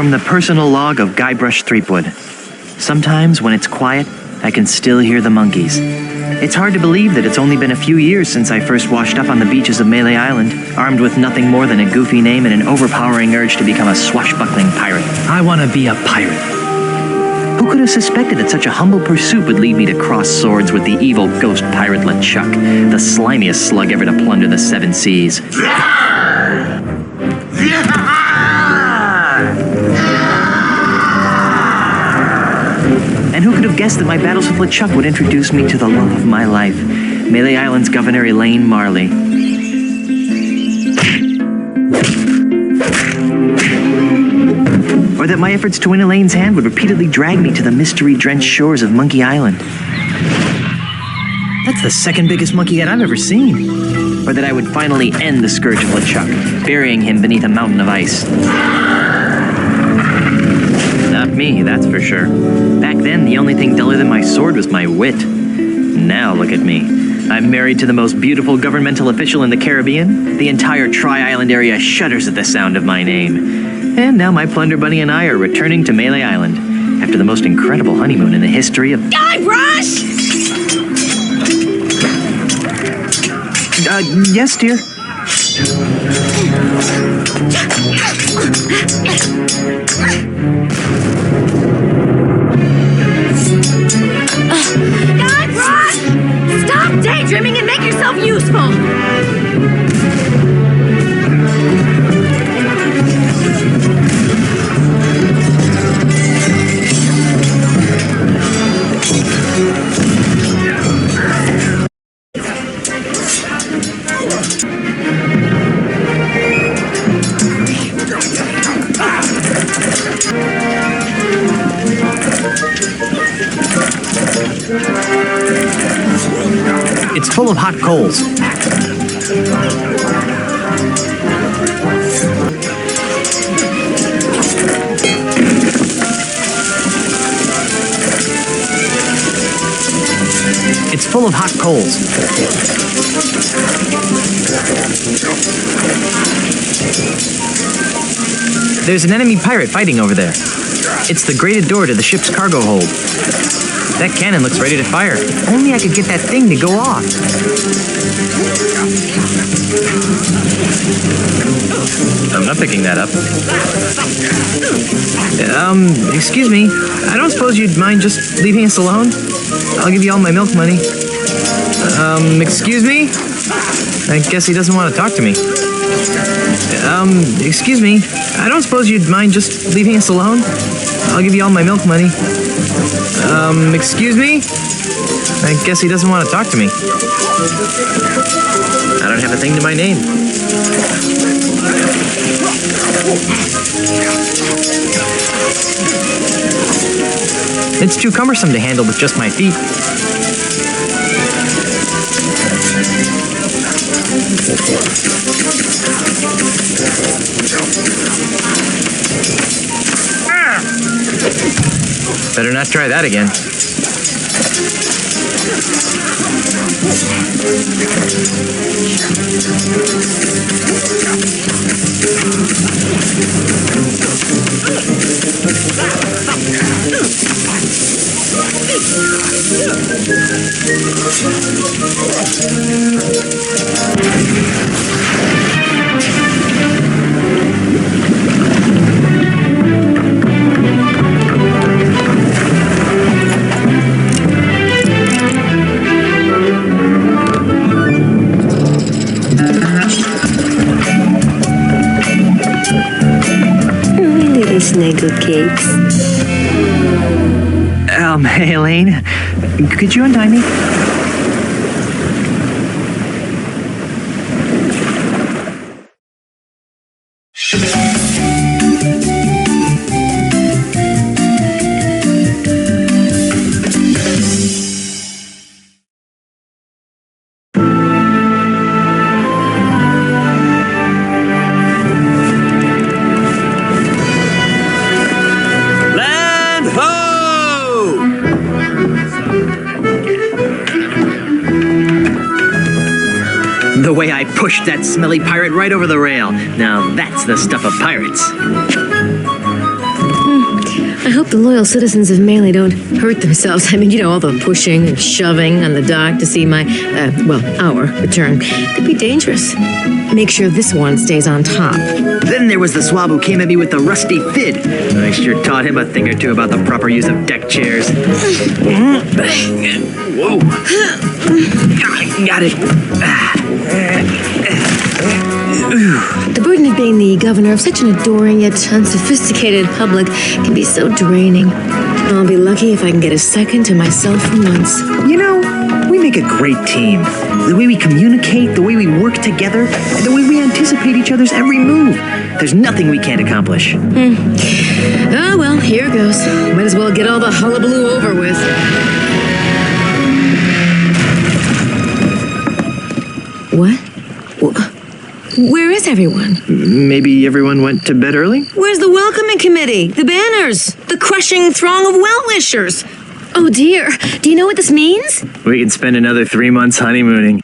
From the personal log of Guybrush Threepwood. Sometimes, when it's quiet, I can still hear the monkeys. It's hard to believe that it's only been a few years since I first washed up on the beaches of Mêlée Island, armed with nothing more than a goofy name and an overpowering urge to become a swashbuckling pirate. I want to be a pirate. Who could have suspected that such a humble pursuit would lead me to cross swords with the evil ghost pirate LeChuck, the slimiest slug ever to plunder the seven seas? And who could have guessed that my battles with LeChuck would introduce me to the love of my life, Mêlée Island's Governor Elaine Marley. Or that my efforts to win Elaine's hand would repeatedly drag me to the mystery-drenched shores of Monkey Island. That's the second biggest monkey head I've ever seen. Or that I would finally end the scourge of LeChuck, burying him beneath a mountain of ice. Not me, that's for sure. Back then, the only thing duller than my sword was my wit. Now look at me. I'm married to the most beautiful governmental official in the Caribbean. The entire Tri-Island area shudders at the sound of my name. And now my plunder bunny and I are returning to Mêlée Island after the most incredible honeymoon in the history of... Guybrush! Yes, dear? Guybrush! Stop daydreaming and make yourself useful! It's full of hot coals. It's full of hot coals. There's an enemy pirate fighting over there. It's the grated door to the ship's cargo hold. That cannon looks ready to fire. Only I could get that thing to go off. I'm not picking that up. Excuse me. I don't suppose you'd mind just leaving us alone? I'll give you all my milk money. Excuse me? I guess he doesn't want to talk to me. Excuse me. I don't suppose you'd mind just leaving us alone? I'll give you all my milk money. Excuse me? I guess he doesn't want to talk to me. I don't have a thing to my name. It's too cumbersome to handle with just my feet. Better not try that again. Snaggle cakes. Hey, Elaine, could you untie me? The way I pushed that smelly pirate right over the rail. Now that's the stuff of pirates. I hope the loyal citizens of Mêlée don't hurt themselves. I mean, you know, all the pushing and shoving on the dock to see my, our return could be dangerous. Make sure this one stays on top. Then there was the swab who came at me with the rusty fid. I sure taught him a thing or two about the proper use of deck chairs. Whoa. Got it. The burden of being the governor of such an adoring yet unsophisticated public can be so draining. I'll be lucky if I can get a second to myself for months. You know, we make a great team. The way we communicate, the way we work together, and the way we anticipate each other's every move. There's nothing we can't accomplish. Oh, well, here goes. Might as well get all the hullabaloo over with. What? Where is everyone? Maybe everyone went to bed early? Where's the welcoming committee? The banners? The crushing throng of well-wishers? Oh dear, do you know what this means? We can spend another 3 months honeymooning.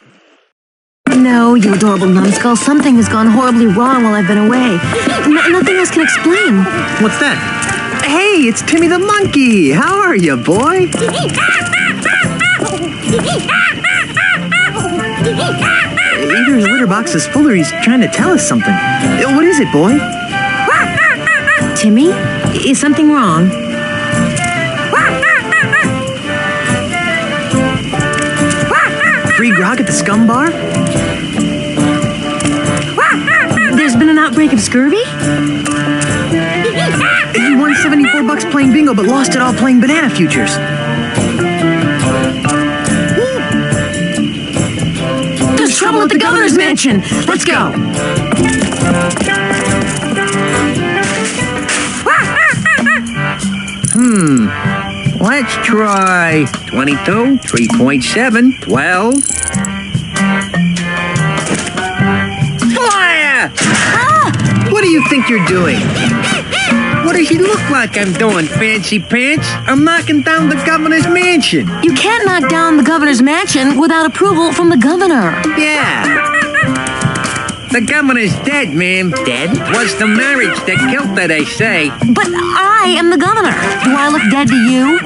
No, you adorable numbskull. Something has gone horribly wrong while I've been away. Nothing else can explain. What's that? Hey, it's Timmy the monkey. How are you, boy? Either his litter box is full or he's trying to tell us something. What is it, boy? Timmy, is something wrong? Free grog at the scum bar? There's been an outbreak of scurvy? You won $74 playing bingo but lost it all playing banana futures. There's trouble at the governor's mansion. Let's go. Let's try 22, 3.7, 12. Fire! What do you think you're doing? What does he look like I'm doing, fancy pants? I'm knocking down the governor's mansion. You can't knock down the governor's mansion without approval from the governor. Yeah. The governor's dead, ma'am. Dead? Was the marriage that killed her, they say. But I am the governor. Do I look dead to you?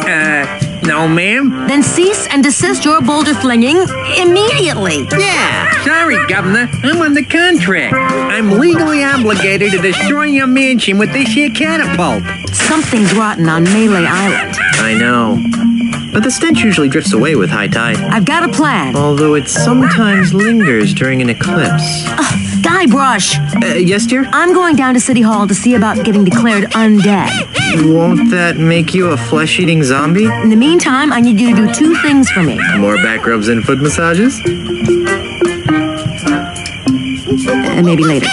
No, ma'am. Then cease and desist your boulder flinging immediately. Yeah. Sorry, Governor. I'm under contract. I'm legally obligated to destroy your mansion with this here catapult. Something's rotten on Mêlée Island. I know. But the stench usually drifts away with high tide. I've got a plan. Although it sometimes lingers during an eclipse. Guybrush! Yes, dear? I'm going down to City Hall to see about getting declared undead. Won't that make you a flesh-eating zombie? In the meantime, I need you to do 2 things for me. More back rubs and foot massages? Maybe later.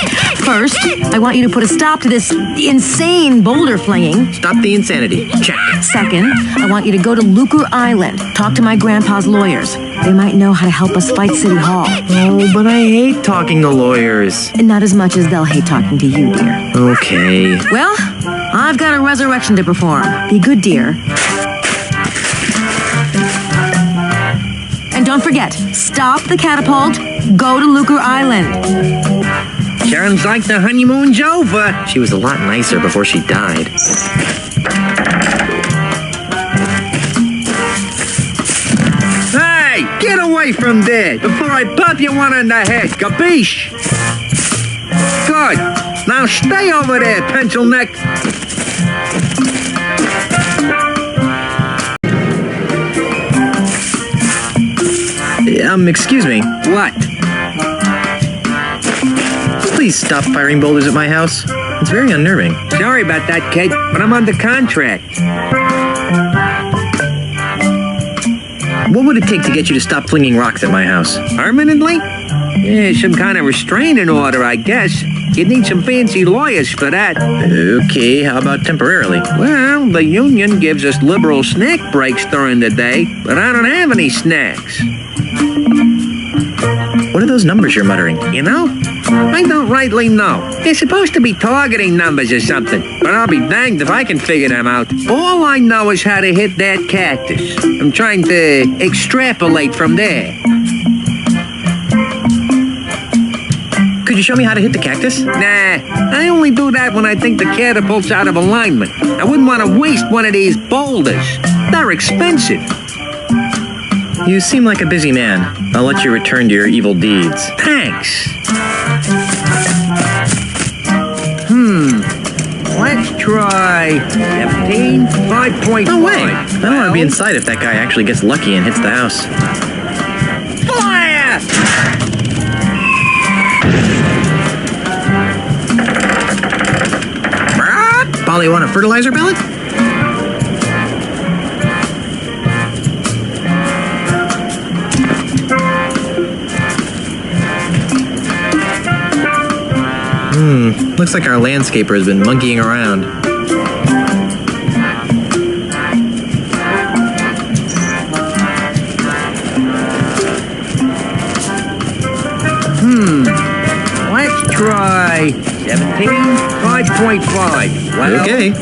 First, I want you to put a stop to this insane boulder flinging. Stop the insanity. Check. Second, I want you to go to Lucre Island. Talk to my grandpa's lawyers. They might know how to help us fight City Hall. Oh, but I hate talking to lawyers. Not as much as they'll hate talking to you, dear. Okay. Well, I've got a resurrection to perform. Be good, dear. And don't forget, stop the catapult, go to Lucre Island. Sounds like the honeymoon's over. She was a lot nicer before she died. Hey, get away from there before I pop you one in the head, capiche? Good. Now stay over there, pencil neck. Excuse me. What? Please stop firing boulders at my house. It's very unnerving. Sorry about that, kid, but I'm under contract. What would it take to get you to stop flinging rocks at my house? Permanently? Yeah, some kind of restraining order, I guess. You'd need some fancy lawyers for that. Okay, how about temporarily? Well, the union gives us liberal snack breaks during the day, but I don't have any snacks. What are those numbers you're muttering? You know? I don't rightly know. They're supposed to be targeting numbers or something, but I'll be danged if I can figure them out. All I know is how to hit that cactus. I'm trying to extrapolate from there. Could you show me how to hit the cactus? Nah, I only do that when I think the catapult's out of alignment. I wouldn't want to waste one of these boulders. They're expensive. You seem like a busy man. I'll let you return to your evil deeds. Thanks. Let's try 17, 5.5. No way. I don't want to be inside if that guy actually gets lucky and hits the house. Fire! Polly, want a fertilizer pellet? Looks like our landscaper has been monkeying around. Let's try 17, 5.5. Well, Okay.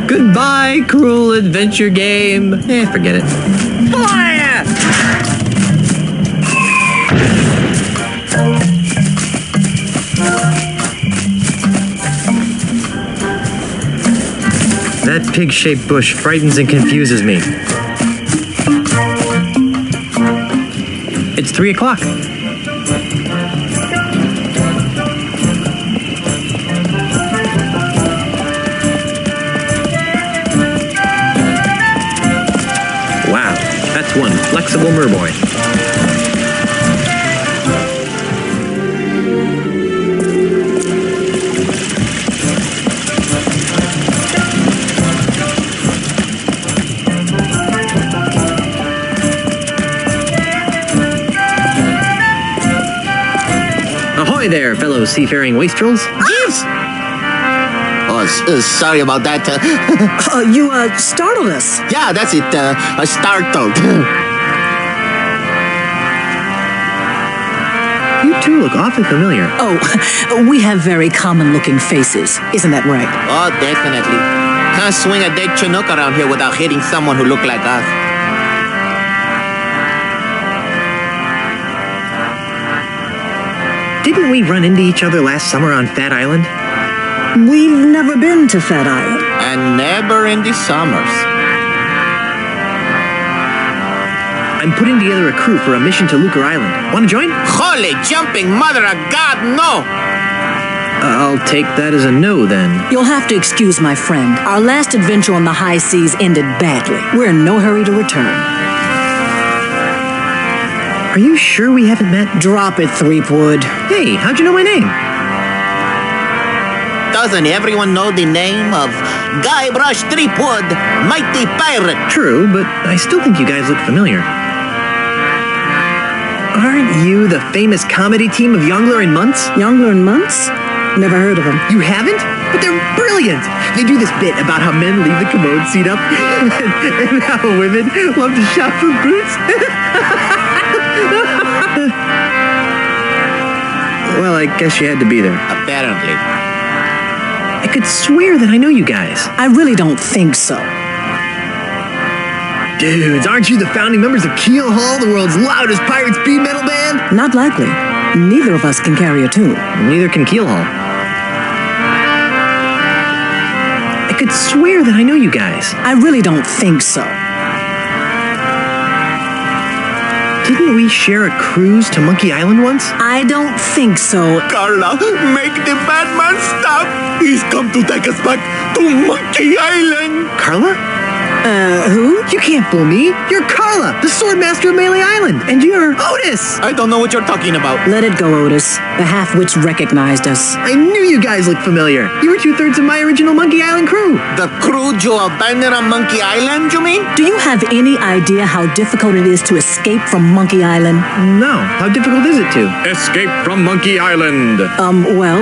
Goodbye, cruel adventure game. Forget it. Fire! That pig-shaped bush frightens and confuses me. It's 3 o'clock. Wow, that's one flexible merboy. Ahoy there, fellow seafaring wastrels. Yes! Oh, sorry about that. You startled us. Yeah, that's it. Startled. You two look awfully familiar. Oh, we have very common-looking faces. Isn't that right? Oh, definitely. Can't swing a dead Chinook around here without hitting someone who look like us. Didn't we run into each other last summer on Fat Island? We've never been to Fat Island. And never in the summers. I'm putting together a crew for a mission to Lucre Island. Want to join? Holy jumping mother of God, no! I'll take that as a no, then. You'll have to excuse my friend. Our last adventure on the high seas ended badly. We're in no hurry to return. Are you sure we haven't met? Drop it, Threepwood. Hey, how'd you know my name? Doesn't everyone know the name of Guybrush Threepwood, mighty pirate? True, but I still think you guys look familiar. Aren't you the famous comedy team of Youngler and Muntz? Youngler and Muntz? Never heard of them. You haven't? But they're brilliant! They do this bit about how men leave the commode seat up and how women love to shop for boots. Well, I guess you had to be there. Apparently. I could swear that I know you guys. I really don't think so. Dudes, aren't you the founding members of Keel Hall, the world's loudest pirate speed metal band? Not likely. Neither of us can carry a tune. Neither can Keel Hall. I could swear that I know you guys. I really don't think so. Didn't we share a cruise to Monkey Island once? I don't think so. Carla, make the bad man stop. He's come to take us back to Monkey Island. Carla? Who? You can't fool me. You're Carla, the swordmaster of Mêlée Island. And you're Otis. I don't know what you're talking about. Let it go, Otis. The half-witch recognized us. I knew you guys looked familiar. You were 2/3 of my original Monkey Island crew. The crew you abandoned on Monkey Island, you mean? Do you have any idea how difficult it is to escape from Monkey Island? No. How difficult is it to? Escape from Monkey Island. Well,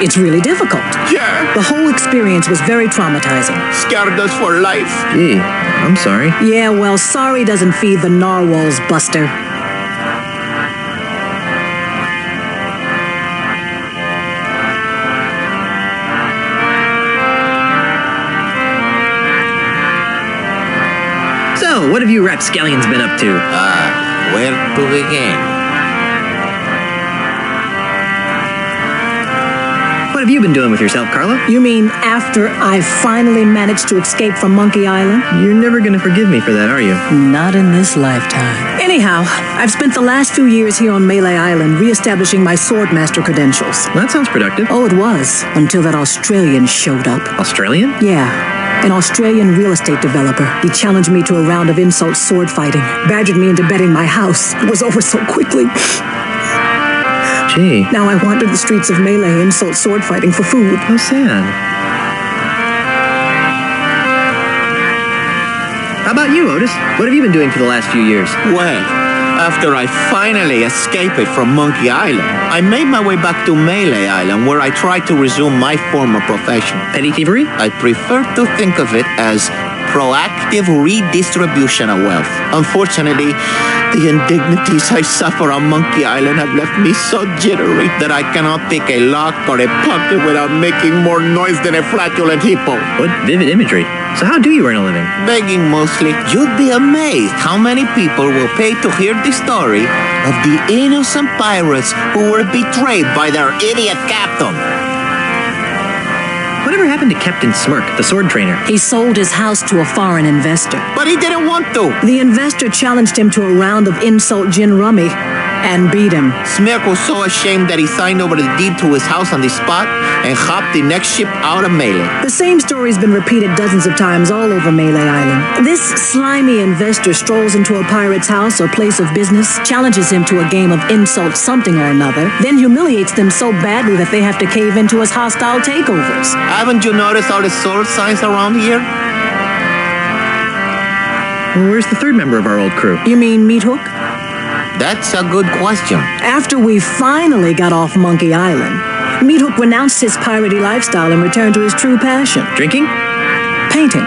it's really difficult. Yeah, The whole experience was very traumatizing. scared us for life. Gee, I'm sorry. Yeah, well, sorry doesn't feed the narwhals, Buster. So, what have you rapscallions been up to? Where to begin? have you been doing with yourself, Carla? You mean after I finally managed to escape from Monkey Island? You're never gonna forgive me for that, are you? Not in this lifetime. Anyhow, I've spent the last few years here on Mêlée Island re-establishing my swordmaster credentials. That sounds productive. Oh, it was, until that Australian showed up. Australian? Yeah, an Australian real estate developer. He challenged me to a round of insult sword fighting, badgered me into betting my house. It was over so quickly. Gee. Now I wander the streets of Mêlée insult sword fighting for food. How sad. How about you, Otis? What have you been doing for the last few years? Well, after I finally escaped from Monkey Island, I made my way back to Mêlée Island, where I tried to resume my former profession. Petty thievery? I prefer to think of it as proactive redistribution of wealth. Unfortunately, the indignities I suffer on Monkey Island have left me so jittery that I cannot pick a lock or a pocket without making more noise than a flatulent hippo. What vivid imagery. So how do you earn a living? Begging mostly. You'd be amazed how many people will pay to hear the story of the innocent pirates who were betrayed by their idiot captain. Whatever happened to Captain Smirk, the sword trainer? He sold his house to a foreign investor. But he didn't want to. The investor challenged him to a round of insult gin rummy and beat him. Smirk was so ashamed that he signed over the deed to his house on the spot and hopped the next ship out of Mêlée. The same story's been repeated dozens of times all over Mêlée Island. This slimy investor strolls into a pirate's house or place of business, challenges him to a game of insult something or another, then humiliates them so badly that they have to cave into his hostile takeovers. Haven't you noticed all the sword signs around here? Well, where's the third member of our old crew? You mean Meat Hook? That's a good question. After we finally got off Monkey Island, Meat Hook renounced his piratey lifestyle and returned to his true passion. Drinking? Painting.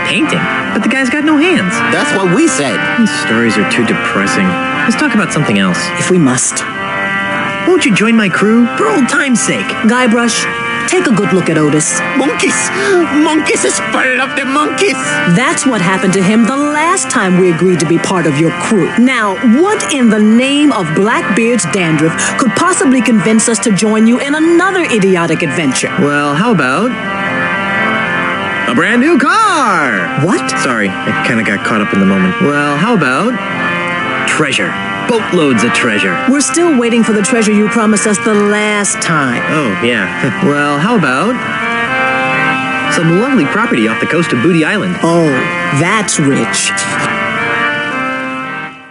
Painting? But the guy's got no hands. That's what we said. These stories are too depressing. Let's talk about something else. If we must. Won't you join my crew? For old time's sake. Guybrush, take a good look at Otis. Monkeys! Monkeys is full of the monkeys! That's what happened to him the last time we agreed to be part of your crew. Now, what in the name of Blackbeard's dandruff could possibly convince us to join you in another idiotic adventure? Well, how about a brand new car? What? Sorry, I kind of got caught up in the moment. Well, how about treasure? Boatloads of treasure. We're still waiting for the treasure you promised us the last time. Oh, yeah. Well, how about some lovely property off the coast of Booty Island? Oh, that's rich.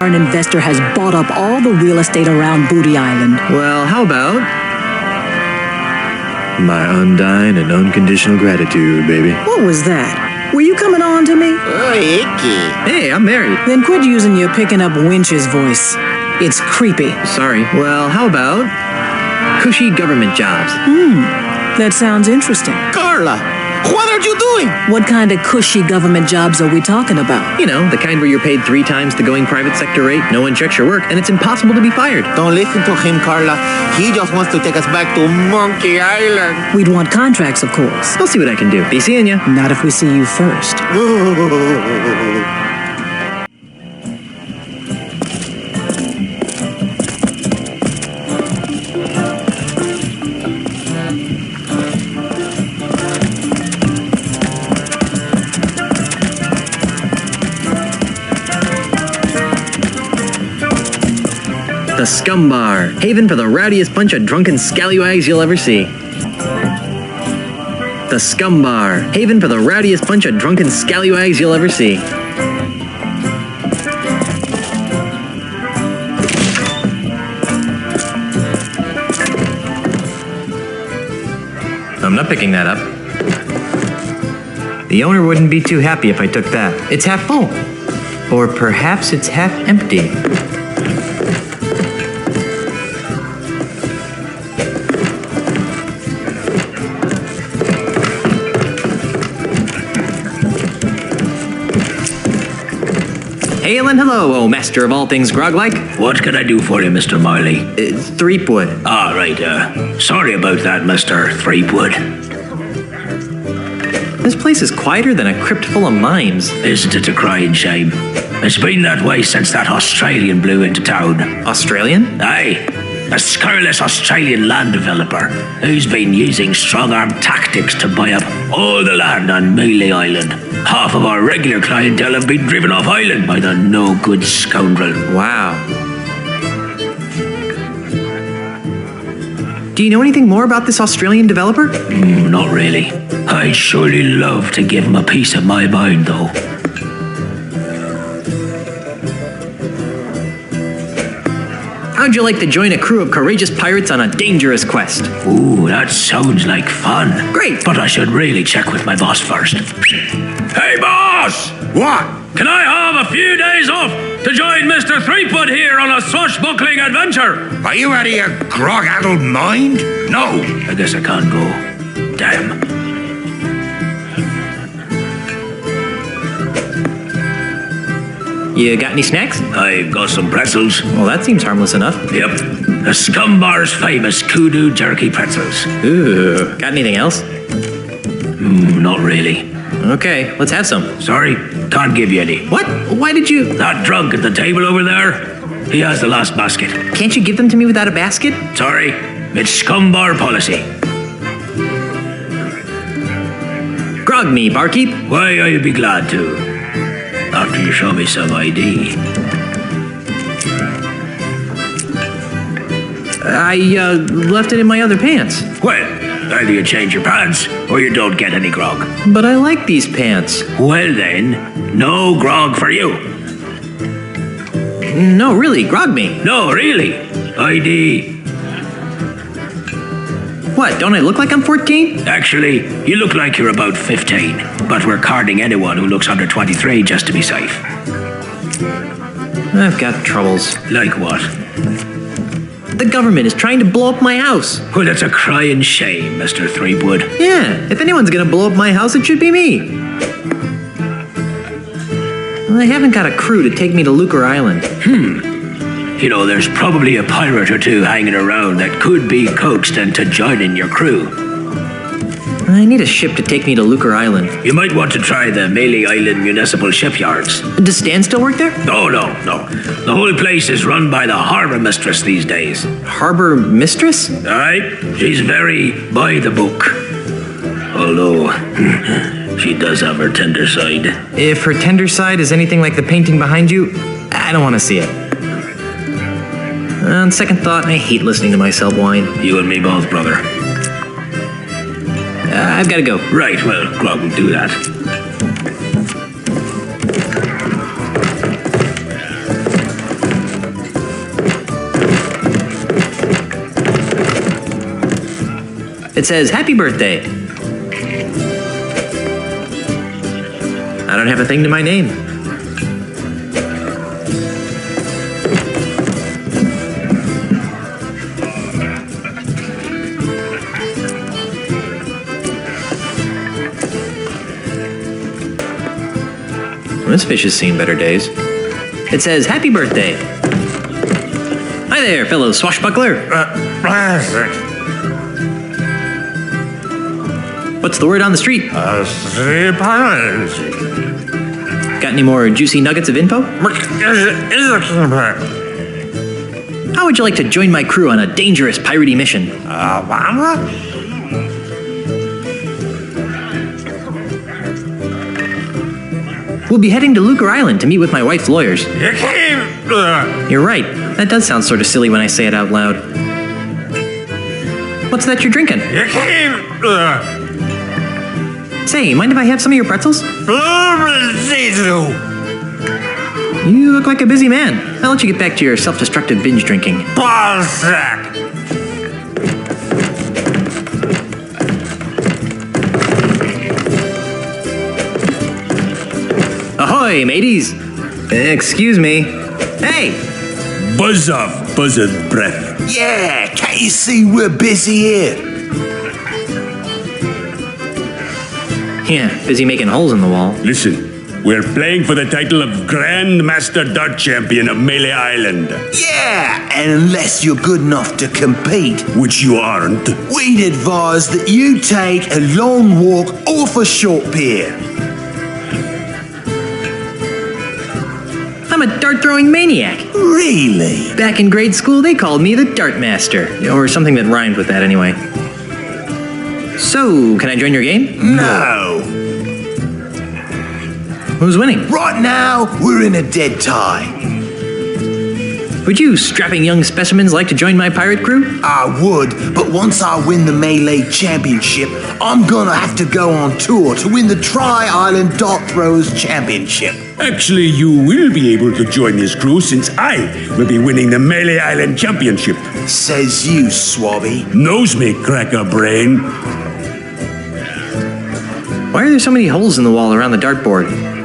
An investor has bought up all the real estate around Booty Island. Well, how about my undying and unconditional gratitude, baby? What was that? Were you coming on to me? Oh, icky. Hey, I'm married. Then quit using your picking up Winch's voice. It's creepy. Sorry. Well, how about cushy government jobs? That sounds interesting. Carla, what are you doing? What kind of cushy government jobs are we talking about? You know, the kind where you're paid 3 times the going private sector rate, no one checks your work, and it's impossible to be fired. Don't listen to him, Carla. He just wants to take us back to Monkey Island. We'd want contracts, of course. I'll see what I can do. Be seeing ya. Not if we see you first. The Scum Bar, haven for the rowdiest bunch of drunken scallywags you'll ever see. The Scum Bar, haven for the rowdiest bunch of drunken scallywags you'll ever see. I'm not picking that up. The owner wouldn't be too happy if I took that. It's half full. Or perhaps it's half empty. Hail and hello, oh master of all things grog-like. What can I do for you, Mr. Marley? Threepwood. Ah, right, sorry about that, Mr. Threepwood. This place is quieter than a crypt full of mimes. Isn't it a crying shame? It's been that way since that Australian blew into town. Australian? Aye. a scurrilous Australian land developer who's been using strong-arm tactics to buy up all the land on Mêlée Island. Half of our regular clientele have been driven off island by the no-good scoundrel. Wow. Do you know anything more about this Australian developer? Not really. I'd surely love to give him a piece of my mind, though. How'd you like to join a crew of courageous pirates on a dangerous quest? Ooh, that sounds like fun. Great. But I should really check with my boss first. Hey, boss! What? Can I have a few days off to join Mr. Threepwood here on a swashbuckling adventure? Are you out of your grog-addled mind? No. I guess I can't go. Damn. You got any snacks? I've got some pretzels. Well, that seems harmless enough. Yep. The Scumbar's famous kudu jerky pretzels. Ooh. Got anything else? Not really. Okay, let's have some. Sorry, can't give you any. What? Why did you... That drunk at the table over there, he has the last basket. Can't you give them to me without a basket? Sorry, it's Scumbar policy. Grog me, barkeep. Why, I'd be glad to. After you show me some ID. I left it in my other pants. Well, either you change your pants or you don't get any grog. But I like these pants. Well then, no grog for you. No, really, grog me. No, really. ID. What, don't I look like I'm 14? Actually, you look like you're about 15, but we're carding anyone who looks under 23 just to be safe. I've got troubles. Like what? The government is trying to blow up my house. Well, that's a crying shame, Mr. Threepwood. Yeah, if anyone's gonna blow up my house, it should be me. Well, I haven't got a crew to take me to Lucre Island. You know, there's probably a pirate or two hanging around that could be coaxed into joining your crew. I need a ship to take me to Lucre Island. You might want to try the Mêlée Island municipal shipyards. Does Stan still work there? Oh, no. The whole place is run by the harbor mistress these days. Harbor mistress? Aye, she's very by the book. Although, she does have her tender side. If her tender side is anything like the painting behind you, I don't want to see it. On second thought, I hate listening to myself whine. You and me both, brother. I've got to go. Right, well, Grog will do that. It says, happy birthday. I don't have a thing to my name. This fish has seen better days. It says, happy birthday. Hi there, fellow swashbuckler. What's the word on the street? Got any more juicy nuggets of info? How would you like to join my crew on a dangerous piratey mission? We'll be heading to Lucre Island to meet with my wife's lawyers. You're right. That does sound sort of silly when I say it out loud. What's that you're drinking? Say, mind if I have some of your pretzels? You look like a busy man. I'll let you get back to your self-destructive binge drinking. Ahoy, mateys! Excuse me. Hey! Buzz off, buzzard breath. Yeah, can't you see we're busy here? Yeah, busy making holes in the wall. Listen, we're playing for the title of Grand Master Dart Champion of Mêlée Island. Yeah, and unless you're good enough to compete, Which you aren't. we'd advise that you take a long walk off a short pier. How I'm a dart-throwing maniac. Really? Back in grade school, they called me the Dart Master. Or something that rhymed with that, anyway. So, can I join your game? No. Who's winning? Right now, we're in a dead tie. Would you strapping young specimens like to join my pirate crew? I would, but once I win the Mêlée Championship, I'm gonna have to go on tour to win the Tri-Island Dart Throwers Championship. Actually, you will be able to join this crew since I will be winning the Mêlée Island Championship. Says you, Swabby. Nose me, cracker brain. Why are there so many holes in the wall around the dartboard?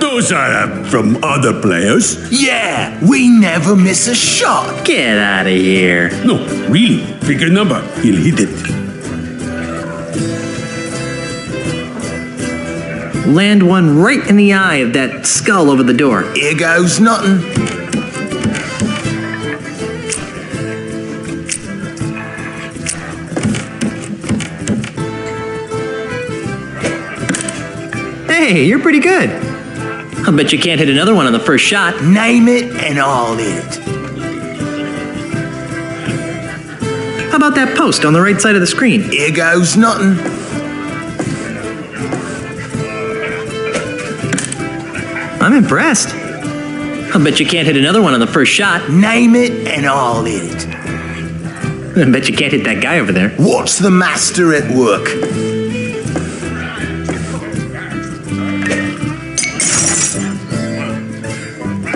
Those are from other players. Yeah, we never miss a shot. Get out of here. No, really. Pick a number. He'll hit it. Land one right in the eye of that skull over the door. Here goes nothing. Hey, you're pretty good. I bet you can't hit another one on the first shot. Name it and I'll hit it. How about that post on the right side of the screen? Here goes nothing. I'm impressed. I bet you can't hit another one on the first shot. Name it and I'll hit it. I bet you can't hit that guy over there. What's the master at work?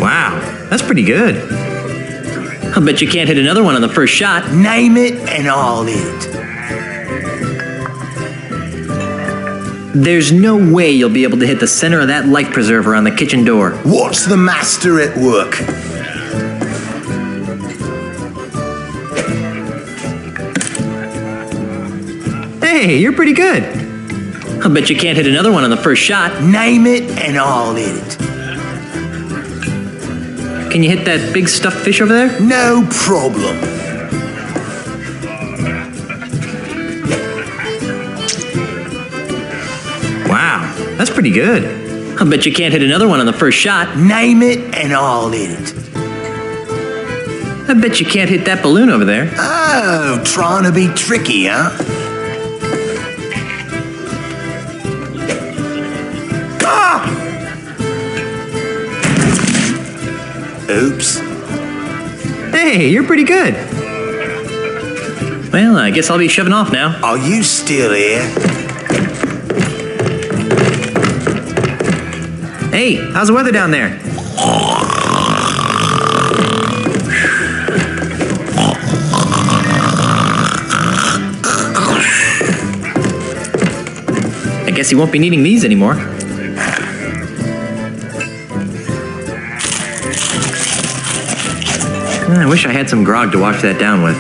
Wow, that's pretty good. I bet you can't hit another one on the first shot. Name it and I'll hit it. There's no way you'll be able to hit the center of that life preserver on the kitchen door. What's the master at work? Hey, you're pretty good. I bet you can't hit another one on the first shot. Name it and I'll hit it. Can you hit that big stuffed fish over there? No problem. Wow, that's pretty good. I bet you can't hit another one on the first shot. Name it and I'll hit it. I bet you can't hit that balloon over there. Oh, trying to be tricky, huh? Ah! Oops. Hey, you're pretty good. Well, I guess I'll be shoving off now. Are you still here? Hey, how's the weather down there? I guess you won't be needing these anymore. I wish I had some grog to wash that down with.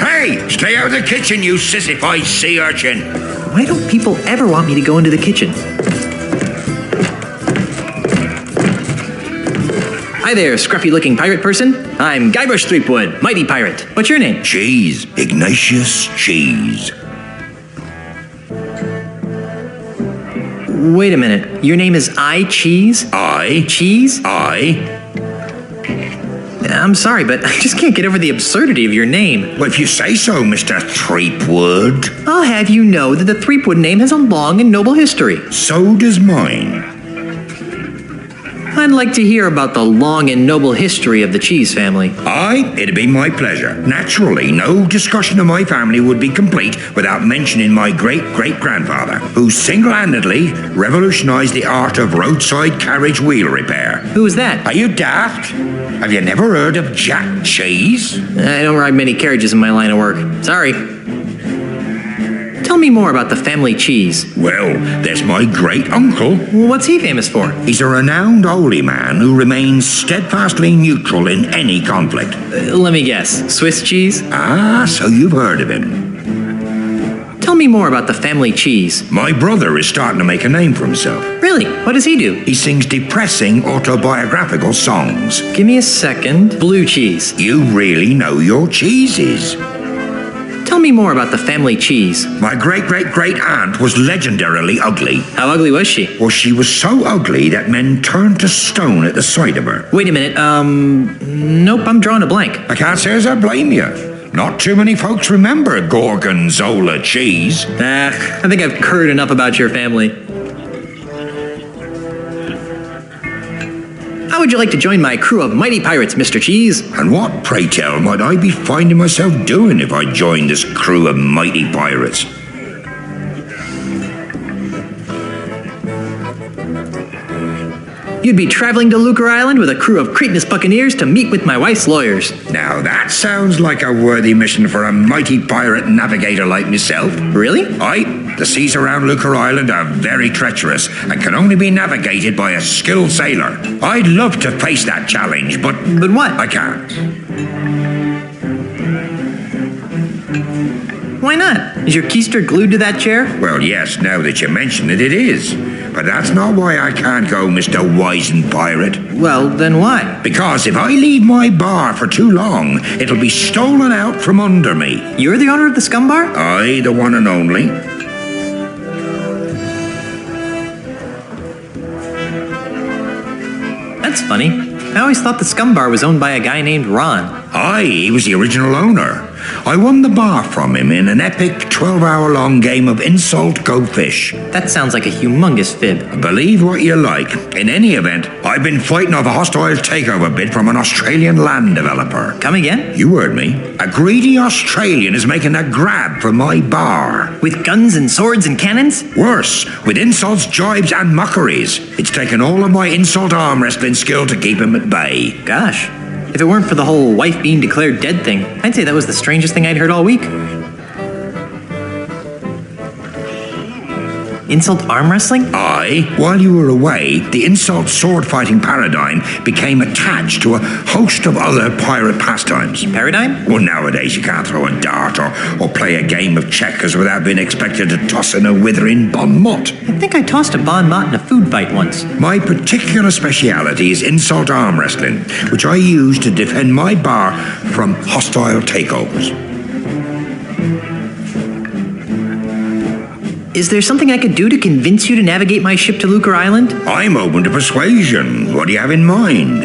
Hey, stay out of the kitchen, you sissified sea urchin. Why don't people ever want me to go into the kitchen? Hi there, scruffy-looking pirate person. I'm Guybrush Threepwood, mighty pirate. What's your name? Cheese. Ignatius Cheese. Wait a minute. Your name is I Cheese? I. Cheese? I. I'm sorry, but I just can't get over the absurdity of your name. Well, if you say so, Mr. Threepwood. I'll have you know that the Threepwood name has a long and noble history. So does mine. I'd like to hear about the long and noble history of the Cheese family. Aye, it'd be my pleasure. Naturally, no discussion of my family would be complete without mentioning my great-great-grandfather, who single-handedly revolutionized the art of roadside carriage wheel repair. Who was that? Are you daft? Have you never heard of Jack Cheese? I don't ride many carriages in my line of work. Sorry. Tell me more about the family Cheese. Well, there's my great-uncle. What's he famous for? He's a renowned holy man who remains steadfastly neutral in any conflict. Let me guess. Swiss cheese? Ah, so you've heard of him. Tell me more about the family cheese. My brother is starting to make a name for himself. Really? What does he do? He sings depressing autobiographical songs. Give me a second. Blue cheese. You really know your cheeses. Tell me more about the family cheese. My great-great-great aunt was legendarily ugly. How ugly was she? Well, she was so ugly that men turned to stone at the sight of her. Wait a minute, nope, I'm drawing a blank. I can't say as I blame you. Not too many folks remember Gorgonzola cheese. I think I've heard enough about your family. How would you like to join my crew of mighty pirates, Mr. Cheese? And what, pray tell, might I be finding myself doing if I joined this crew of mighty pirates? You'd be traveling to Lucre Island with a crew of cretinous buccaneers to meet with my wife's lawyers. Now that sounds like a worthy mission for a mighty pirate navigator like myself. Really? Aye. The seas around Lucre Island are very treacherous and can only be navigated by a skilled sailor. I'd love to face that challenge, but... But what? I can't. Why not? Is your keister glued to that chair? Well, yes, now that you mention it, it is. But that's not why I can't go, Mr. Wizened Pirate. Well, then why? Because if I leave my bar for too long, it'll be stolen out from under me. You're the owner of the scum bar? Aye, the one and only. That's funny. I always thought the scum bar was owned by a guy named Ron. Aye, he was the original owner. I won the bar from him in an epic 12-hour-long game of insult go fish. That sounds like a humongous fib. Believe what you like. In any event, I've been fighting off a hostile takeover bid from an Australian land developer. Come again? You heard me. A greedy Australian is making a grab for my bar. With guns and swords and cannons? Worse, with insults, jibes, and mockeries. It's taken all of my insult arm wrestling skill to keep him at bay. Gosh. If it weren't for the whole wife being declared dead thing, I'd say that was the strangest thing I'd heard all week. Insult arm wrestling? Aye. While you were away, the insult sword fighting paradigm became attached to a host of other pirate pastimes. Paradigm? Well, nowadays you can't throw a dart or play a game of checkers without being expected to toss in a withering bon mot. I think I tossed a bon mot in a food fight once. My particular speciality is insult arm wrestling, which I use to defend my bar from hostile takeovers. Is there something I could do to convince you to navigate my ship to Lucre Island? I'm open to persuasion. What do you have in mind?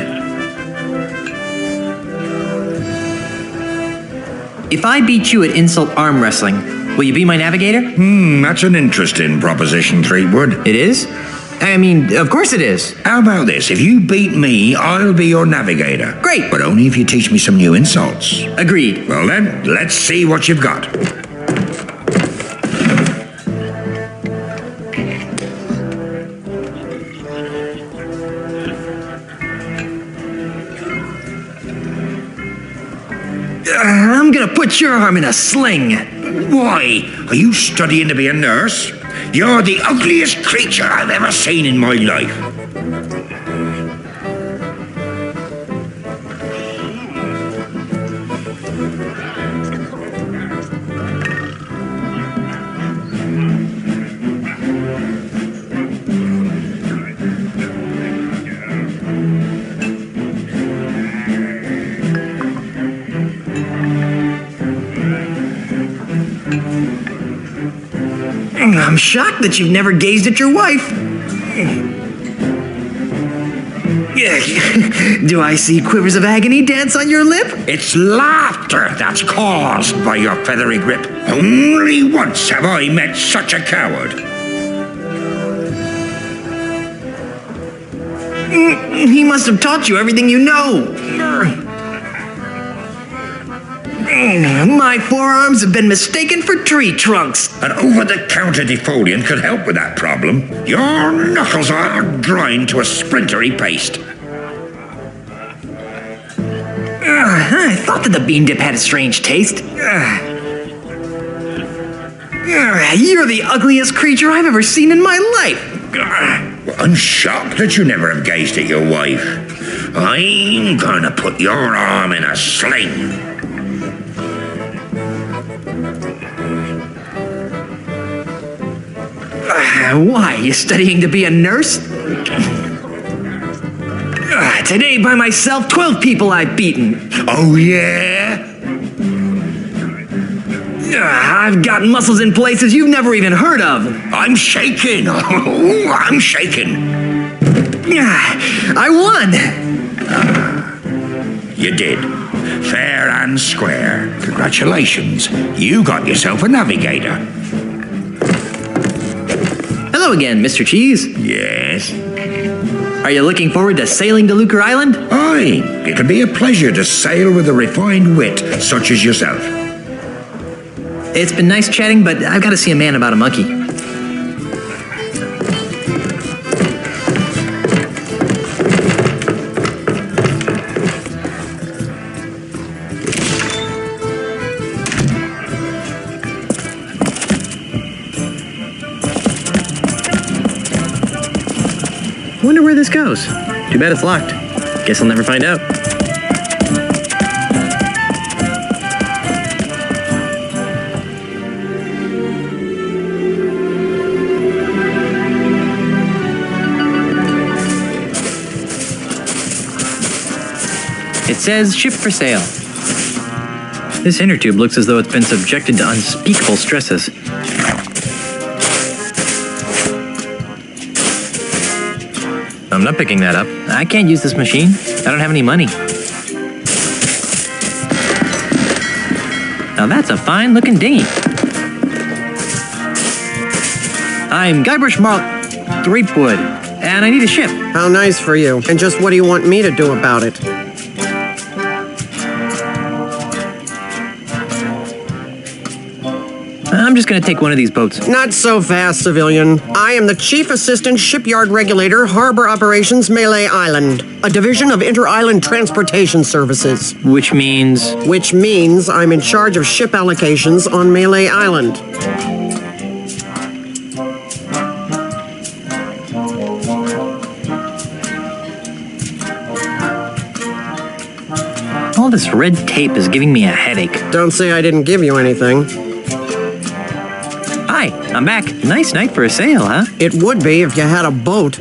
If I beat you at insult arm wrestling, will you be my navigator? That's an interesting proposition, Threepwood. It is? I mean, of course it is. How about this? If you beat me, I'll be your navigator. Great. But only if you teach me some new insults. Agreed. Well then, let's see what you've got. I'm gonna put your arm in a sling. Why? Are you studying to be a nurse? You're the ugliest creature I've ever seen in my life. I'm shocked that you've never gazed at your wife. Do I see quivers of agony dance on your lip? It's laughter that's caused by your feathery grip. Only once have I met such a coward. He must have taught you everything you know. My forearms have been mistaken for tree trunks. An over-the-counter defoliant could help with that problem. Your knuckles are grind to a splintery paste. I thought that the bean dip had a strange taste. You're the ugliest creature I've ever seen in my life. I'm shocked that you never have gazed at your wife. I'm gonna put your arm in a sling. Why? You studying to be a nurse? Today, by myself, 12 people I've beaten. Oh, yeah? I've got muscles in places you've never even heard of. I'm shaking. Oh, I'm shaking. I won. You did. Fair and square. Congratulations. You got yourself a navigator. Hello again, Mr. Cheese. Yes? Are you looking forward to sailing to Lucre Island? Aye. It'll be a pleasure to sail with a refined wit such as yourself. It's been nice chatting, but I've got to see a man about a monkey. Wonder where this goes. Too bad it's locked. Guess I'll never find out. It says ship for sale. This inner tube looks as though it's been subjected to unspeakable stresses. I'm not picking that up. I can't use this machine. I don't have any money. Now that's a fine-looking dinghy. I'm Guybrush Threepwood, and I need a ship. How nice for you. And just what do you want me to do about it? I'm just gonna take one of these boats. Not so fast, civilian. I am the Chief Assistant Shipyard Regulator, Harbor Operations, Mêlée Island, a division of Inter-Island Transportation Services. Which means? Which means I'm in charge of ship allocations on Mêlée Island. All this red tape is giving me a headache. Don't say I didn't give you anything. Hi, I'm back. Nice night for a sail, huh? It would be if you had a boat.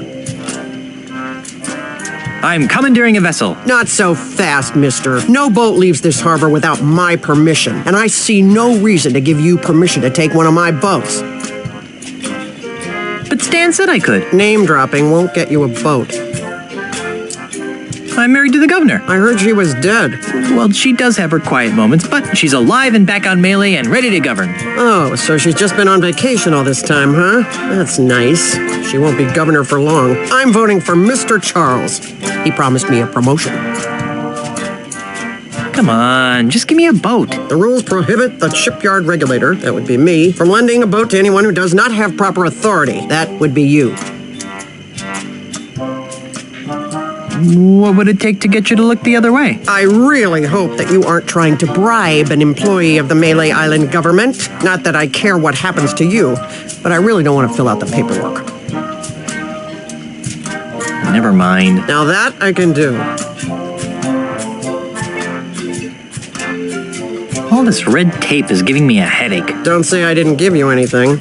I'm commandeering a vessel. Not so fast, mister. No boat leaves this harbor without my permission, and I see no reason to give you permission to take one of my boats. But Stan said I could. Name dropping won't get you a boat. I'm married to the governor. I heard she was dead. Well, she does have her quiet moments, but she's alive and back on Mêlée and ready to govern. Oh, so she's just been on vacation all this time, huh? That's nice. She won't be governor for long. I'm voting for Mr. Charles. He promised me a promotion. Come on, just give me a boat. The rules prohibit the shipyard regulator, that would be me, from lending a boat to anyone who does not have proper authority. That would be you. What would it take to get you to look the other way? I really hope that you aren't trying to bribe an employee of the Mêlée Island government. Not that I care what happens to you, but I really don't want to fill out the paperwork. Never mind. Now that I can do. All this red tape is giving me a headache. Don't say I didn't give you anything.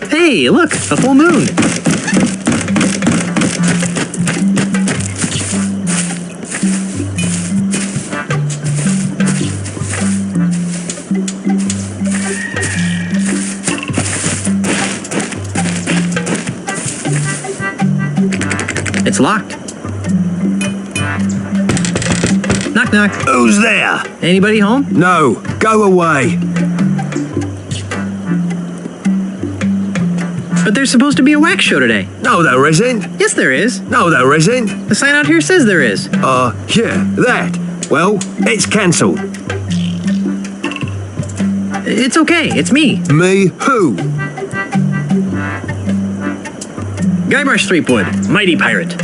Hey, look, a full moon. It's locked. Knock, knock. Who's there? Anybody home? No, go away. But there's supposed to be a wax show today. No, there isn't. Yes, there is. No, there isn't. The sign out here says there is. Yeah, that. Well, it's cancelled. It's okay, it's me. Me who? Guybrush Threepwood, mighty pirate.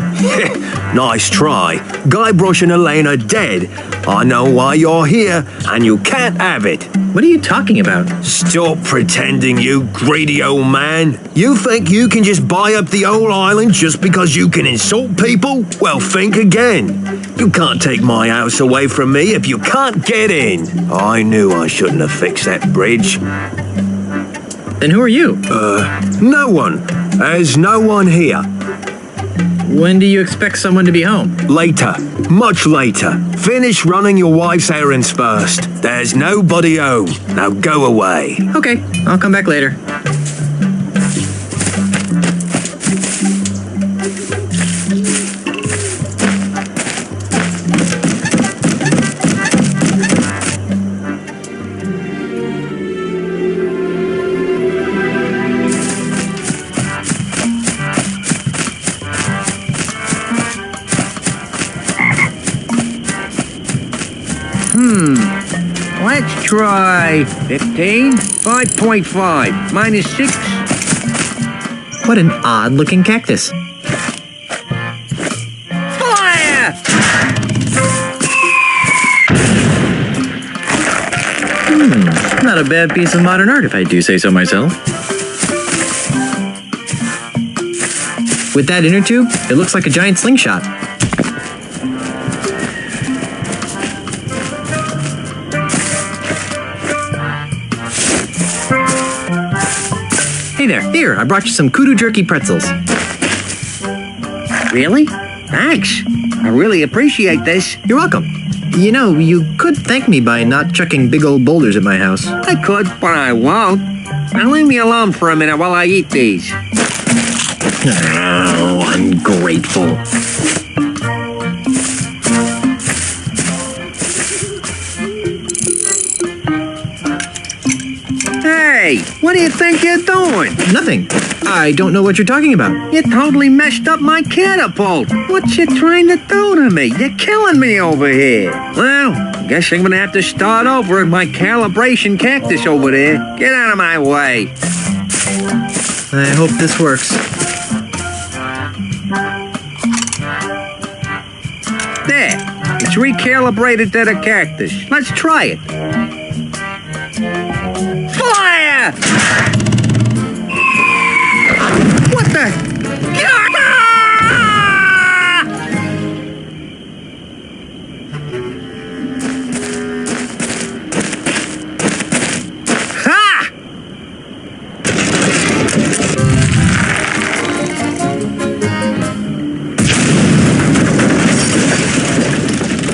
Nice try. Guybrush and Elaine are dead. I know why you're here, and you can't have it. What are you talking about? Stop pretending, you greedy old man. You think you can just buy up the whole island just because you can insult people? Well, think again. You can't take my house away from me if you can't get in. I knew I shouldn't have fixed that bridge. Then who are you? No one. There's no one here. When do you expect someone to be home? Later. Much later. Finish running your wife's errands first. There's nobody home. Now go away. Okay, I'll come back later. Let's try 15, 5.5, minus 6. What an odd-looking cactus. Fire! Not a bad piece of modern art, if I do say so myself. With that inner tube, it looks like a giant slingshot. Hey there, here, I brought you some kudu jerky pretzels. Really? Thanks. I really appreciate this. You're welcome. You know, you could thank me by not chucking big old boulders at my house. I could, but I won't. Now leave me alone for a minute while I eat these. Oh, ungrateful. Hey, what do you think you're doing? Nothing. I don't know what you're talking about. You totally messed up my catapult. What you trying to do to me? You're killing me over here. Well, I guess I'm gonna have to start over at my calibration cactus over there. Get out of my way. I hope this works. There. It's recalibrated to the cactus. Let's try it. Fire! What the? Ha!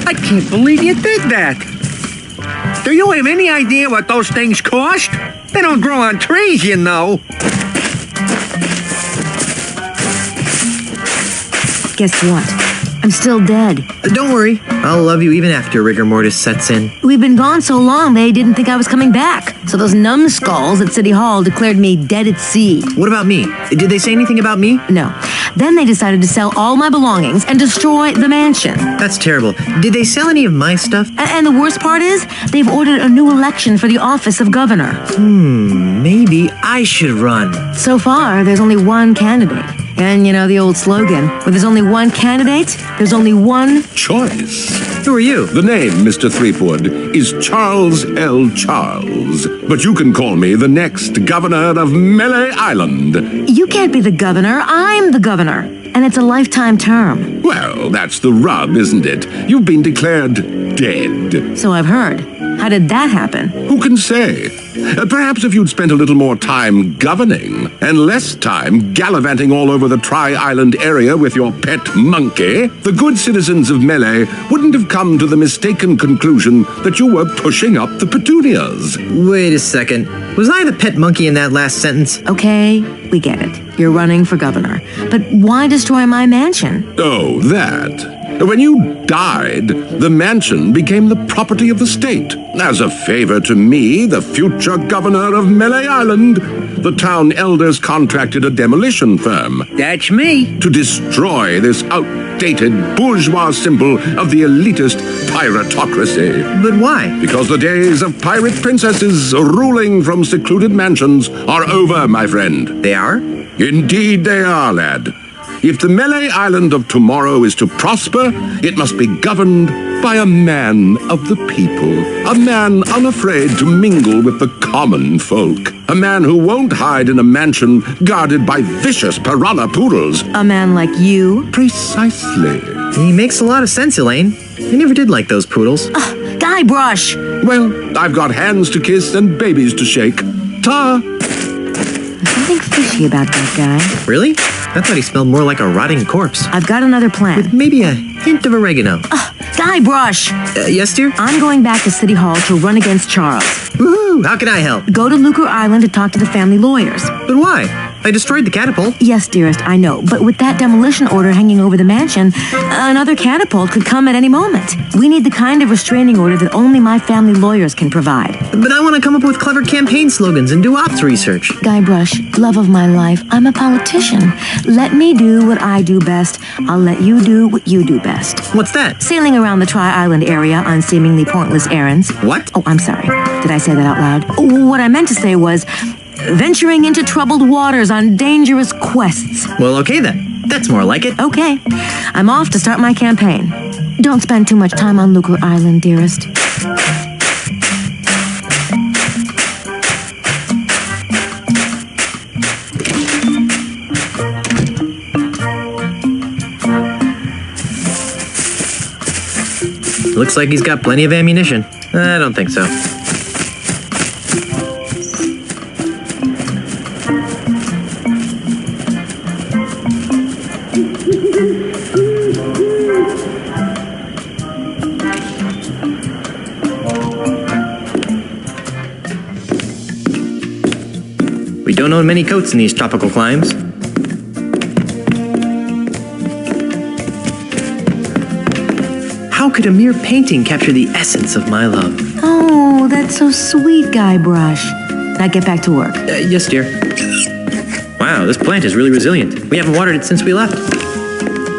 I can't believe you did that. Do you have any idea what those things cost? They don't grow on trees, you know. Guess what? I'm still dead. Don't worry. I'll love you even after rigor mortis sets in. We've been gone so long, they didn't think I was coming back. So those numbskulls at City Hall declared me dead at sea. What about me? Did they say anything about me? No. Then they decided to sell all my belongings and destroy the mansion. That's terrible. Did they sell any of my stuff? And the worst part is, they've ordered a new election for the office of governor. Maybe I should run. So far, there's only one candidate. And you know the old slogan, where there's only one candidate, there's only one choice. Who are you? The name, Mr. Threepwood, is Charles L. Charles. But you can call me the next governor of Mêlée Island. You can't be the governor, I'm the governor. And it's a lifetime term. Well, that's the rub, isn't it? You've been declared dead. So I've heard. How did that happen? Who can say? Perhaps if you'd spent a little more time governing and less time gallivanting all over the Tri-Island area with your pet monkey, the good citizens of Mêlée wouldn't have come to the mistaken conclusion that you were pushing up the petunias. Wait a second. Was I the pet monkey in that last sentence? Okay, we get it. You're running for governor. But why destroy my mansion? Oh, that. When you died, the mansion became the property of the state. As a favor to me, the future governor of Mêlée Island, the town elders contracted a demolition firm. That's me. To destroy this outdated bourgeois symbol of the elitist piratocracy. But why? Because the days of pirate princesses ruling from secluded mansions are over, my friend. They are? Indeed they are, lad. If the Mêlée Island of tomorrow is to prosper, it must be governed by a man of the people. A man unafraid to mingle with the common folk. A man who won't hide in a mansion guarded by vicious piranha poodles. A man like you? Precisely. He makes a lot of sense, Elaine. I never did like those poodles. Guybrush! Well, I've got hands to kiss and babies to shake. Ta! There's something fishy about that guy. Really? I thought he smelled more like a rotting corpse. I've got another plan. With maybe a hint of oregano. Guybrush! Yes, dear? I'm going back to City Hall to run against Charles. Woohoo! How can I help? Go to Lucre Island to talk to the family lawyers. But why? I destroyed the catapult. Yes, dearest, I know. But with that demolition order hanging over the mansion, another catapult could come at any moment. We need the kind of restraining order that only my family lawyers can provide. But I want to come up with clever campaign slogans and do ops research. Guybrush, love of my life, I'm a politician. Let me do what I do best. I'll let you do what you do best. What's that? Sailing around the Tri-Island area on seemingly pointless errands. What? Oh, I'm sorry. Did I say that out loud? Oh, what I meant to say was venturing into troubled waters on dangerous quests. Well, okay then. That's more like it. Okay. I'm off to start my campaign. Don't spend too much time on Lucre Island, dearest. Looks like he's got plenty of ammunition. I don't think so. We don't own many coats in these tropical climes. How could a mere painting capture the essence of my love? Oh, that's so sweet, Guybrush. Now get back to work. Yes, dear. Wow, this plant is really resilient. We haven't watered it since we left.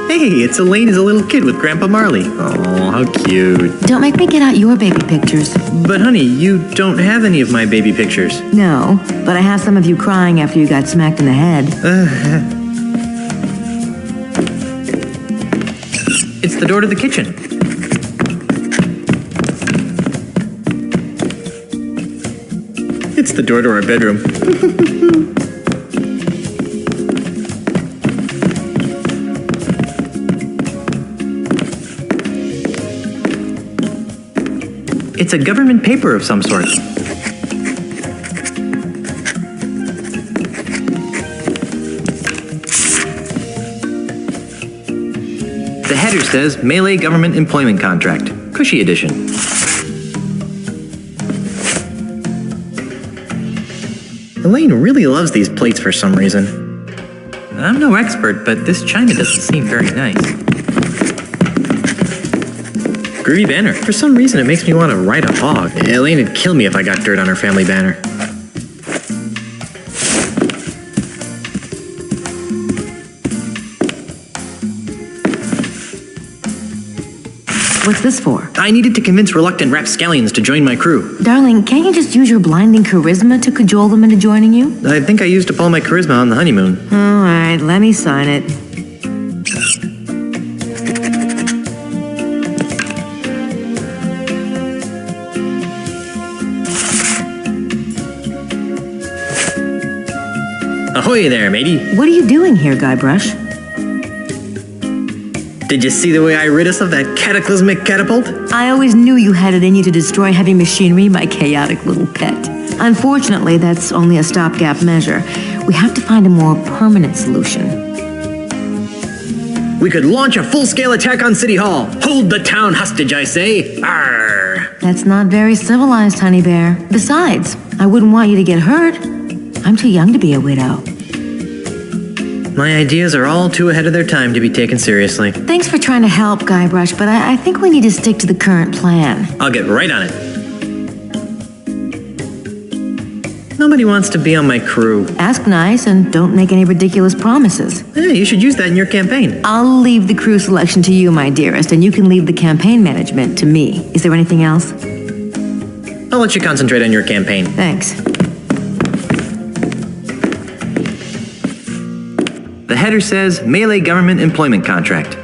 Hey, it's Elaine as a little kid with Grandpa Marley. Oh, how cute. Don't make me get out your baby pictures. But honey, you don't have any of my baby pictures. No, but I have some of you crying after you got smacked in the head. It's the door to the kitchen. It's the door to our bedroom. It's a government paper of some sort. The header says Mêlée Government Employment Contract, Cushy Edition. Elaine really loves these plates for some reason. I'm no expert, but this china doesn't seem very nice. Groovy banner. For some reason, it makes me want to ride a hog. Elaine would kill me if I got dirt on her family banner. What's this for? I needed to convince reluctant rapscallions to join my crew. Darling, can't you just use your blinding charisma to cajole them into joining you? I think I used up all my charisma on the honeymoon. All right, let me sign it. Ahoy there, matey. What are you doing here, Guybrush? Did you see the way I rid us of that cataclysmic catapult? I always knew you had it in you to destroy heavy machinery, my chaotic little pet. Unfortunately, that's only a stopgap measure. We have to find a more permanent solution. We could launch a full-scale attack on City Hall. Hold the town hostage, I say. Arr! That's not very civilized, honey bear. Besides, I wouldn't want you to get hurt. I'm too young to be a widow. My ideas are all too ahead of their time to be taken seriously. Thanks for trying to help, Guybrush, but I think we need to stick to the current plan. I'll get right on it. Nobody wants to be on my crew. Ask nice and don't make any ridiculous promises. Yeah, you should use that in your campaign. I'll leave the crew selection to you, my dearest, and you can leave the campaign management to me. Is there anything else? I'll let you concentrate on your campaign. Thanks. The header says Mêlée Government Employment Contract.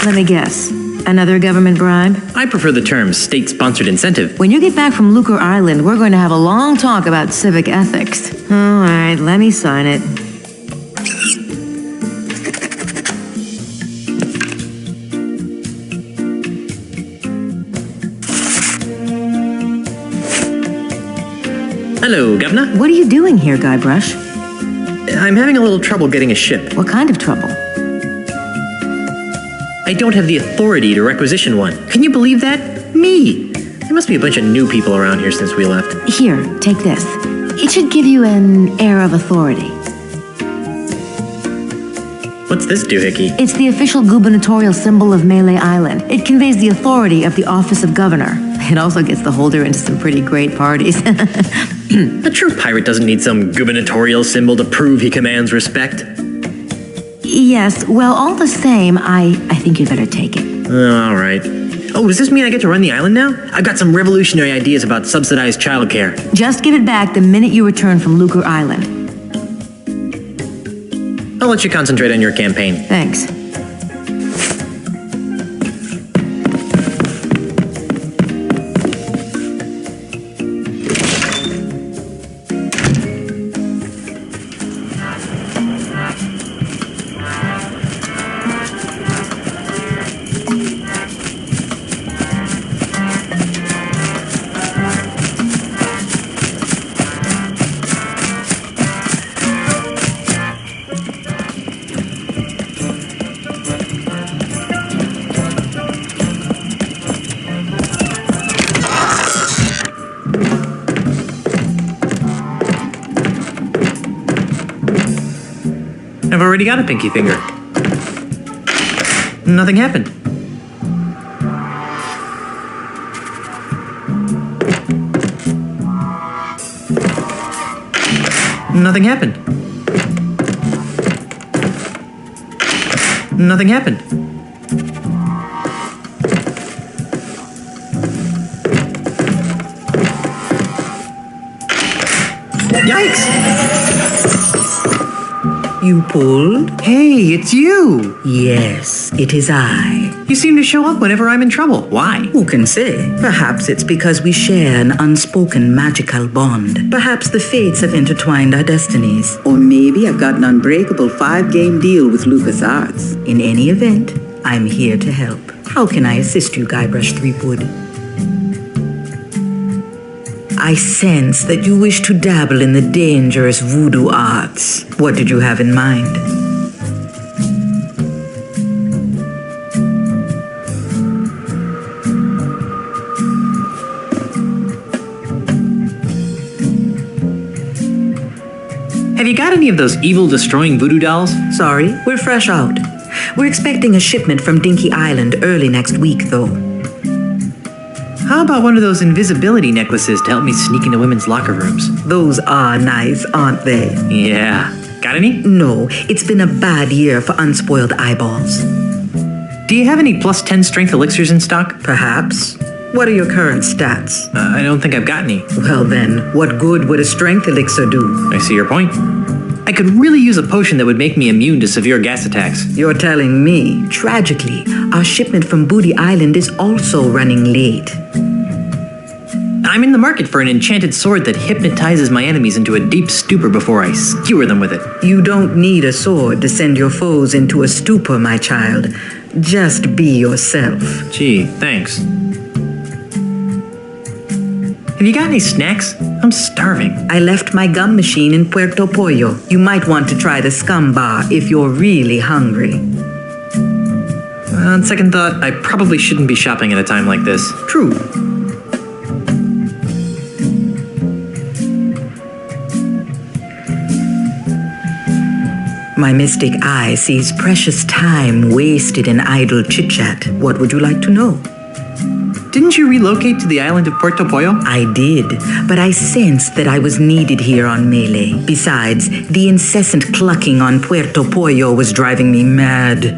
Let me guess. Another government bribe? I prefer the term state-sponsored incentive. When you get back from Lucre Island, we're going to have a long talk about civic ethics. All right, let me sign it. Hello, Governor. What are you doing here, Guybrush? I'm having a little trouble getting a ship. What kind of trouble? I don't have the authority to requisition one. Can you believe that? Me! There must be a bunch of new people around here since we left. Here, take this. It should give you an air of authority. What's this doohickey? It's the official gubernatorial symbol of Mêlée Island. It conveys the authority of the office of governor. It also gets the holder into some pretty great parties. A true pirate doesn't need some gubernatorial symbol to prove he commands respect. Yes, well, all the same, I think you'd better take it. All right. Oh, does this mean I get to run the island now? I've got some revolutionary ideas about subsidized childcare. Just give it back the minute you return from Lucre Island. I'll let you concentrate on your campaign. Thanks. I've already got a pinky finger. Nothing happened. Nothing happened. Nothing happened. Yikes! You pulled? Hey, it's you! Yes, it is I. You seem to show up whenever I'm in trouble. Why? Who can say? Perhaps it's because we share an unspoken magical bond. Perhaps the fates have intertwined our destinies. Or maybe I've got an unbreakable 5-game deal with LucasArts. In any event, I'm here to help. How can I assist you, Guybrush Threepwood? I sense that you wish to dabble in the dangerous voodoo arts. What did you have in mind? Have you got any of those evil-destroying voodoo dolls? Sorry, we're fresh out. We're expecting a shipment from Dinky Island early next week, though. How about one of those invisibility necklaces to help me sneak into women's locker rooms? Those are nice, aren't they? Yeah. Got any? No, it's been a bad year for unspoiled eyeballs. Do you have any plus 10 strength elixirs in stock? Perhaps. What are your current stats? I don't think I've got any. Well then, what good would a strength elixir do? I see your point. I could really use a potion that would make me immune to severe gas attacks. You're telling me. Tragically, our shipment from Booty Island is also running late. I'm in the market for an enchanted sword that hypnotizes my enemies into a deep stupor before I skewer them with it. You don't need a sword to send your foes into a stupor, my child. Just be yourself. Gee, thanks. Have you got any snacks? I'm starving. I left my gum machine in Puerto Pollo. You might want to try the Scum Bar if you're really hungry. On second thought, I probably shouldn't be shopping at a time like this. True. My mystic eye sees precious time wasted in idle chit-chat. What would you like to know? Didn't you relocate to the island of Puerto Pollo? I did, but I sensed that I was needed here on Mêlée. Besides, the incessant clucking on Puerto Pollo was driving me mad.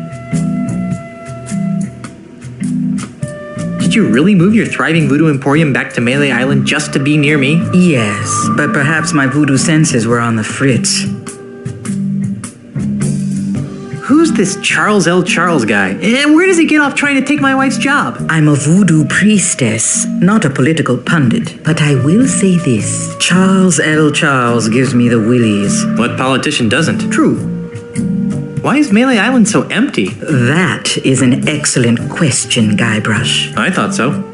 Did you really move your thriving voodoo emporium back to Mêlée Island just to be near me? Yes, but perhaps my voodoo senses were on the fritz. Who's this Charles L. Charles guy? And where does he get off trying to take my wife's job? I'm a voodoo priestess, not a political pundit. But I will say this. Charles L. Charles gives me the willies. What politician doesn't? True. Why is Mêlée Island so empty? That is an excellent question, Guybrush. I thought so.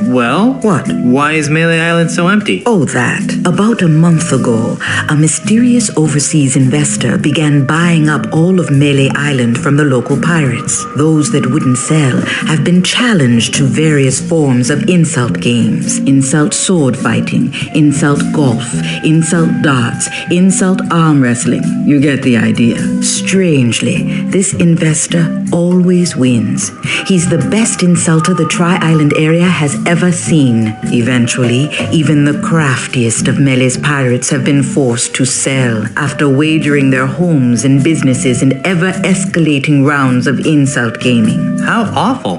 Well, what? Why is Mêlée Island so empty? Oh, that. About a month ago, a mysterious overseas investor began buying up all of Mêlée Island from the local pirates. Those that wouldn't sell have been challenged to various forms of insult games. Insult sword fighting, insult golf, insult darts, insult arm wrestling. You get the idea. Strangely, this investor always wins. He's the best insulter the Tri-Island area has ever seen. Eventually, even the craftiest of Mêlée's pirates have been forced to sell after wagering their homes and businesses in ever-escalating rounds of insult gaming. How awful.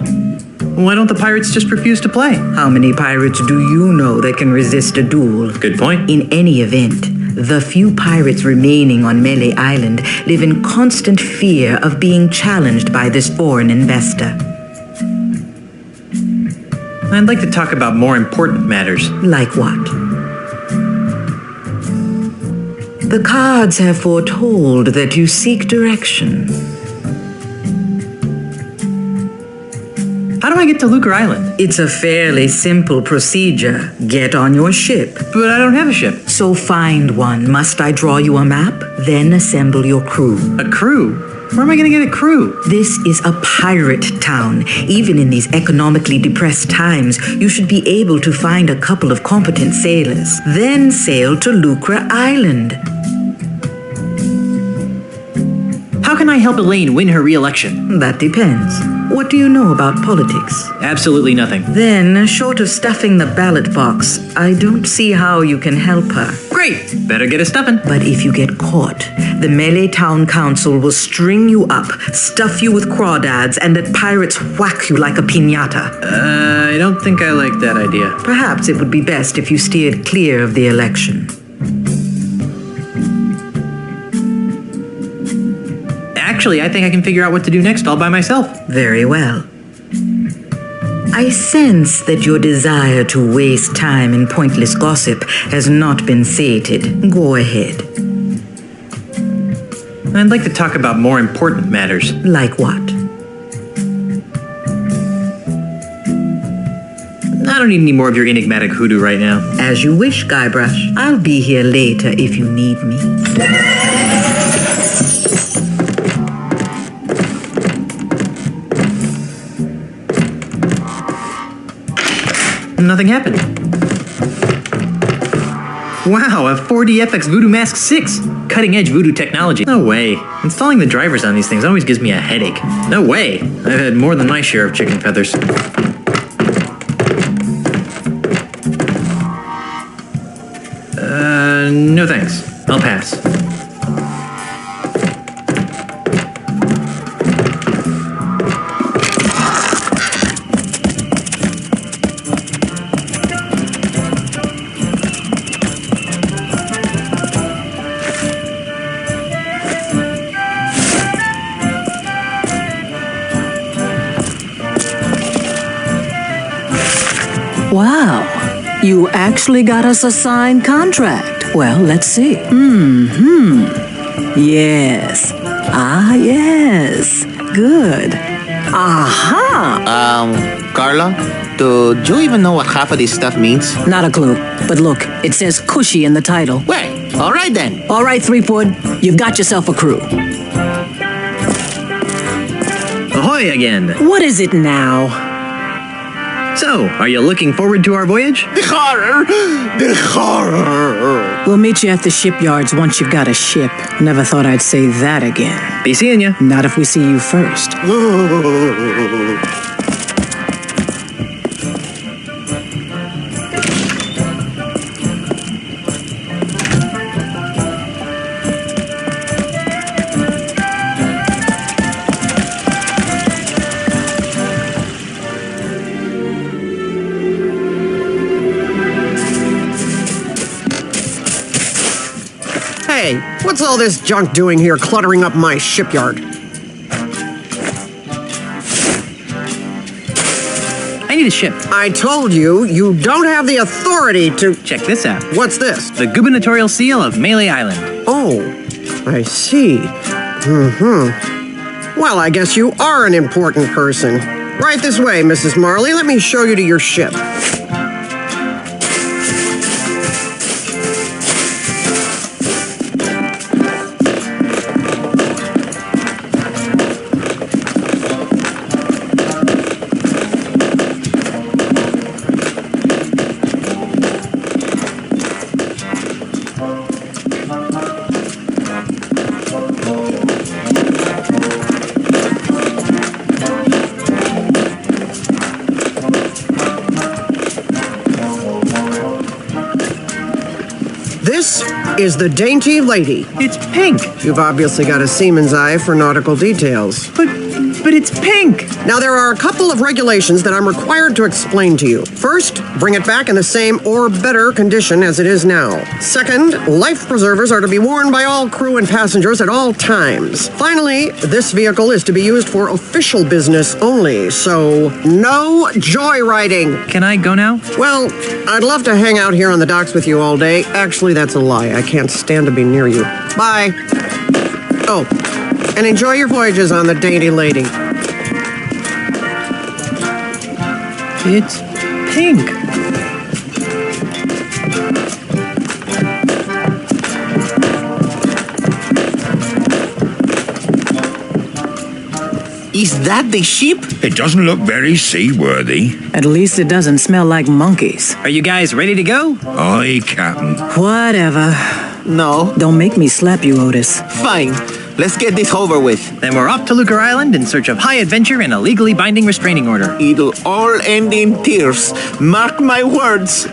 Why don't the pirates just refuse to play? How many pirates do you know that can resist a duel? Good point. In any event, the few pirates remaining on Mêlée Island live in constant fear of being challenged by this foreign investor. I'd like to talk about more important matters. Like what? The cards have foretold that you seek direction. How do I get to Lucre Island? It's a fairly simple procedure. Get on your ship. But I don't have a ship. So find one. Must I draw you a map? Then assemble your crew. A crew? Where am I going to get a crew? This is a pirate town. Even in these economically depressed times, you should be able to find a couple of competent sailors. Then sail to Lucre Island. How can I help Elaine win her re-election? That depends. What do you know about politics? Absolutely nothing. Then, short of stuffing the ballot box, I don't see how you can help her. Great! Better get a stuffing. But if you get caught, the Mêlée Town Council will string you up, stuff you with crawdads, and let pirates whack you like a piñata. I don't think I like that idea. Perhaps it would be best if you steered clear of the election. Actually, I think I can figure out what to do next all by myself. Very well. I sense that your desire to waste time in pointless gossip has not been sated. Go ahead. I'd like to talk about more important matters. Like what? I don't need any more of your enigmatic hoodoo right now. As you wish, Guybrush. I'll be here later if you need me. Nothing happened. Wow, a 4DFX Voodoo Mask 6. Cutting-edge voodoo technology. No way. Installing the drivers on these things always gives me a headache. No way. I've had more than my share of chicken feathers. No thanks. I'll pass. Wow, you actually got us a signed contract. Well, let's see. Yes. Ah, yes. Good. Aha! Carla, do you even know what half of this stuff means? Not a clue. But look, it says cushy in the title. Well, all right then. All right, Threepwood, you've got yourself a crew. Ahoy again! What is it now? So, are you looking forward to our voyage? The horror! The horror! We'll meet you at the shipyards once you've got a ship. Never thought I'd say that again. Be seeing ya. Not if we see you first. What's all this junk doing here, cluttering up my shipyard? I need a ship. I told you, you don't have the authority to... Check this out. What's this? The gubernatorial seal of Mêlée Island. Oh, I see. Well, I guess you are an important person. Right this way, Mrs. Marley. Let me show you to your ship. This is the Dainty Lady. It's pink. You've obviously got a seaman's eye for nautical details. But it's pink. Now, there are a couple of regulations that I'm required to explain to you. First, bring it back in the same or better condition as it is now. Second, life preservers are to be worn by all crew and passengers at all times. Finally, this vehicle is to be used for official business only, so no joyriding. Can I go now? Well, I'd love to hang out here on the docks with you all day. Actually, that's a lie. I can't stand to be near you. Bye. Oh, and enjoy your voyages on the Dainty Lady. It's pink. Is that the ship? It doesn't look very seaworthy. At least it doesn't smell like monkeys. Are you guys ready to go? Aye, Captain. Whatever. No. Don't make me slap you, Otis. Fine. Let's get this over with. Then we're off to Lucre Island in search of high adventure and a legally binding restraining order. It'll all end in tears. Mark my words.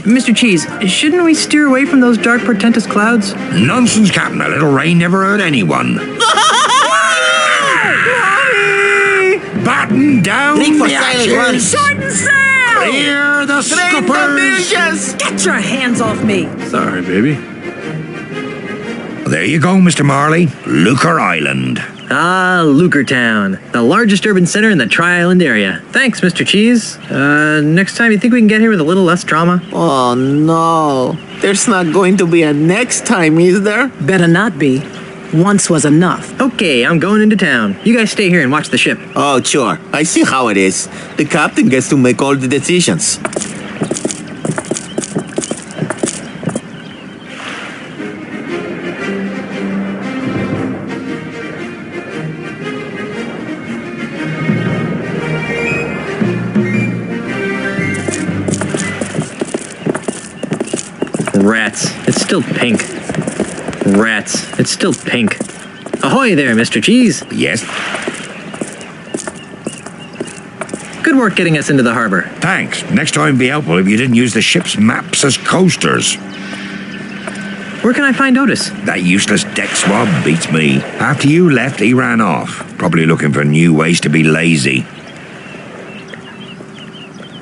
Mr. Cheese, shouldn't we steer away from those dark, portentous clouds? Nonsense, Captain. A little rain never hurt anyone. Batten down Leap for the silent hatches. run. Shorten sail! Clear the scuppers. Get your hands off me! Sorry, baby. There you go, Mr. Marley. Lucre Island. Ah, Lucre Town, the largest urban center in the Tri-Island area. Thanks, Mr. Cheese. Next time, you think we can get here with a little less drama? Oh, no. There's not going to be a next time, is there? Better not be. Once was enough. Okay, I'm going into town. You guys stay here and watch the ship. Oh, sure. I see how it is. The captain gets to make all the decisions. Rats. It's still pink. Rats. It's still pink. Ahoy there, Mr. Cheese. Yes. Good work getting us into the harbor. Thanks. Next time, be helpful if you didn't use the ship's maps as coasters. Where can I find Otis? That useless deck swab beats me. After you left, he ran off. Probably looking for new ways to be lazy.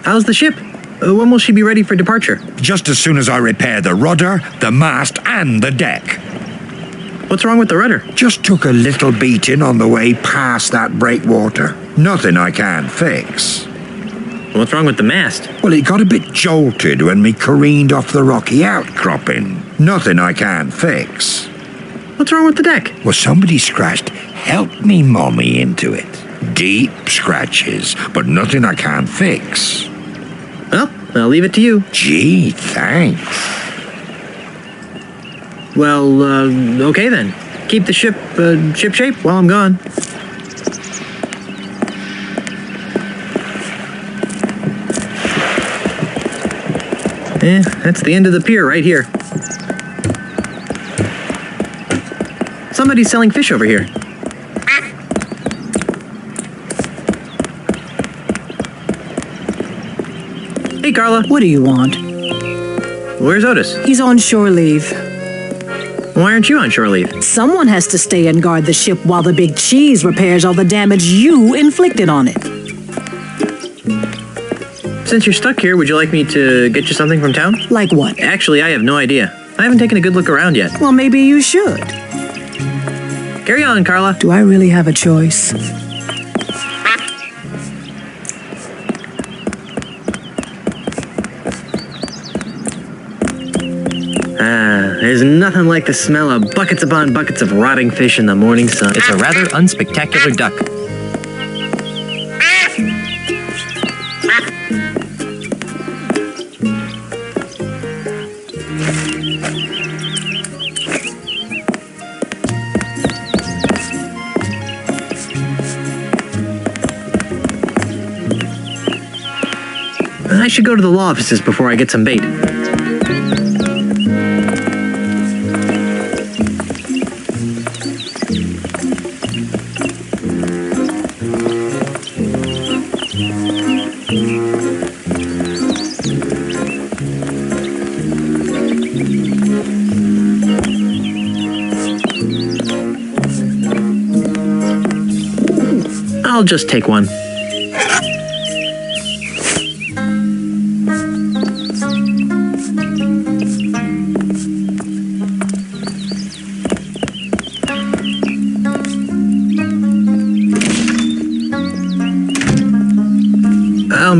How's the ship? When will she be ready for departure? Just as soon as I repair the rudder, the mast, and the deck. What's wrong with the rudder? Just took a little beating on the way past that breakwater. Nothing I can't fix. What's wrong with the mast? Well, it got a bit jolted when me careened off the rocky outcropping. Nothing I can't fix. What's wrong with the deck? Well, somebody scratched "Help me, Mommy" into it. Deep scratches, but nothing I can't fix. Well, I'll leave it to you. Gee, thanks. Well, okay then. Keep the ship, ship-shape while I'm gone. That's the end of the pier right here. Somebody's selling fish over here. Hey, Carla. What do you want? Where's Otis? He's on shore leave. Why aren't you on shore leave? Someone has to stay and guard the ship while the big cheese repairs all the damage you inflicted on it. Since you're stuck here, would you like me to get you something from town? Like what? Actually, I have no idea. I haven't taken a good look around yet. Well, maybe you should. Carry on, Carla. Do I really have a choice? There's nothing like the smell of buckets upon buckets of rotting fish in the morning sun. It's a rather unspectacular duck. I should go to the law offices before I get some bait. I'll just take one.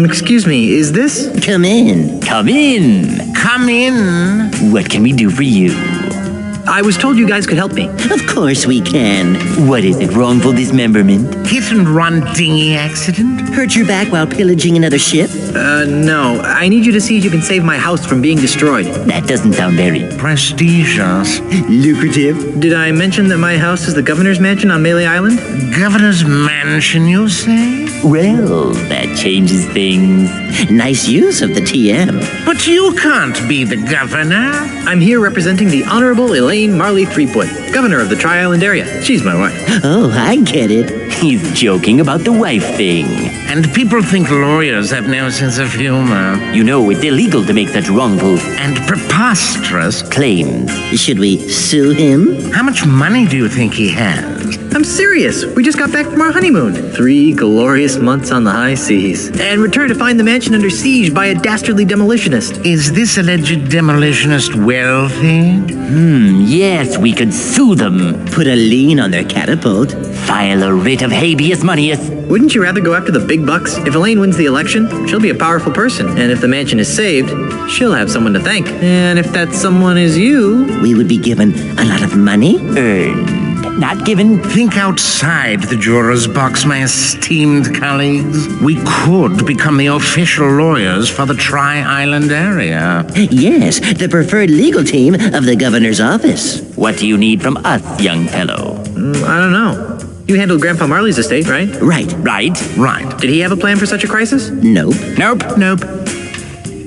Excuse me, is this? Come in. Come in. Come in. What can we do for you? I was told you guys could help me. Of course we can. What is it, wrongful dismemberment? Hit and run dinghy accident? Hurt your back while pillaging another ship? No. I need you to see if you can save my house from being destroyed. That doesn't sound very prestigious. Lucrative. Did I mention that my house is the governor's mansion on Mêlée Island? Governor's mansion, you say? Well, that changes things. Nice use of the TM. But you can't be the governor. I'm here representing the Honorable Elaine Marley Threepwood, governor of the Tri-Island area. She's my wife. Oh, I get it. He's joking about the wife thing. And people think lawyers have no sense of humor. You know, it's illegal to make such wrongful and preposterous claims. Should we sue him? How much money do you think he has? I'm serious. We just got back from our honeymoon. 3 glorious months on the high seas. And returned to find the mansion under siege by a dastardly demolitionist. Is this alleged demolitionist wealthy? Yes, we could sue them. Put a lien on their catapult. File a writ of habeas corpus. Wouldn't you rather go after the big bucks? If Elaine wins the election, she'll be a powerful person. And if the mansion is saved, she'll have someone to thank. And if that someone is you... We would be given a lot of money. Earned. Not given. Think outside the juror's box, my esteemed colleagues. We could become the official lawyers for the Tri-Island area. Yes, the preferred legal team of the governor's office. What do you need from us, young fellow? I don't know. You handled Grandpa Marley's estate, right? Right. Did he have a plan for such a crisis? Nope.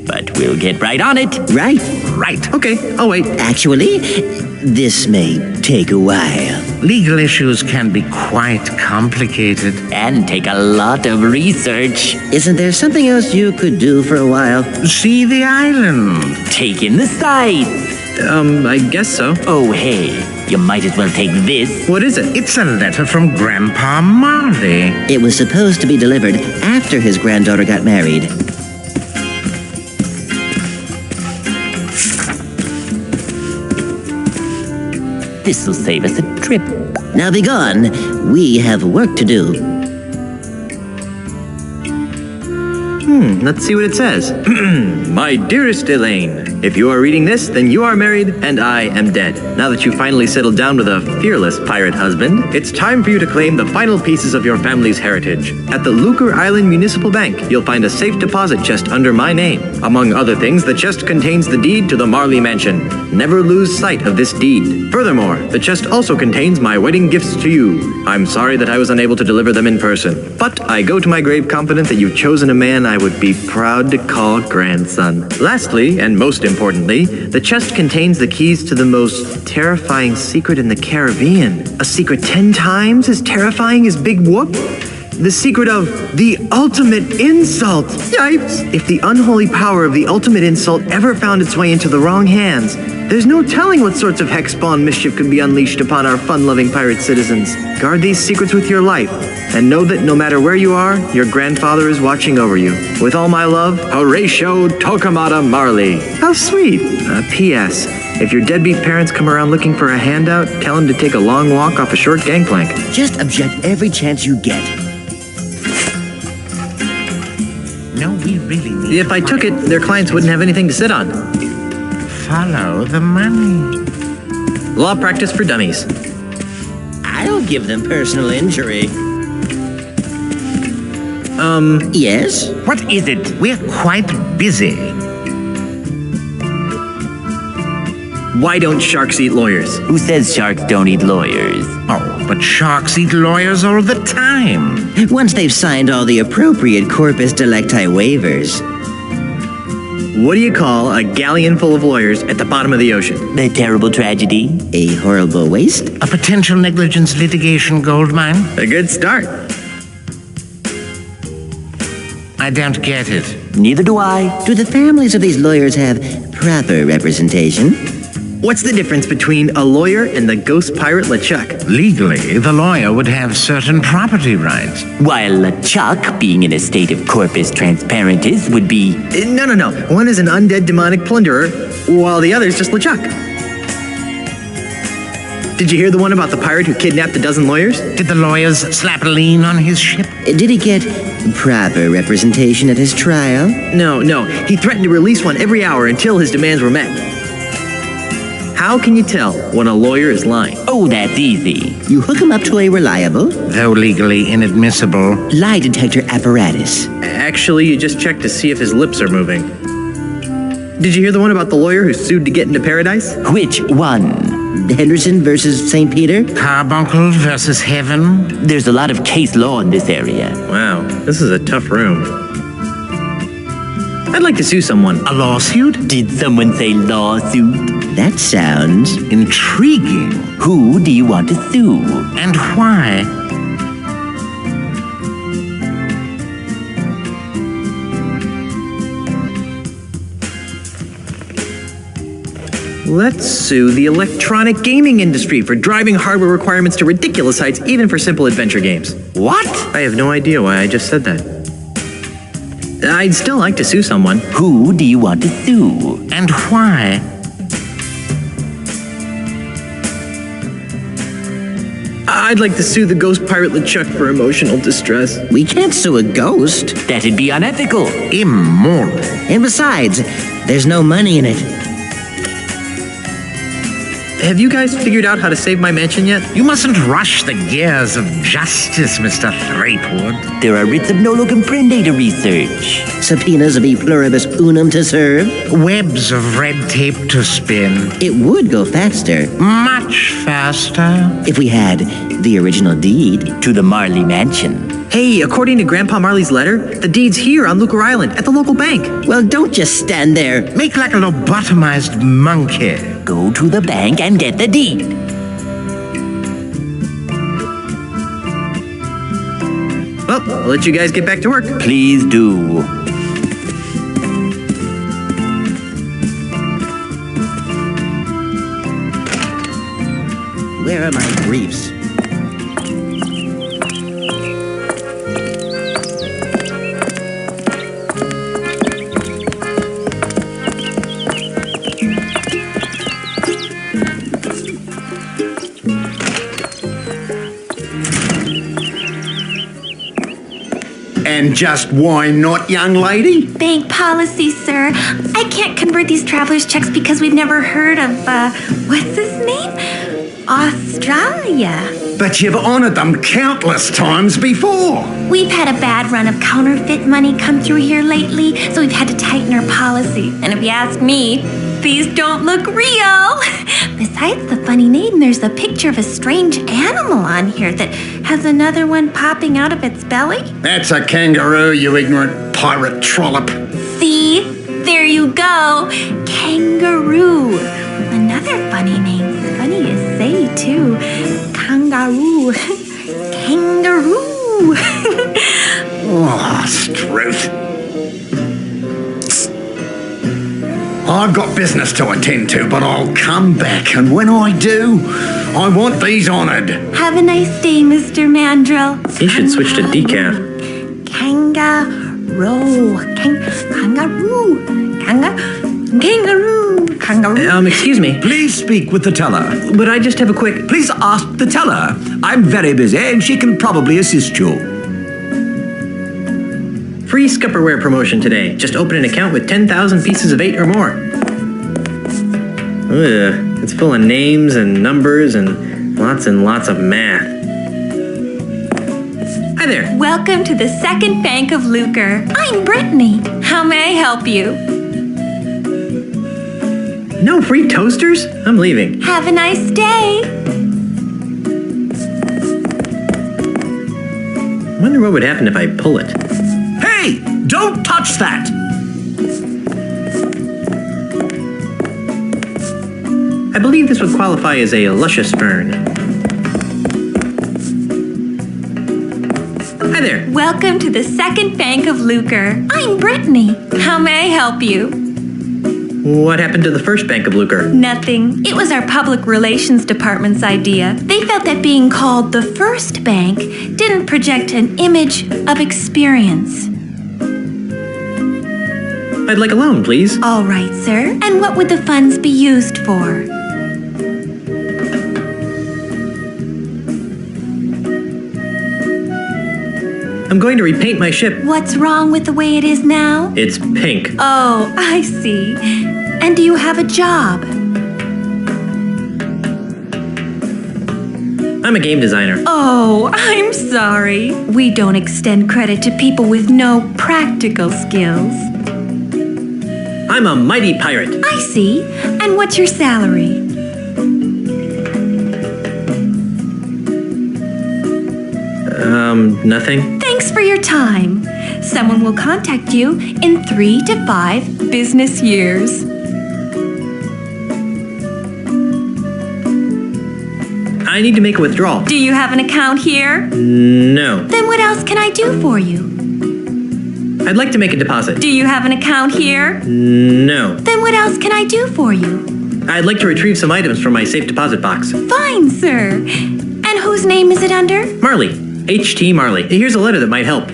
But we'll get right on it. Right. Okay, I'll wait. Actually, this may take a while. Legal issues can be quite complicated. And take a lot of research. Isn't there something else you could do for a while? See the island. Take in the sights. I guess so. Oh, hey, you might as well take this. What is it? It's a letter from Grandpa Marley. It was supposed to be delivered after his granddaughter got married. This'll save us a trip. Now be gone. We have work to do. Let's see what it says. My dearest Elaine, if you are reading this, then you are married and I am dead. Now that you've finally settled down with a fearless pirate husband, it's time for you to claim the final pieces of your family's heritage. At the Lucre Island Municipal Bank, you'll find a safe deposit chest under my name. Among other things, the chest contains the deed to the Marley Mansion. Never lose sight of this deed. Furthermore, the chest also contains my wedding gifts to you. I'm sorry that I was unable to deliver them in person, but I go to my grave confident that you've chosen a man I would be proud to call grandson. Lastly, and most importantly, the chest contains the keys to the most terrifying secret in the Caribbean. A secret 10 times as terrifying as Big Whoop? The secret of the ultimate insult. Yipes! If the unholy power of the ultimate insult ever found its way into the wrong hands, there's no telling what sorts of hex-spawn mischief could be unleashed upon our fun-loving pirate citizens. Guard these secrets with your life, and know that no matter where you are, your grandfather is watching over you. With all my love, Horatio Tokamata Marley. How sweet. P.S. If your deadbeat parents come around looking for a handout, tell them to take a long walk off a short gangplank. Just object every chance you get. No, we really need If I took it, their clients wouldn't have anything to sit on. follow the money. Law practice for dummies. I'll give them personal injury. Yes? What is it? We're quite busy. Why don't sharks eat lawyers? Who says sharks don't eat lawyers? Oh, but sharks eat lawyers all the time. Once they've signed all the appropriate corpus delicti waivers. What do you call a galleon full of lawyers at the bottom of the ocean? A terrible tragedy? A horrible waste? A potential negligence litigation goldmine? A good start. I don't get it. Neither do I. Do the families of these lawyers have proper representation? What's the difference between a lawyer and the ghost pirate LeChuck? Legally, the lawyer would have certain property rights. While LeChuck, being in a state of corpus transparentis, would be... No. One is an undead demonic plunderer, while the other's just LeChuck. Did you hear the one about the pirate who kidnapped a dozen lawyers? Did the lawyers slap a lien on his ship? Did he get proper representation at his trial? No. He threatened to release one every hour until his demands were met. How can you tell when a lawyer is lying? Oh, that's easy. You hook him up to a reliable, though legally inadmissible, lie detector apparatus. Actually, you just check to see if his lips are moving. Did you hear the one about the lawyer who sued to get into paradise? Which one? Henderson versus St. Peter? Carbuncle versus Heaven? There's a lot of case law in this area. Wow, this is a tough room. I'd like to sue someone. A lawsuit? Did someone say lawsuit? That sounds intriguing. Who do you want to sue? And why? Let's sue the electronic gaming industry for driving hardware requirements to ridiculous heights, even for simple adventure games. What? I have no idea why I just said that. I'd still like to sue someone. Who do you want to sue? And why? I'd like to sue the ghost pirate LeChuck for emotional distress. We can't sue a ghost. That'd be unethical. Immoral. And besides, there's no money in it. Have you guys figured out how to save my mansion yet? You mustn't rush the gears of justice, Mr. Threepwood. There are writs of nolo comprende to research. Subpoenas of e pluribus unum to serve. Webs of red tape to spin. It would go faster. Much faster. If we had the original deed to the Marley mansion. Hey, according to Grandpa Marley's letter, the deed's here on Lucre Island at the local bank. Well, don't just stand there. Make like a lobotomized monkey. Go to the bank and get the deed. Well, I'll let you guys get back to work. Please do. Where are my briefs? And just why not, young lady? Bank policy, sir. I can't convert these traveler's checks because we've never heard of, what's his name? Australia. But you've honored them countless times before. We've had a bad run of counterfeit money come through here lately, so we've had to tighten our policy. And if you ask me, these don't look real. Besides the funny name, there's a picture of a strange animal on here that has another one popping out of its belly. That's a kangaroo, you ignorant pirate trollop. See? There you go. Kangaroo. Another funny name. Funny to say, too. Kangaroo. Kangaroo. Oh, Struth. I've got business to attend to, but I'll come back, and when I do, I want these honored. Have a nice day, Mr. Mandrill. You should switch to decaf. Kangaroo. Kangaroo. Kangaroo. you kangaroo. Excuse me. Please speak with the teller. But I just have a quick... Please ask the teller. I'm very busy and she can probably assist you. Free Scupperware promotion today. Just open an account with 10,000 pieces of 8 or more. Ugh, it's full of names and numbers and lots of math. Hi there. Welcome to the Second Bank of Lucre. I'm Brittany. How may I help you? No free toasters? I'm leaving. Have a nice day. I wonder what would happen if I pull it. Hey, don't touch that! I believe this would qualify as a luscious fern. Hi there. Welcome to the Second Bank of Lucre. I'm Brittany. How may I help you? What happened to the first Bank of Lucre? Nothing. It was our public relations department's idea. They felt that being called the first bank didn't project an image of experience. I'd like a loan, please. All right, sir. And what would the funds be used for? I'm going to repaint my ship. What's wrong with the way it is now? It's pink. Oh, I see. And do you have a job? I'm a game designer. Oh, I'm sorry. We don't extend credit to people with no practical skills. I'm a mighty pirate. I see. And what's your salary? Nothing. Thanks for your time. Someone will contact you in 3 to 5 business years. I need to make a withdrawal. Do you have an account here? No. Then what else can I do for you? I'd like to make a deposit. Do you have an account here? No. Then what else can I do for you? I'd like to retrieve some items from my safe deposit box. Fine, sir. And whose name is it under? Marley. H.T. Marley. Here's a letter that might help.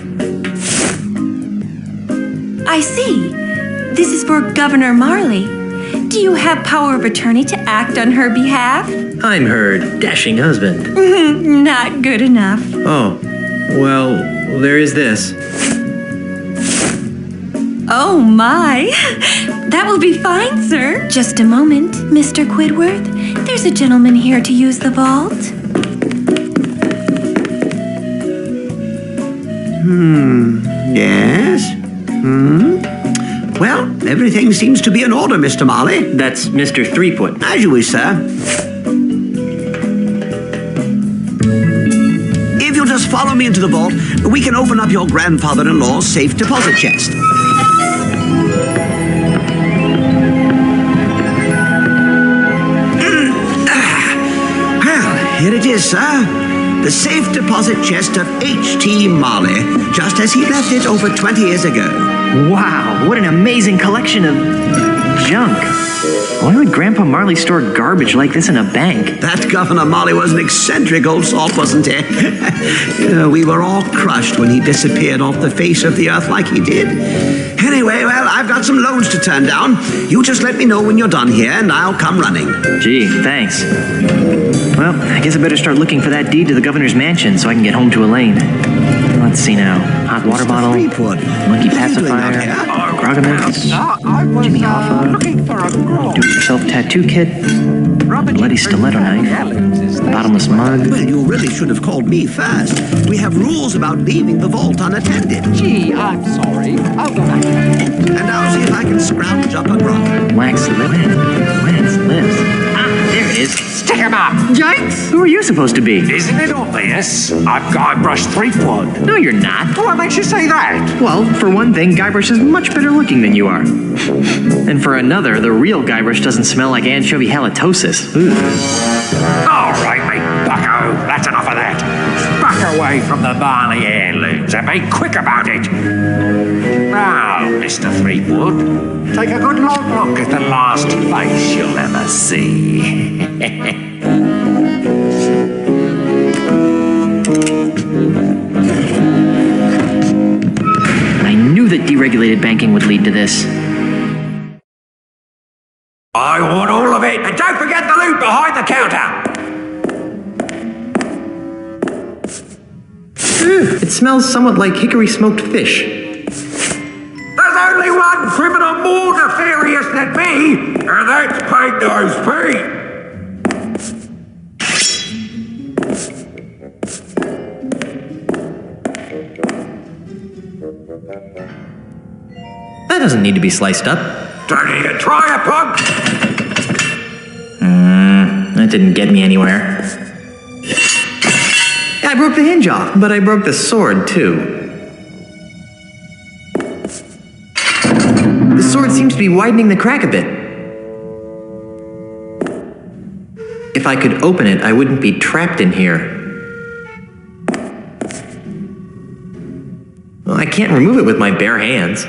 I see. This is for Governor Marley. Do you have power of attorney to act on her behalf? I'm her dashing husband. Not good enough. Oh, well, there is this. Oh my. That will be fine, sir. Just a moment, Mr. Quidworth. There's a gentleman here to use the vault. Yes? Well, everything seems to be in order, Mr. Marley. That's Mr. Threepwood. As you wish, sir. If you'll just follow me into the vault, we can open up your grandfather-in-law's safe deposit chest. Well, here it is, sir. The safe deposit chest of H.T. Marley, just as he left it over 20 years ago. Wow, what an amazing collection of junk. Why would Grandpa Marley store garbage like this in a bank? That Governor Marley was an eccentric old salt, wasn't he? We were all crushed when he disappeared off the face of the earth like he did. Anyway, well, I've got some loans to turn down. You just let me know when you're done here, and I'll come running. Gee, thanks. Well, I guess I better start looking for that deed to the governor's mansion so I can get home to Elaine. Let's see now. Hot water bottle, monkey pacifier, Grogamix, Jimmy Hoffa, do-it-yourself tattoo kit, bloody stiletto knife, bottomless mug. Well, you really should have called me first. We have rules about leaving the vault unattended. Gee, I'm sorry. I'll go back. And I'll see if I can scrounge up a grog. Wax lips. Ah, there it is. Stick him up! Yikes! Who are you supposed to be? Isn't it obvious? I'm Guybrush Threepwood. No, you're not. What makes you say that? Well, for one thing, Guybrush is much better looking than you are. And for another, the real Guybrush doesn't smell like anchovy halitosis. Ooh. All right, mate, bucko. That's enough of that. Back away from the Marley heirlooms and be quick about it. Now, Mr. Threepwood, take a good long look at the last face you'll ever see. I knew that deregulated banking would lead to this. I It smells somewhat like hickory smoked fish. There's only one criminal more nefarious than me, and that's Peg-Nosed Pete. That doesn't need to be sliced up. Don't need to try it, punk. That didn't get me anywhere. I broke the hinge off, but I broke the sword too. The sword seems to be widening the crack a bit. If I could open it, I wouldn't be trapped in here. Well, I can't remove it with my bare hands.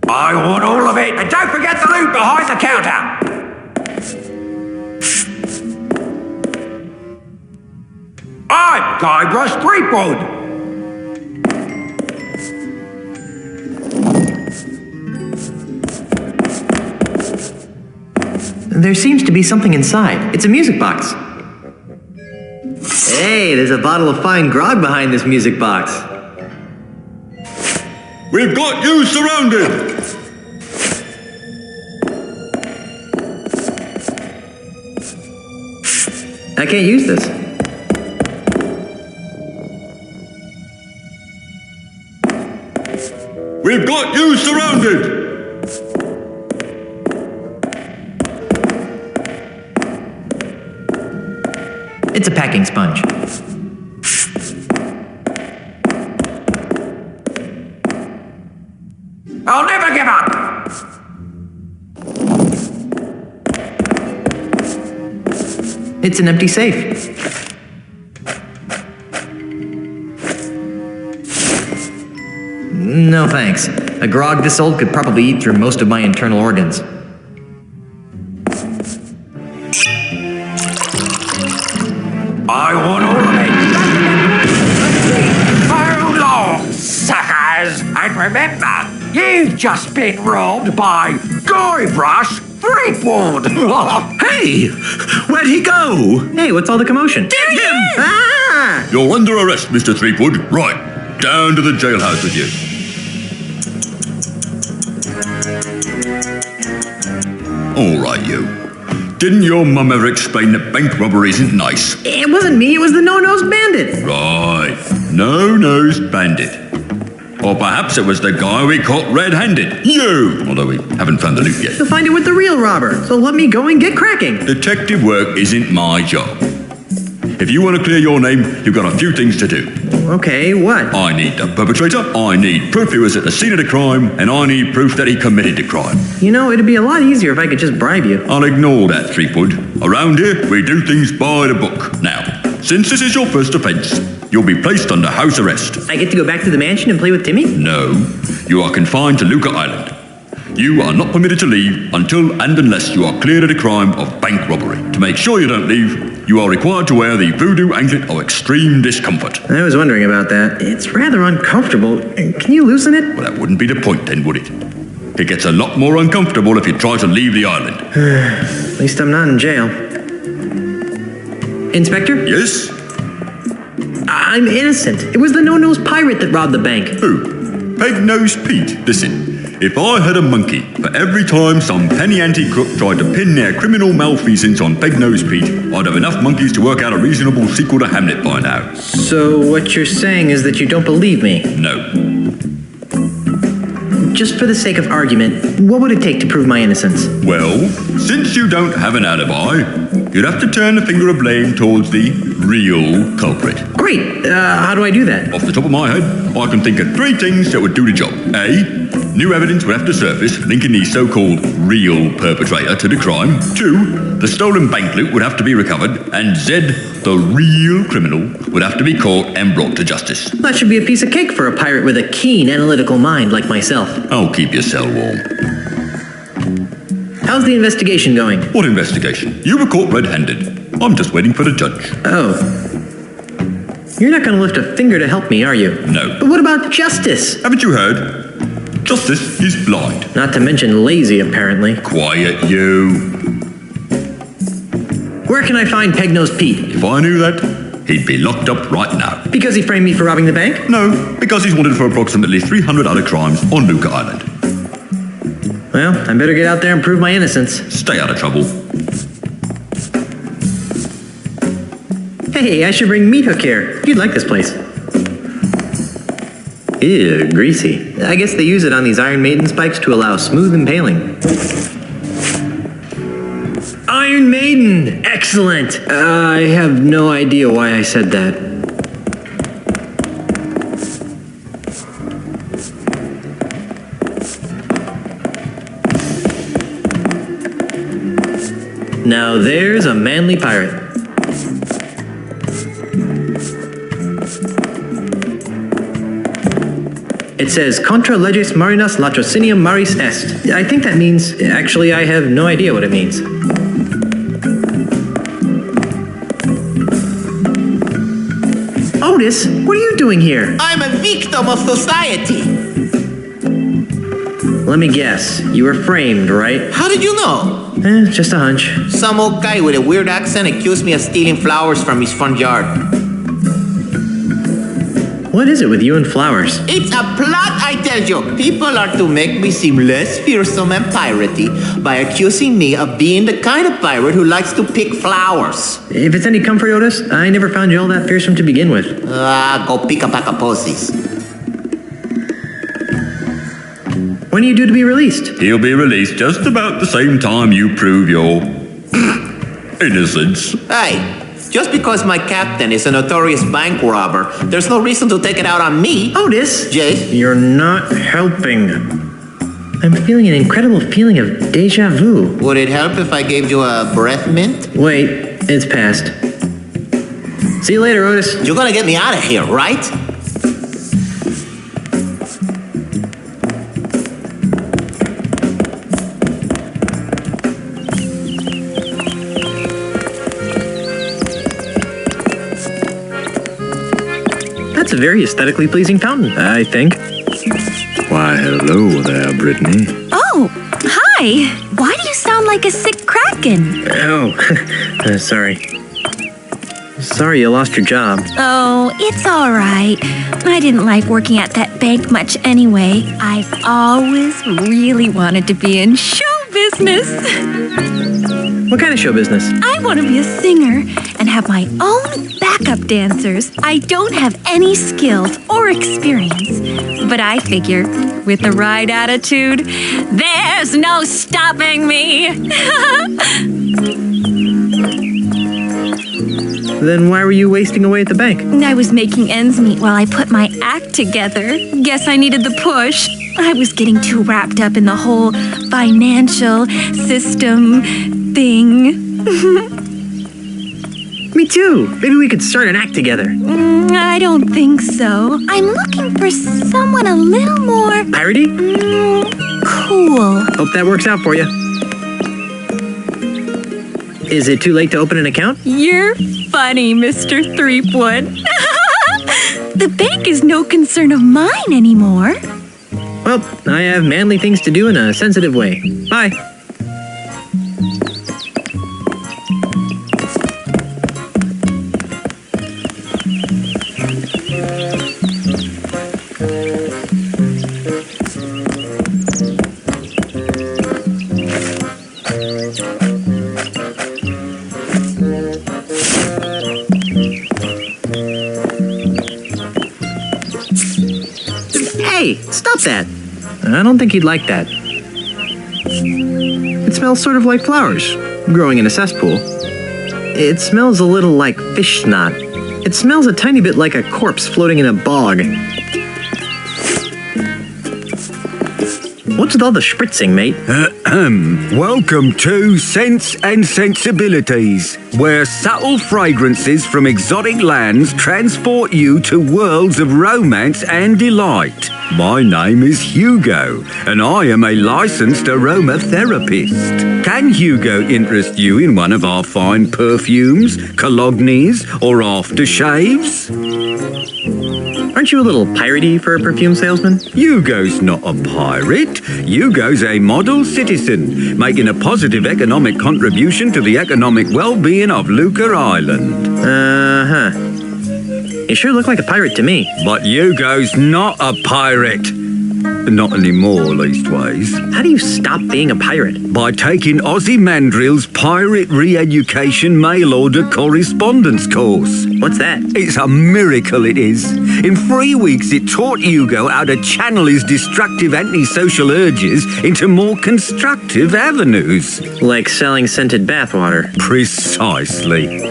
I want all of it, and don't forget the loot behind the counter. I'm Guybrush Threepwood. There seems to be something inside. It's a music box. Hey, there's a bottle of fine grog behind this music box. We've got you surrounded! I can't use this. We've got you surrounded! It's a packing sponge. I'll never give up. It's an empty safe. No thanks. A grog this old could probably eat through most of my internal organs. I want all of it. So long, suckers. And remember, you've just been robbed by Guybrush Threepwood. Hey! Where'd he go? Hey, what's all the commotion? Get him! Ah! You're under arrest, Mr. Threepwood. Right. Down to the jailhouse with you. All right, you. Didn't your mum ever explain that bank robbery isn't nice? It wasn't me, it was the no-nosed bandit. Right. No-nosed bandit. Or perhaps it was the guy we caught red-handed. You! Although we haven't found the loot yet. You'll find it with the real robber, so let me go and get cracking. Detective work isn't my job. If you want to clear your name, you've got a few things to do. Okay, what? I need the perpetrator, I need proof he was at the scene of the crime, and I need proof that he committed the crime. You know, it'd be a lot easier if I could just bribe you. I'll ignore that, Threepwood. Around here, we do things by the book. Now, since this is your first offence, you'll be placed under house arrest. I get to go back to the mansion and play with Timmy? No, you are confined to Lucre Island. You are not permitted to leave until and unless you are cleared of the crime of bank robbery. To make sure you don't leave, you are required to wear the voodoo anklet of extreme discomfort. I was wondering about that. It's rather uncomfortable. Can you loosen it? Well, that wouldn't be the point then, would it? It gets a lot more uncomfortable if you try to leave the island. At least I'm not in jail. Inspector? Yes? I'm innocent. It was the no-nose pirate that robbed the bank. Who? Peg-Nosed Pete. Listen. If I had a monkey for every time some penny ante crook tried to pin their criminal malfeasance on Peg-Nosed Pete, I'd have enough monkeys to work out a reasonable sequel to Hamlet by now. So what you're saying is that you don't believe me? No. Just for the sake of argument, what would it take to prove my innocence? Well, since you don't have an alibi, you'd have to turn the finger of blame towards the real culprit. Great. How do I do that? Off the top of my head, I can think of three things that would do the job. A, new evidence would have to surface linking the so-called real perpetrator to the crime. 2, the stolen bank loot would have to be recovered. And Z, the real criminal, would have to be caught and brought to justice. That should be a piece of cake for a pirate with a keen analytical mind like myself. I'll keep your cell warm. How's the investigation going? What investigation? You were caught red-handed. I'm just waiting for the judge. Oh. You're not going to lift a finger to help me, are you? No. But what about justice? Haven't you heard? Justice is blind. Not to mention lazy, apparently. Quiet, you. Where can I find Peg-Nosed Pete? If I knew that, He'd be locked up right now. Because he framed me for robbing the bank? No, because he's wanted for approximately 300 other crimes on Lucre Island. Well, I better get out there and prove my innocence. Stay out of trouble. Hey, I should bring Meat Hook here. You'd like this place. Ew, greasy. I guess they use it on these Iron Maiden spikes to allow smooth impaling. Iron Maiden! Excellent! I have no idea why I said that. Now there's a manly pirate. It says, Contra leges marinas latrocinium maris est. I think that means, actually, I have no idea what it means. Otis, what are you doing here? I'm a victim of society. Let me guess, you were framed, right? How did you know? Just a hunch. Some old guy with a weird accent accused me of stealing flowers from his front yard. What is it with you and flowers? It's a plot, I tell you. People are to make me seem less fearsome and piratey by accusing me of being the kind of pirate who likes to pick flowers. If it's any comfort, Otis, I never found you all that fearsome to begin with. Go pick a pack of posies. When are you due to be released? He'll be released just about the same time you prove your innocence. Hey, just because my captain is a notorious bank robber, there's no reason to take it out on me. Otis! Jay? You're not helping. I'm feeling an incredible feeling of deja vu. Would it help if I gave you a breath mint? Wait, it's past. See you later, Otis. You're gonna get me out of here, right? That's a very aesthetically pleasing fountain, I think. Why, hello there, Brittany. Oh, hi. Why do you sound like a sick kraken? Oh, sorry. Sorry you lost your job. Oh, it's all right. I didn't like working at that bank much anyway. I've always really wanted to be in show business. What kind of show business? I want to be a singer and have my own backup dancers. I don't have any skills or experience, but I figure with the right attitude, there's no stopping me. Then why were you wasting away at the bank? I was making ends meet while I put my act together. Guess I needed the push. I was getting too wrapped up in the whole financial system thing. Me too. Maybe we could start an act together. I don't think so. I'm looking for someone a little more... Piratey? Cool. Hope that works out for you. Is it too late to open an account? You're funny, Mr. Threepwood. The bank is no concern of mine anymore. Well, I have manly things to do in a sensitive way. Bye. Hey, stop that. I don't think he'd like that. It smells sort of like flowers, growing in a cesspool. It smells a little like fish snot. It smells a tiny bit like a corpse floating in a bog. What's with all the spritzing, mate? Welcome to Sense and Sensibilities, where subtle fragrances from exotic lands transport you to worlds of romance and delight. My name is Hugo, and I am a licensed aromatherapist. Can Hugo interest you in one of our fine perfumes, colognes, or aftershaves? Aren't you a little piratey for a perfume salesman? Hugo's not a pirate. Hugo's a model citizen, making a positive economic contribution to the economic well-being of Lucre Island. Uh-huh. You sure look like a pirate to me. But Hugo's not a pirate. Not anymore, leastways. How do you stop being a pirate? By taking Ozzie Mandrill's Pirate Re-Education Mail Order Correspondence course. What's that? It's a miracle, it is. In 3 weeks, it taught Hugo how to channel his destructive antisocial urges into more constructive avenues. Like selling scented bathwater. Precisely.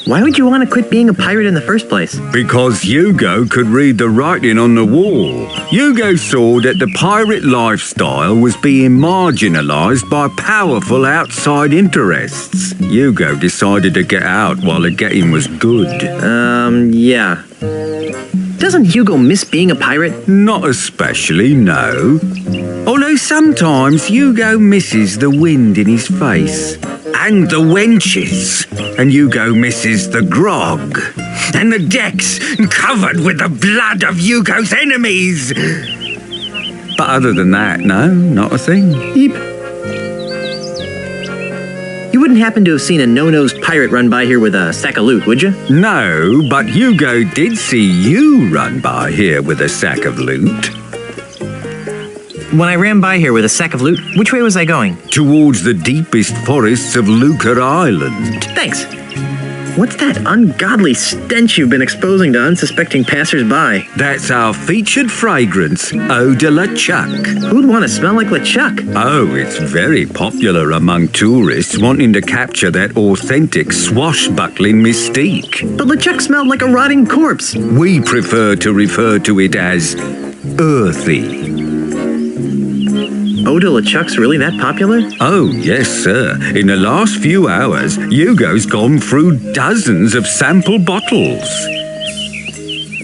Why would you want to quit being a pirate in the first place? Because Hugo could read the writing on the wall. Hugo saw that the pirate lifestyle was being marginalised by powerful outside interests. Hugo decided to get out while the getting was good. Yeah. Doesn't Hugo miss being a pirate? Not especially, no. Although sometimes Hugo misses the wind in his face. And the wenches. And Hugo misses the grog. And the decks covered with the blood of Hugo's enemies. But other than that, no, not a thing. Yeep. You wouldn't happen to have seen a no-nosed pirate run by here with a sack of loot, would you? No, but Hugo did see you run by here with a sack of loot. When I ran by here with a sack of loot, which way was I going? Towards the deepest forests of Lucre Island. Thanks. What's that ungodly stench you've been exposing to unsuspecting passers-by? That's our featured fragrance, Eau de LeChuck. Who'd want to smell like LeChuck? Oh, it's very popular among tourists wanting to capture that authentic swashbuckling mystique. But LeChuck smelled like a rotting corpse. We prefer to refer to it as earthy. Eau de LeChuck's really that popular? Oh, yes, sir. In the last few hours, Hugo's gone through dozens of sample bottles.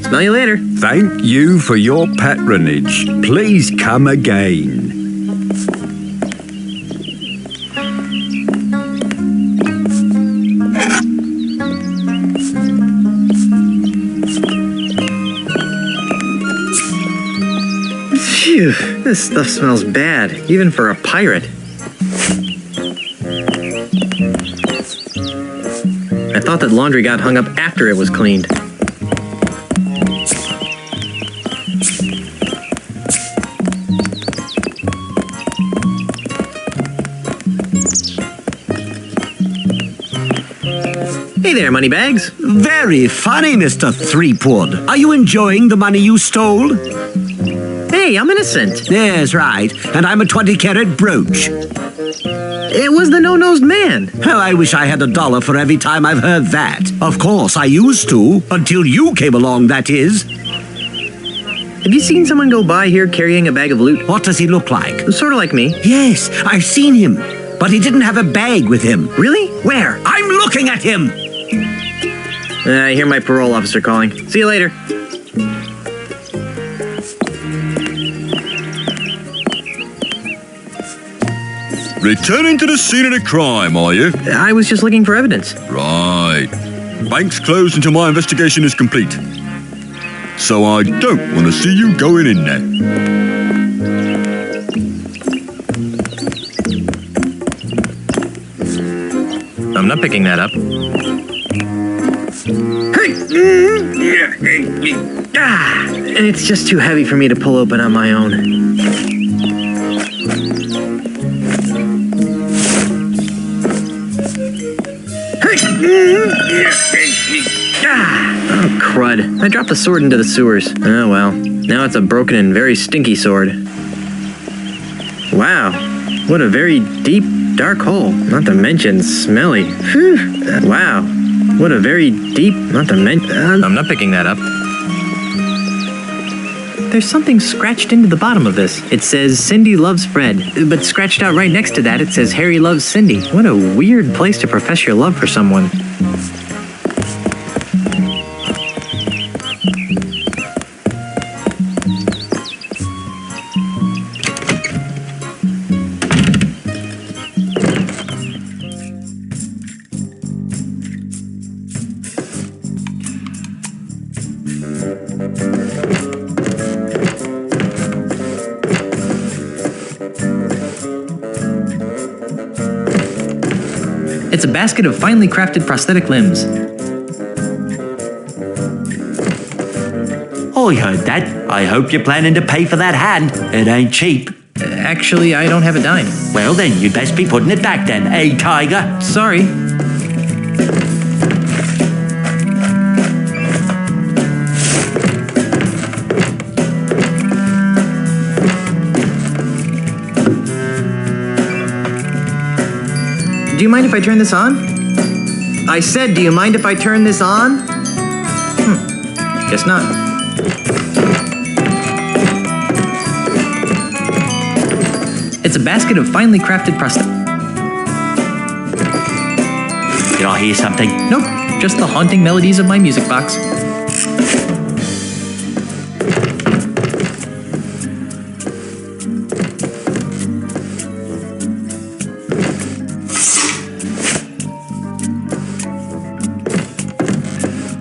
Smell you later. Thank you for your patronage. Please come again. Phew, this stuff smells bad, even for a pirate. I thought that laundry got hung up after it was cleaned. Hey there, moneybags. Very funny, Mr. Threepwood. Are you enjoying the money you stole? Hey, I'm innocent. Yes, right. And I'm a 20-carat brooch. It was the no-nosed man. Oh, I wish I had $1 for every time I've heard that. Of course, I used to. Until you came along, that is. Have you seen someone go by here carrying a bag of loot? What does he look like? Sort of like me. Yes, I've seen him. But he didn't have a bag with him. Really? Where? I'm looking at him! I hear my parole officer calling. See you later. Returning to the scene of the crime, are you? I was just looking for evidence. Right. Bank's closed until my investigation is complete. So I don't want to see you going in there. I'm not picking that up. It's just too heavy for me to pull open on my own. Oh, crud. I dropped the sword into the sewers. Oh, well. Now it's a broken and very stinky sword. Wow. What a very deep, dark hole. Not to mention smelly. Whew. Wow. What a very deep, not to mention... I'm not picking that up. There's something scratched into the bottom of this. It says, Cindy loves Fred. But scratched out right next to that, it says, Harry loves Cindy. What a weird place to profess your love for someone. It's a basket of finely crafted prosthetic limbs. I heard that. I hope you're planning to pay for that hand. It ain't cheap. Actually, I don't have a dime. Well, then, you'd best be putting it back then, eh, Tiger? Sorry. Do you mind if I turn this on? I said, do you mind if I turn this on? Guess not. It's a basket of finely crafted prosthetics. Did I hear something? Nope, just the haunting melodies of my music box.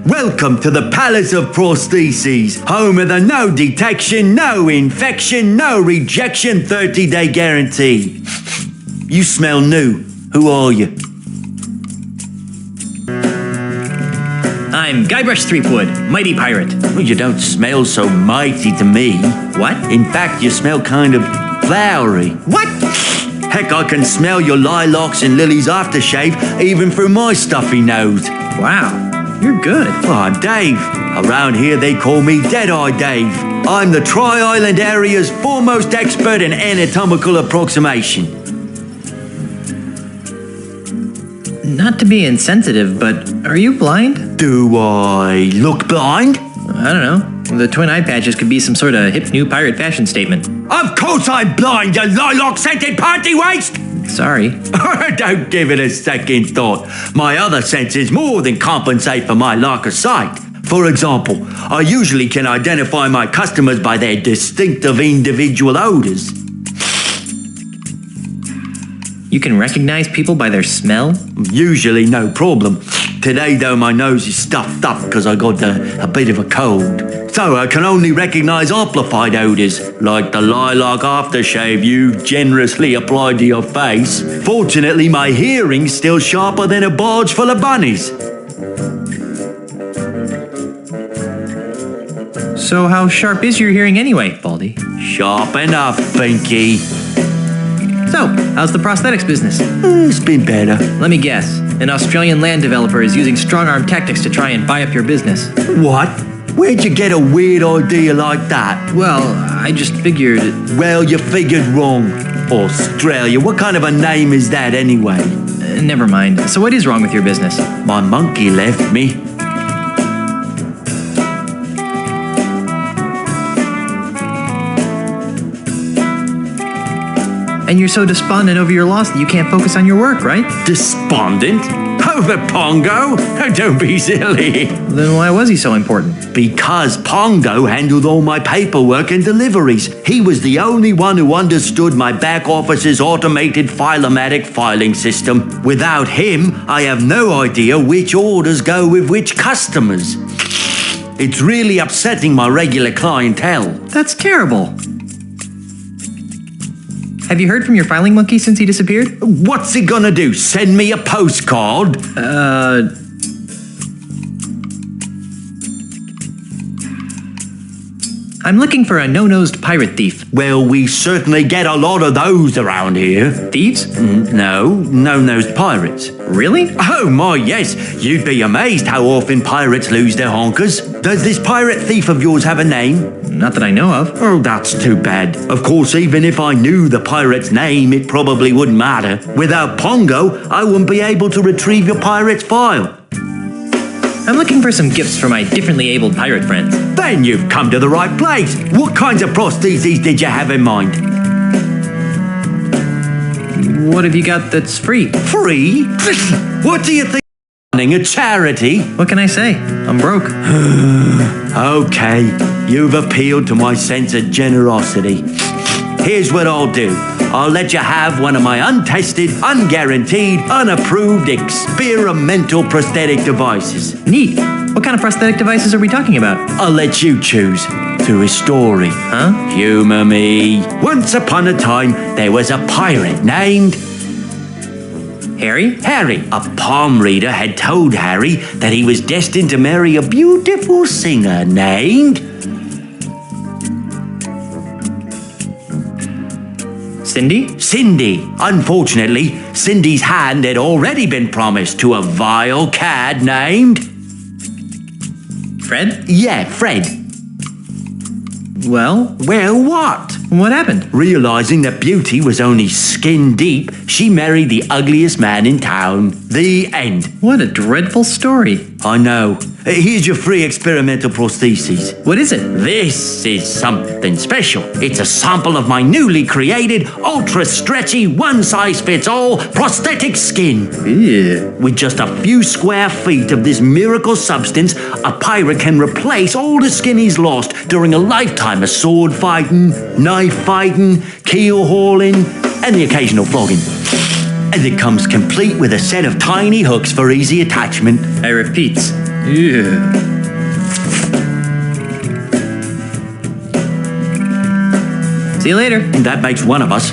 Welcome to the Palace of Prostheses, home of the no detection, no infection, no rejection 30-day guarantee. You smell new. Who are you? I'm Guybrush Threepwood, mighty pirate. Well, you don't smell so mighty to me. What? In fact, you smell kind of flowery. What? Heck, I can smell your lilacs and lilies aftershave even through my stuffy nose. Wow. You're good. Well, I'm Dave. Around here they call me Dead-Eye Dave. I'm the Tri-Island area's foremost expert in anatomical approximation. Not to be insensitive, but are you blind? Do I look blind? I don't know. The twin eye patches could be some sort of hip new pirate fashion statement. Of course I'm blind, you lilac-scented party waste! Sorry. Don't give it a second thought. My other senses more than compensate for my lack of sight. For example, I usually can identify my customers by their distinctive individual odors. You can recognize people by their smell? Usually no problem. Today, though, my nose is stuffed up because I got a bit of a cold. So I can only recognize amplified odors, like the lilac aftershave you generously applied to your face. Fortunately, my hearing's still sharper than a barge full of bunnies. So how sharp is your hearing anyway, Baldy? Sharp enough, Pinky. So, how's the prosthetics business? It's been better. Let me guess. An Australian land developer is using strong-arm tactics to try and buy up your business. What? Where'd you get a weird idea like that? Well, I just figured... Well, you figured wrong. Australia, what kind of a name is that anyway? Never mind. So what is wrong with your business? My monkey left me. And you're so despondent over your loss that you can't focus on your work, right? Despondent? Over Pongo? Oh, don't be silly. Then why was he so important? Because Pongo handled all my paperwork and deliveries. He was the only one who understood my back office's automated Filomatic filing system. Without him, I have no idea which orders go with which customers. It's really upsetting my regular clientele. That's terrible. Have you heard from your filing monkey since he disappeared? What's he gonna do? Send me a postcard? I'm looking for a no-nosed pirate thief. Well, we certainly get a lot of those around here. Thieves? No, no-nosed pirates. Really? Oh my, yes. You'd be amazed how often pirates lose their honkers. Does this pirate thief of yours have a name? Not that I know of. Oh, that's too bad. Of course, even if I knew the pirate's name, it probably wouldn't matter. Without Pongo, I wouldn't be able to retrieve your pirate's file. I'm looking for some gifts for my differently abled pirate friends. Then you've come to the right place. What kinds of prostheses did you have in mind? What have you got that's free? Free? What do you think? A charity? What can I say? I'm broke. Okay, you've appealed to my sense of generosity. Here's what I'll do. I'll let you have one of my untested, unguaranteed, unapproved experimental prosthetic devices. Neat. What kind of prosthetic devices are we talking about? I'll let you choose. Through a story. Huh? Humor me. Once upon a time, there was a pirate named... Harry? Harry. A palm reader had told Harry that he was destined to marry a beautiful singer named... Cindy? Cindy. Unfortunately, Cindy's hand had already been promised to a vile cad named... Fred? Yeah, Fred. Well? Well, what? What happened? Realizing that beauty was only skin deep, she married the ugliest man in town. The end. What a dreadful story. I know. Here's your free experimental prosthesis. What is it? This is something special. It's a sample of my newly created, ultra-stretchy, one-size-fits-all prosthetic skin. Ew. With just a few square feet of this miracle substance, a pirate can replace all the skin he's lost during a lifetime of sword fighting, knife fighting, keel hauling, and the occasional flogging. And it comes complete with a set of tiny hooks for easy attachment. I repeat. Yeah. See you later. And that makes one of us.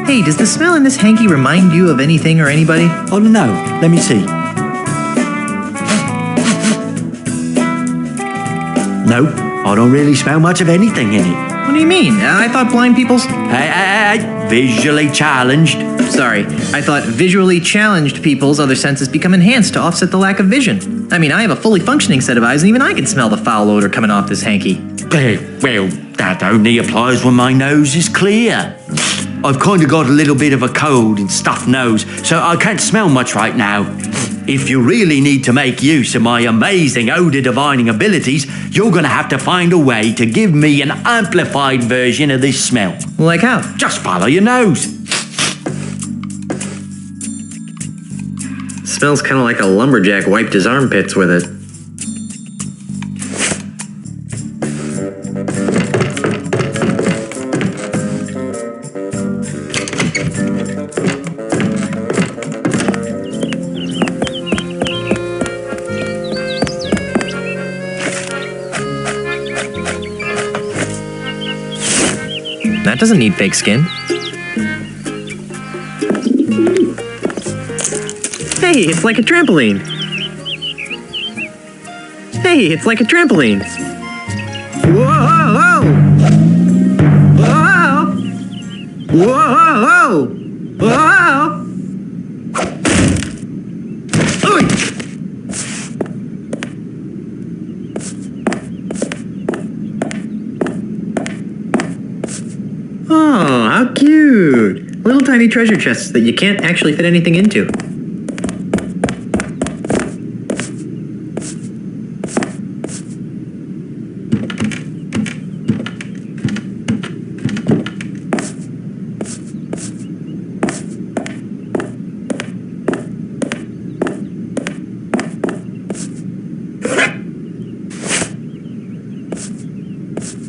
Hey, does the smell in this hanky remind you of anything or anybody? Oh, no. Let me see. No, I don't really smell much of anything in it. What do you mean? I thought blind people's... Hey, visually challenged. Sorry, I thought visually challenged people's other senses become enhanced to offset the lack of vision. I mean, I have a fully functioning set of eyes, and even I can smell the foul odor coming off this hanky. Well, that only applies when my nose is clear. I've kind of got a little bit of a cold and stuffed nose, so I can't smell much right now. If you really need to make use of my amazing odor divining abilities, you're going to have to find a way to give me an amplified version of this smell. Like how? Just follow your nose. Smells kind of like a lumberjack wiped his armpits with it. That doesn't need fake skin. Hey, it's like a trampoline. Hey, it's like a trampoline. Whoa! Whoa! Whoa! Whoa! Oy! Oh, how cute! Little tiny treasure chests that you can't actually fit anything into.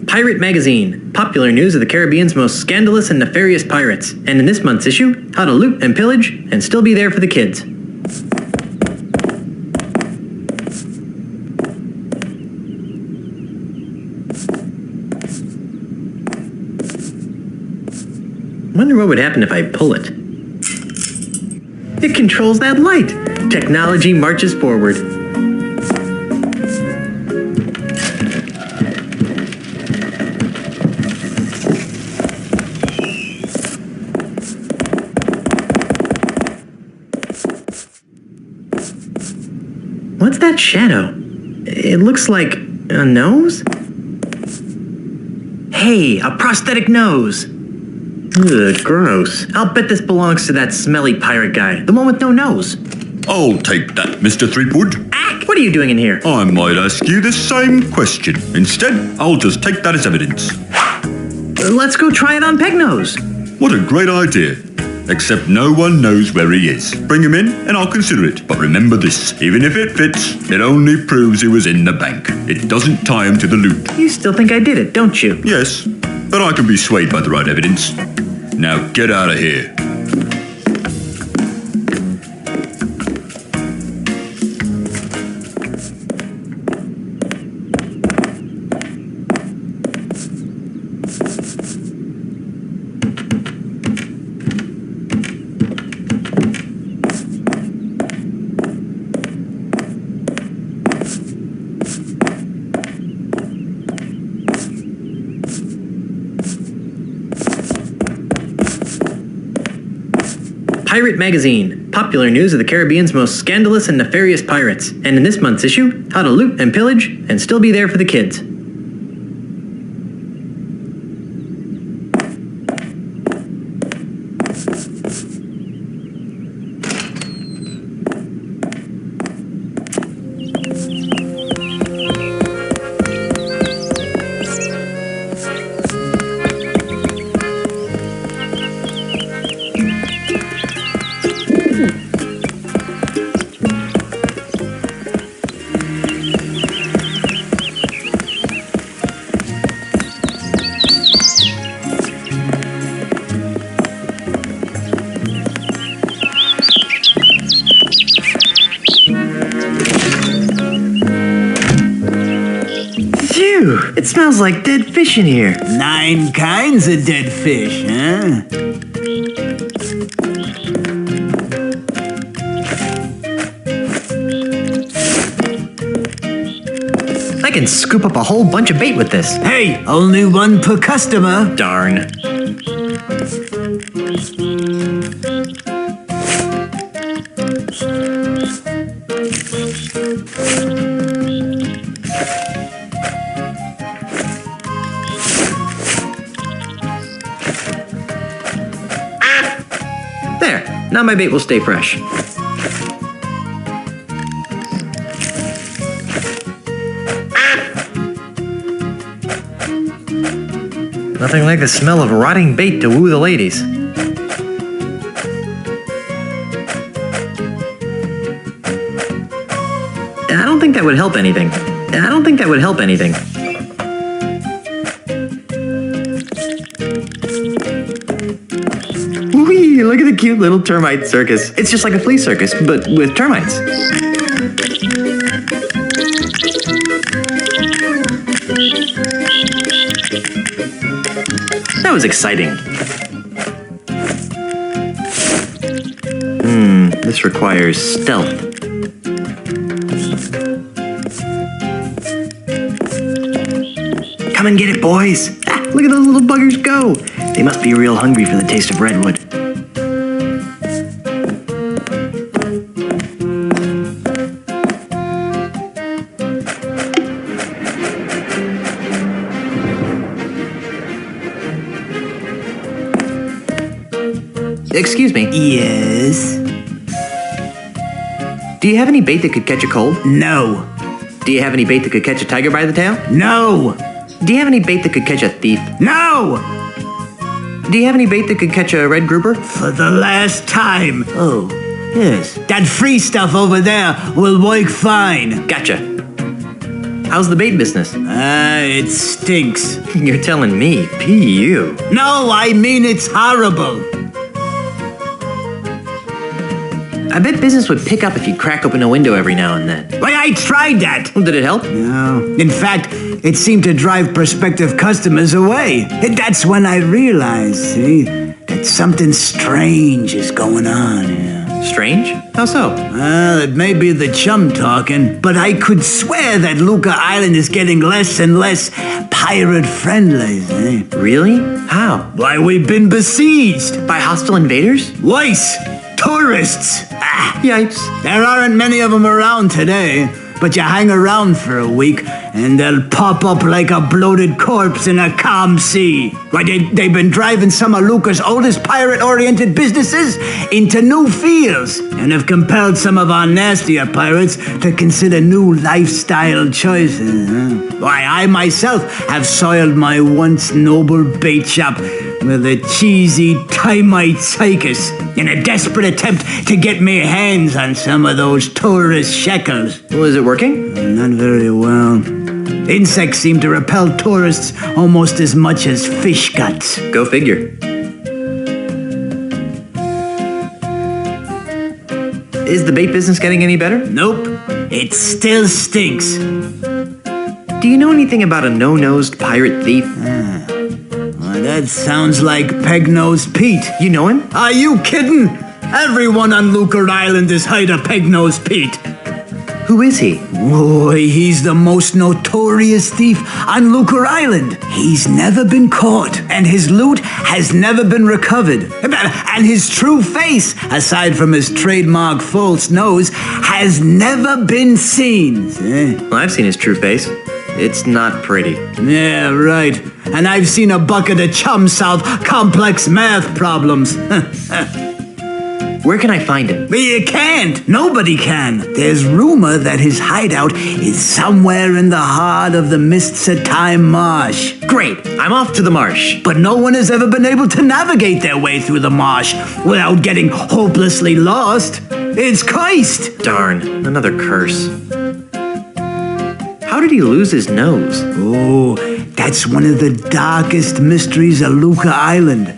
Pirate Magazine, popular news of the Caribbean's most scandalous and nefarious pirates. And in this month's issue, how to loot and pillage and still be there for the kids. Wonder what would happen if I pull it. It controls that light. Technology marches forward. What's that shadow? It looks like a nose? Hey, a prosthetic nose! Ugh, gross. I'll bet this belongs to that smelly pirate guy, the one with no nose. I'll take that, Mr. Threepwood. Ack! What are you doing in here? I might ask you the same question. Instead, I'll just take that as evidence. Let's go try it on Pegnose. What a great idea. Except no one knows where he is. Bring him in and I'll consider it. But remember this, even if it fits, it only proves he was in the bank. It doesn't tie him to the loot. You still think I did it, don't you? Yes, but I can be swayed by the right evidence. Now get out of here. Pirate Magazine, popular news of the Caribbean's most scandalous and nefarious pirates. And in this month's issue, how to loot and pillage and still be there for the kids. It smells like dead fish in here. 9 kinds of dead fish, huh? I can scoop up a whole bunch of bait with this. Hey, only one per customer. Darn. Now my bait will stay fresh. Nothing like the smell of rotting bait to woo the ladies. I don't think that would help anything. Whee! Look at the cute little termite circus. It's just like a flea circus, but with termites. That was exciting. This requires stealth. Come and get it, boys. Look at those little buggers go. They must be real hungry for the taste of redwood. Excuse me. Yes? Do you have any bait that could catch a cold? No. Do you have any bait that could catch a tiger by the tail? No. Do you have any bait that could catch a thief? No! Do you have any bait that could catch a red grouper? For the last time. Oh, yes. That free stuff over there will work fine. Gotcha. How's the bait business? It stinks. You're telling me, P.U. No, I mean it's horrible. I bet business would pick up if you crack open a window every now and then. Why, I tried that. Well, did it help? No. In fact, it seemed to drive prospective customers away. And that's when I realized, see, that something strange is going on here. Strange? How so? Well, it may be the chum talking, but I could swear that Lucre Island is getting less and less pirate-friendly, eh? Really? How? Why, we've been besieged. By hostile invaders? Worse. Tourists! Yikes. There aren't many of them around today, but you hang around for a week and they'll pop up like a bloated corpse in a calm sea. Why, they've been driving some of Lucre's oldest pirate-oriented businesses into new fields and have compelled some of our nastier pirates to consider new lifestyle choices. Why, I myself have soiled my once noble bait shop with a cheesy termite circus in a desperate attempt to get me hands on some of those tourist shekels. Was it working? Not very well. Insects seem to repel tourists almost as much as fish guts. Go figure. Is the bait business getting any better? Nope. It still stinks. Do you know anything about a no-nosed pirate thief? Well, that sounds like Peg-Nosed Pete. You know him? Are you kidding? Everyone on Lucre Island has heard of Peg-Nosed Pete. Who is he? Boy, he's the most notorious thief on Lucre Island. He's never been caught, and his loot has never been recovered. And his true face, aside from his trademark false nose, has never been seen. Well, I've seen his true face. It's not pretty. Yeah, right. And I've seen a bucket of chum solve complex math problems. Where can I find him? You can't. Nobody can. There's rumor that his hideout is somewhere in the heart of the Mists of Time marsh. Great. I'm off to the marsh. But no one has ever been able to navigate their way through the marsh without getting hopelessly lost. It's cursed. Darn. Another curse. How did he lose his nose? Oh, that's one of the darkest mysteries of Lucre Island.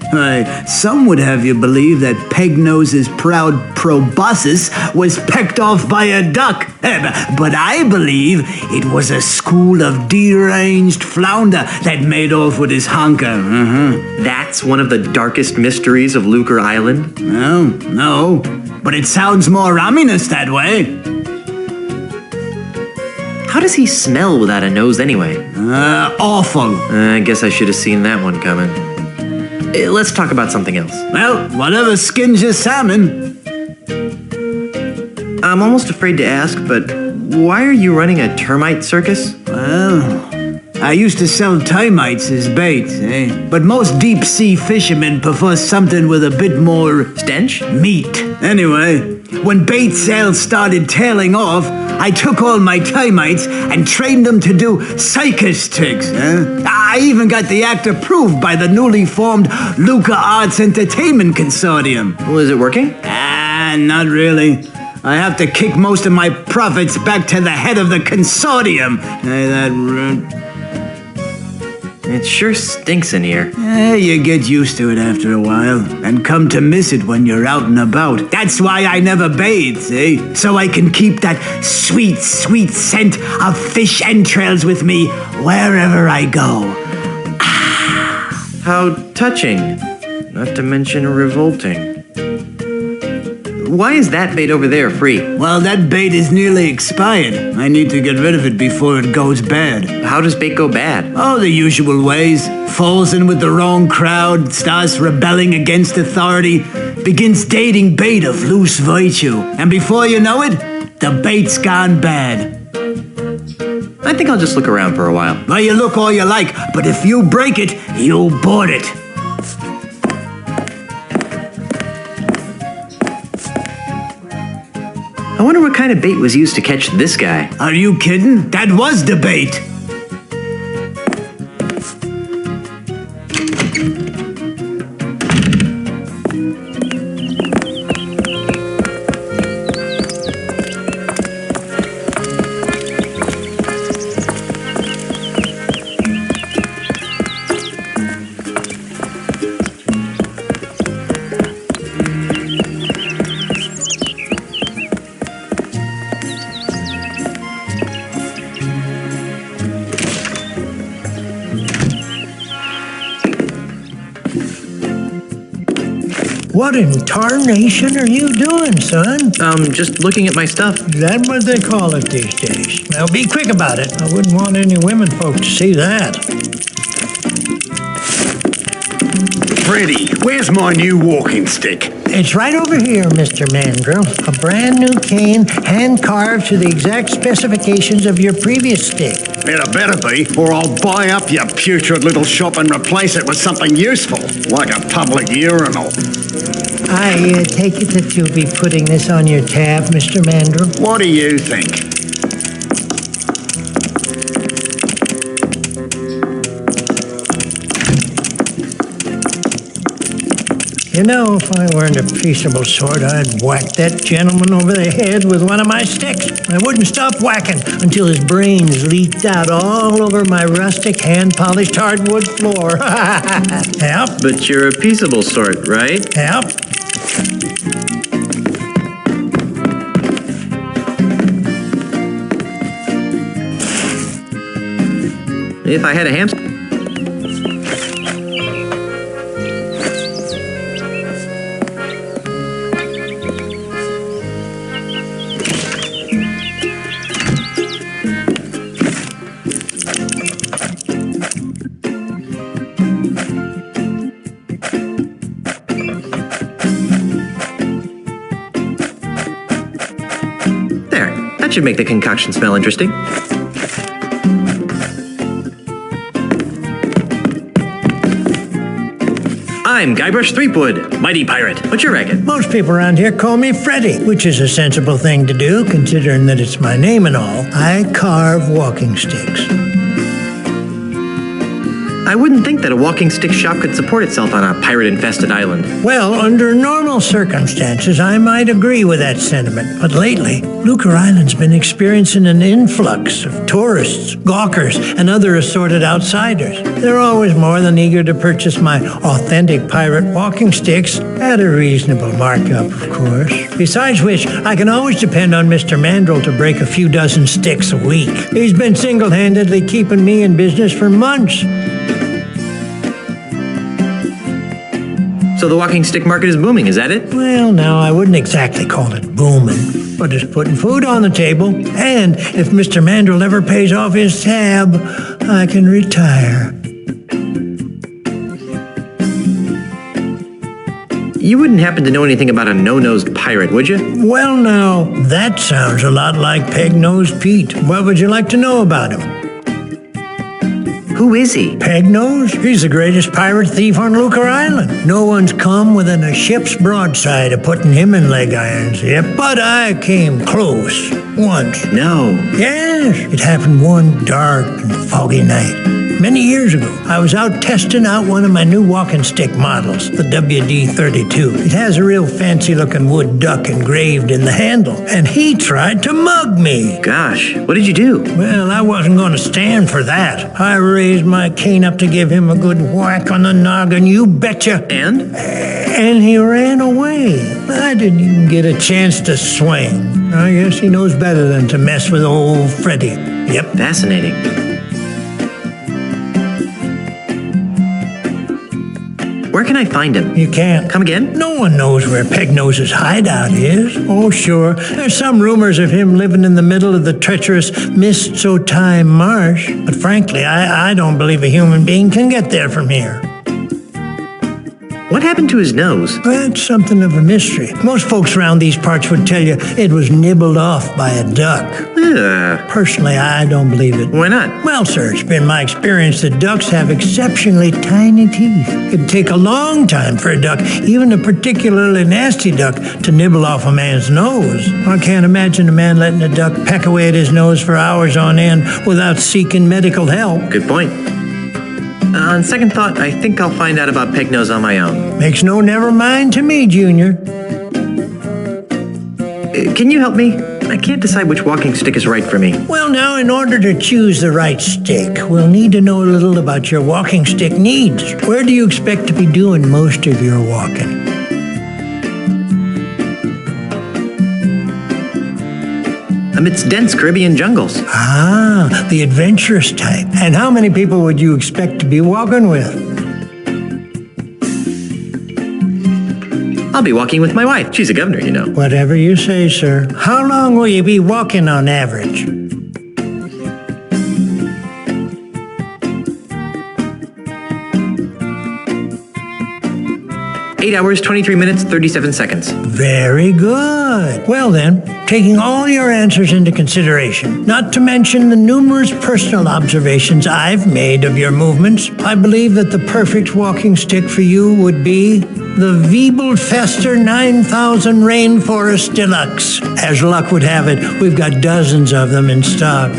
Some would have you believe that Pegnose's proud proboscis was pecked off by a duck. But I believe it was a school of deranged flounder that made off with his honker. That's one of the darkest mysteries of Lucre Island? No. But it sounds more ominous that way. How does he smell without a nose anyway? Awful. I guess I should have seen that one coming. Let's talk about something else. Well, whatever skins your salmon. I'm almost afraid to ask, but why are you running a termite circus? Well, I used to sell termites as bait, but most deep-sea fishermen prefer something with a bit more... stench? Meat. Anyway, when bait sales started tailing off, I took all my termites and trained them to do circus tricks. I even got the act approved by the newly formed LucasArts Entertainment Consortium. Was it working? Not really. I have to kick most of my profits back to the head of the consortium. It sure stinks in here. You get used to it after a while, and come to miss it when you're out and about. That's why I never bathe, see? So I can keep that sweet, sweet scent of fish entrails with me wherever I go. How touching. Not to mention revolting. Why is that bait over there free? Well, that bait is nearly expired. I need to get rid of it before it goes bad. How does bait go bad? Oh, the usual ways. Falls in with the wrong crowd, starts rebelling against authority, begins dating bait of loose virtue. And before you know it, the bait's gone bad. I think I'll just look around for a while. Well, you look all you like, but if you break it, you'll board it. I wonder what kind of bait was used to catch this guy. Are you kidding? That was the bait. What in tarnation are you doing, son? Just looking at my stuff. Is that what they call it these days? Now be quick about it. I wouldn't want any women folk to see that. Freddy, where's my new walking stick? It's right over here, Mr. Mandrill. A brand new cane, hand-carved to the exact specifications of your previous stick. It better be, or I'll buy up your putrid little shop and replace it with something useful, like a public urinal. I take it that you'll be putting this on your tab, Mr. Mandrill? What do you think? You know, if I weren't a peaceable sort, I'd whack that gentleman over the head with one of my sticks. I wouldn't stop whacking until his brains leaked out all over my rustic, hand-polished hardwood floor. Yep. But you're a peaceable sort, right? Yep. If I had a hamster... should make the concoction smell interesting. I'm Guybrush Threepwood, mighty pirate. What's your racket? Most people around here call me Freddy, which is a sensible thing to do, considering that it's my name and all. I carve walking sticks. I wouldn't think that a walking stick shop could support itself on a pirate-infested island. Well, under normal circumstances, I might agree with that sentiment. But lately, Lucre Island's been experiencing an influx of tourists, gawkers, and other assorted outsiders. They're always more than eager to purchase my authentic pirate walking sticks at a reasonable markup, of course. Besides which, I can always depend on Mr. Mandrill to break a few dozen sticks a week. He's been single-handedly keeping me in business for months. So the walking stick market is booming, is that it? Well, no, I wouldn't exactly call it booming, but it's putting food on the table. And if Mr. Mandrill ever pays off his tab, I can retire. You wouldn't happen to know anything about a no-nosed pirate, would you? Well, now, that sounds a lot like Peg-Nosed Pete. What would you like to know about him? Who is he? Peg-Nose? He's the greatest pirate thief on Lucre Island. No one's come within a ship's broadside of putting him in leg irons yet, but I came close once. No. Yes, it happened one dark and foggy night. Many years ago, I was out testing out one of my new walking stick models, the WD-32. It has a real fancy-looking wood duck engraved in the handle, and he tried to mug me. Gosh, what did you do? Well, I wasn't going to stand for that. I raised my cane up to give him a good whack on the noggin, you betcha. And he ran away. I didn't even get a chance to swing. I guess he knows better than to mess with old Freddy. Yep. Fascinating. Where can I find him? You can't. Come again? No one knows where Peg-Nose's hideout is. Oh, sure. There's some rumors of him living in the middle of the treacherous Mist-So-Time marsh. But frankly, I don't believe a human being can get there from here. What happened to his nose? That's something of a mystery. Most folks around these parts would tell you it was nibbled off by a duck. Personally, I don't believe it. Why not? Well, sir, it's been my experience that ducks have exceptionally tiny teeth. It'd take a long time for a duck, even a particularly nasty duck, to nibble off a man's nose. I can't imagine a man letting a duck peck away at his nose for hours on end without seeking medical help. Good point. On second thought, I think I'll find out about Peg-Nose on my own. Makes no never mind to me, Junior. Can you help me? I can't decide which walking stick is right for me. Well, now, in order to choose the right stick, we'll need to know a little about your walking stick needs. Where do you expect to be doing most of your walking? Amidst dense Caribbean jungles. Ah, the adventurous type. And how many people would you expect to be walking with? I'll be walking with my wife. She's a governor, you know. Whatever you say, sir. How long will you be walking on average? Eight hours, 23 minutes, 37 seconds. Very good. Well then, taking all your answers into consideration, not to mention the numerous personal observations I've made of your movements, I believe that the perfect walking stick for you would be the Wiebelfester 9000 Rainforest Deluxe. As luck would have it, we've got dozens of them in stock.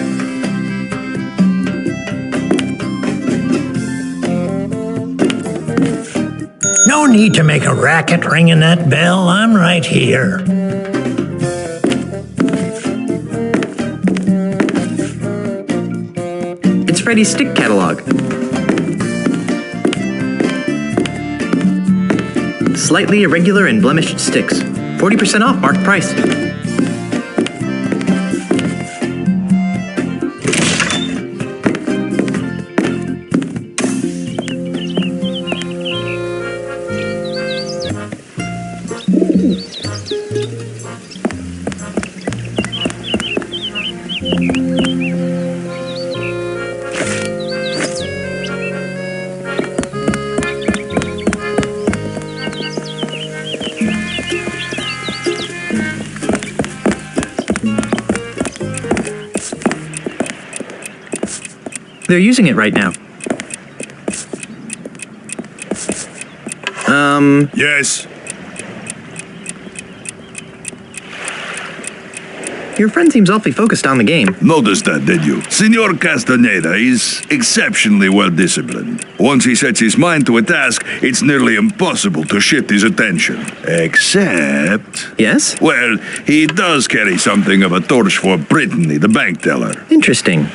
No need to make a racket ringing that bell. I'm right here. It's Freddy's stick catalog. Slightly irregular and blemished sticks. 40% off marked price. They're using it right now. Yes? Your friend seems awfully focused on the game. Noticed that, did you? Senor Castaneda is exceptionally well disciplined. Once he sets his mind to a task, it's nearly impossible to shift his attention. Except... Yes? Well, he does carry something of a torch for Brittany, the bank teller. Interesting.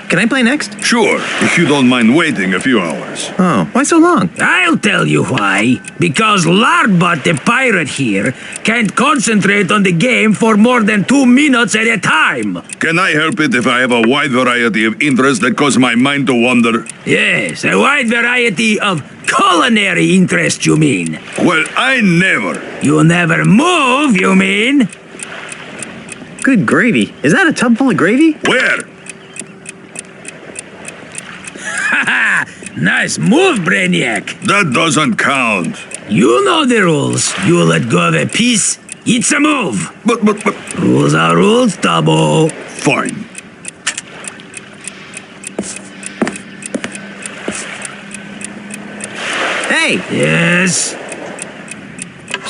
Can I play next? Sure, if you don't mind waiting a few hours. Oh, why so long? I'll tell you why. Because Larbot the pirate here can't concentrate on the game for more than 2 minutes at a time. Can I help it if I have a wide variety of interests that cause my mind to wander? Yes, a wide variety of culinary interests, you mean? Well, I never. You never move, you mean? Good gravy. Is that a tub full of gravy? Where? Nice move, Brainiac. That doesn't count. You know the rules. You let go of a piece, it's a move. But... Rules are rules, Tabo. Fine. Hey! Yes?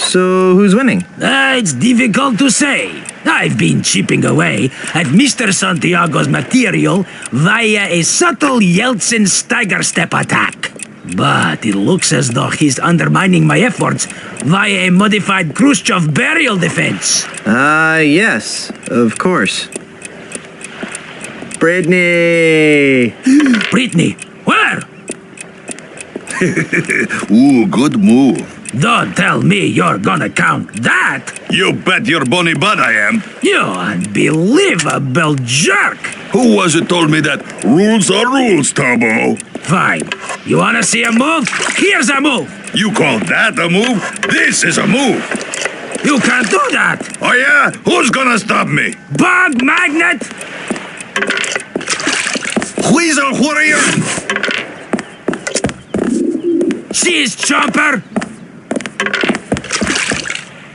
So, who's winning? It's difficult to say. I've been chipping away at Mr. Santiago's material via a subtle Yeltsin Steiger step attack. But it looks as though he's undermining my efforts via a modified Khrushchev burial defense. Yes, of course. Brittany! Brittany, where? Ooh, good move. Don't tell me you're gonna count that. You bet your bonny butt I am. You unbelievable jerk. Who was it told me that rules are rules, Tabo? Fine. You wanna see a move? Here's a move. You call that a move? This is a move. You can't do that. Oh yeah? Who's gonna stop me? Bug magnet. Weasel warrior. Cheese chomper.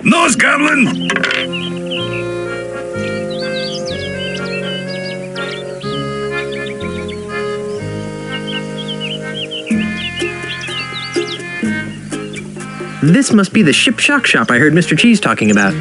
Nose goblin. This must be the Ship Shock shop I heard Mr. Cheese talking about.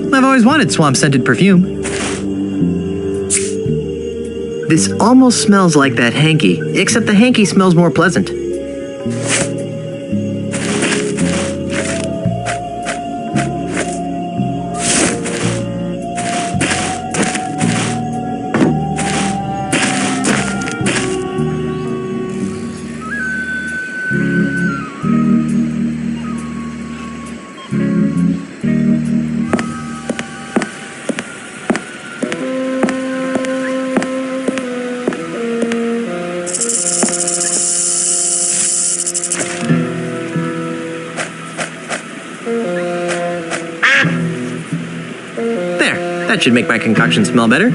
I've always wanted swamp-scented perfume. This almost smells like that hanky, except the hanky smells more pleasant. That should make my concoction smell better.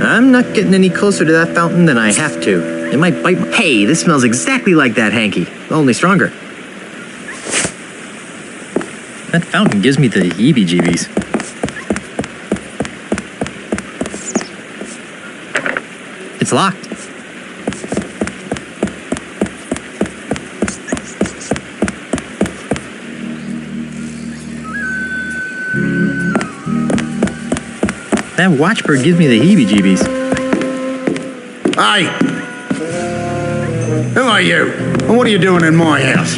I'm not getting any closer to that fountain than I have to. It might bite my... Hey, this smells exactly like that hanky, only stronger. That fountain gives me the heebie-jeebies. It's locked. That watchbird gives me the heebie-jeebies. Hey! Who are you? And what are you doing in my house?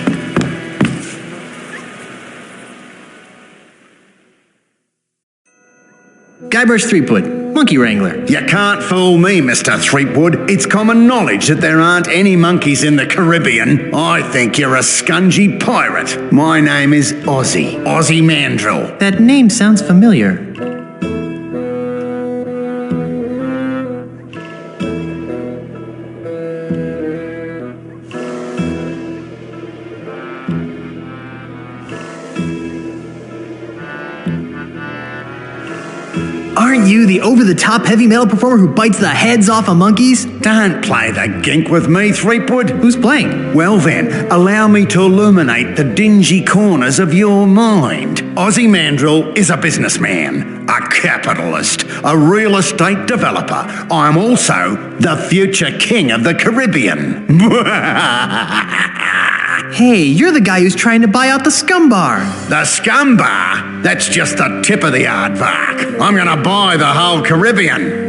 Guybrush Threepwood, monkey wrangler. You can't fool me, Mr. Threepwood. It's common knowledge that there aren't any monkeys in the Caribbean. I think you're a scungy pirate. My name is Ozzie Mandrill. That name sounds familiar. Aren't you the over-the-top heavy metal performer who bites the heads off of monkeys? Don't play the gink with me, Threepwood. Who's playing? Well then, allow me to illuminate the dingy corners of your mind. Ozzie Mandrill is a businessman, a capitalist, a real estate developer. I'm also the future king of the Caribbean. Hey, you're the guy who's trying to buy out the scum bar. The scum bar? That's just the tip of the aardvark. I'm gonna buy the whole Caribbean.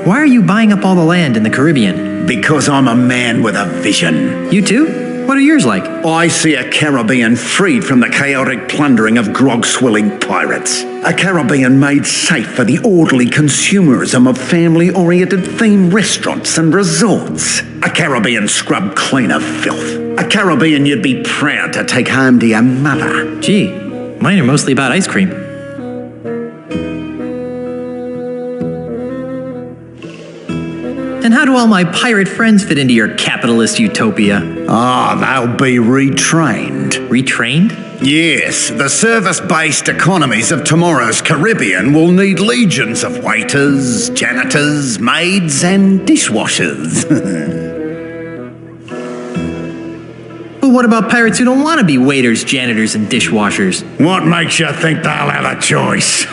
Why are you buying up all the land in the Caribbean? Because I'm a man with a vision. You too? What are yours like? I see a Caribbean freed from the chaotic plundering of grog-swilling pirates. A Caribbean made safe for the orderly consumerism of family-oriented themed restaurants and resorts. A Caribbean scrubbed clean of filth. A Caribbean you'd be proud to take home to your mother. Gee, mine are mostly about ice cream. And how do all my pirate friends fit into your capitalist utopia? They'll be retrained. Retrained? Yes, the service-based economies of tomorrow's Caribbean will need legions of waiters, janitors, maids, and dishwashers. But what about pirates who don't want to be waiters, janitors, and dishwashers? What makes you think they'll have a choice?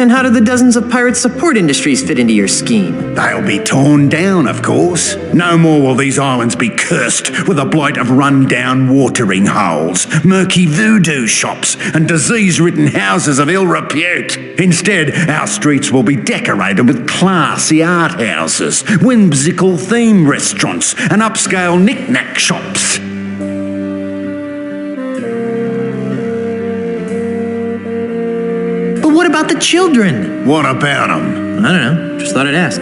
And how do the dozens of pirate support industries fit into your scheme? They'll be torn down, of course. No more will these islands be cursed with the blight of run-down watering holes, murky voodoo shops, and disease-ridden houses of ill repute. Instead, our streets will be decorated with classy art houses, whimsical theme restaurants, and upscale knick-knack shops. But what about the children? What about them? I don't know. Just thought I'd ask.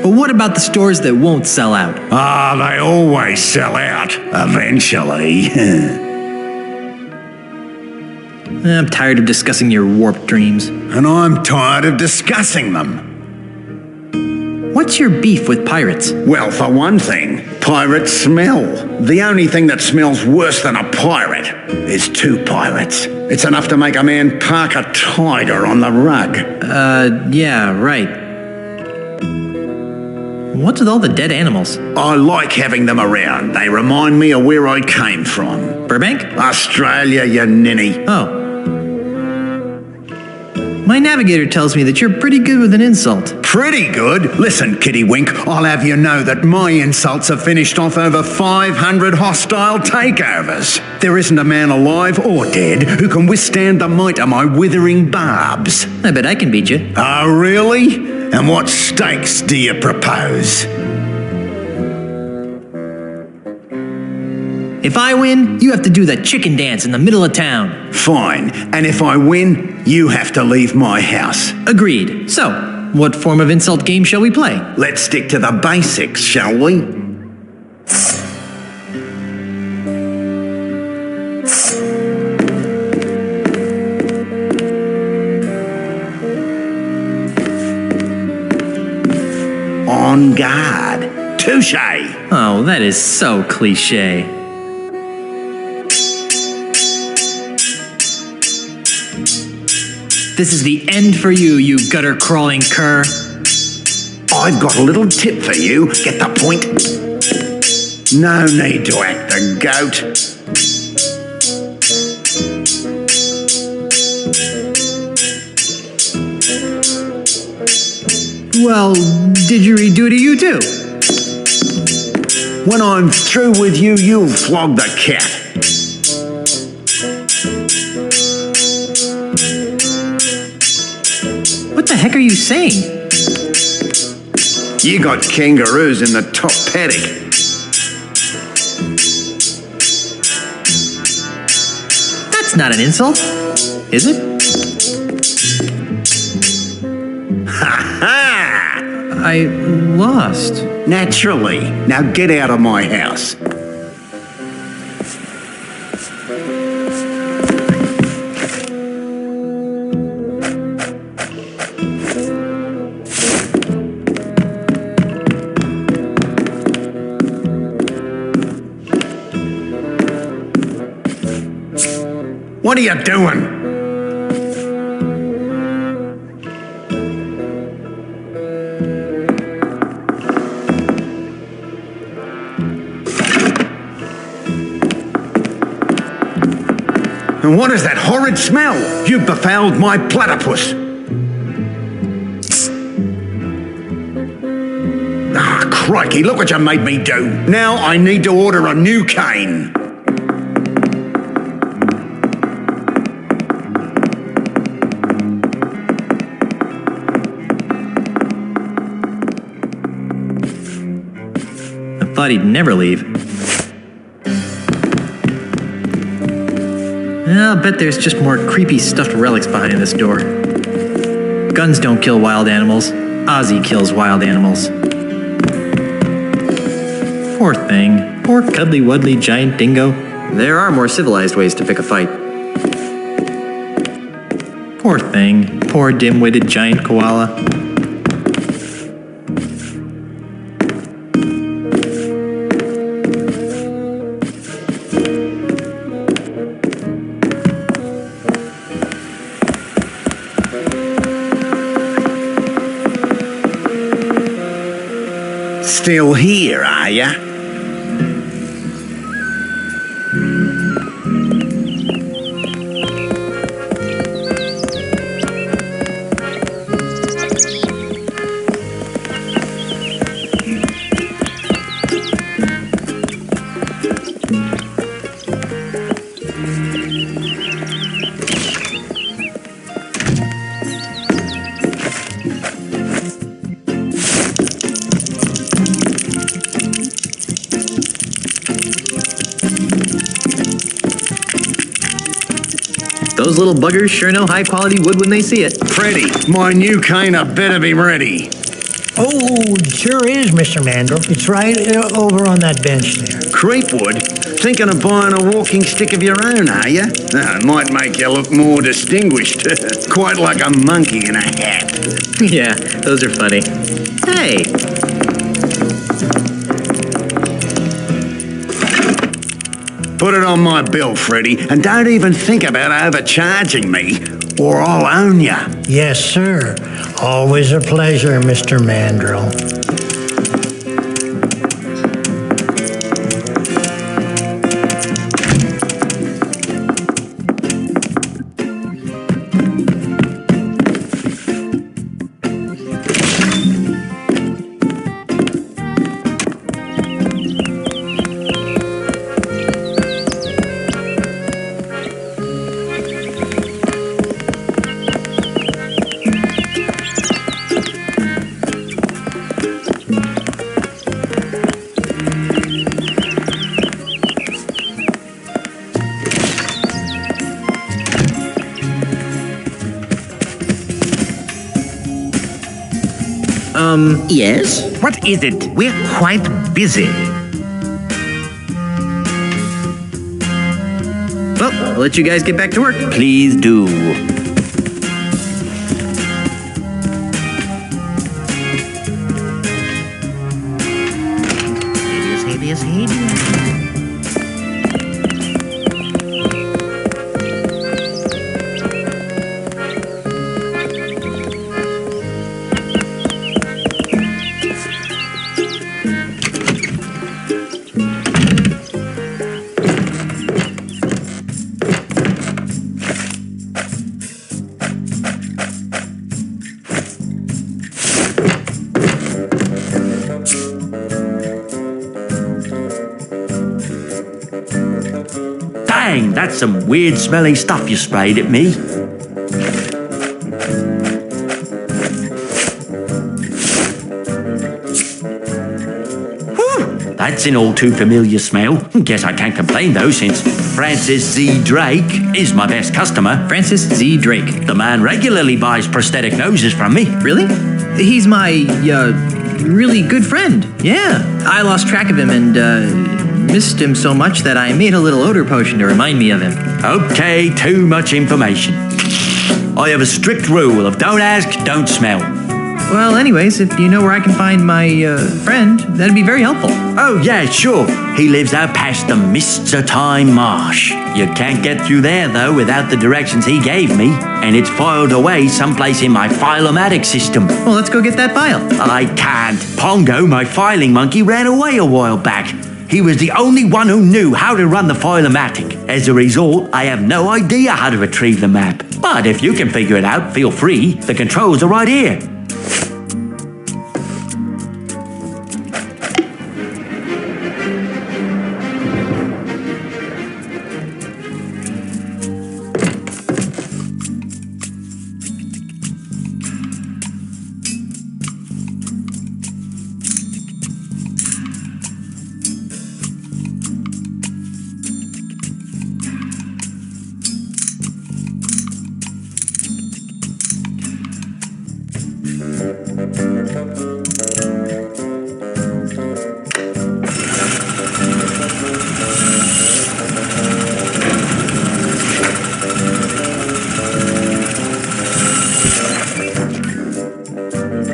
But what about the stores that won't sell out? They always sell out, eventually. I'm tired of discussing your warped dreams. And I'm tired of discussing them. What's your beef with pirates? Well, for one thing, pirates smell. The only thing that smells worse than a pirate is two pirates. It's enough to make a man park a tiger on the rug. Yeah, right. What's with all the dead animals? I like having them around. They remind me of where I came from. Burbank? Australia, you ninny. Oh. My navigator tells me that you're pretty good with an insult. Pretty good? Listen, Kitty Wink, I'll have you know that my insults have finished off over 500 hostile takeovers. There isn't a man alive or dead who can withstand the might of my withering barbs. I bet I can beat you. Oh, really? And what stakes do you propose? If I win, you have to do the chicken dance in the middle of town. Fine. And if I win, you have to leave my house. Agreed. So, what form of insult game shall we play? Let's stick to the basics, shall we? On guard. Touche. Oh, that is so cliché. This is the end for you, you gutter-crawling cur. I've got a little tip for you. Get the point? No need to act the goat. Well, didgeridoo to you too. When I'm through with you, you'll flog the cat. What the heck are you saying? You got kangaroos in the top paddock. That's not an insult, is it? Ha! I lost. Naturally. Now get out of my house. What are you doing? And what is that horrid smell? You befouled my platypus. Ah, crikey, look what you made me do. Now I need to order a new cane. I thought he'd never leave. I'll bet there's just more creepy stuffed relics behind this door. Guns don't kill wild animals. Ozzie kills wild animals. Poor thing. Poor cuddly-wuddly giant dingo. There are more civilized ways to pick a fight. Poor thing. Poor dim-witted giant koala. Still here, are ya? Those little buggers sure know high-quality wood when they see it. Freddy, my new cane had better be ready. Oh, it sure is, Mr. Mandrill. It's right over on that bench there. Creepwood? Thinking of buying a walking stick of your own, are you? It might make you look more distinguished. Quite like a monkey in a hat. Yeah, those are funny. Hey! Put it on my bill, Freddy, and don't even think about overcharging me, or I'll own you. Yes, sir. Always a pleasure, Mr. Mandrill. Yes? What is it? We're quite busy. Well, I'll let you guys get back to work. Please do. Dang, that's some weird smelling stuff you sprayed at me. That's an all too familiar smell. Guess I can't complain though, since Francis Z. Drake is my best customer. Francis Z. Drake. The man regularly buys prosthetic noses from me. Really? He's my, really good friend. Yeah. I lost track of him and, missed him so much that I made a little odor potion to remind me of him. Okay, too much information. I have a strict rule of don't ask, don't smell. Well, anyways, if you know where I can find my, friend, that'd be very helpful. Oh, yeah, sure. He lives out past the Mists of Time Marsh. You can't get through there, though, without the directions he gave me. And it's filed away someplace in my file-o-matic system. Well, let's go get that file. I can't. Pongo, my filing monkey, ran away a while back. He was the only one who knew how to run the file-o-matic. As a result, I have no idea how to retrieve the map. But if you can figure it out, feel free. The controls are right here.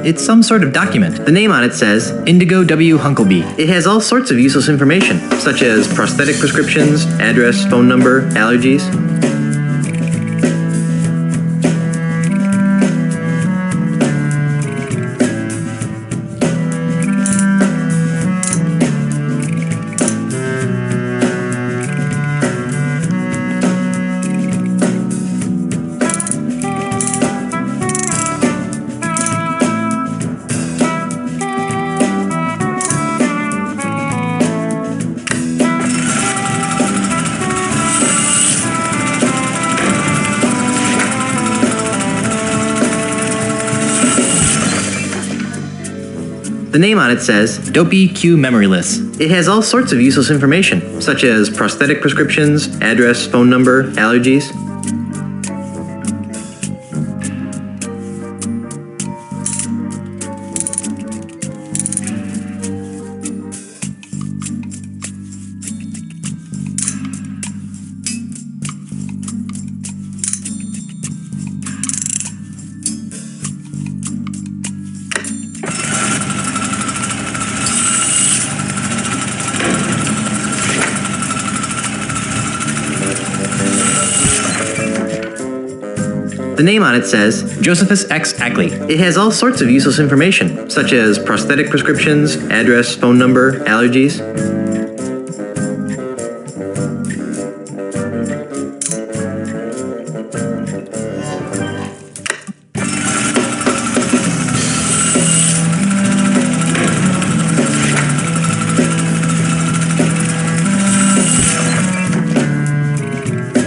It's some sort of document. The name on it says Indigo W. Hunkleby. It has all sorts of useless information, such as prosthetic prescriptions, address, phone number, allergies. The name on it says Dopey Q Memoryless. It has all sorts of useless information, such as prosthetic prescriptions, address, phone number, allergies. The name on it says Josephus X. Ackley. It has all sorts of useless information, such as prosthetic prescriptions, address, phone number, allergies.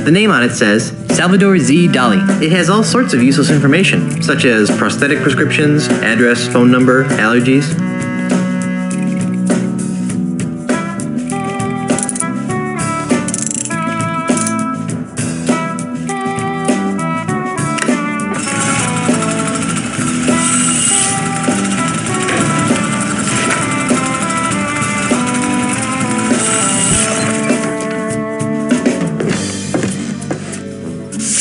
The name on it says Salvador Z. Dali. It has all sorts of useless information, such as prosthetic prescriptions, address, phone number, allergies.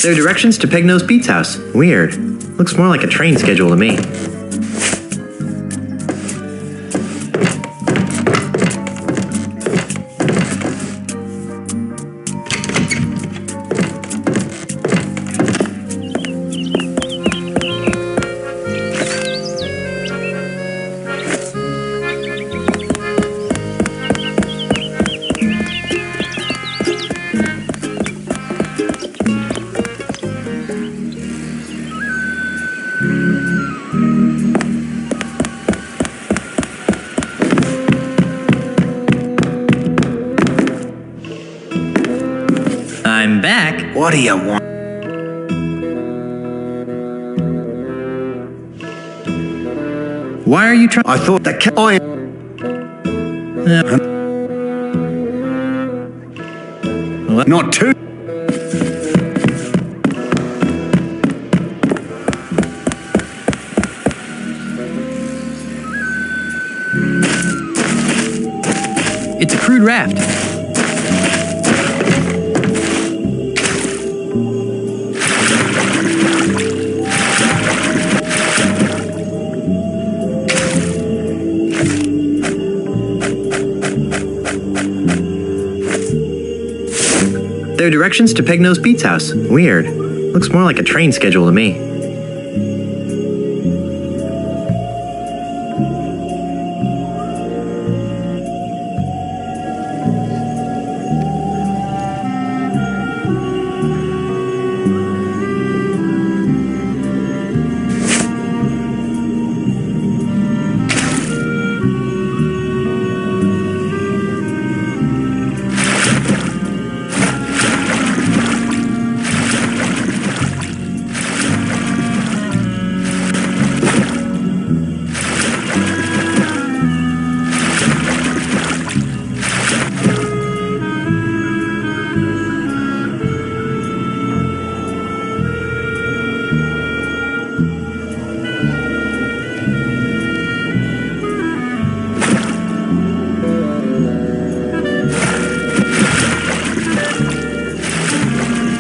They're directions to Pegnose Pete's house. Weird. Looks more like a train schedule to me. I'm back. What do you want? Why are you trying? I thought the Not too. It's a crude raft. There are directions to Pegnosed Pete's house. Weird. Looks more like a train schedule to me.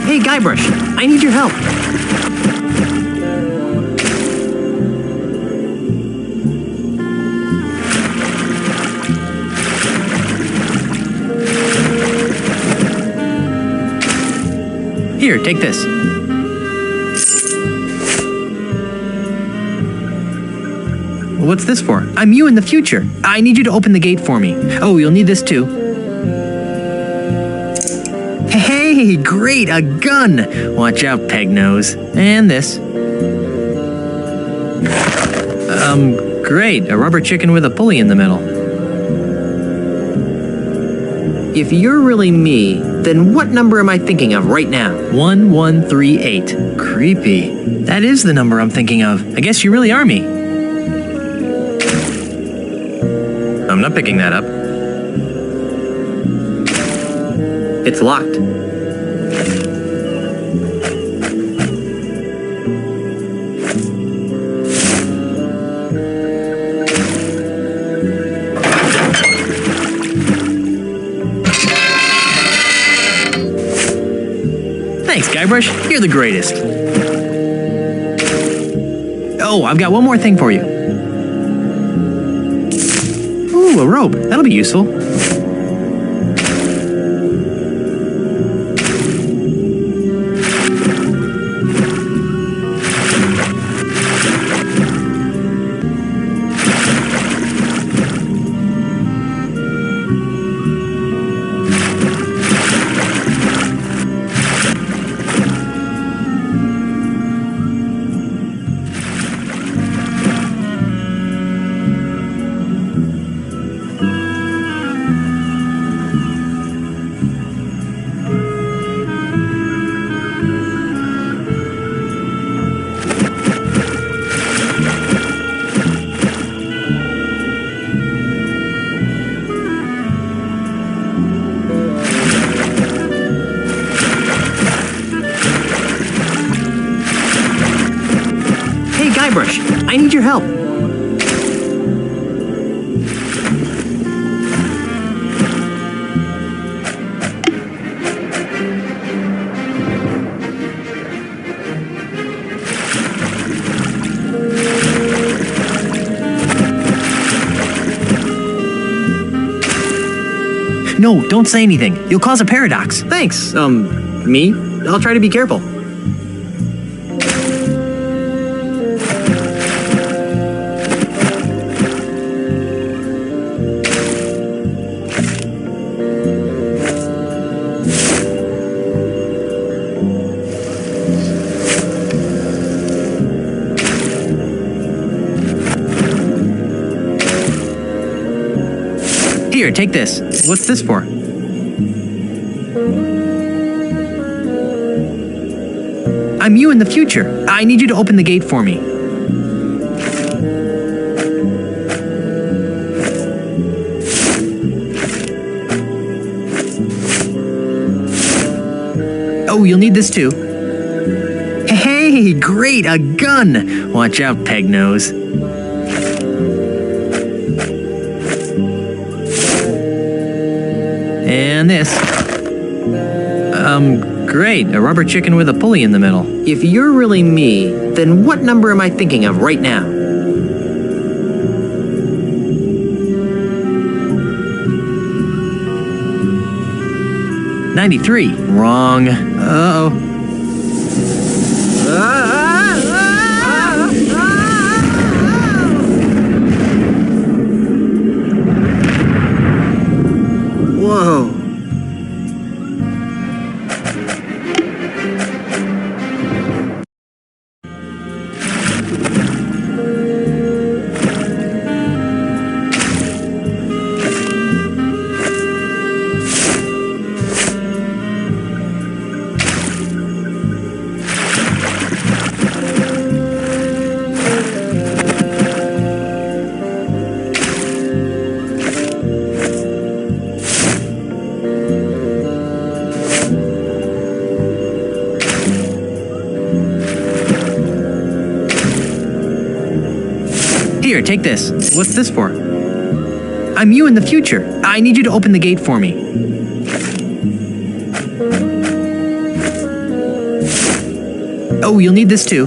Hey, Guybrush, I need your help. Here, take this. What's this for? I'm you in the future. I need you to open the gate for me. Oh, you'll need this too. Hey, great, a gun! Watch out, Pegnose. And this. Great, a rubber chicken with a pulley in the middle. If you're really me, then what number am I thinking of right now? 1138. Creepy. That is the number I'm thinking of. I guess you really are me. I'm not picking that up. It's locked. Thanks, Guybrush. You're the greatest. Oh, I've got one more thing for you. Ooh, a rope. That'll be useful. Guybrush, I need your help. No, don't say anything. You'll cause a paradox. Thanks, me? I'll try to be careful. Here, take this. What's this for? I'm you in the future. I need you to open the gate for me. you'll need this too. Hey, great, a gun! Watch out, Peg Nose. And this. Great, a rubber chicken with a pulley in the middle. If you're really me, then what number am I thinking of right now? "93. Wrong. Uh-oh. Whoa. Here, take this. What's this for? I'm you in the future. I need you to open the gate for me. Oh, you'll need this too.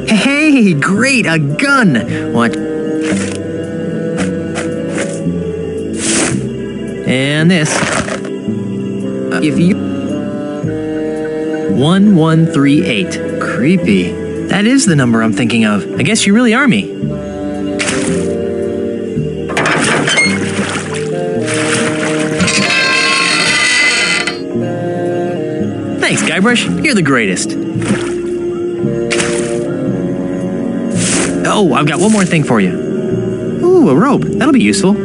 Hey, great, a gun! Watch. And this. If you... 1138. Creepy. That is the number I'm thinking of. I guess you really are me. Thanks, Guybrush. You're the greatest. Oh, I've got one more thing for you. Ooh, a rope. That'll be useful.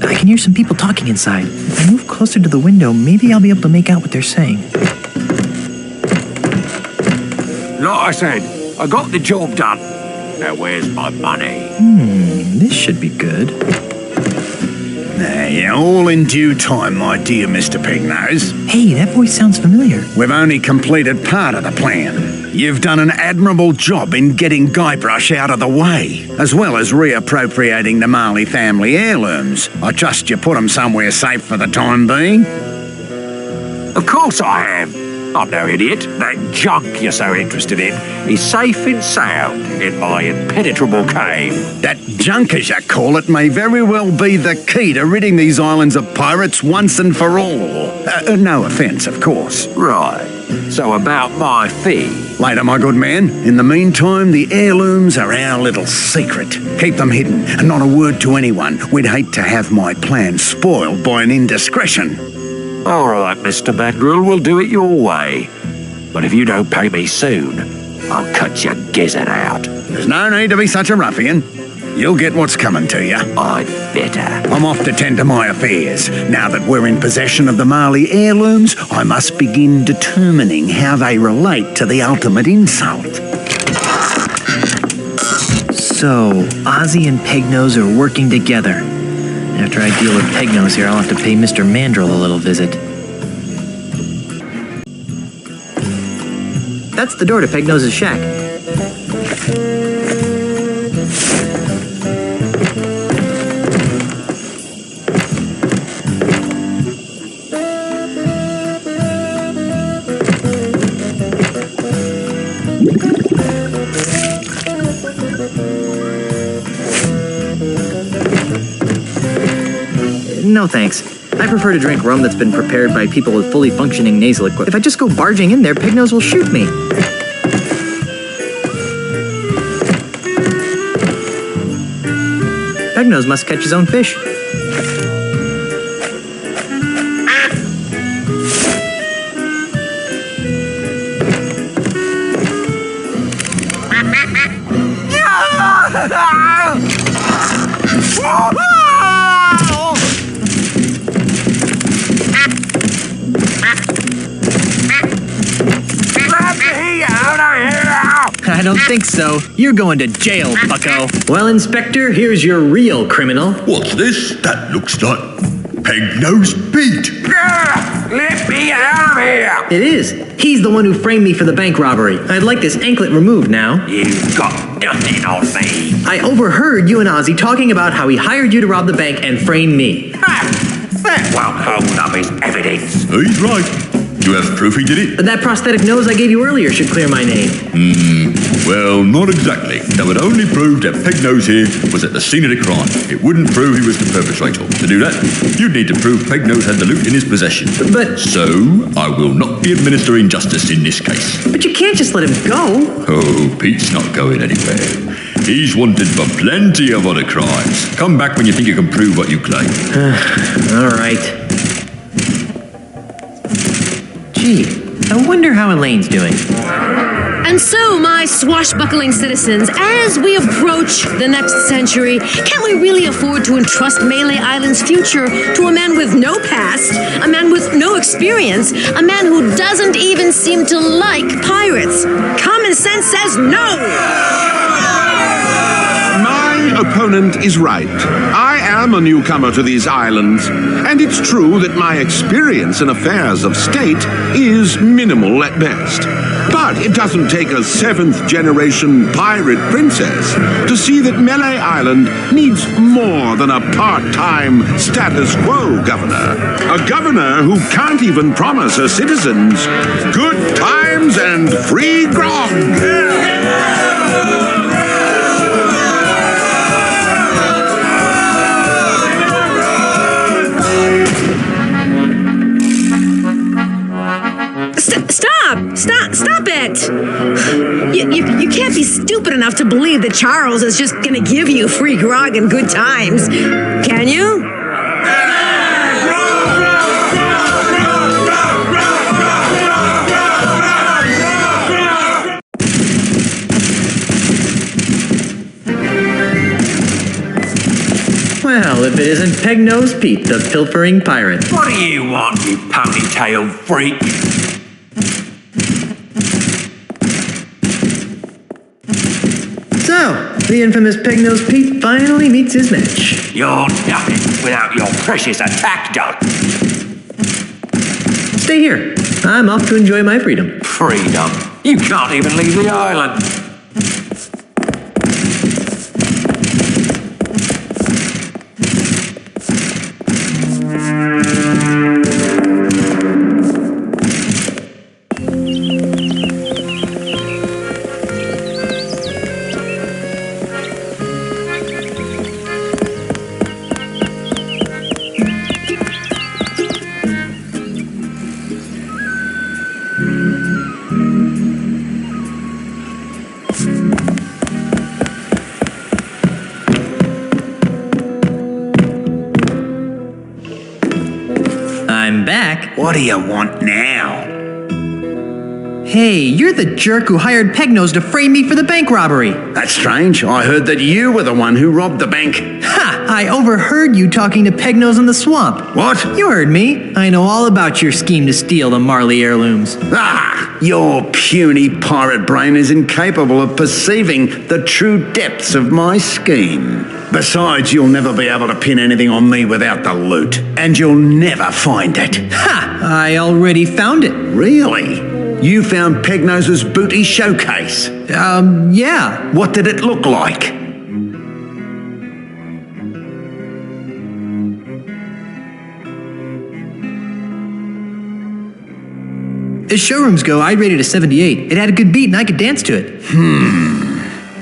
I can hear some people talking inside. If I move closer to the window, maybe I'll be able to make out what they're saying. Like I said, I got the job done. Now where's my money? This should be good. Now, all in due time, my dear Mr. Pignose. Hey, that voice sounds familiar. We've only completed part of the plan. You've done an admirable job in getting Guybrush out of the way, as well as reappropriating the Marley family heirlooms. I trust you put them somewhere safe for the time being? Of course I am. I'm no idiot. That junk you're so interested in is safe and sound in my impenetrable cave. That junk, as you call it, may very well be the key to ridding these islands of pirates once and for all. No offence, of course. Right. So about my fee. Later, my good man. In the meantime, the heirlooms are our little secret. Keep them hidden, and not a word to anyone. We'd hate to have my plan spoiled by an indiscretion. All right, Mr. Mandrill, we'll do it your way. But if you don't pay me soon, I'll cut your gizzard out. There's no need to be such a ruffian. You'll get what's coming to you. I'd better. I'm off to tend to my affairs. Now that we're in possession of the Marley heirlooms, I must begin determining how they relate to the ultimate insult. So, Ozzie and Pegnose are working together. After I deal with Pegnose here, I'll have to pay Mr. Mandrill a little visit. That's the door to Pegnose's shack. No thanks. I prefer to drink rum that's been prepared by people with fully functioning nasal equipment. If I just go barging in there, Pignose will shoot me. Pignose must catch his own fish. I don't think so. You're going to jail, bucko. Well, Inspector, here's your real criminal. What's this? That looks like Peg-Nose Pete. Let me out of here! It is. He's the one who framed me for the bank robbery. I'd like this anklet removed now. You've got nothing on me. I overheard you and Ozzie talking about how he hired you to rob the bank and frame me. That won't hold up his evidence. He's right. Do you have proof he did it? But that prosthetic nose I gave you earlier should clear my name. Well, not exactly. That would only prove that Peg-Nose here was at the scene of the crime. It wouldn't prove he was the perpetrator. To do that, you'd need to prove Peg-Nose had the loot in his possession. But... So, I will not be administering justice in this case. But you can't just let him go. Oh, Pete's not going anywhere. He's wanted for plenty of other crimes. Come back when you think you can prove what you claim. All right. Gee, I wonder how Elaine's doing. And so, my swashbuckling citizens, as we approach the next century, can we really afford to entrust Mêlée Island's future to a man with no past, a man with no experience, a man who doesn't even seem to like pirates? Common sense says no! My opponent is right. I am a newcomer to these islands, and it's true that my experience in affairs of state is minimal at best. But it doesn't take a seventh-generation pirate princess to see that Mêlée Island needs more than a part-time status quo governor. A governor who can't even promise her citizens good times and free grog. Stop it! You can't be stupid enough to believe that Charles is just gonna give you free grog and good times, can you? Well, if it isn't Peg-Nose Pete, the pilfering pirate. What do you want, you ponytail freak? So, the infamous Peg-Nose Pete finally meets his match. You're nothing without your precious attack dog. Stay here. I'm off to enjoy my freedom. Freedom? You can't even leave the island. I'm back. What do you want now? Hey, you're the jerk who hired Peg-Nose to frame me for the bank robbery. That's strange. I heard that you were the one who robbed the bank. Ha! I overheard you talking to Peg-Nose in the swamp. What? You heard me. I know all about your scheme to steal the Marley heirlooms. Ah! Your puny pirate brain is incapable of perceiving the true depths of my scheme. Besides, you'll never be able to pin anything on me without the loot. And you'll never find it. Ha! I already found it. Really? You found Peg-Nose's booty showcase? Yeah. What did it look like? As showrooms go, I'd rate it a 78. It had a good beat and I could dance to it.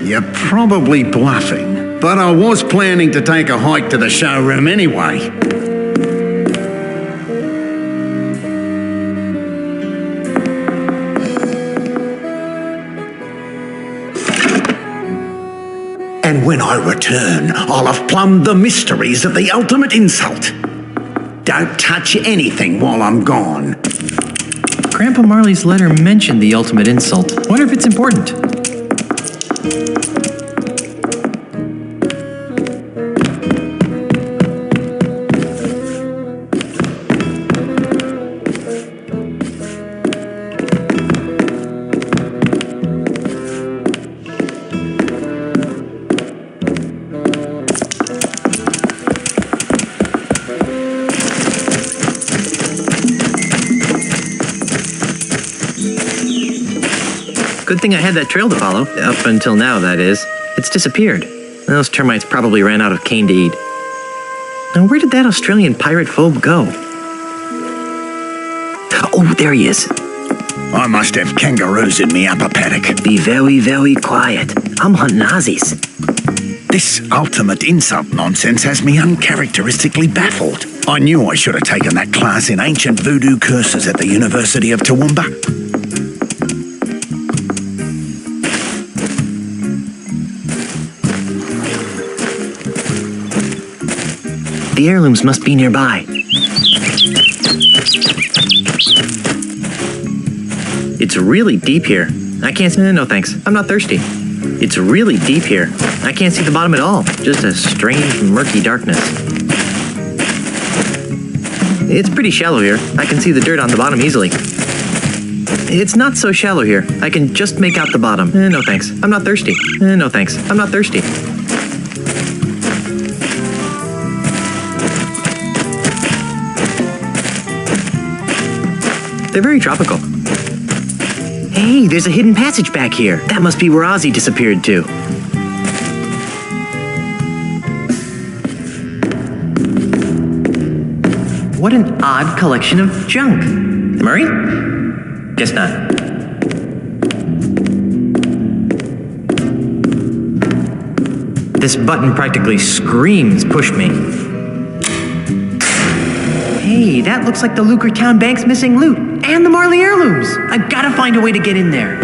You're probably bluffing. But I was planning to take a hike to the showroom anyway. And when I return, I'll have plumbed the mysteries of the ultimate insult. Don't touch anything while I'm gone. Grandpa Marley's letter mentioned the ultimate insult. Wonder if it's important. Good thing I had that trail to follow. Up until now, that is. It's disappeared. Those termites probably ran out of cane to eat. Now, where did that Australian pirate phobe go? Oh, there he is. I must have kangaroos in me upper paddock. Be very, very quiet. I'm hunting Aussies. This ultimate insult nonsense has me uncharacteristically baffled. I knew I should have taken that class in ancient voodoo curses at the University of Toowoomba. The heirlooms must be nearby. It's really deep here. I can't see. No thanks. I'm not thirsty. It's really deep here. I can't see the bottom at all. Just a strange, murky darkness. It's pretty shallow here. I can see the dirt on the bottom easily. It's not so shallow here. I can just make out the bottom. No thanks. I'm not thirsty. No thanks. I'm not thirsty. They're very tropical. Hey, there's a hidden passage back here. That must be where Ozzie disappeared to. What an odd collection of junk. Murray? Guess not. This button practically screams push me. Hey, that looks like the Lucre Town Bank's missing loot. And the Marley heirlooms. I've got to find a way to get in there.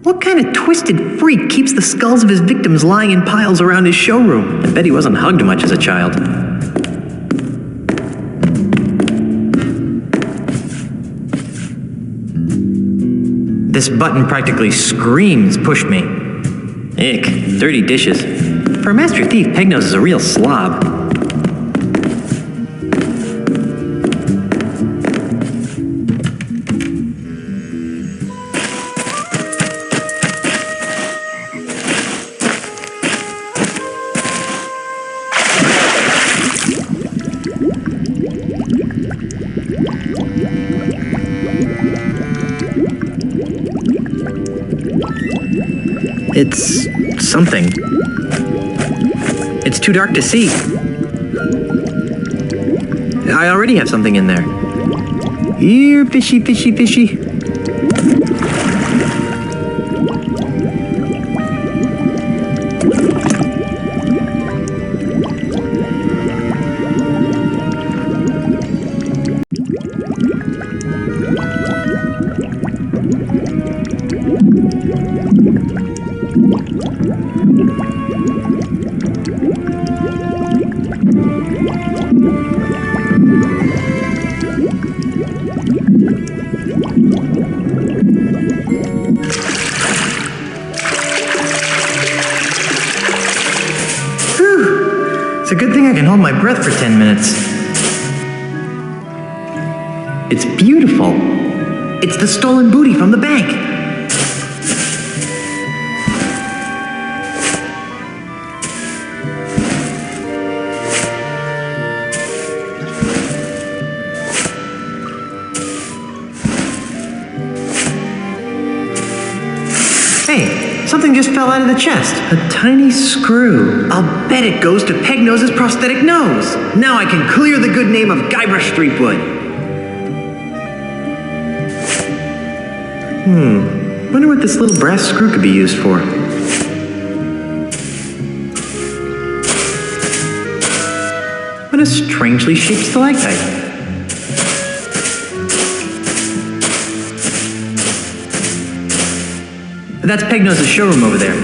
What kind of twisted freak keeps the skulls of his victims lying in piles around his showroom? I bet he wasn't hugged much as a child. This button practically screams push me. Ick, dirty dishes. For a master thief, Pegnose is a real slob. It's something. It's too dark to see. I already have something in there. Here, fishy, fishy, fishy. It's a good thing I can hold my breath for 10 minutes. It's beautiful. It's the stolen booty from the bank. Hey, something just fell out of the chest. A tiny screw. I'll bet it goes to Pegnose's prosthetic nose. Now I can clear the good name of Guybrush Threepwood. Wonder what this little brass screw could be used for. What a strangely shaped stalactite. That's Pegnose's showroom over there.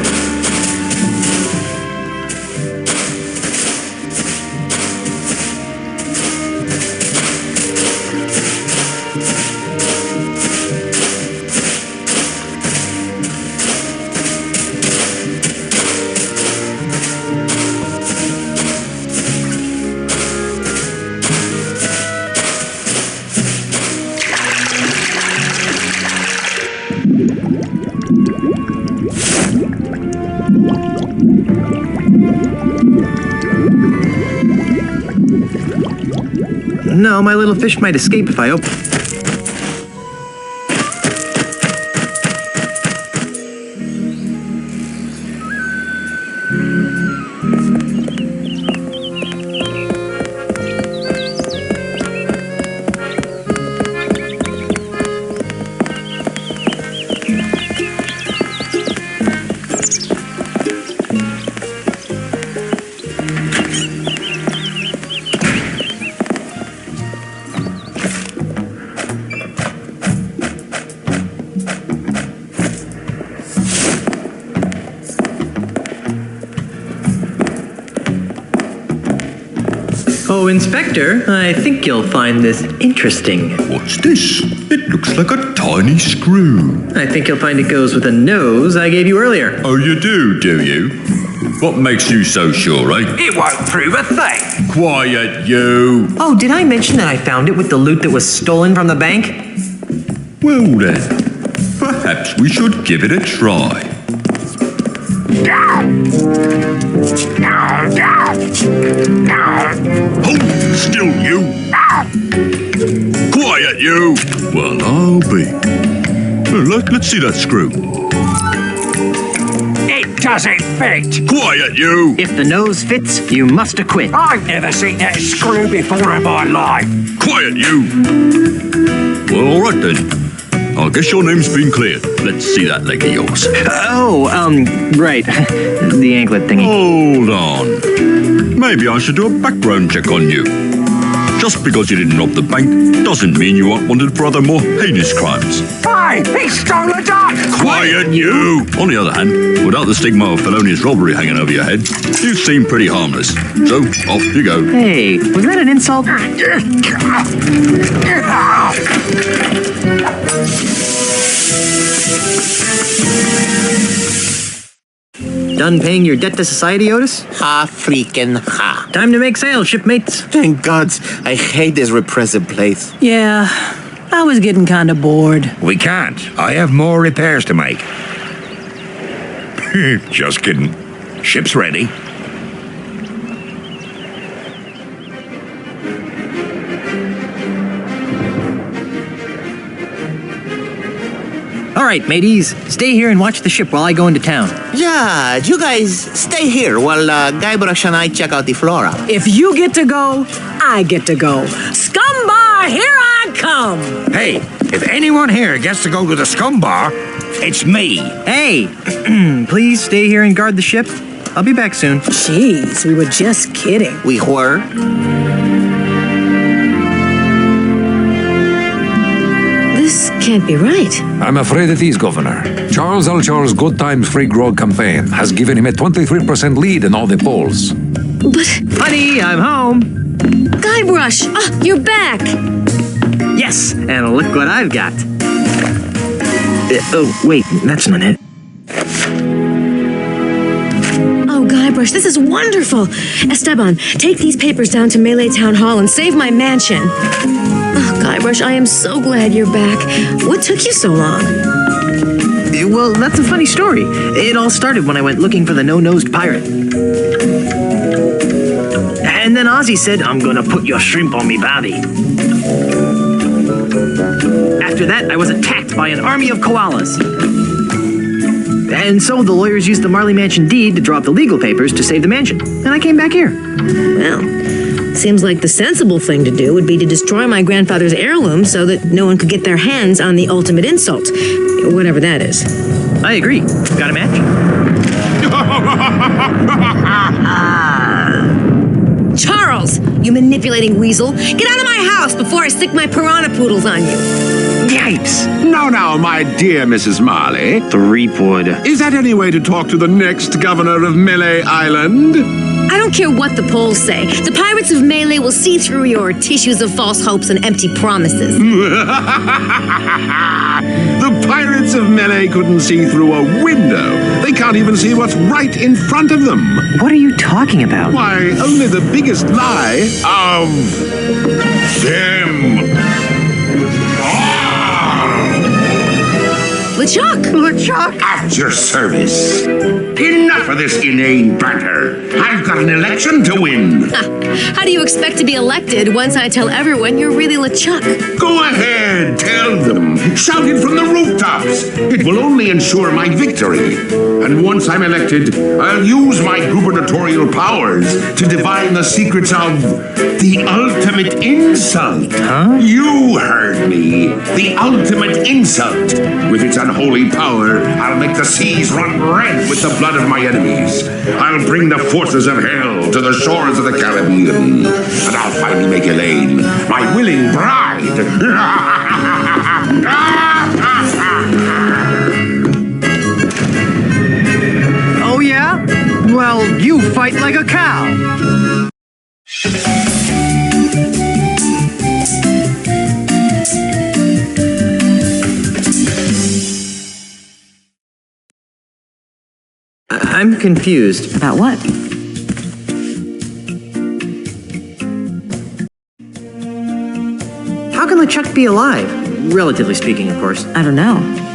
No, my little fish might escape if I open. Oh, Inspector, I think you'll find this interesting. What's this? It looks like a tiny screw. I think you'll find it goes with the nose I gave you earlier. Oh, you do you? What makes you so sure, eh? It won't prove a thing. Quiet, you. Oh, did I mention that I found it with the loot that was stolen from the bank? Well then, perhaps we should give it a try. Hold still, you. Quiet, you. Well, I'll be. Let's see that screw. It doesn't fit. Quiet, you. If the nose fits, you must acquit. I've never seen that screw before in my life. Quiet, you. Well, all right then. I guess your name's been cleared. Let's see that leg of yours. Right. The anklet thingy. Hold on. Maybe I should do a background check on you. Just because you didn't rob the bank doesn't mean you aren't wanted for other more heinous crimes. Hey, he stole a duck! Quiet, you! On the other hand, without the stigma of felonious robbery hanging over your head, you seem pretty harmless. So, off you go. Hey, was that an insult? Done paying your debt to society, Otis? Ha freaking ha. Time to make sales, shipmates. Thank gods, I hate this repressive place. Yeah, I was getting kind of bored. We can't. I have more repairs to make. Just kidding. Ship's ready. All right, mateys, stay here and watch the ship while I go into town. Yeah, you guys stay here while Guybrush and I check out the flora. If you get to go, I get to go. Scum bar, here I come! Hey, if anyone here gets to go to the scum bar, it's me. Hey, please stay here and guard the ship. I'll be back soon. Jeez, we were just kidding. We were? This can't be right. I'm afraid it is, Governor. Charles Alchor's Good Times Free Grog campaign has given him a 23% lead in all the polls. But... Honey, I'm home. Guybrush, you're back. Yes, and look what I've got. Oh, wait, that's not it. Oh, Guybrush, this is wonderful. Esteban, take these papers down to Mêlée Town Hall and save my mansion. Oh, Guybrush, I am so glad you're back. What took you so long? Well, that's a funny story. It all started when I went looking for the no-nosed pirate. And then Ozzie said, I'm gonna put your shrimp on me bobby. After that, I was attacked by an army of koalas. And so the lawyers used the Marley Mansion deed to draw up the legal papers to save the mansion. And I came back here. Well, seems like the sensible thing to do would be to destroy my grandfather's heirloom so that no one could get their hands on the ultimate insult. Whatever that is. I agree. Got a match? Charles, you manipulated manipulating weasel. Get out of my house before I stick my piranha poodles on you. Yipes! Now, my dear Mrs. Marley. Threepwood. Is that any way to talk to the next governor of Mêlée Island? I don't care what the polls say. The pirates of Mêlée will see through your tissues of false hopes and empty promises. The pirates of Mêlée couldn't see through a window. They can't even see what's right in front of them. What are you talking about? Why, only the biggest lie of them. LeChuck! LeChuck! At your service. Enough of this inane banter. I've got an election to win. How do you expect to be elected once I tell everyone you're really LeChuck? Go ahead, tell them. Shout it from the rooftops. It will only ensure my victory. And once I'm elected, I'll use my gubernatorial powers to divine the secrets of the ultimate insult. Huh? You heard me. The ultimate insult. With its unholy power, I'll make the seas run red with the blood of my enemies. I'll bring the forces of hell to the shores of the Caribbean. And I'll finally make Elaine my willing bride. Oh, yeah? Well, you fight like a cow. I'm confused. About what? How can LeChuck be alive? Relatively speaking, of course. I don't know.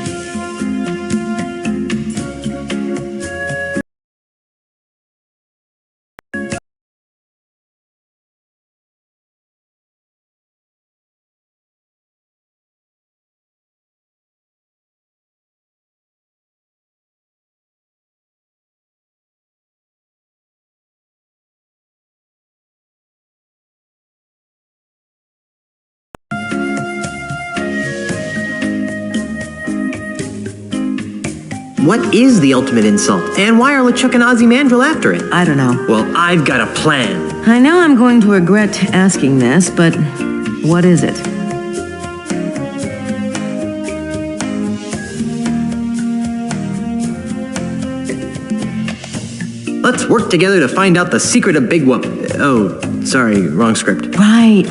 What is the ultimate insult? And why are LeChuck and Ozzie Mandrill after it? I don't know. Well, I've got a plan. I know I'm going to regret asking this, but what is it? Let's work together to find out the secret of Big Whoop. Oh, sorry, wrong script. Right.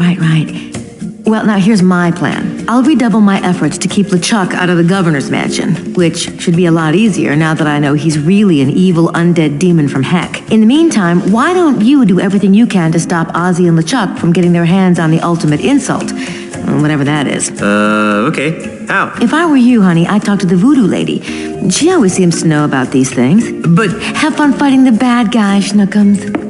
Well, now here's my plan. I'll redouble my efforts to keep LeChuck out of the governor's mansion, which should be a lot easier now that I know he's really an evil undead demon from heck. In the meantime, why don't you do everything you can to stop Ozzie and LeChuck from getting their hands on the ultimate insult? Whatever that is. Okay. How? If I were you, honey, I'd talk to the voodoo lady. She always seems to know about these things. But have fun fighting the bad guy, Schnookums.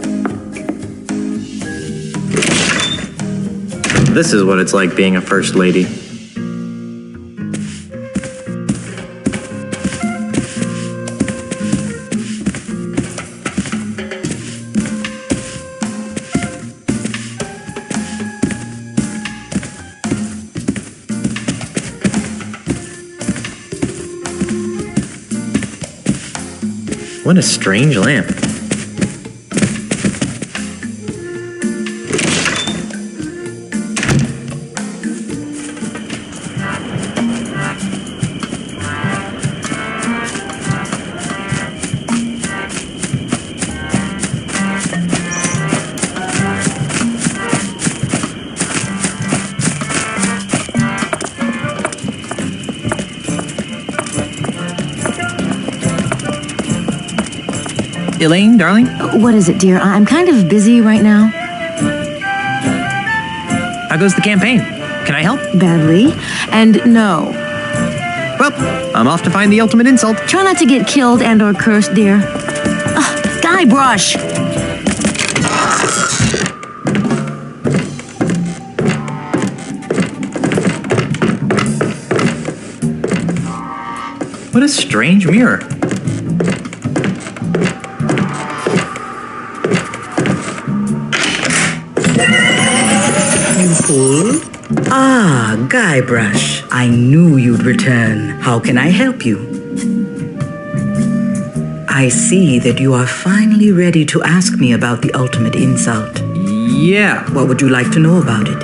this is what it's like being a first lady. What a strange lamp. Elaine, darling? What is it, dear? I'm kind of busy right now. How goes the campaign? Can I help? Badly. And no. Well, I'm off to find the ultimate insult. Try not to get killed and or cursed, dear. Guybrush! What a strange mirror. Ah, Guybrush. I knew you'd return. How can I help you? I see that you are finally ready to ask me about the ultimate insult. Yeah. What would you like to know about it?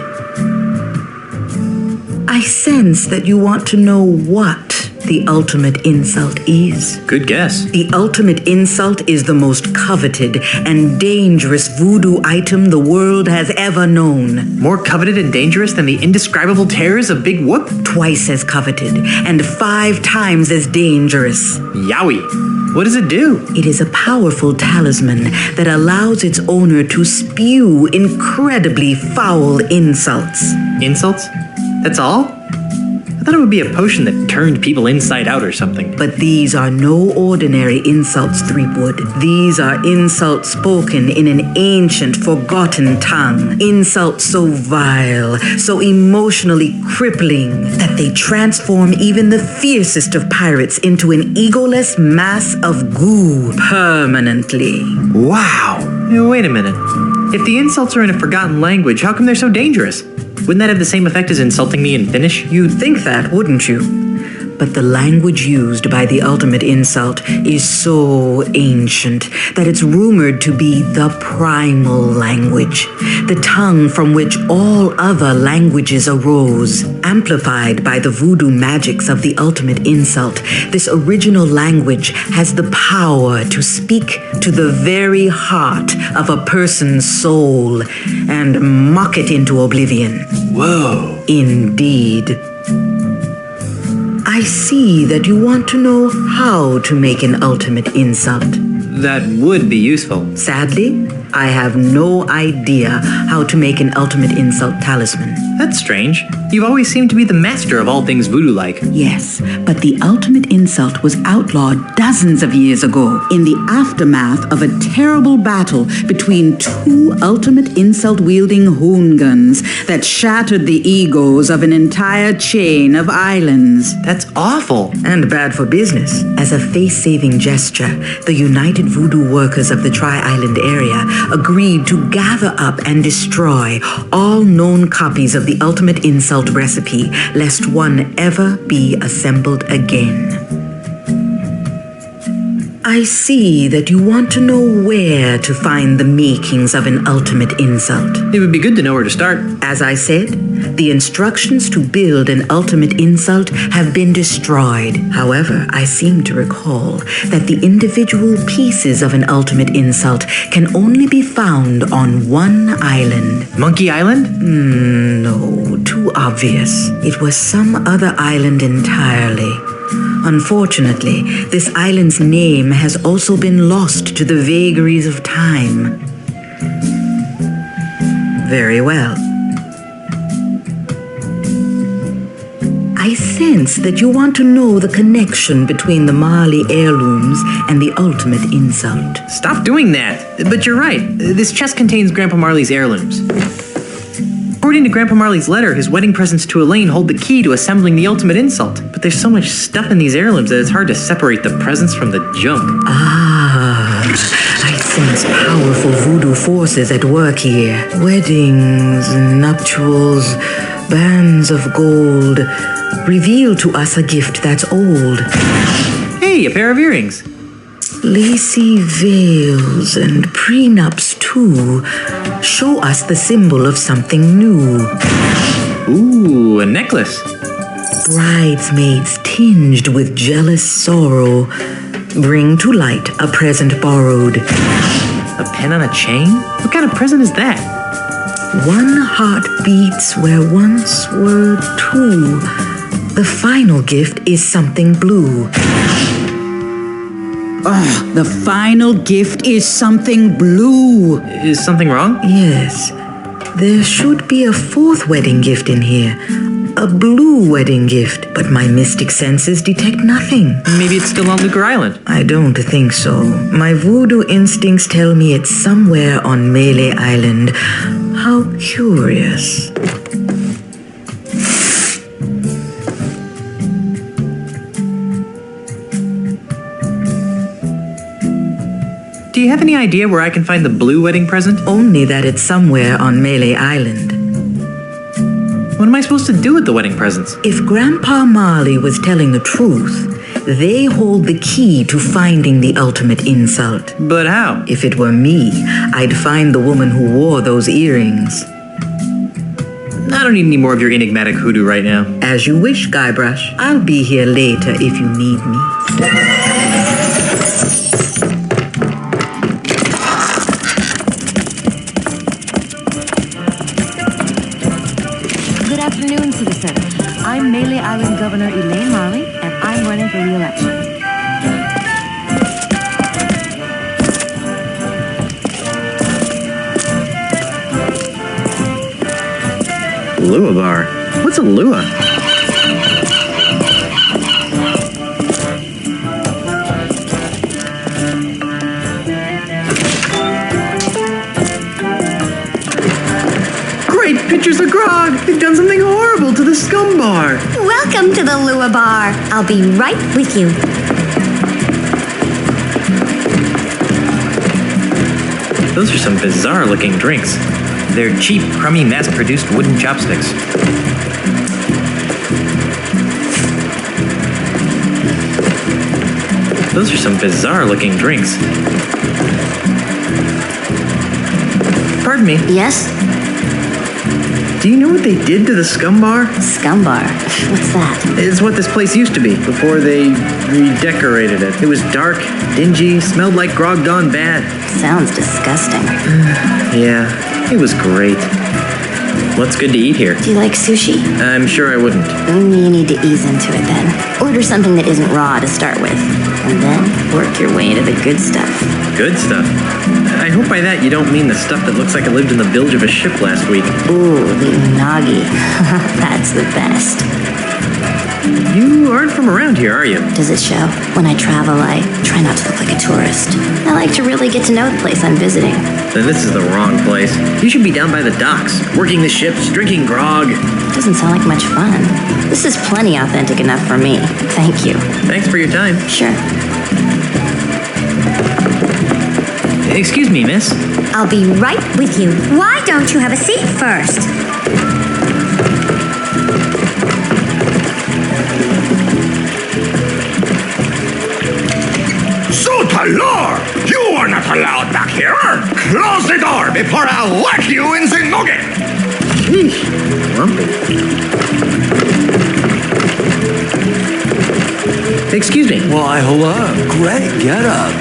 I sense that you want to know what the ultimate insult is. Good guess. The ultimate insult is the most coveted and dangerous voodoo item the world has ever known. More coveted and dangerous than the indescribable terrors of Big Whoop? Twice as coveted and 5 times as dangerous. Yowie. What does it do? It is a powerful talisman that allows its owner to spew incredibly foul insults. Insults? That's all? I thought it would be a potion that turned people inside out or something. But these are no ordinary insults, Threepwood. These are insults spoken in an ancient, forgotten tongue. Insults so vile, so emotionally crippling, that they transform even the fiercest of pirates into an egoless mass of goo permanently. Wow. Wait a minute. If the insults are in a forgotten language, how come they're so dangerous? Wouldn't that have the same effect as insulting me in Finnish? You'd think that, wouldn't you? But the language used by the ultimate insult is so ancient that it's rumored to be the primal language, the tongue from which all other languages arose. Amplified by the voodoo magics of the ultimate insult, this original language has the power to speak to the very heart of a person's soul and mock it into oblivion. Whoa. Indeed. I see that you want to know how to make an ultimate insult. That would be useful. Sadly, I have no idea how to make an ultimate insult talisman. That's strange. You've always seemed to be the master of all things voodoo-like. Yes, but the ultimate insult was outlawed dozens of years ago in the aftermath of a terrible battle between 2 ultimate insult-wielding hoongans that shattered the egos of an entire chain of islands. That's awful. And bad for business. As a face-saving gesture, the United Voodoo Workers of the Tri-Island area agreed to gather up and destroy all known copies of the ultimate insult recipe, lest one ever be assembled again. I see that you want to know where to find the makings of an ultimate insult. It would be good to know where to start. As I said, the instructions to build an ultimate insult have been destroyed. However, I seem to recall that the individual pieces of an ultimate insult can only be found on one island. Monkey Island? No, too obvious. It was some other island entirely. Unfortunately, this island's name has also been lost to the vagaries of time. Very well. I sense that you want to know the connection between the Marley heirlooms and the ultimate insult. Stop doing that. But you're right. This chest contains Grandpa Marley's heirlooms. According to Grandpa Marley's letter, his wedding presents to Elaine hold the key to assembling the ultimate insult. But there's so much stuff in these heirlooms that it's hard to separate the presents from the junk. I sense powerful voodoo forces at work here. Weddings, nuptials, bands of gold reveal to us a gift that's old. Hey, a pair of earrings. Lacy veils and prenups, too, show us the symbol of something new. Ooh, a necklace. Bridesmaids tinged with jealous sorrow bring to light a present borrowed. A pin on a chain? What kind of present is that? One heart beats where once were 2. The final gift is something blue. Oh, the final gift is something blue. Is something wrong? Yes. There should be a 4th wedding gift in here. A blue wedding gift. But my mystic senses detect nothing. Maybe it's still on Lucre Island. I don't think so. My voodoo instincts tell me it's somewhere on Mêlée Island. How curious. Do you have any idea where I can find the blue wedding present? Only that it's somewhere on Mêlée Island. What am I supposed to do with the wedding presents? If Grandpa Marley was telling the truth, They hold the key to finding the ultimate insult. But how? If it were me, I'd find the woman who wore those earrings. I don't need any more of your enigmatic hoodoo right now. As you wish, Guybrush. I'll be here later if you need me. Good afternoon, citizen. I'm Mêlée Island Governor Elaine Marley, and I'm running for re-election. Lua bar? What's a lua? Great pictures of grog! They've done something horrible to the scum bar! Welcome to the Lua Bar. I'll be right with you. Those are some bizarre-looking drinks. They're cheap, crummy, mass-produced wooden chopsticks. Those are some bizarre-looking drinks. Pardon me. Yes? Do you know what they did to the scum bar? Scum bar? What's that? It's what this place used to be before they redecorated it. It was dark, dingy, smelled like grog gone bad. Sounds disgusting. Yeah, it was great. What's good to eat here? Do you like sushi? I'm sure I wouldn't. You need to ease into it then. Order something that isn't raw to start with, and then work your way into the good stuff. Good stuff? I hope by that you don't mean the stuff that looks like it lived in the bilge of a ship last week. Ooh, the unagi. That's the best. You aren't from around here, are you? Does it show? When I travel, I try not to look like a tourist. I like to really get to know the place I'm visiting. Then this is the wrong place. You should be down by the docks, working the ships, drinking grog. Doesn't sound like much fun. This is plenty authentic enough for me. Thank you. Thanks for your time. Sure. Excuse me, miss. I'll be right with you. Why don't you have a seat first? Lord, you are not allowed back here. Close the door before I whack you in the noggin. Sheesh, lumpy. Excuse me. Why, hello. Great getup.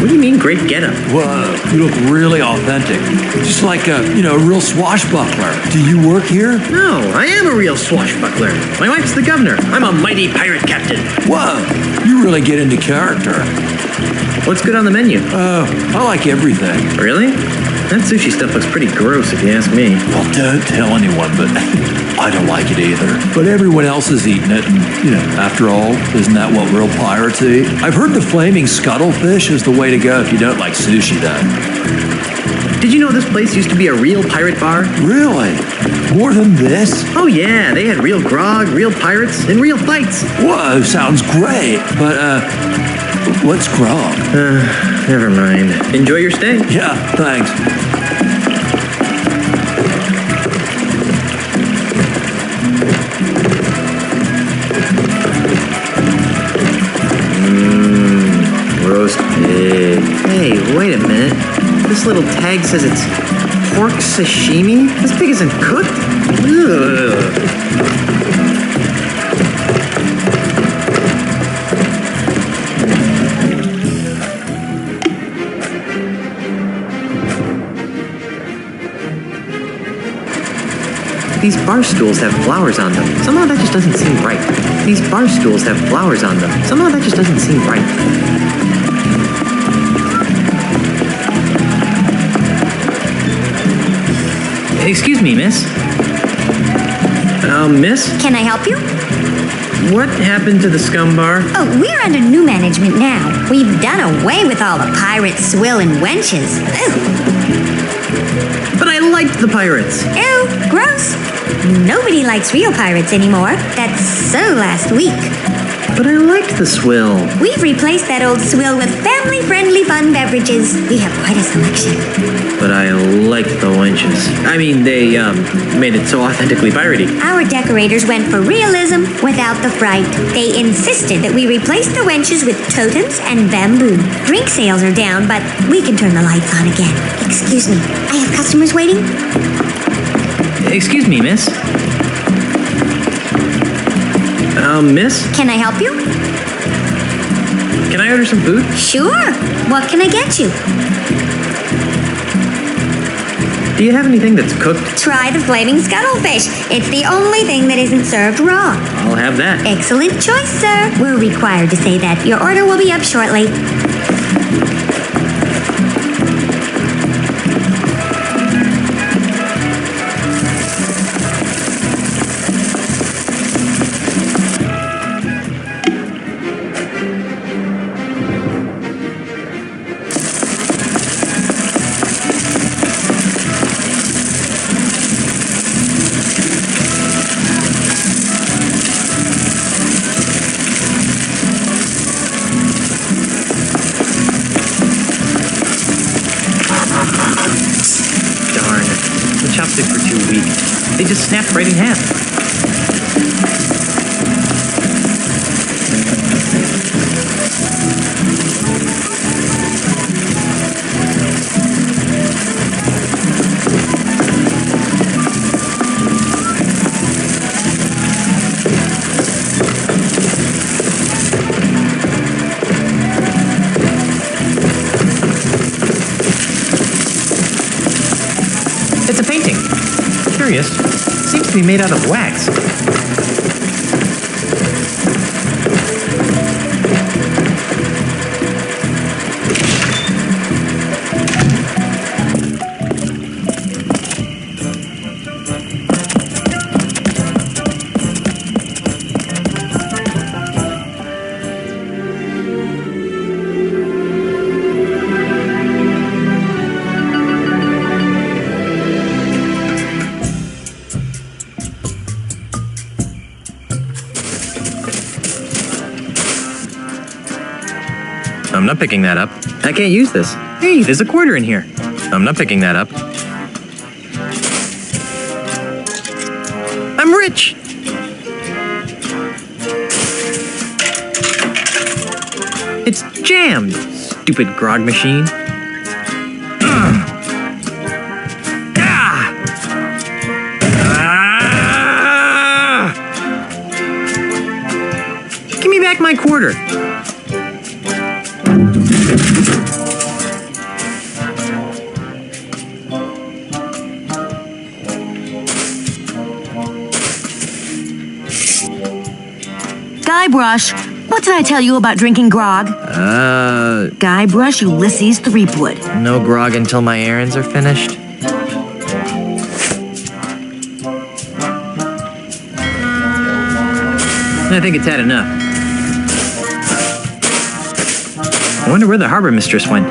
What do you mean, great getup? Whoa, you look really authentic. Just like a real swashbuckler. Do you work here? No, I am a real swashbuckler. My wife's the governor. I'm a mighty pirate captain. Whoa, you really get into character. What's good on the menu? I like everything. Really? That sushi stuff looks pretty gross if you ask me. Well, don't tell anyone, but I don't like it either. But everyone else is eating it, and, after all, isn't that what real pirates eat? I've heard the flaming scuttlefish is the way to go if you don't like sushi, though. Did you know this place used to be a real pirate bar? Really? More than this? Oh, yeah. They had real grog, real pirates, and real fights. Whoa, sounds great. But, what's grog? Never mind. Enjoy your stay. Yeah, thanks. Roast pig. Hey, wait a minute. This little tag says it's pork sashimi? This pig isn't cooked? Ugh. These bar stools have flowers on them. Somehow that just doesn't seem right. These bar stools have flowers on them. Somehow that just doesn't seem right. Excuse me, miss. Miss? Can I help you? What happened to the scum bar? Oh, we're under new management now. We've done away with all the pirate swill and wenches. Ew. But I liked the pirates. Ew, gross. Nobody likes real pirates anymore. That's so last week. But I liked the swill. We've replaced that old swill with family-friendly fun beverages. We have quite a selection. But I liked the wenches. I mean, they, made it so authentically piratey. Our decorators went for realism without the fright. They insisted that we replace the wenches with totems and bamboo. Drink sales are down, but we can turn the lights on again. Excuse me, I have customers waiting. Excuse me, miss. Miss? Can I help you? Can I order some food? Sure. What can I get you? Do you have anything that's cooked? Try the flaming scuttlefish. It's the only thing that isn't served raw. I'll have that. Excellent choice, sir. We're required to say that. Your order will be up shortly. They just snapped right in half. It's a painting. Curious. Seems to be made out of wax. I'm not picking that up. I can't use this. Hey, there's a quarter in here. I'm not picking that up. I'm rich! It's jammed, stupid grog machine. Give me back my quarter. Guybrush, what did I tell you about drinking grog? Guybrush Ulysses Threepwood. No grog until my errands are finished. I think it's had enough. I wonder where the harbor mistress went.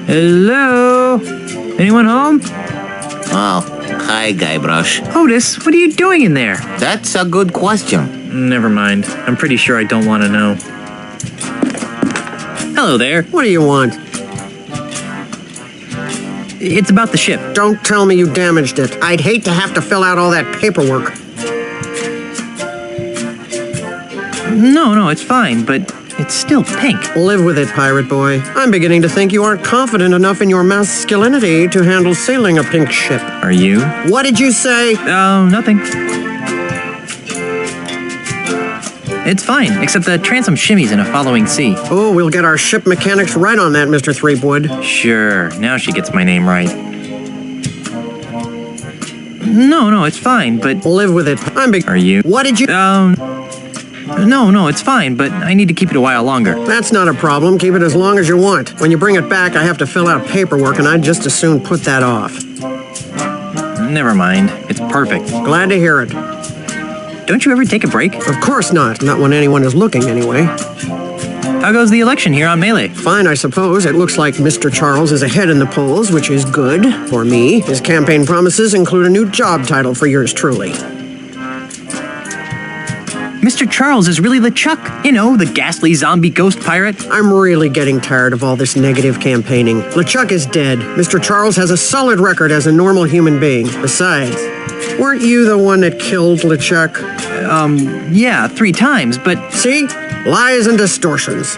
Hello? Anyone home? Oh, hi, Guybrush. Otis, what are you doing in there? That's a good question. Never mind. I'm pretty sure I don't want to know. Hello there. What do you want? It's about the ship. Don't tell me you damaged it. I'd hate to have to fill out all that paperwork. No, it's fine, but it's still pink. Live with it, pirate boy. I'm beginning to think you aren't confident enough in your masculinity to handle sailing a pink ship. Are you? What did you say? Oh, nothing. It's fine, except the transom shimmies in a following sea. Oh, we'll get our ship mechanics right on that, Mr. Threepwood. Sure, now she gets my name right. No, it's fine, but... Live with it. Are you? What did you... No, it's fine, but I need to keep it a while longer. That's not a problem. Keep it as long as you want. When you bring it back, I have to fill out paperwork, and I'd just as soon put that off. Never mind. It's perfect. Glad to hear it. Don't you ever take a break? Of course not. Not when anyone is looking, anyway. How goes the election here on Mêlée? Fine, I suppose. It looks like Mr. Charles is ahead in the polls, which is good for me. His campaign promises include a new job title for yours truly. Mr. Charles is really LeChuck. You know, the ghastly zombie ghost pirate. I'm really getting tired of all this negative campaigning. LeChuck is dead. Mr. Charles has a solid record as a normal human being. Besides, weren't you the one that killed LeChuck? Yeah, 3 times, but... See? Lies and distortions.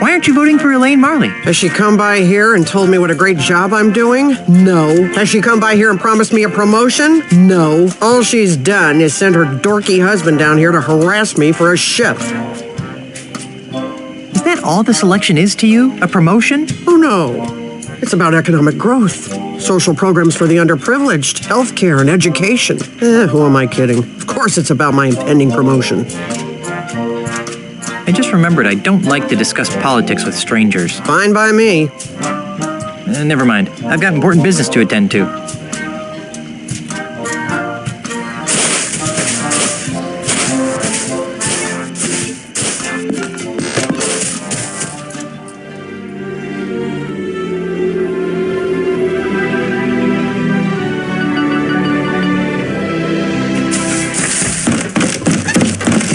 Why aren't you voting for Elaine Marley? Has she come by here and told me what a great job I'm doing? No. Has she come by here and promised me a promotion? No. All she's done is send her dorky husband down here to harass me for a shift. Is that all this election is to you? A promotion? Oh, no. It's about economic growth, social programs for the underprivileged, healthcare, and education. Who am I kidding? Of course it's about my impending promotion. I just remembered I don't like to discuss politics with strangers. Fine by me. Never mind. I've got important business to attend to.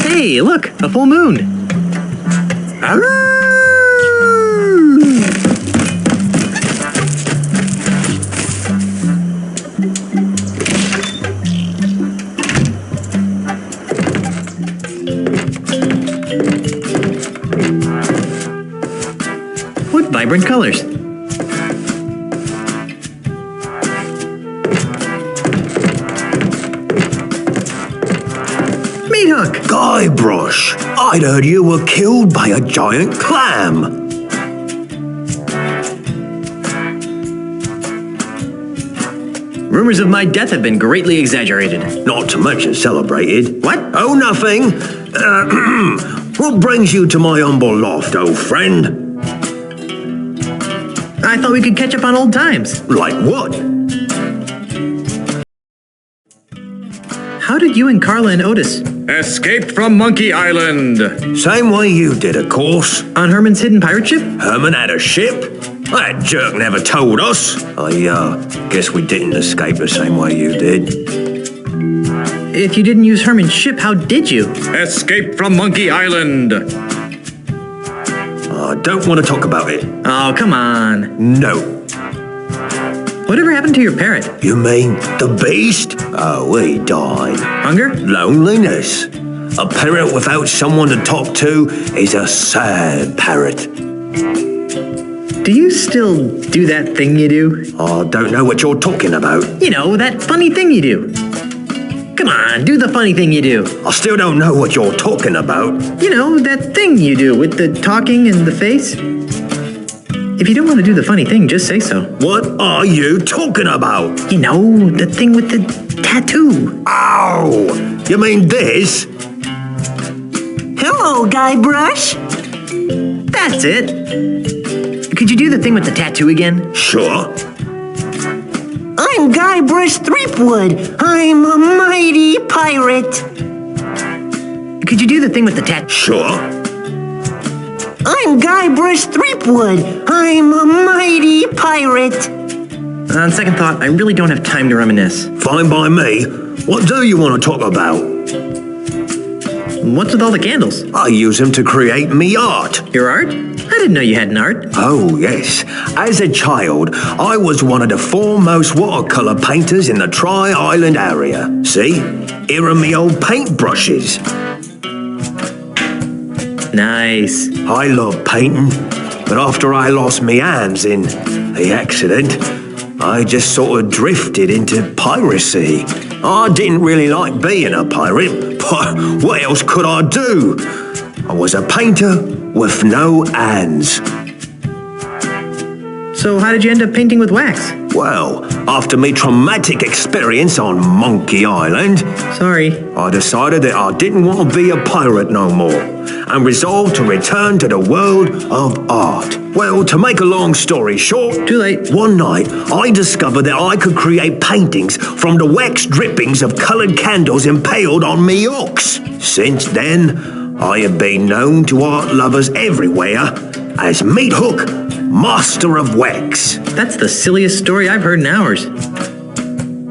Hey, look, a full moon. What vibrant colors. Meat hook. Guybrush, I'd heard you were killed by a giant clam. Rumors of my death have been greatly exaggerated. Not to mention celebrated. What? Oh, nothing. What brings you to my humble loft, old friend? I thought we could catch up on old times. Like what? How did you and Carla and Otis? Escaped from Monkey Island. Same way you did, of course. On Herman's hidden pirate ship? Herman had a ship? That jerk never told us. I guess we didn't escape the same way you did. If you didn't use Herman's ship, how did you? Escaped from Monkey Island. I don't want to talk about it. Oh, come on. No. Whatever happened to your parrot? You mean the beast? Oh, he died. Hunger? Loneliness. A parrot without someone to talk to is a sad parrot. Do you still do that thing you do? I don't know what you're talking about. You know, that funny thing you do. Come on, do the funny thing you do. I still don't know what you're talking about. You know, that thing you do with the talking and the face. If you don't want to do the funny thing, just say so. What are you talking about? You know, the thing with the tattoo. Oh, you mean this? Hello, Guybrush. That's it. Could you do the thing with the tattoo again? Sure. I'm Guybrush Threepwood. I'm a mighty pirate. Could you do the thing with the tattoo? Sure. I'm Guybrush Threepwood. I'm a mighty pirate. On second thought, I really don't have time to reminisce. Fine by me. What do you want to talk about? What's with all the candles? I use them to create me art. Your art? I didn't know you had an art. Oh, yes. As a child, I was one of the foremost watercolor painters in the Tri-Island area. See? Here are me old paintbrushes. Nice. I love painting, but after I lost me hands in the accident, I just sort of drifted into piracy. I didn't really like being a pirate, but what else could I do? I was a painter with no hands. So how did you end up painting with wax? Well, after me traumatic experience on Monkey Island... Sorry. I decided that I didn't want to be a pirate no more, and resolved to return to the world of art. Well, to make a long story short... Too late. One night, I discovered that I could create paintings from the wax drippings of coloured candles impaled on me hooks. Since then, I have been known to art lovers everywhere as Meat Hook, Master of Wax. That's the silliest story I've heard in hours.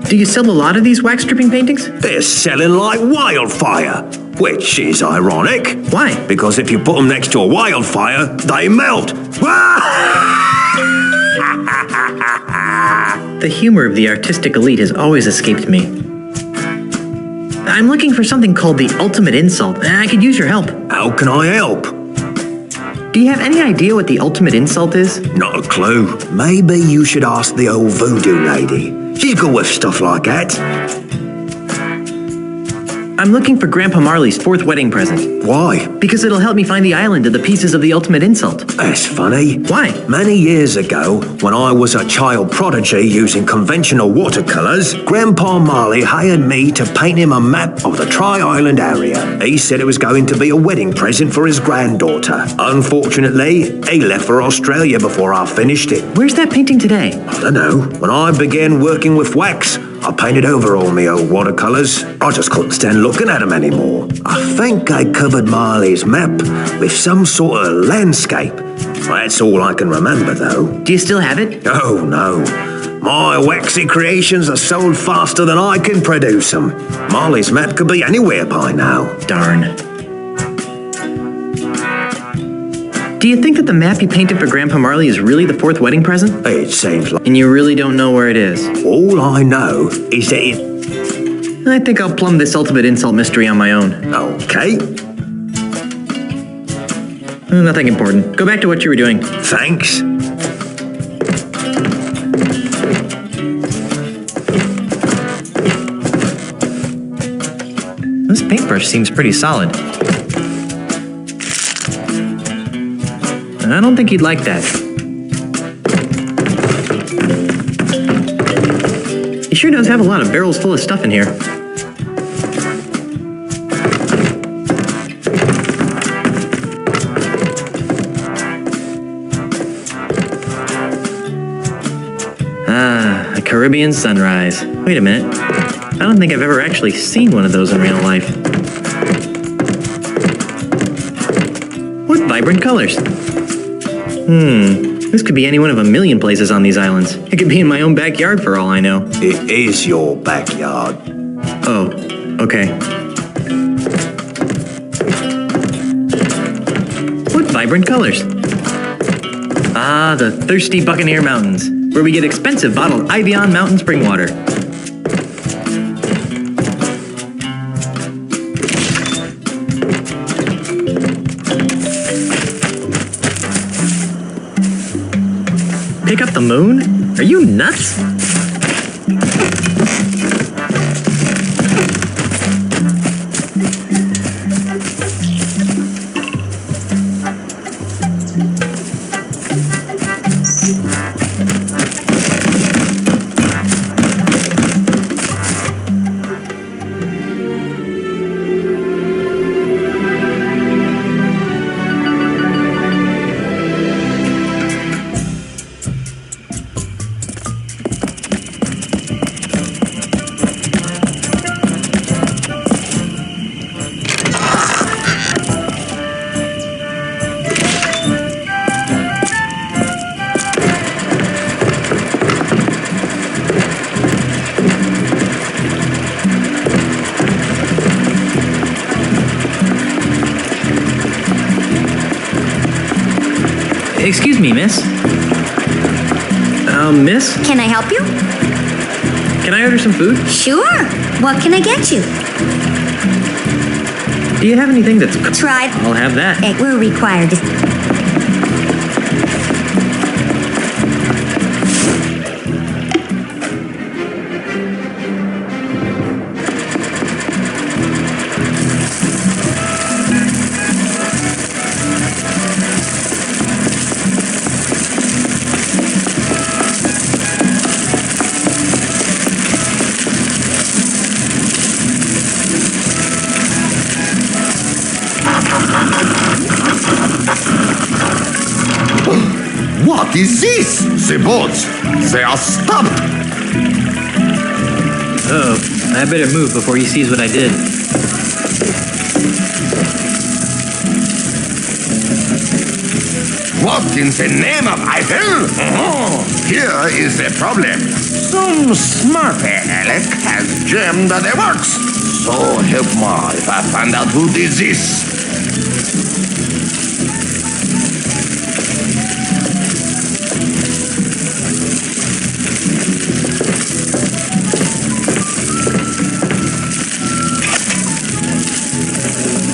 Did Do you sell a lot of these wax stripping paintings? They're selling like wildfire, which is ironic. Why? Because if you put them next to a wildfire, they melt. The humor of the artistic elite has always escaped me. I'm looking for something called the ultimate insult. I could use your help. How can I help? Do you have any idea what the ultimate insult is? Not a clue. Maybe you should ask the old voodoo lady. She's good with stuff like that. I'm looking for Grandpa Marley's 4th wedding present. Why? Because it'll help me find the island of the pieces of the ultimate insult. That's funny. Why? Many years ago, when I was a child prodigy using conventional watercolors, Grandpa Marley hired me to paint him a map of the Tri-Island area. He said it was going to be a wedding present for his granddaughter. Unfortunately, he left for Australia before I finished it. Where's that painting today? I don't know. When I began working with wax, I painted over all my old watercolors. I just couldn't stand looking at them anymore. I think I covered Marley's map with some sort of landscape. That's all I can remember, though. Do you still have it? Oh, no. My waxy creations are sold faster than I can produce them. Marley's map could be anywhere by now. Darn. Do you think that the map you painted for Grandpa Marley is really the 4th wedding present? It seems like... And you really don't know where it is? All I know is that it... I think I'll plumb this ultimate insult mystery on my own. Okay. Nothing important. Go back to what you were doing. Thanks. This paintbrush seems pretty solid. I don't think he'd like that. He sure does have a lot of barrels full of stuff in here. Ah, a Caribbean sunrise. Wait a minute. I don't think I've ever actually seen one of those in real life. What vibrant colors. This could be any one of a million places on these islands. It could be in my own backyard for all I know. It is your backyard. Oh, okay. What vibrant colors. Ah, the thirsty Buccaneer Mountains, where we get expensive bottled Ivion Mountain spring water. Pick up the moon? Are you nuts? Excuse me, miss. Miss? Can I help you? Can I order some food? Sure. What can I get you? Do you have anything that's... Try. I'll have that. We're required to... What is this? The boats, they are stopped. Oh, I better move before he sees what I did. What in the name of Eiffel? Oh, here is the problem. Some smart Alec has jammed the works. So help me if I find out who did this.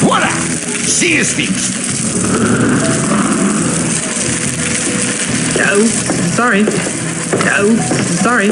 Voila! She is fixed. Oh, sorry. Oh, sorry.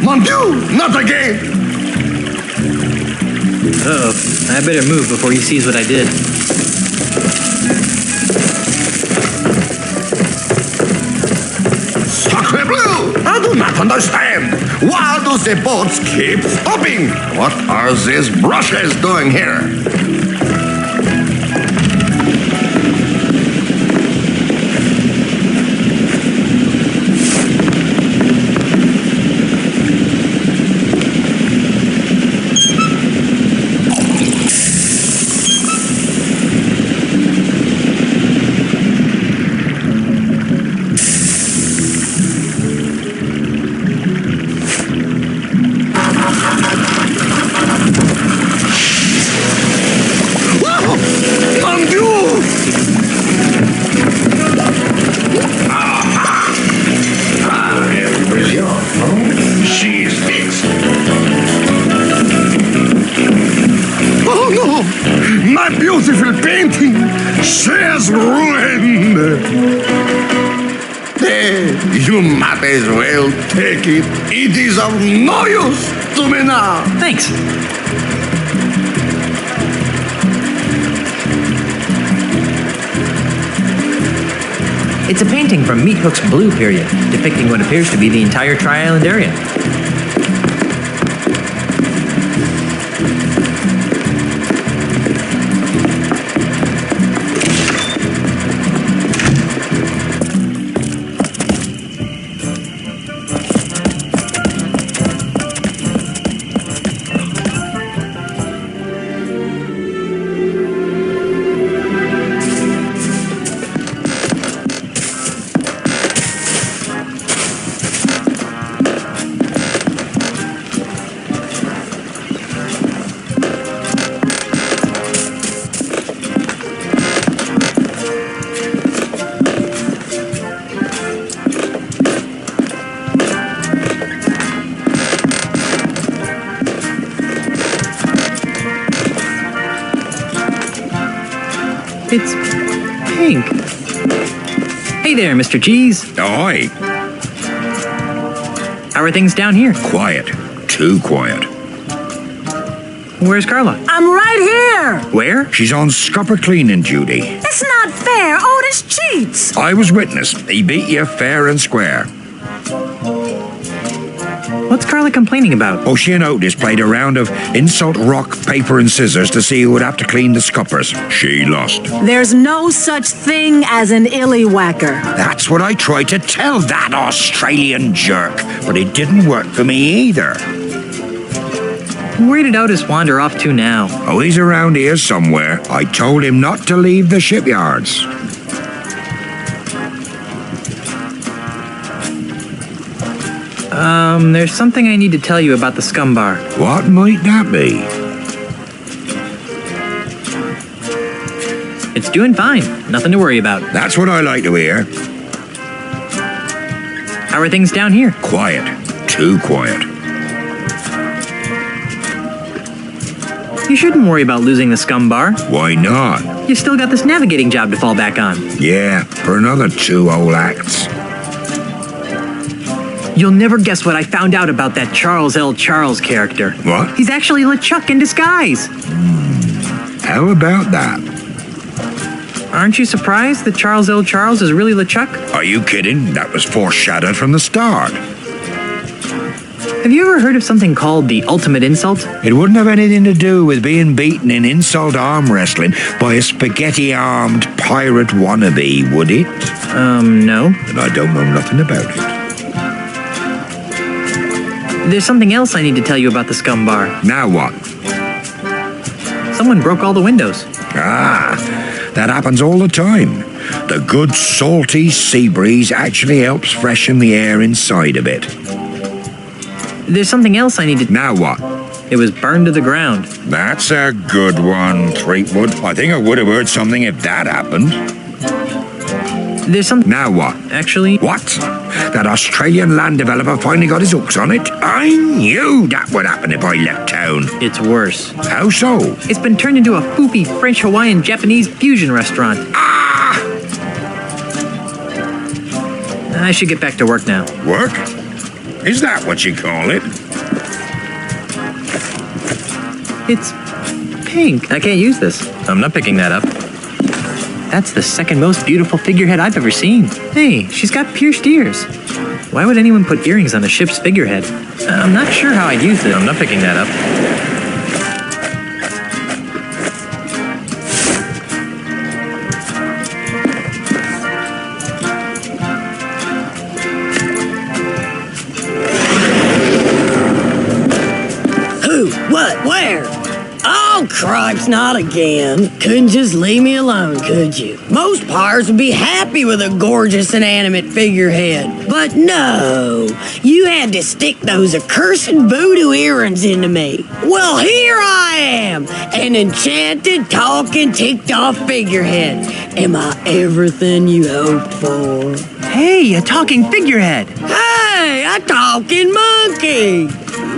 Mon Dieu, not again! Uh-oh. I better move before he sees what I did. Sacre bleu! I do not understand. Why do the boats keep stopping? What are these brushes doing here? Beautiful painting! She's ruined! You might as well take it. It is of no use to me now. Thanks. It's a painting from Meat Hook's Blue period, depicting what appears to be the entire Tri-Island area. It's pink. Hey there, Mr. Cheese. Ahoy. How are things down here? Quiet. Too quiet. Where's Carla? I'm right here. Where? She's on scupper cleaning duty. That's not fair. Otis cheats. I was witness. He beat you fair and square. What's Carla complaining about? Oh, she and Otis played a round of insult, rock, paper, and scissors to see who would have to clean the scuppers. She lost. There's no such thing as an illywhacker. That's what I tried to tell that Australian jerk, but it didn't work for me either. Where did Otis wander off to now? Oh, he's around here somewhere. I told him not to leave the shipyards. There's something I need to tell you about the scum bar. What might that be? It's doing fine. Nothing to worry about. That's what I like to hear. How are things down here? Quiet. Too quiet. You shouldn't worry about losing the scum bar. Why not? You still got this navigating job to fall back on. Yeah, for another 2 whole acts. You'll never guess what I found out about that Charles L. Charles character. What? He's actually LeChuck in disguise. How about that? Aren't you surprised that Charles L. Charles is really LeChuck? Are you kidding? That was foreshadowed from the start. Have you ever heard of something called the ultimate insult? It wouldn't have anything to do with being beaten in insult arm wrestling by a spaghetti-armed pirate wannabe, would it? No. Then I don't know nothing about it. There's something else I need to tell you about the scum bar. Now what? Someone broke all the windows. Ah, that happens all the time. The good salty sea breeze actually helps freshen the air inside a bit. There's something else I need to... Now what? It was burned to the ground. That's a good one, Threepwood. I think I would have heard something if that happened. There's some... Now what? Actually... What? That Australian land developer finally got his hooks on it? I knew that would happen if I left town. It's worse. How so? It's been turned into a foofy French, Hawaiian, Japanese fusion restaurant. Ah! I should get back to work now. Work? Is that what you call it? It's pink. I can't use this. I'm not picking that up. That's the second most beautiful figurehead I've ever seen. Hey, she's got pierced ears. Why would anyone put earrings on a ship's figurehead? I'm not sure how I'd use it. I'm not picking that up. Who? What? Where? Oh, cripes, not again. Couldn't just leave me alone, could you? Most pirates would be happy with a gorgeous inanimate figurehead. But no, you had to stick those accursed voodoo earrings into me. Well, here I am, an enchanted, talking, ticked-off figurehead. Am I everything you hoped for? Hey, a talking figurehead. Hey, a talking monkey.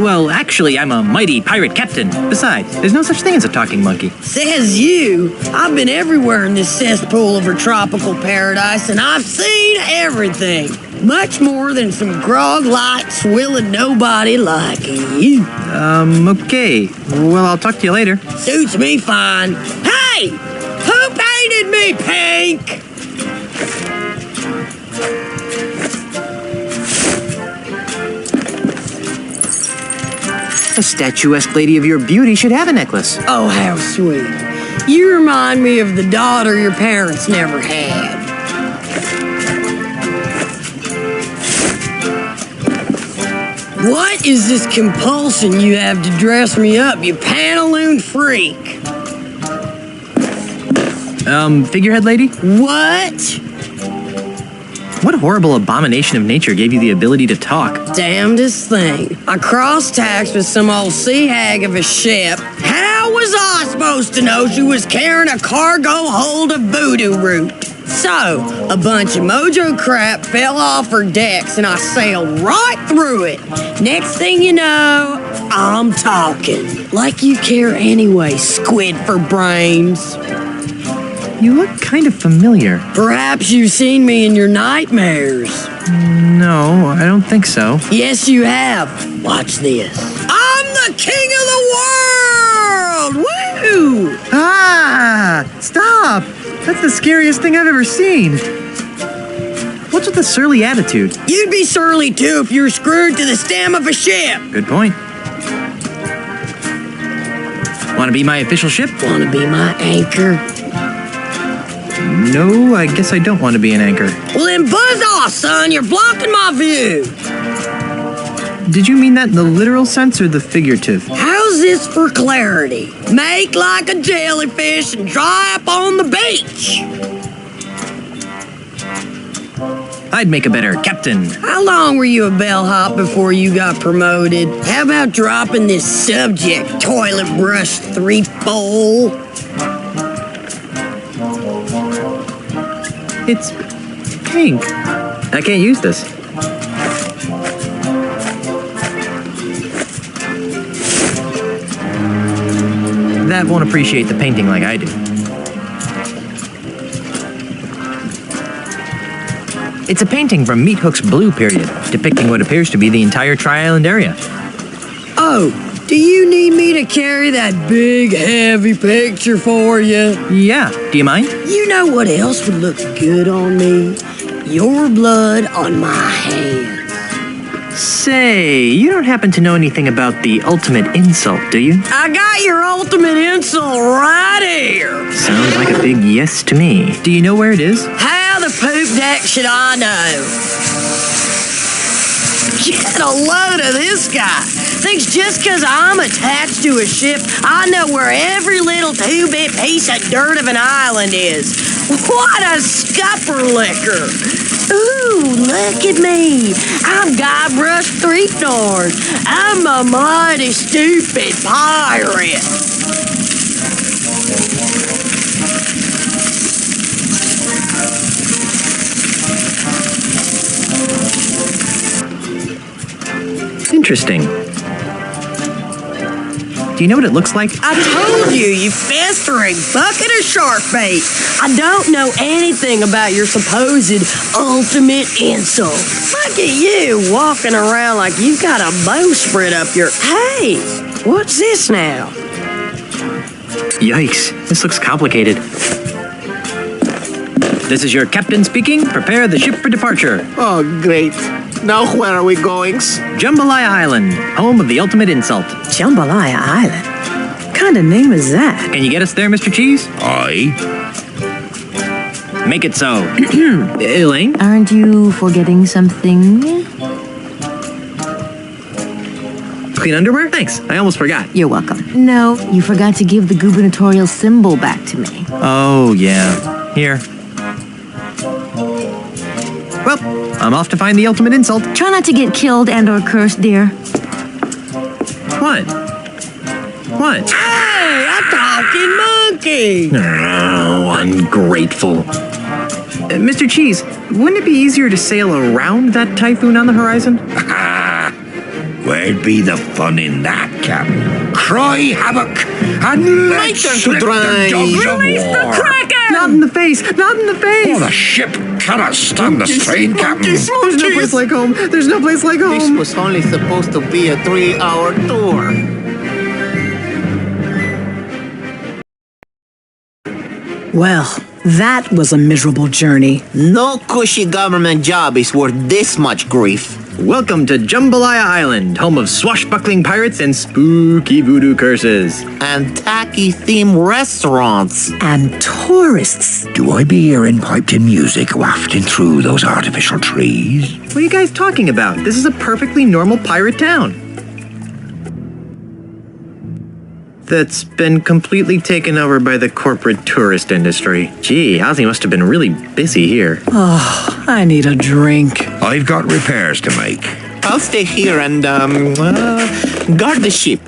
Well, actually, I'm a mighty pirate captain. Besides, there's no such thing as a talking monkey. Says you. I've been everywhere in this cesspool of a tropical paradise, and I've seen everything. Much more than some grog-light, swilling nobody like you. Okay. Well, I'll talk to you later. Suits me fine. Hey! Who painted me pink? A statuesque lady of your beauty should have a necklace. Oh, how sweet. You remind me of the daughter your parents never had. What is this compulsion you have to dress me up, you pantaloon freak? Figurehead lady? What? What horrible abomination of nature gave you the ability to talk? Damnedest thing. I cross-taxed with some old sea hag of a ship. How was I supposed to know she was carrying a cargo hold of voodoo root? So, a bunch of mojo crap fell off her decks and I sailed right through it. Next thing you know, I'm talking. Like you care anyway, squid for brains. You look kind of familiar. Perhaps you've seen me in your nightmares. No, I don't think so. Yes, you have. Watch this. I'm the king of the world! Woo! Ah! Stop! That's the scariest thing I've ever seen. What's with the surly attitude? You'd be surly too if you were screwed to the stem of a ship. Good point. Want to be my official ship? Want to be my anchor? No, I guess I don't want to be an anchor. Well then buzz off, son. You're blocking my view. Did you mean that in the literal sense or the figurative? How's this for clarity? Make like a jellyfish and dry up on the beach. I'd make a better captain. How long were you a bellhop before you got promoted? How about dropping this subject, toilet brush threefold? It's pink. I can't use this. that won't appreciate the painting like I do. It's a painting from Meat Hook's Blue period, depicting what appears to be the entire Tri-Island area. Oh, do you need me to carry that big, heavy picture for you? Yeah, do you mind? You know what else would look good on me? Your blood on my hands. Say, you don't happen to know anything about the ultimate insult, do you? I got your ultimate insult right here. Sounds like a big yes to me. Do you know where it is? How the poop deck should I know? Get a load of this guy. Thinks just because I'm attached to a ship, I know where every little two-bit piece of dirt of an island is. What a scupper liquor. Ooh, look at me. I'm Guybrush Threepwood. I'm a mighty stupid pirate. Interesting. Do you know what it looks like? I told you, you festering bucket of shark bait. I don't know anything about your supposed ultimate insult. Look at you walking around like you've got a bowsprit up your... Hey, what's this now? Yikes, this looks complicated. This is your captain speaking. Prepare the ship for departure. Oh, great. Now where are we going? Jambalaya Island, home of the ultimate insult. Jambalaya Island? What kind of name is that? Can you get us there, Mr. Cheese? Aye. Make it so. Elaine? Aren't you forgetting something? Clean underwear? Thanks, I almost forgot. You're welcome. No, you forgot to give the gubernatorial symbol back to me. Oh, yeah. Here. Well, I'm off to find the ultimate insult. Try not to get killed and or cursed, dear. What? What? Hey, a talking monkey! Oh, ungrateful. Mr. Cheese, wouldn't it be easier to sail around that typhoon on the horizon? Where'd be the fun in that, Captain? Cry havoc and let's slip the dogs of war. Not in the face! Not in the face! Oh, the ship cannot stand the strain, Captain. There's no place like home. There's no place like home. This was only supposed to be a 3-hour tour. Well, that was a miserable journey. No cushy government job is worth this much grief. Welcome to Jambalaya Island, home of swashbuckling pirates and spooky voodoo curses. And tacky-themed restaurants. And tourists. Do I be hearing piped-in music wafting through those artificial trees? What are you guys talking about? This is a perfectly normal pirate town. That's been completely taken over by the corporate tourist industry. Gee, Ozzie must have been really busy here. Oh, I need a drink. I've got repairs to make. I'll stay here and, guard the ship.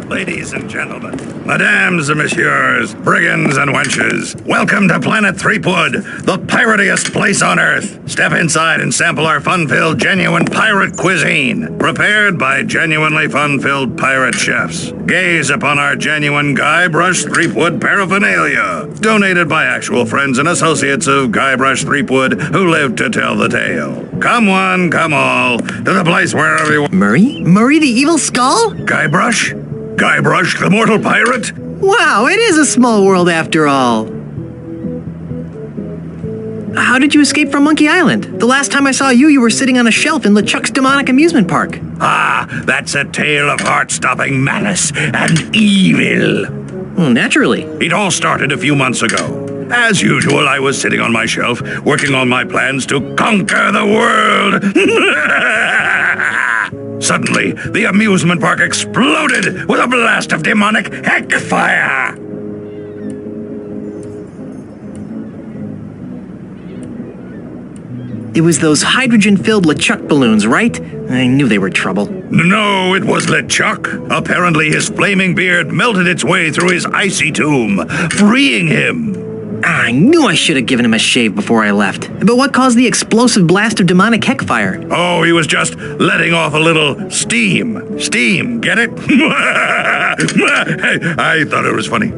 Ladies and gentlemen, madames and messieurs, brigands and wenches, welcome to Planet Threepwood, the piratiest place on Earth. Step inside and sample our fun-filled, genuine pirate cuisine, prepared by genuinely fun-filled pirate chefs. Gaze upon our genuine Guybrush Threepwood paraphernalia, donated by actual friends and associates of Guybrush Threepwood who lived to tell the tale. Come one, come all, to the place where everyone... Murray? Murray the Evil Skull? Guybrush? Guybrush, the mortal pirate? Wow, it is a small world after all. How did you escape from Monkey Island? The last time I saw you, you were sitting on a shelf in LeChuck's demonic amusement park. Ah, that's a tale of heart-stopping malice and evil. Well, naturally. It all started a few months ago. As usual, I was sitting on my shelf, working on my plans to conquer the world. Suddenly, the amusement park exploded with a blast of demonic heck fire. It was those hydrogen-filled LeChuck balloons, right? I knew they were trouble. No, it was LeChuck. Apparently his flaming beard melted its way through his icy tomb, freeing him. I knew I should have given him a shave before I left. But what caused the explosive blast of demonic heckfire? Oh, he was just letting off a little steam. Steam, get it? I thought it was funny.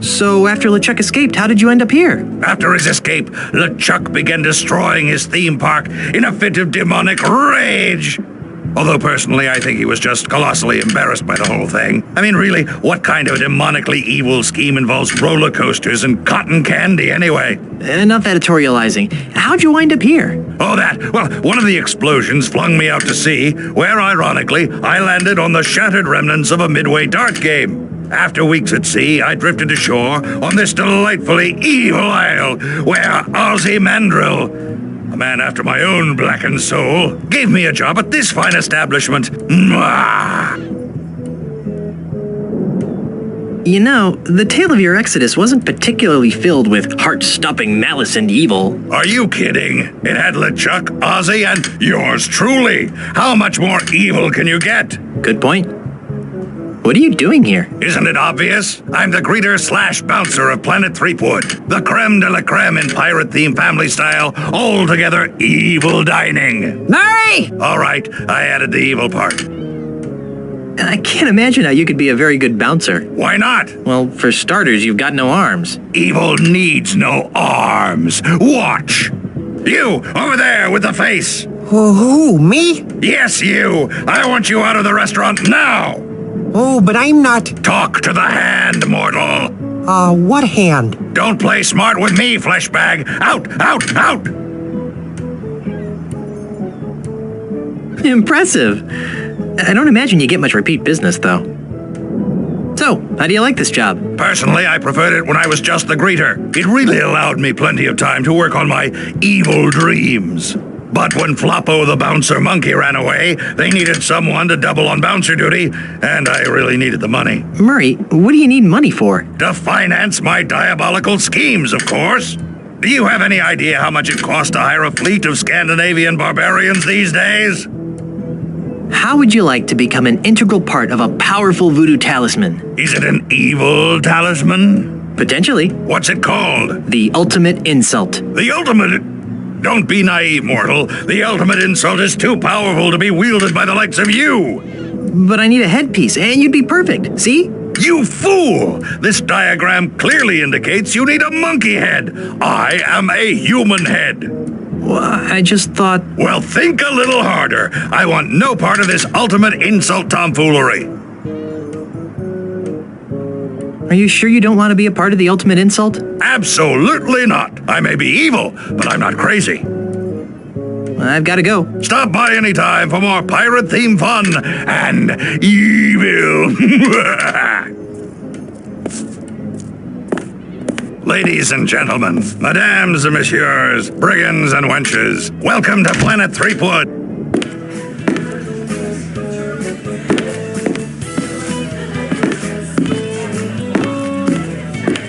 So after LeChuck escaped, how did you end up here? After his escape, LeChuck began destroying his theme park in a fit of demonic rage. Although personally, I think he was just colossally embarrassed by the whole thing. I mean, really, what kind of a demonically evil scheme involves roller coasters and cotton candy anyway? Enough editorializing. How'd you wind up here? Oh, that. Well, one of the explosions flung me out to sea, where, ironically, I landed on the shattered remnants of a midway dart game. After weeks at sea, I drifted ashore on this delightfully evil isle, where Ozzie Mandrill, a man after my own blackened soul, gave me a job at this fine establishment. Mwah! You know, the tale of your exodus wasn't particularly filled with heart-stopping malice and evil. Are you kidding? It had LeChuck, Ozzie, and yours truly. How much more evil can you get? Good point. What are you doing here? Isn't it obvious? I'm the greeter/bouncer of Planet Threepwood, the creme de la creme in pirate theme family style, altogether evil dining. Murray! All right, I added the evil part. I can't imagine how you could be a very good bouncer. Why not? Well, for starters, you've got no arms. Evil needs no arms. Watch. You, over there with the face. Who, me? Yes, you. I want you out of the restaurant now. Oh, but I'm not... Talk to the hand, mortal. What hand? Don't play smart with me, fleshbag. Out, out, out! Impressive. I don't imagine you get much repeat business, though. So, how do you like this job? Personally, I preferred it when I was just the greeter. It really allowed me plenty of time to work on my evil dreams. But when Floppo the bouncer monkey ran away, they needed someone to double on bouncer duty, and I really needed the money. Murray, what do you need money for? To finance my diabolical schemes, of course. Do you have any idea how much it costs to hire a fleet of Scandinavian barbarians these days? How would you like to become an integral part of a powerful voodoo talisman? Is it an evil talisman? Potentially. What's it called? The ultimate insult. The ultimate... Don't be naive, mortal. The ultimate insult is too powerful to be wielded by the likes of you. But I need a headpiece, and you'd be perfect. See? You fool! This diagram clearly indicates you need a monkey head. I am a human head. Well, I just thought... Well, think a little harder. I want no part of this ultimate insult tomfoolery. Are you sure you don't want to be a part of the ultimate insult? Absolutely not. I may be evil, but I'm not crazy. I've got to go. Stop by any time for more pirate-themed fun and evil. Ladies and gentlemen, madames and messieurs, brigands and wenches, welcome to Planet Threepwood.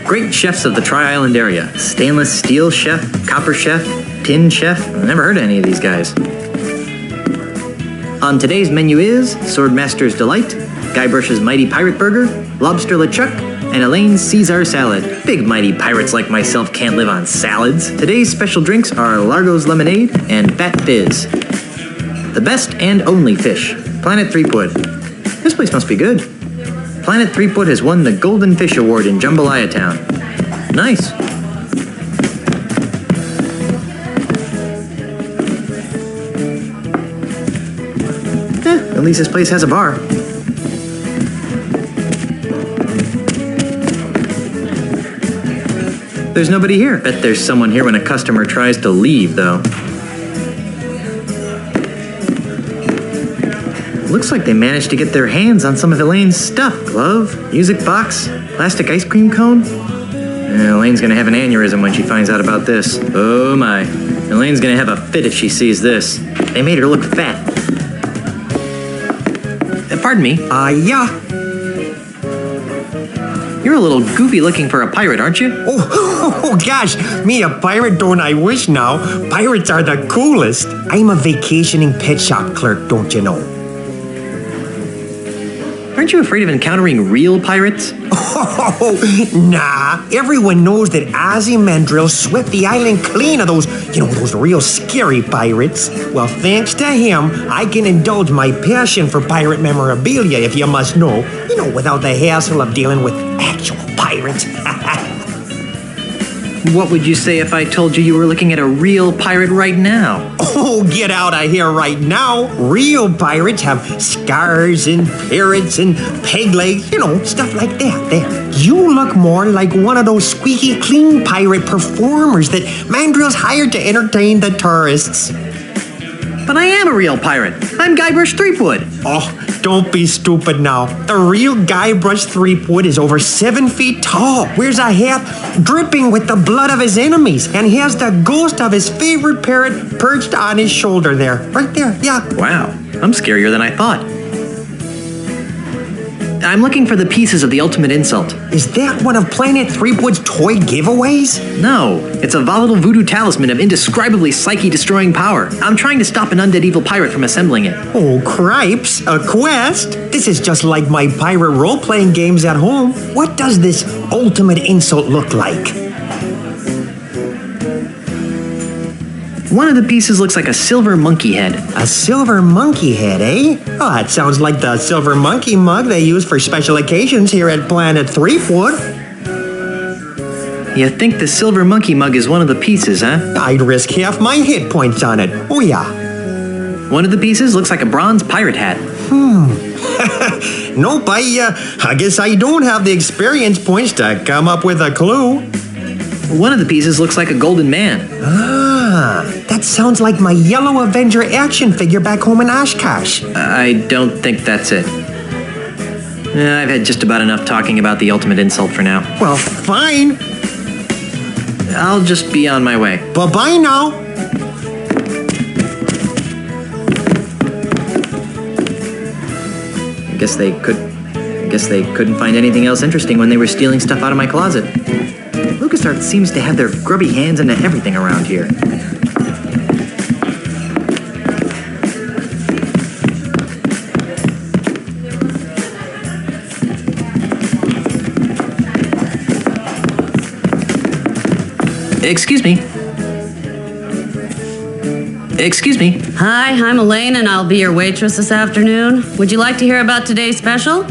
Great chefs of the Tri-Island area. Stainless steel chef, copper chef, tin chef. I've never heard of any of these guys. On today's menu is Swordmaster's Delight, Guybrush's Mighty Pirate Burger, Lobster LeChuck, and Elaine's Caesar Salad. Big mighty pirates like myself can't live on salads. Today's special drinks are Largo's Lemonade and Fat Fizz. The best and only fish. Planet Threepwood. This place must be good. Planet Threepwood has won the Golden Fish Award in Jambalaya Town. Nice. At least this place has a bar. There's nobody here. Bet there's someone here when a customer tries to leave, though. Looks like they managed to get their hands on some of Elaine's stuff. Glove, music box, plastic ice cream cone. Elaine's gonna have an aneurysm when she finds out about this. Oh my. Elaine's gonna have a fit if she sees this. They made her look fat. Pardon me. Yeah. You're a little goofy looking for a pirate, aren't you? Oh, gosh, me a pirate, don't I wish now? Pirates are the coolest. I'm a vacationing pet shop clerk, don't you know? Aren't you afraid of encountering real pirates? Oh, nah. Everyone knows that Ozzie Mandrill swept the island clean of those real scary pirates. Well, thanks to him, I can indulge my passion for pirate memorabilia, if you must know. Without the hassle of dealing with actual pirates. What would you say if I told you were looking at a real pirate right now? Oh, get out of here right now. Real pirates have scars and parrots and peg legs, stuff like that. There. You look more like one of those squeaky clean pirate performers that Mandrill's hired to entertain the tourists. But I am a real pirate. I'm Guybrush Threepwood. Oh, don't be stupid now. The real Guybrush Threepwood is over 7 feet tall, wears a hat dripping with the blood of his enemies, and he has the ghost of his favorite parrot perched on his shoulder there. Right there, yeah. Wow, I'm scarier than I thought. I'm looking for the pieces of the ultimate insult. Is that one of Planet Threepwood's toy giveaways? No, it's a volatile voodoo talisman of indescribably psyche-destroying power. I'm trying to stop an undead evil pirate from assembling it. Oh, cripes, a quest? This is just like my pirate role-playing games at home. What does this ultimate insult look like? One of the pieces looks like a silver monkey head. A silver monkey head, eh? Oh, that sounds like the silver monkey mug they use for special occasions here at Planet Threepwood. You think the silver monkey mug is one of the pieces, huh? I'd risk half my hit points on it. Oh, yeah. One of the pieces looks like a bronze pirate hat. Nope, I guess I don't have the experience points to come up with a clue. One of the pieces looks like a golden man. Ah, that sounds like my Yellow Avenger action figure back home in Oshkosh. I don't think that's it. I've had just about enough talking about the ultimate insult for now. Well, fine. I'll just be on my way. Bye-bye now. I guess they couldn't find anything else interesting when they were stealing stuff out of my closet. LucasArts seems to have their grubby hands into everything around here. Excuse me. Excuse me. Hi, I'm Elaine, and I'll be your waitress this afternoon. Would you like to hear about today's special?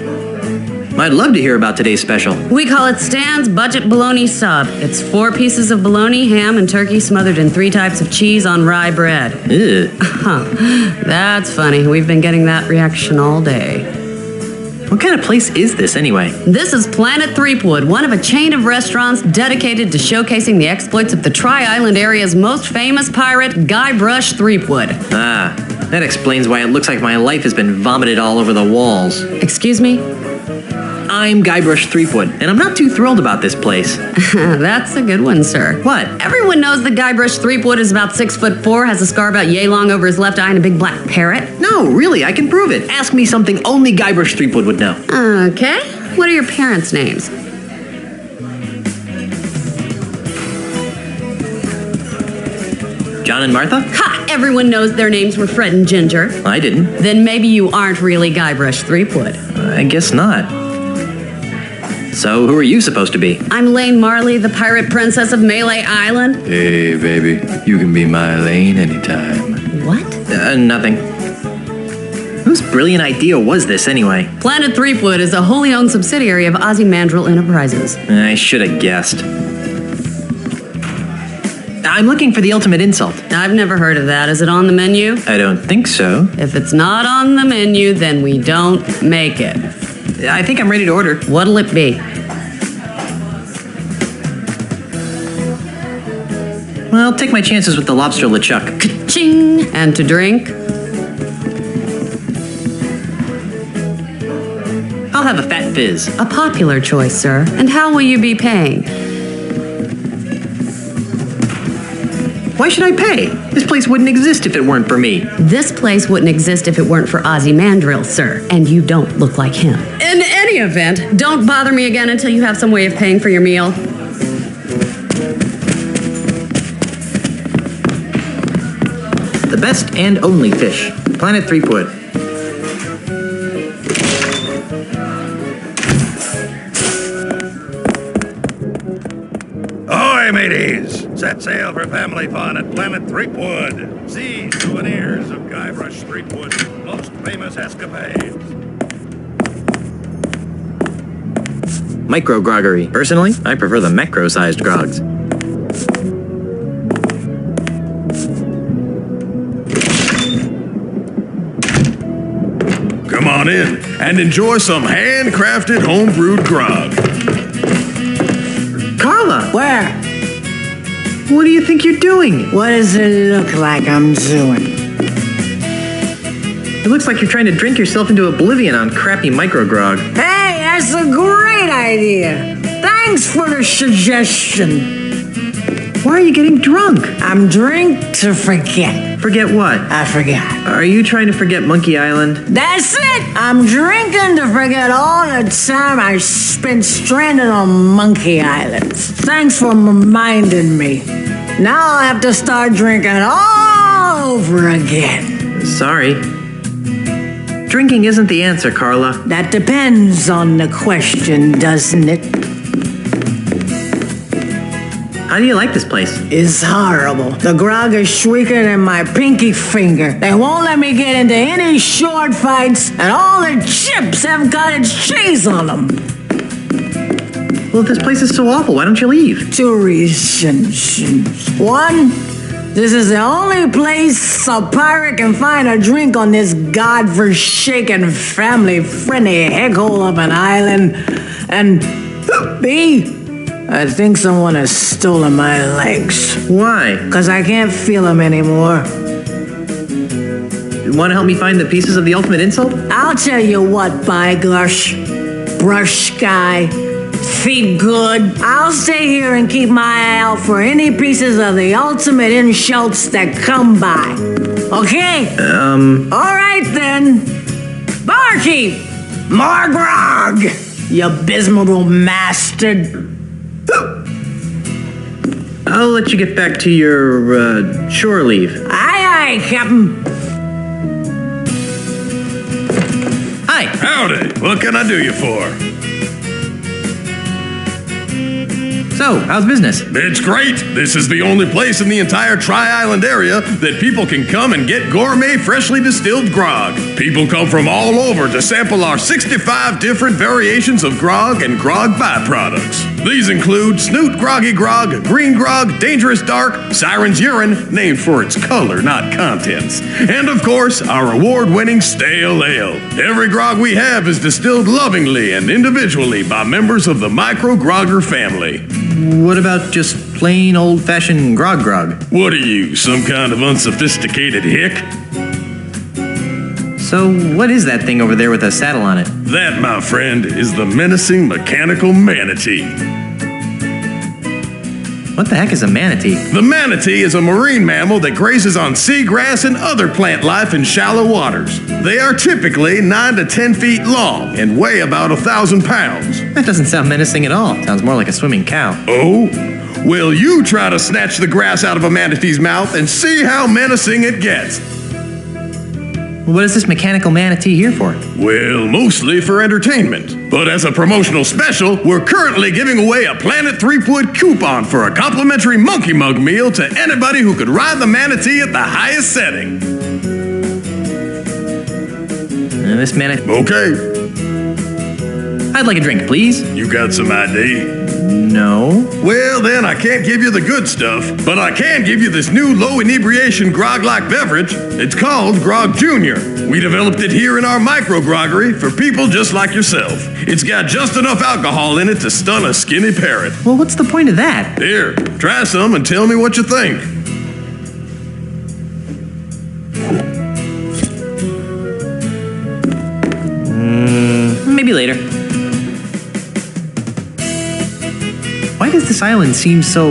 I'd love to hear about today's special. We call it Stan's Budget Bologna Sub. It's 4 pieces of bologna, ham, and turkey smothered in 3 types of cheese on rye bread. Ew. That's funny. We've been getting that reaction all day. What kind of place is this, anyway? This is Planet Threepwood, one of a chain of restaurants dedicated to showcasing the exploits of the Tri-Island area's most famous pirate, Guybrush Threepwood. Ah, that explains why it looks like my life has been vomited all over the walls. Excuse me? I'm Guybrush Threepwood, and I'm not too thrilled about this place. That's a good one, sir. What? Everyone knows that Guybrush Threepwood is about 6'4", has a scar about yay long over his left eye, and a big black parrot. No, really, I can prove it. Ask me something only Guybrush Threepwood would know. Okay. What are your parents' names? John and Martha? Ha! Everyone knows their names were Fred and Ginger. I didn't. Then maybe you aren't really Guybrush Threepwood. I guess not. So, who are you supposed to be? I'm Elaine Marley, the pirate princess of Mêlée Island. Hey, baby. You can be my Elaine anytime. What? Nothing. Whose brilliant idea was this, anyway? Planet Threepwood is a wholly owned subsidiary of Ozzie Mandrill Enterprises. I should have guessed. I'm looking for the ultimate insult. I've never heard of that. Is it on the menu? I don't think so. If it's not on the menu, then we don't make it. I think I'm ready to order. What'll it be? Well, take my chances with the lobster LeChuck. Ka-ching! And to drink? I'll have a fat fizz. A popular choice, sir. And how will you be paying? Why should I pay? This place wouldn't exist if it weren't for me. This place wouldn't exist if it weren't for Ozzie Mandrill, sir. And you don't look like him. In any event, don't bother me again until you have some way of paying for your meal. The best and only fish. Planet Threepwood. Ahoy, mateys! Set sail for family fun at Planet Threepwood. See souvenirs of Guybrush Threepwood's most famous escapades. Micro groggery. Personally, I prefer the macro-sized grogs. Come on in and enjoy some handcrafted homebrewed grog. Carla! Where? What do you think you're doing? What does it look like I'm doing? It looks like you're trying to drink yourself into oblivion on crappy micro grog. Hey, that's a great idea. Thanks for the suggestion. Why are you getting drunk? I'm drink to forget. Forget what? I forgot. Are you trying to forget Monkey Island? That's it! I'm drinking to forget all the time I spent stranded on Monkey Island. Thanks for reminding me. Now I'll have to start drinking all over again. Sorry. Drinking isn't the answer, Carla. That depends on the question, doesn't it? How do you like this place? It's horrible. The grog is sweeter than my pinky finger. They won't let me get into any short fights, and all the chips have cottage cheese on them. Well, if this place is so awful, why don't you leave? 2 reasons. 1, this is the only place a pirate can find a drink on this godforsaken, family-friendly heckhole of an island. And B, I think someone has stolen my legs. Why? Because I can't feel them anymore. You want to help me find the pieces of the ultimate insult? I'll tell you what, Byglush, Brush Guy, Feet Good. I'll stay here and keep my eye out for any pieces of the ultimate insults that come by. Okay? All right, then. Barkeep! More grog! You abysmal bastard. I'll let you get back to your, shore leave. Aye, aye, Captain. Hi. Howdy. What can I do you for? So, how's business? It's great. This is the only place in the entire Tri-Island area that people can come and get gourmet, freshly distilled grog. People come from all over to sample our 65 different variations of grog and grog byproducts. These include Snoot Groggy Grog, Green Grog, Dangerous Dark, Siren's Urine, named for its color, not contents, and of course, our award-winning Stale Ale. Every grog we have is distilled lovingly and individually by members of the Micro Grogger family. What about just plain old-fashioned grog? What are you, some kind of unsophisticated hick? So, what is that thing over there with a saddle on it? That, my friend, is the menacing mechanical manatee. What the heck is a manatee? The manatee is a marine mammal that grazes on seagrass and other plant life in shallow waters. They are typically 9 to 10 feet long and weigh about 1,000 pounds. That doesn't sound menacing at all. Sounds more like a swimming cow. Oh? Well, you try to snatch the grass out of a manatee's mouth and see how menacing it gets. What is this mechanical manatee here for? Well, mostly for entertainment. But as a promotional special, we're currently giving away a Planet Threepwood coupon for a complimentary monkey mug meal to anybody who could ride the manatee at the highest setting. This manatee... Okay. I'd like a drink, please. You got some ID? No. Well, then I can't give you the good stuff, but I can give you this new low inebriation grog-like beverage. It's called Grog Junior. We developed it here in our micro groggery for people just like yourself. It's got just enough alcohol in it to stun a skinny parrot. Well, what's the point of that? Here, try some and tell me what you think. Maybe later. Why does this island seem so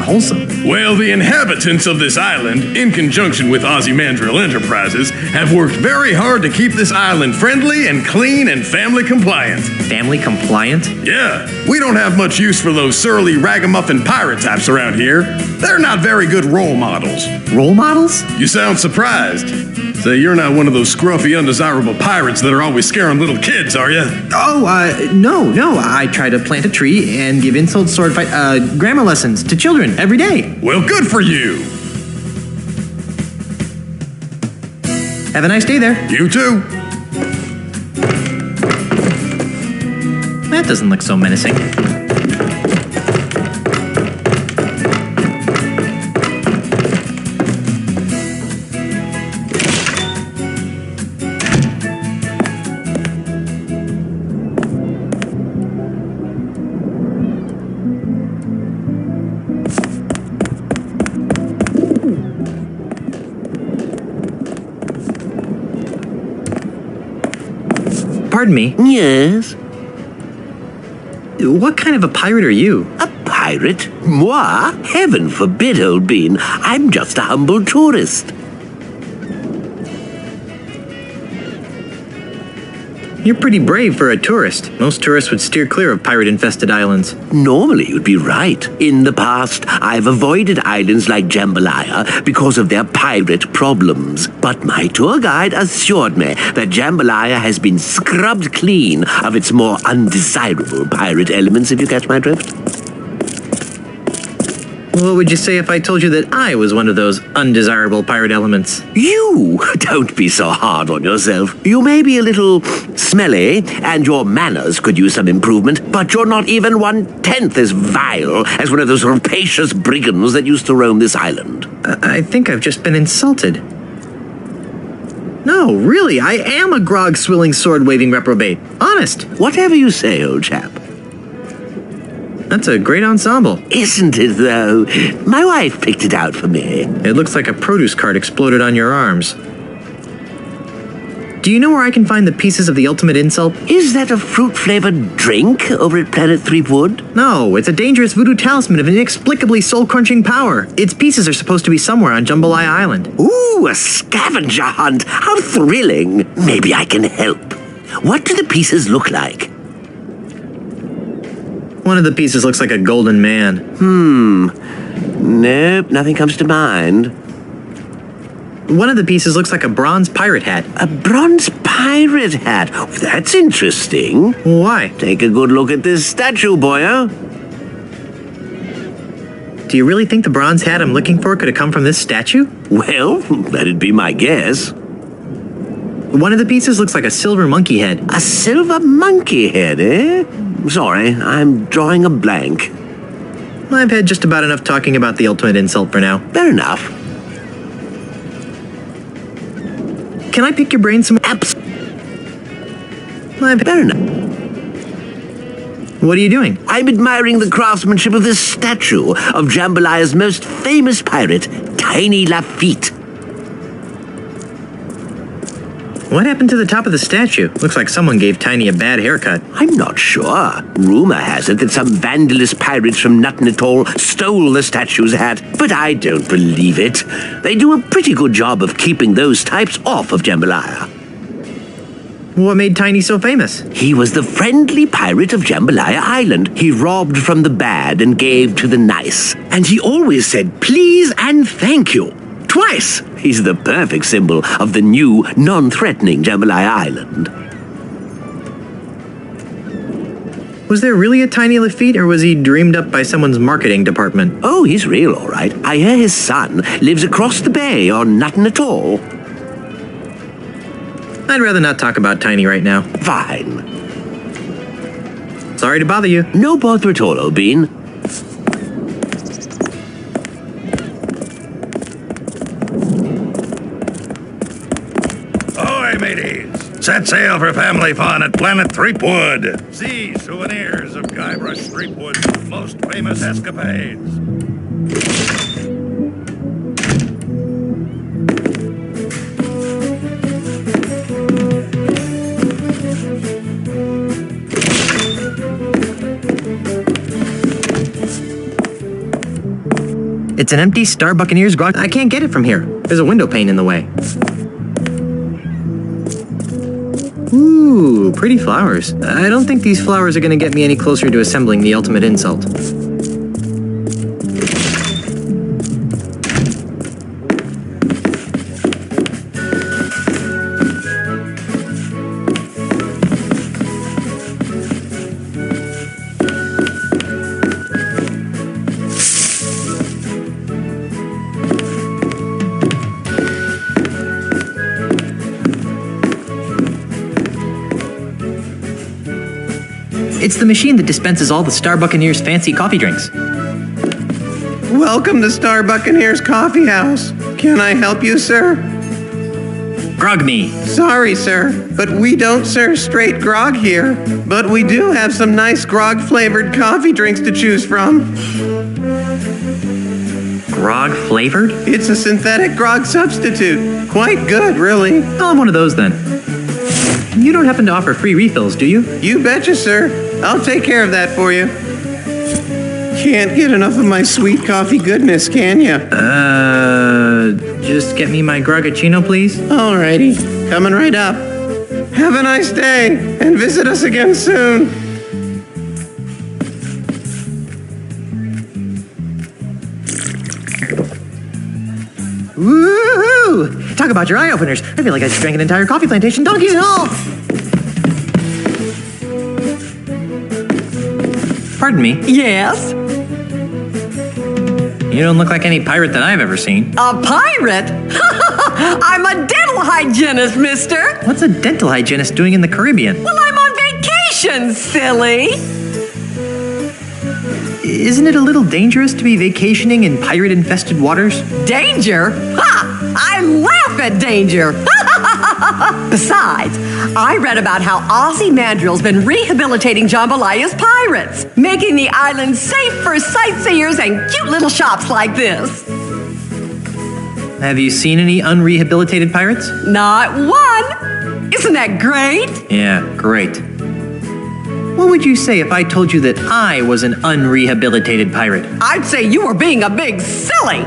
wholesome. Well, the inhabitants of this island, in conjunction with Ozzie Mandrill Enterprises, have worked very hard to keep this island friendly and clean and family compliant. Family compliant? Yeah, we don't have much use for those surly ragamuffin pirate types around here. They're not very good role models. Role models? You sound surprised. Say, you're not one of those scruffy, undesirable pirates that are always scaring little kids, are you? Oh, no. I try to plant a tree and give insult sword fight, grammar lessons to children every day. Well, good for you. Have a nice day there. You too. That doesn't look so menacing. Pardon me. Yes? What kind of a pirate are you? A pirate? Moi? Heaven forbid, old bean. I'm just a humble tourist. You're pretty brave for a tourist. Most tourists would steer clear of pirate-infested islands. Normally, you'd be right. In the past, I've avoided islands like Jambalaya because of their pirate problems. But my tour guide assured me that Jambalaya has been scrubbed clean of its more undesirable pirate elements, if you catch my drift. What would you say if I told you that I was one of those undesirable pirate elements? You? Don't be so hard on yourself. You may be a little smelly, and your manners could use some improvement, but you're not even 1/10 as vile as one of those rapacious brigands that used to roam this island. I think I've just been insulted. No, really, I am a grog-swilling, sword-waving reprobate. Honest. Whatever you say, old chap. That's a great ensemble. Isn't it, though? My wife picked it out for me. It looks like a produce cart exploded on your arms. Do you know where I can find the pieces of the ultimate insult? Is that a fruit-flavored drink over at Planet Threepwood? No, it's a dangerous voodoo talisman of inexplicably soul-crunching power. Its pieces are supposed to be somewhere on Jambalaya Island. Ooh, a scavenger hunt! How thrilling! Maybe I can help. What do the pieces look like? One of the pieces looks like a golden man. Nope, nothing comes to mind. One of the pieces looks like a bronze pirate hat. A bronze pirate hat? That's interesting. Why? Take a good look at this statue, boyo. Do you really think the bronze hat I'm looking for could have come from this statue? Well, that'd be my guess. One of the pieces looks like a silver monkey head. A silver monkey head, eh? Sorry, I'm drawing a blank. I've had just about enough talking about the ultimate insult for now. Fair enough. Can I pick your brain some? Fair enough. What are you doing? I'm admiring the craftsmanship of this statue of Jambalaya's most famous pirate, Tiny Lafitte. What happened to the top of the statue? Looks like someone gave Tiny a bad haircut. I'm not sure. Rumor has it that some vandalous pirates from Knuttin Atoll stole the statue's hat, but I don't believe it. They do a pretty good job of keeping those types off of Jambalaya. What made Tiny so famous? He was the friendly pirate of Jambalaya Island. He robbed from the bad and gave to the nice. And he always said please and thank you. Twice! He's the perfect symbol of the new, non-threatening Jambalaya Island. Was there really a Tiny Lafitte, or was he dreamed up by someone's marketing department? Oh, he's real, all right. I hear his son lives across the bay on Knuttin Atoll. I'd rather not talk about Tiny right now. Fine. Sorry to bother you. No bother at all, old bean. Mateys, set sail for family fun at Planet Threepwood. See souvenirs of Guybrush Threepwood's most famous escapades. It's an empty Star Buccaneers grog. I can't get it from here. There's a window pane in the way. Ooh, pretty flowers. I don't think these flowers are going to get me any closer to assembling the ultimate insult. It's the machine that dispenses all the Star Buccaneers' fancy coffee drinks. Welcome to Star Buccaneers Coffee House. Can I help you, sir? Grog me. Sorry, sir, but we don't serve straight grog here. But we do have some nice grog-flavored coffee drinks to choose from. Grog flavored? It's a synthetic grog substitute. Quite good, really. I'll have one of those then. You don't happen to offer free refills, do you? You betcha, sir. I'll take care of that for you. Can't get enough of my sweet coffee goodness, can you? Just get me my grogacino, please. Alrighty, coming right up. Have a nice day, and visit us again soon. Woohoo! Talk about your eye openers. I feel like I just drank an entire coffee plantation, donkeys and all. Pardon me? Yes? You don't look like any pirate that I've ever seen. A pirate? I'm a dental hygienist, mister. What's a dental hygienist doing in the Caribbean? Well, I'm on vacation, silly. Isn't it a little dangerous to be vacationing in pirate-infested waters? Danger? Ha! I laugh at danger. Besides, I read about how Ozzie Mandrill's been rehabilitating Jambalaya's pirates, making the island safe for sightseers and cute little shops like this. Have you seen any unrehabilitated pirates? Not one. Isn't that great? Yeah, great. What would you say if I told you that I was an unrehabilitated pirate? I'd say you were being a big silly.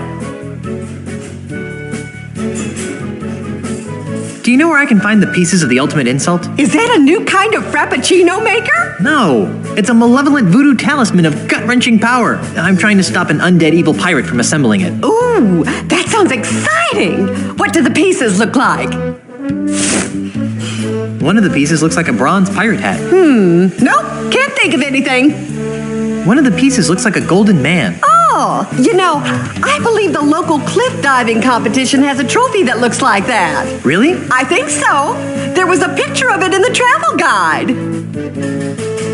Do you know where I can find the pieces of the ultimate insult? Is that a new kind of frappuccino maker? No, it's a malevolent voodoo talisman of gut-wrenching power. I'm trying to stop an undead evil pirate from assembling it. Ooh, that sounds exciting. What do the pieces look like? One of the pieces looks like a bronze pirate hat. Nope, can't think of anything. One of the pieces looks like a golden man. Oh, you know, I believe the local cliff diving competition has a trophy that looks like that. Really? I think so. There was a picture of it in the travel guide.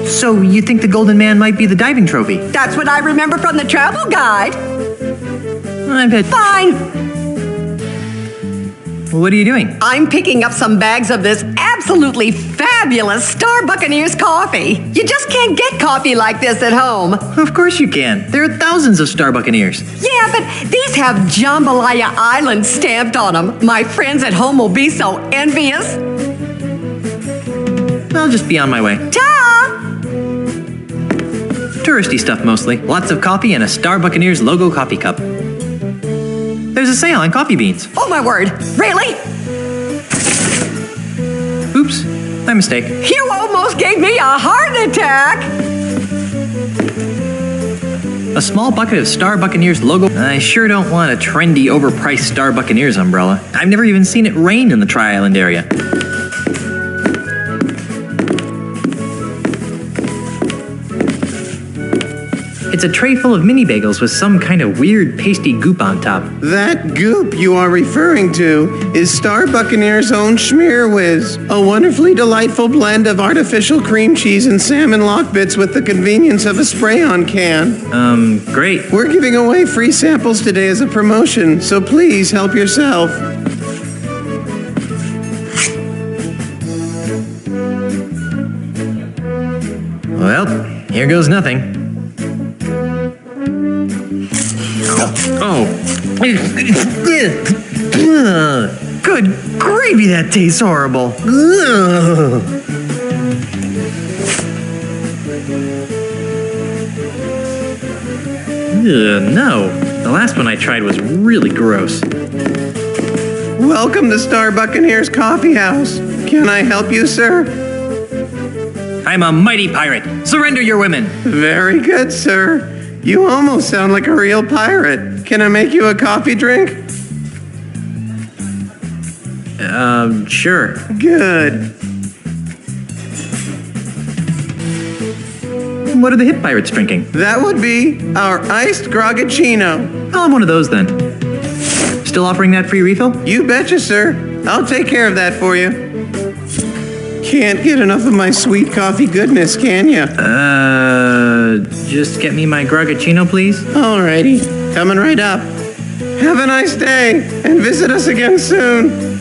So you think the golden man might be the diving trophy? That's what I remember from the travel guide. I bet. Fine. What are you doing? I'm picking up some bags of this absolutely fabulous Star Buccaneers coffee. You just can't get coffee like this at home. Of course you can. There are thousands of Star Buccaneers. Yeah, but these have Jambalaya Island stamped on them. My friends at home will be so envious. I'll just be on my way. Ta! Touristy stuff mostly. Lots of coffee and a Star Buccaneers logo coffee cup. There's a sale on coffee beans. Oh my word, really? Oops, my mistake. You almost gave me a heart attack. A small bucket of Star Buccaneers logo. I sure don't want a trendy, overpriced Star Buccaneers umbrella. I've never even seen it rain in the Tri-Island area. It's a tray full of mini bagels with some kind of weird pasty goop on top. That goop you are referring to is Star Buccaneers' own Schmear Whiz, a wonderfully delightful blend of artificial cream cheese and salmon lock bits with the convenience of a spray-on can. Great. We're giving away free samples today as a promotion, so please help yourself. Well, here goes nothing. Oh. Good gravy, that tastes horrible. No. The last one I tried was really gross. Welcome to Star Buccaneer's Coffee House. Can I help you, sir? I'm a mighty pirate. Surrender your women. Very good, sir. You almost sound like a real pirate. Can I make you a coffee drink? Sure. Good. What are the hip pirates drinking? That would be our iced grogacino. I'll have one of those then. Still offering that free refill? You betcha, sir. I'll take care of that for you. Can't get enough of my sweet coffee goodness, can ya? Just get me my grogacino, please. Alrighty. Coming right up. Have a nice day, and visit us again soon.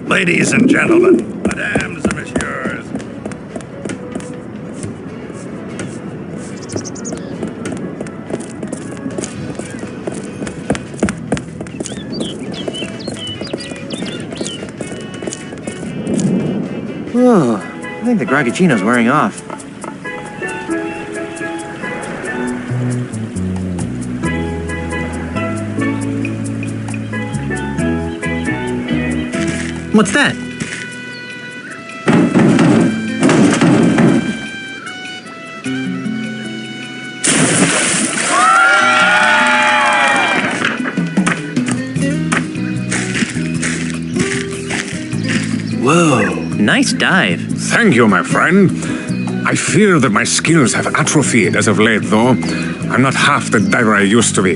Ladies and gentlemen, mesdames and messieurs. Whoa, I think the grogacino's wearing off. What's that? Whoa, nice dive. Thank you, my friend. I fear that my skills have atrophied as of late, though. I'm not half the diver I used to be.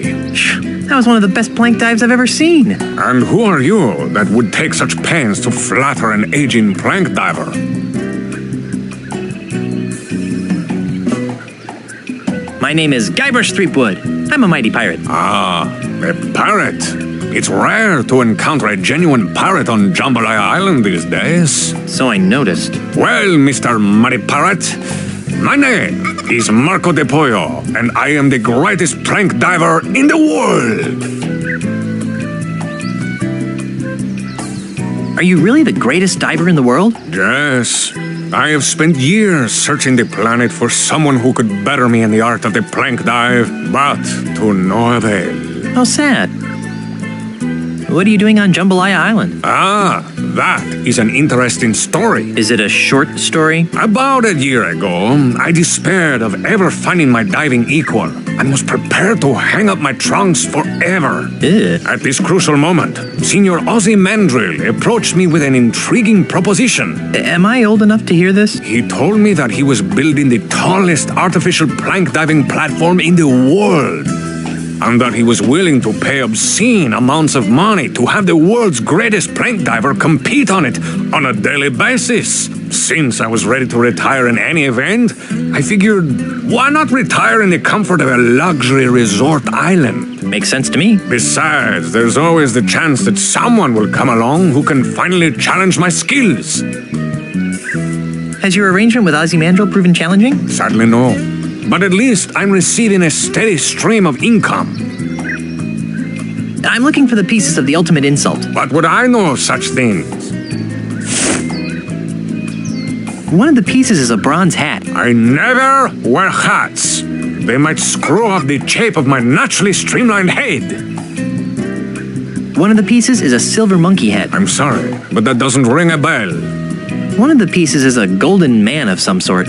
That was one of the best plank dives I've ever seen. And who are you that would take such pains to flatter an aging plank diver? My name is Guybrush Threepwood. I'm a mighty pirate. Ah, a pirate. It's rare to encounter a genuine pirate on Jambalaya Island these days. So I noticed. Well, Mr. Mighty Pirate, my name is Marco de Pollo, and I am the greatest plank diver in the world. Are you really the greatest diver in the world? Yes. I have spent years searching the planet for someone who could better me in the art of the plank dive, but to no avail. How sad. What are you doing on Jambalaya Island? Ah, that is an interesting story. Is it a short story? About a year ago, I despaired of ever finding my diving equal and was prepared to hang up my trunks forever. Ew. At this crucial moment, Senior Ozzie Mandrill approached me with an intriguing proposition. Am I old enough to hear this? He told me that he was building the tallest artificial plank diving platform in the world, and that he was willing to pay obscene amounts of money to have the world's greatest plank diver compete on it on a daily basis. Since I was ready to retire in any event, I figured, why not retire in the comfort of a luxury resort island? Makes sense to me. Besides, there's always the chance that someone will come along who can finally challenge my skills. Has your arrangement with Ozzie Mandrill proven challenging? Sadly, no. But at least I'm receiving a steady stream of income. I'm looking for the pieces of the ultimate insult. What would I know of such things? One of the pieces is a bronze hat. I never wear hats. They might screw off the shape of my naturally streamlined head. One of the pieces is a silver monkey head. I'm sorry, but that doesn't ring a bell. One of the pieces is a golden man of some sort.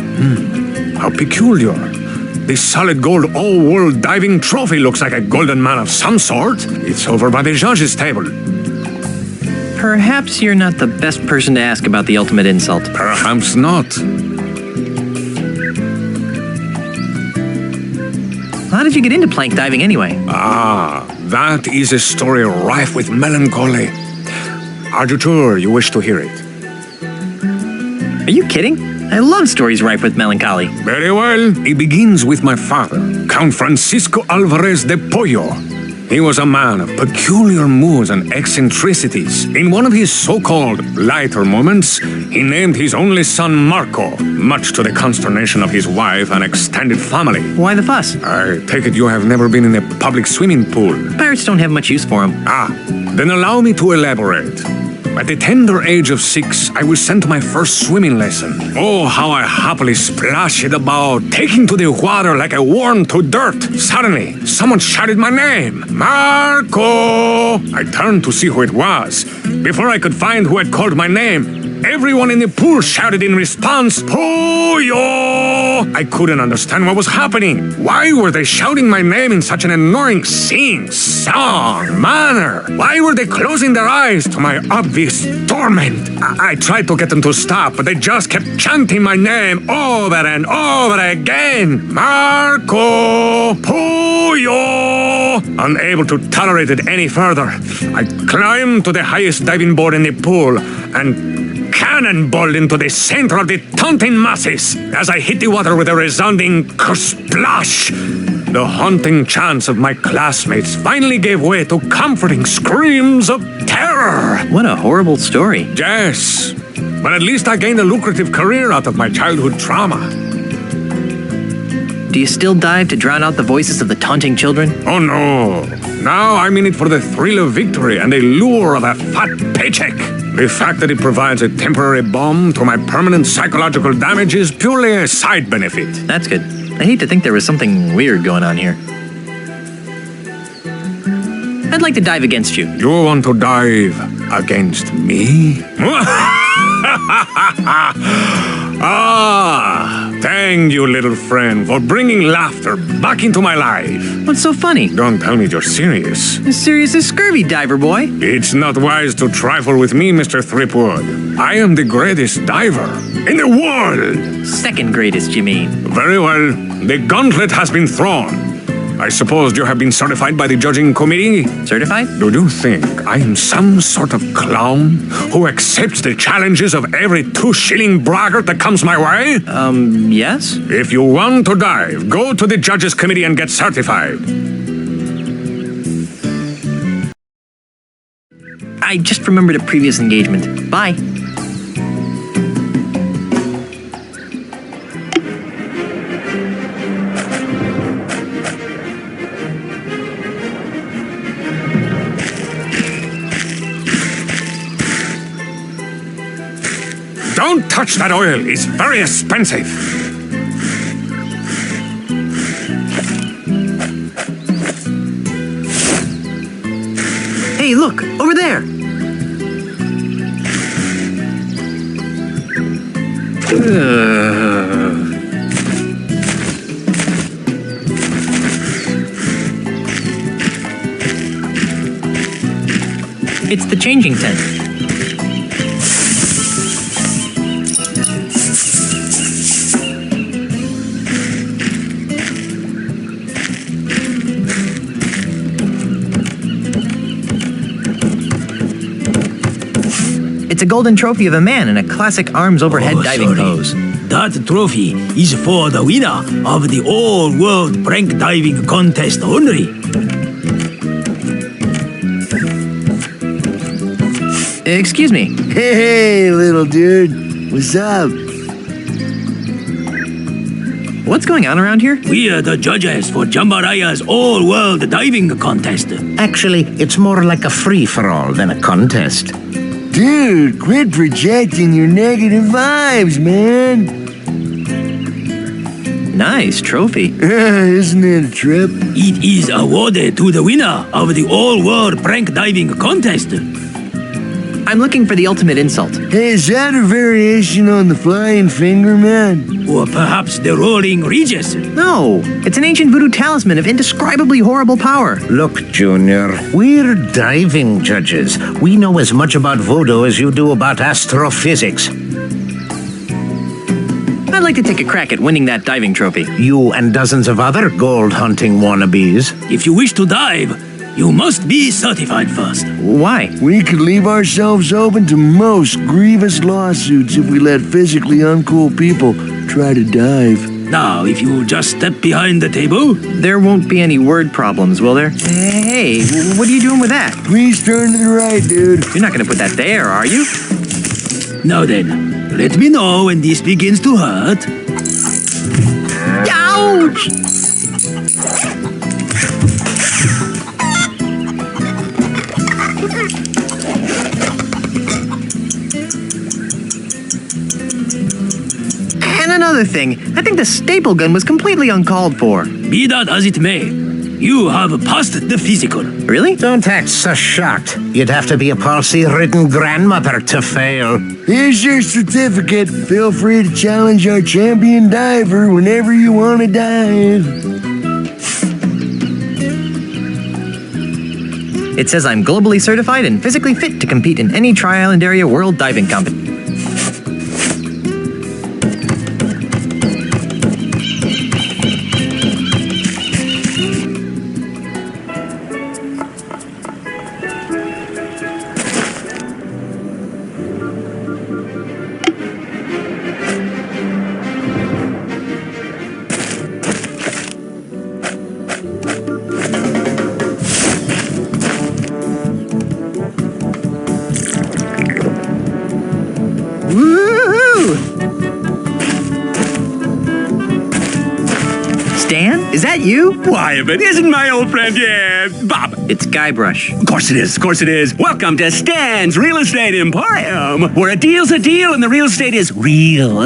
How peculiar. The solid gold all-world diving trophy looks like a golden man of some sort. It's over by the judges' table. Perhaps you're not the best person to ask about the ultimate insult. Perhaps not. how did you get into plank diving anyway? Ah, that is a story rife with melancholy. Are you sure you wish to hear it? Are you kidding? I love stories rife with melancholy. Very well. It begins with my father, Count Francisco Alvarez de Pollo. He was a man of peculiar moods and eccentricities. In one of his so-called lighter moments, he named his only son Marco, much to the consternation of his wife and extended family. Why the fuss? I take it you have never been in a public swimming pool. Pirates don't have much use for them. Ah, then allow me to elaborate. At the tender age of 6, I was sent to my first swimming lesson. Oh, how I happily splashed about, taking to the water like a worm to dirt. Suddenly, someone shouted my name. Marco! I turned to see who it was. Before I could find who had called my name, everyone in the pool shouted in response, Pollo! I couldn't understand what was happening. Why were they shouting my name in such an annoying sing-song manner? Why were they closing their eyes to my obvious torment? I tried to get them to stop, but they just kept chanting my name over and over again. Marco! Pollo! Unable to tolerate it any further, I climbed to the highest diving board in the pool and cannonballed into the center of the taunting masses. As I hit the water with a resounding splash, the haunting chants of my classmates finally gave way to comforting screams of terror. What a horrible story. Yes, but at least I gained a lucrative career out of my childhood trauma. Do you still dive to drown out the voices of the taunting children? Oh no. Now I'm in it for the thrill of victory and the lure of a fat paycheck. The fact that it provides a temporary balm to my permanent psychological damage is purely a side benefit. That's good. I hate to think there was something weird going on here. I'd like to dive against you. You want to dive against me? Ah, thank you, little friend, for bringing laughter back into my life. What's so funny? Don't tell me you're serious. As serious as scurvy, diver boy. It's not wise to trifle with me, Mr. Threepwood. I am the greatest diver in the world. Second greatest, you mean? Very well. The gauntlet has been thrown. I suppose you have been certified by the judging committee? Certified? Do you think I am some sort of clown who accepts the challenges of every 2-shilling braggart that comes my way? Yes? If you want to dive, go to the judges committee and get certified. I just remembered a previous engagement. Bye. Don't touch that oil. It's very expensive. Hey, look, over there. It's the changing tent. It's a golden trophy of a man in a classic arms overhead diving pose. That trophy is for the winner of the all-world prank diving contest only. Excuse me. Hey, little dude. What's up? What's going on around here? We are the judges for Jambalaya's all-world diving contest. Actually, it's more like a free-for-all than a contest. Dude, quit projecting your negative vibes, man. Nice trophy. Isn't it a trip? It is awarded to the winner of the all-world prank diving contest. I'm looking for the ultimate insult. Hey, is that a variation on the flying finger, man? Or perhaps the rolling regis? No, it's an ancient voodoo talisman of indescribably horrible power. Look, Junior, we're diving judges. We know as much about voodoo as you do about astrophysics. I'd like to take a crack at winning that diving trophy. You and dozens of other gold hunting wannabes. If you wish to dive, you must be certified first. Why? We could leave ourselves open to most grievous lawsuits if we let physically uncool people try to dive. Now, if you just step behind the table... There won't be any word problems, will there? Hey, what are you doing with that? Please turn to the right, dude. You're not gonna put that there, are you? Now then, let me know when this begins to hurt. Ouch! And another thing, I think the staple gun was completely uncalled for. Be that as it may, you have passed the physical. Really? Don't act so shocked. You'd have to be a palsy-ridden grandmother to fail. Here's your certificate. Feel free to challenge our champion diver whenever you want to dive. It says I'm globally certified and physically fit to compete in any Tri-Island Area World Diving Competition. Is that you? Why, if it isn't my old friend, yeah, Bob. It's Guybrush. Of course it is, of course it is. Welcome to Stan's Real Estate Emporium, where a deal's a deal and the real estate is real.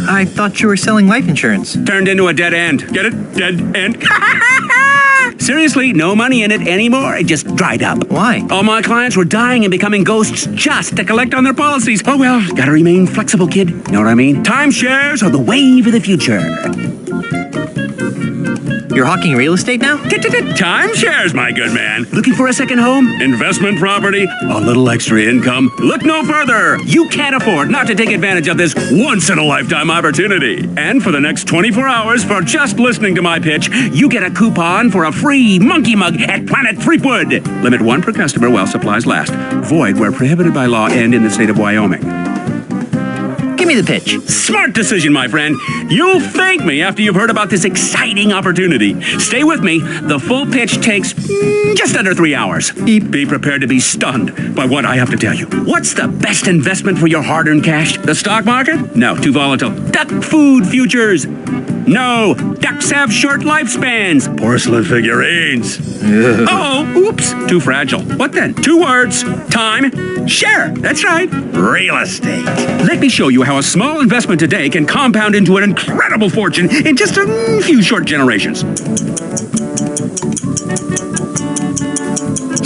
I thought you were selling life insurance. Turned into a dead end. Get it? Dead end? Seriously, no money in it anymore. It just dried up. Why? All my clients were dying and becoming ghosts just to collect on their policies. Oh well, gotta remain flexible, kid. Know what I mean? Timeshares are the wave of the future. You're hawking real estate now? Timeshares, my good man. Looking for a second home? Investment property? A little extra income? Look no further. You can't afford not to take advantage of this once-in-a-lifetime opportunity. And for the next 24 hours, for just listening to my pitch, you get a coupon for a free monkey mug at Planet Threepwood. Limit 1 per customer while supplies last. Void where prohibited by law and in the state of Wyoming. Give me the pitch. Smart decision, my friend. You'll thank me after you've heard about this exciting opportunity. Stay with me. The full pitch takes just under 3 hours. Be prepared to be stunned by what I have to tell you. What's the best investment for your hard-earned cash? The stock market? No, too volatile. Duck food futures? No, ducks have short lifespans. Porcelain figurines. Oh, oops, too fragile. What then? 2 words. Time. Share. That's right. Real estate. Let me show you how a small investment today can compound into an incredible fortune in just a few short generations.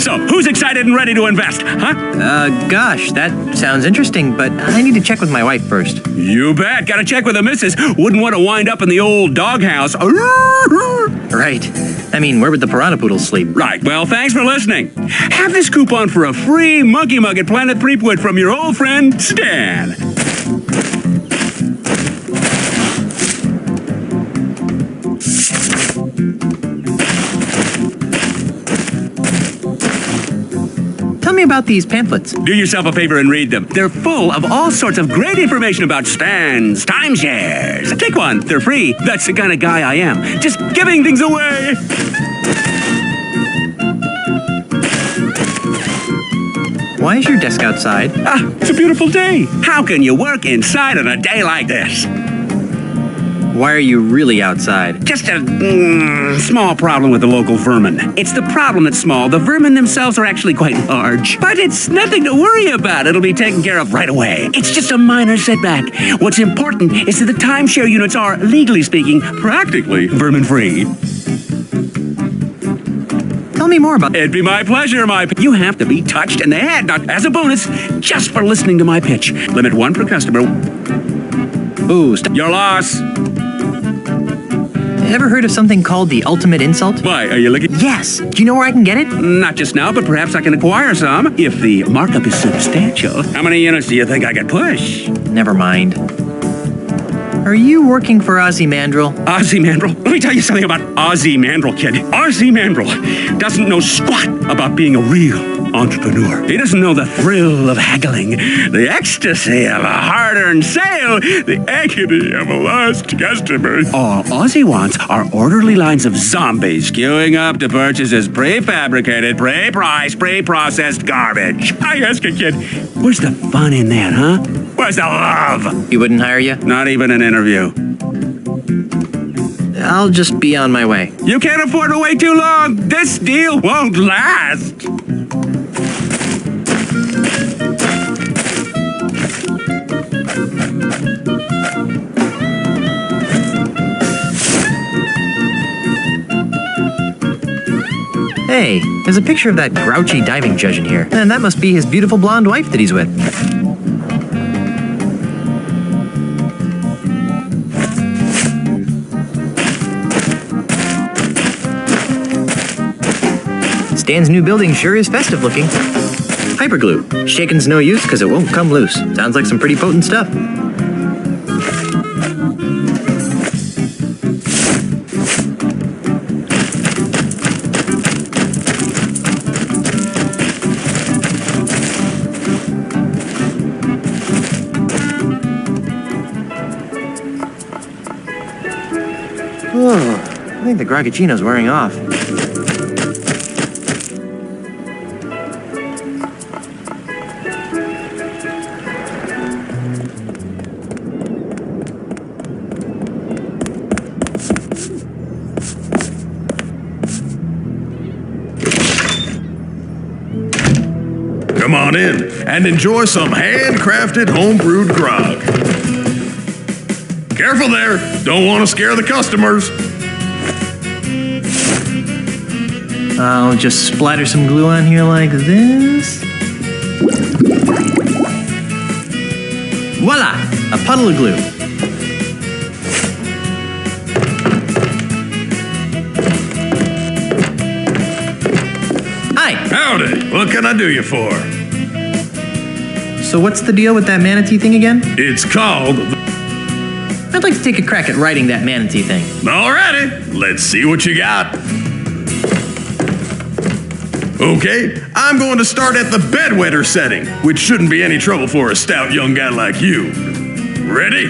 So, who's excited and ready to invest, huh? Gosh, that sounds interesting, but I need to check with my wife first. You bet. Gotta check with the missus. Wouldn't want to wind up in the old doghouse. Right. I mean, where would the piranha poodles sleep? Right. Well, thanks for listening. Have this coupon for a free monkey mug at Planet Threepwood from your old friend, Stan. Tell me about these pamphlets. Do yourself a favor and read them. They're full of all sorts of great information about Stans, timeshares. Take one. They're free. That's the kind of guy I am. Just giving things away. Why is your desk outside? It's a beautiful day. How can you work inside on a day like this? Why are you really outside? Just a small problem with the local vermin. It's the problem that's small. The vermin themselves are actually quite large. But it's nothing to worry about. It'll be taken care of right away. It's just a minor setback. What's important is that the timeshare units are, legally speaking, practically vermin-free. Tell me more about... It'd be my pleasure, You have to be touched in the head, not as a bonus, just for listening to my pitch. Limit 1 per customer. Ooh, your loss. Ever heard of something called the ultimate insult? Why, are you looking? Yes. Do you know where I can get it? Not just now, but perhaps I can acquire some if the markup is substantial. How many units do you think I could push? Never mind. Are you working for Ozzie Mandrill? Ozzie Mandrill? Let me tell you something about Ozzie Mandrill, kid. Ozzie Mandrill doesn't know squat about being a real entrepreneur. He doesn't know the thrill of haggling, the ecstasy of a hard-earned sale, the agony of a lost customer. All Ozzie wants are orderly lines of zombies queuing up to purchase his prefabricated, pre-priced, pre-processed garbage. I ask you, kid, where's the fun in that, huh? Where's the love? He wouldn't hire you? Not even an interview. I'll just be on my way. You can't afford to wait too long. This deal won't last. Hey, there's a picture of that grouchy diving judge in here. And that must be his beautiful blonde wife that he's with. Stan's new building sure is festive looking. Hyperglue. Shaking's no use because it won't come loose. Sounds like some pretty potent stuff. Oh, I think the Gragaccino's wearing off. Come on in and enjoy some handcrafted homebrewed grog. Careful there, don't want to scare the customers. I'll just splatter some glue on here like this. Voila! A puddle of glue. Hi! Howdy, what can I do you for? So what's the deal with that manatee thing again? It's called... I'd like to take a crack at writing that manatee thing. Alrighty, let's see what you got. Okay, I'm going to start at the bedwetter setting, which shouldn't be any trouble for a stout young guy like you. Ready?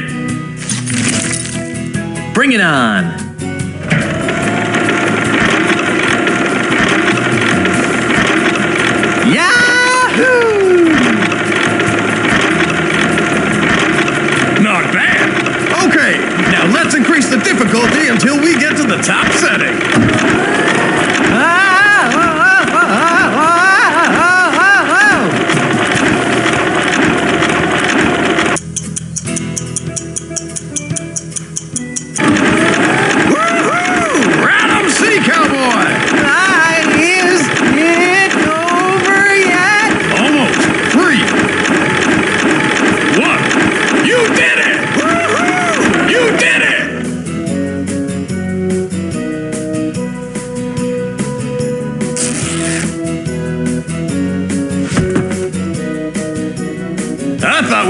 Bring it on. Yahoo! Not bad. Okay, now let's increase the difficulty until we get to the top setting.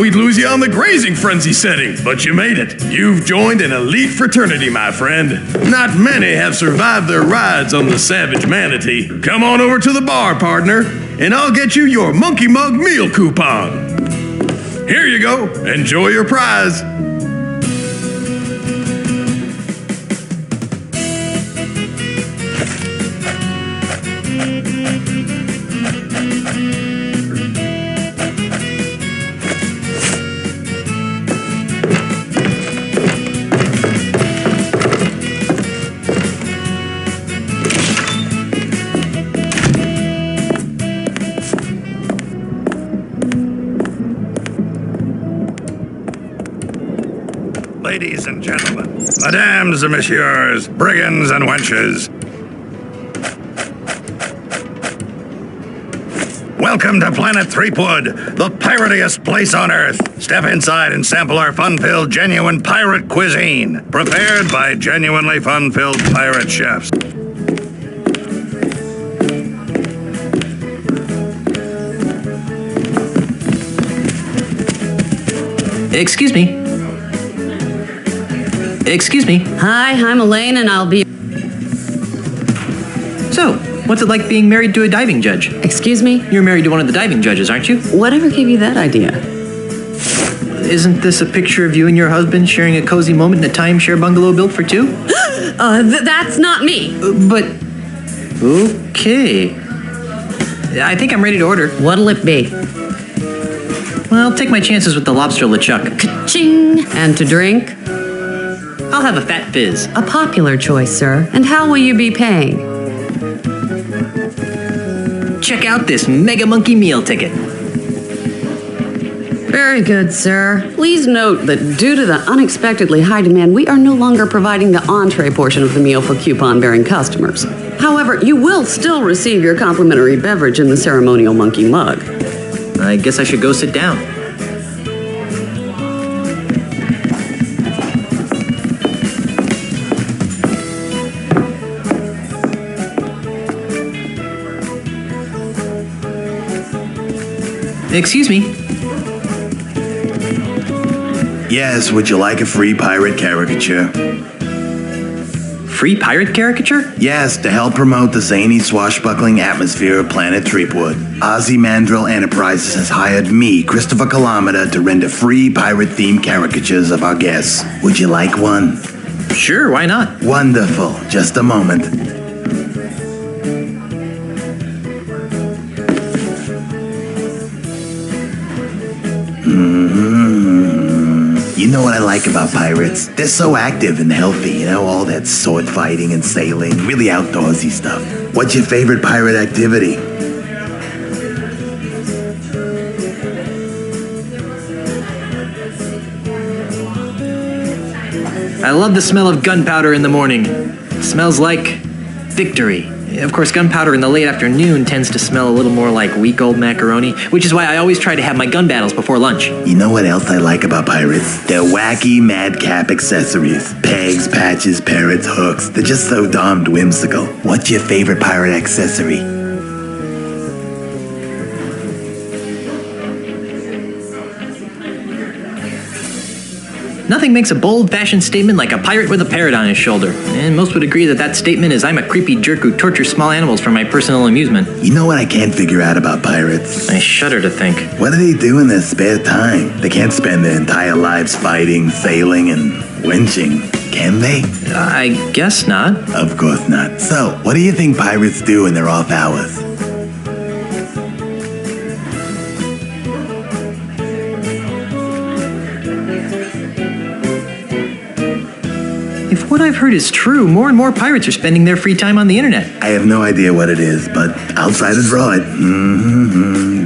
We'd lose you on the grazing frenzy setting, but you made it. You've joined an elite fraternity, my friend. Not many have survived their rides on the Savage Manatee. Come on over to the bar, partner, and I'll get you your Monkey Mug meal coupon. Here you go. Enjoy your prize. Ladies and gentlemen, madames and messieurs, brigands and wenches. Welcome to Planet Threepwood, the piratiest place on Earth. Step inside and sample our fun-filled, genuine pirate cuisine, prepared by genuinely fun-filled pirate chefs. Excuse me. Excuse me. Hi, I'm Elaine, and I'll be... So, what's it like being married to a diving judge? Excuse me? You're married to one of the diving judges, aren't you? Whatever gave you that idea? Isn't this a picture of you and your husband sharing a cozy moment in a timeshare bungalow built for two? That's not me. But... Okay. I think I'm ready to order. What'll it be? Well, take my chances with the lobster LeChuck. Ka-ching! And to drink? I'll have a fat fizz. A popular choice, sir. And how will you be paying? Check out this Mega Monkey meal ticket. Very good, sir. Please note that due to the unexpectedly high demand, we are no longer providing the entree portion of the meal for coupon-bearing customers. However, you will still receive your complimentary beverage in the ceremonial monkey mug. I guess I should go sit down. Excuse me. Yes, would you like a free pirate caricature? Free pirate caricature? Yes, to help promote the zany, swashbuckling atmosphere of Planet Threepwood. Ozzie Mandrill Enterprises has hired me, Christopher Kilometer, to render free pirate-themed caricatures of our guests. Would you like one? Sure, why not? Wonderful. Just a moment. You know what I like about pirates? They're so active and healthy, you know, all that sword fighting and sailing, really outdoorsy stuff. What's your favorite pirate activity? I love the smell of gunpowder in the morning. It smells like victory. Of course, gunpowder in the late afternoon tends to smell a little more like week-old macaroni, which is why I always try to have my gun battles before lunch. You know what else I like about pirates? Their wacky madcap accessories. Pegs, patches, parrots, hooks. They're just so darned whimsical. What's your favorite pirate accessory? Nothing makes a bold fashion statement like a pirate with a parrot on his shoulder. And most would agree that that statement is I'm a creepy jerk who tortures small animals for my personal amusement. You know what I can't figure out about pirates? I shudder to think. What do they do in their spare time? They can't spend their entire lives fighting, sailing, and winching, can they? I guess not. Of course not. So, what do you think pirates do in their off hours? If what I've heard is true, more and more pirates are spending their free time on the internet. I have no idea what it is, but I'll try to draw it.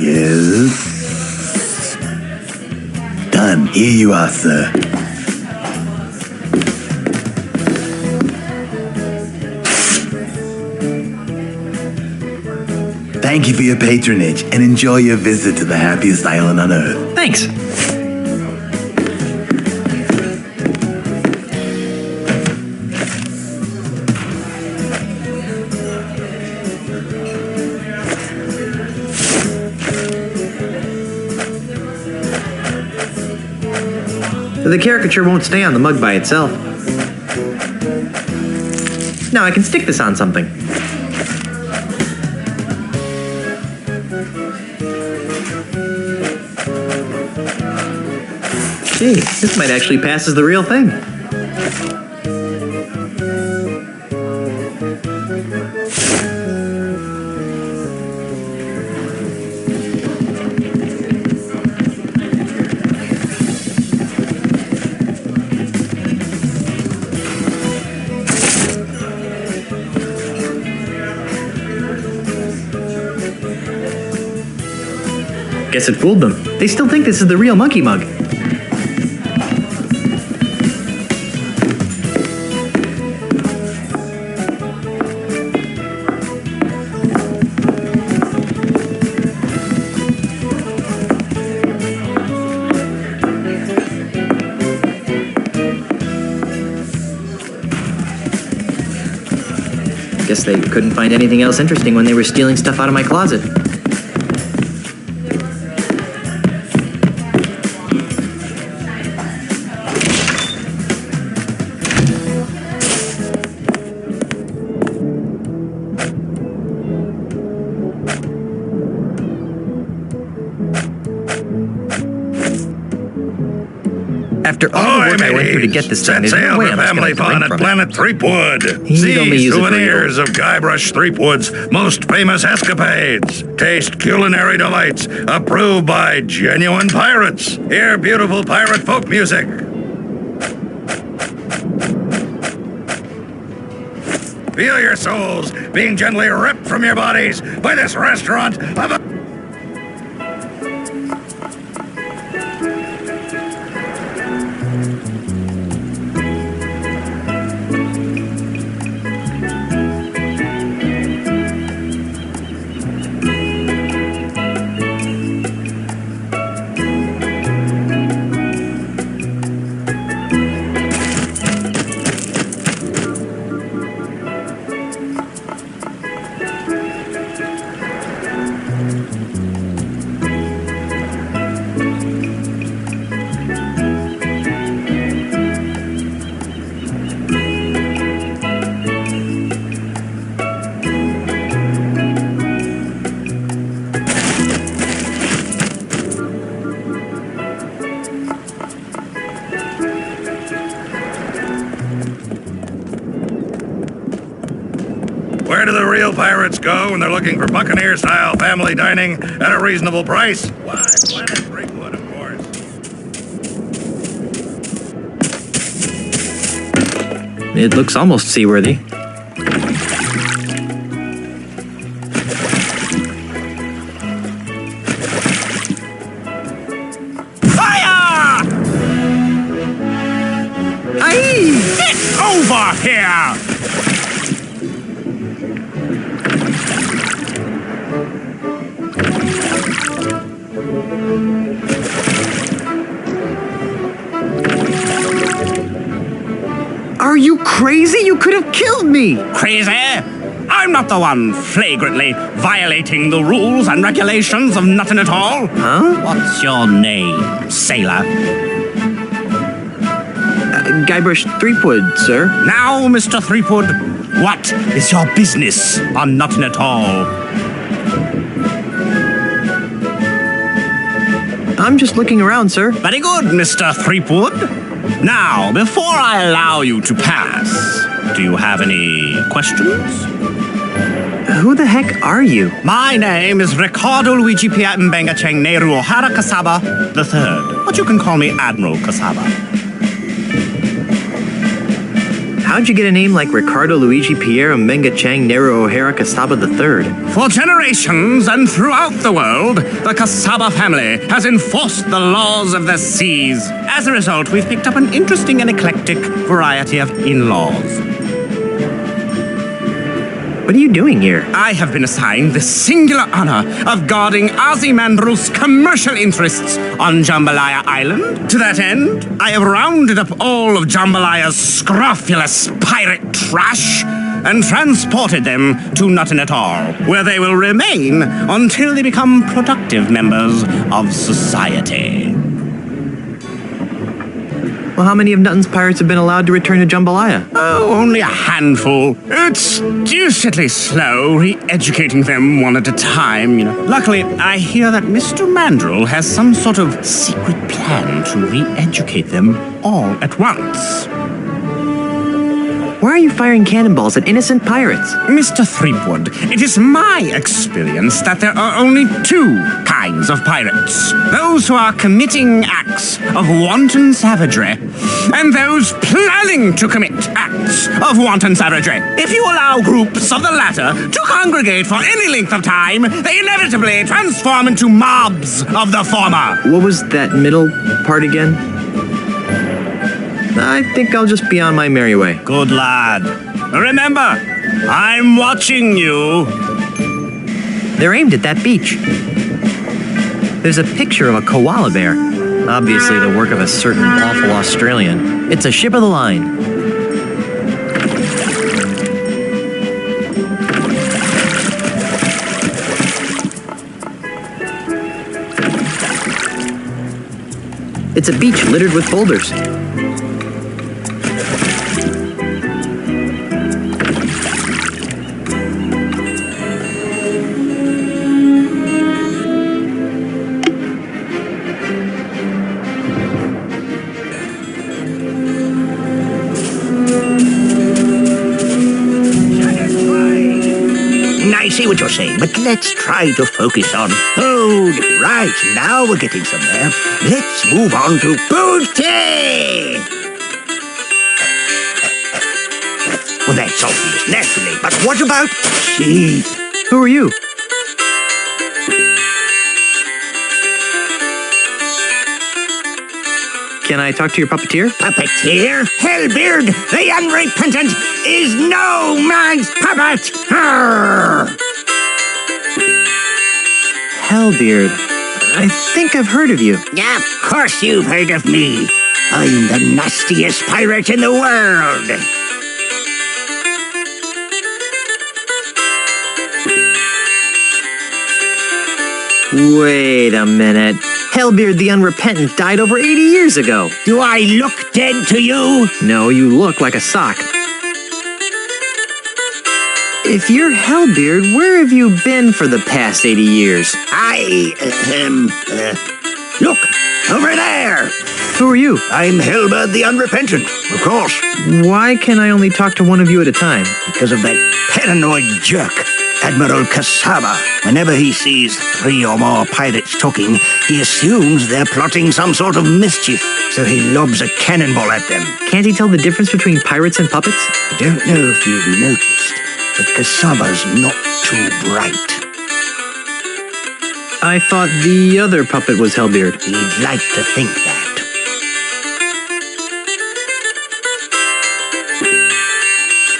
Yes. Done. Here you are, sir. Thank you for your patronage, and enjoy your visit to the happiest island on Earth. Thanks. The caricature won't stay on the mug by itself. Now I can stick this on something. Gee, this might actually pass as the real thing. Guess it fooled them. They still think this is the real monkey mug. Guess they couldn't find anything else interesting when they were stealing stuff out of my closet. After all the work I went through to get this thing, there's no way I'm just family going to fun drink at from Planet Threepwood. He'd only See use it for souvenirs of Guybrush Threepwood's most famous escapades. Taste culinary delights approved by genuine pirates. Hear beautiful pirate folk music. Feel your souls being gently ripped from your bodies by this restaurant of a... Where do the real pirates go when they're looking for Buccaneer-style family dining at a reasonable price? Why, Planet Threepwood, of course. It looks almost seaworthy. Fire! Aye! Get over here! Are you crazy? You could have killed me! Crazy? I'm not the one flagrantly violating the rules and regulations of Knuttin Atoll. Huh? What's your name, sailor? Guybrush Threepwood, sir. Now, Mr. Threepwood, what is your business on Knuttin Atoll? I'm just looking around, sir. Very good, Mr. Threepwood. Now, before I allow you to pass, do you have any questions? Who the heck are you? My name is Ricardo Luigi Pia Mbenga Cheng Nehru O'Hara Kasaba III, but you can call me Admiral Kasaba. How'd you get a name like Ricardo Luigi Pierre Mbenga Chang Nero O'Hara Kasaba III? For generations and throughout the world, the Kasaba family has enforced the laws of the seas. As a result, we've picked up an interesting and eclectic variety of in-laws. What are you doing here? I have been assigned the singular honor of guarding Ozzie Mandrill's commercial interests on Jambalaya Island. To that end, I have rounded up all of Jambalaya's scrofulous pirate trash and transported them to Knuttin Atoll, where they will remain until they become productive members of society. Well, how many of Knuttin's pirates have been allowed to return to Jambalaya? Oh, only a handful. It's deucedly slow re-educating them one at a time, you know. Luckily, I hear that Mr. Mandrill has some sort of secret plan to re-educate them all at once. Why are you firing cannonballs at innocent pirates? Mr. Threepwood, it is my experience that there are only two kinds of pirates. Those who are committing acts of wanton savagery, and those planning to commit acts of wanton savagery. If you allow groups of the latter to congregate for any length of time, they inevitably transform into mobs of the former. What was that middle part again? I think I'll just be on my merry way. Good lad. Remember, I'm watching you. They're aimed at that beach. There's a picture of a koala bear. Obviously the work of a certain awful Australian. It's a ship of the line. It's a beach littered with boulders. I see what you're saying, but let's try to focus on food. Right, now we're getting somewhere. Let's move on to booty! Well, that's obvious, naturally, but what about sheep? Who are you? Can I talk to your puppeteer? Puppeteer? Hellbeard, the unrepentant, is no man's puppet! Arr! Hellbeard. I think I've heard of you. Yeah, of course you've heard of me. I'm the nastiest pirate in the world. Wait a minute. Hellbeard the Unrepentant died over 80 years ago. Do I look dead to you? No, you look like a sock. If you're Hellbeard, where have you been for the past 80 years? Look, over there. Who are you? I'm Hellbeard the Unrepentant, of course. Why can I only talk to one of you at a time? Because of that paranoid jerk, Admiral Cassava. Whenever he sees 3 or more pirates talking, he assumes they're plotting some sort of mischief, so he lobs a cannonball at them. Can't he tell the difference between pirates and puppets? I don't know if you've noticed, but Cassava's not too bright. I thought the other puppet was Hellbeard. He'd like to think that.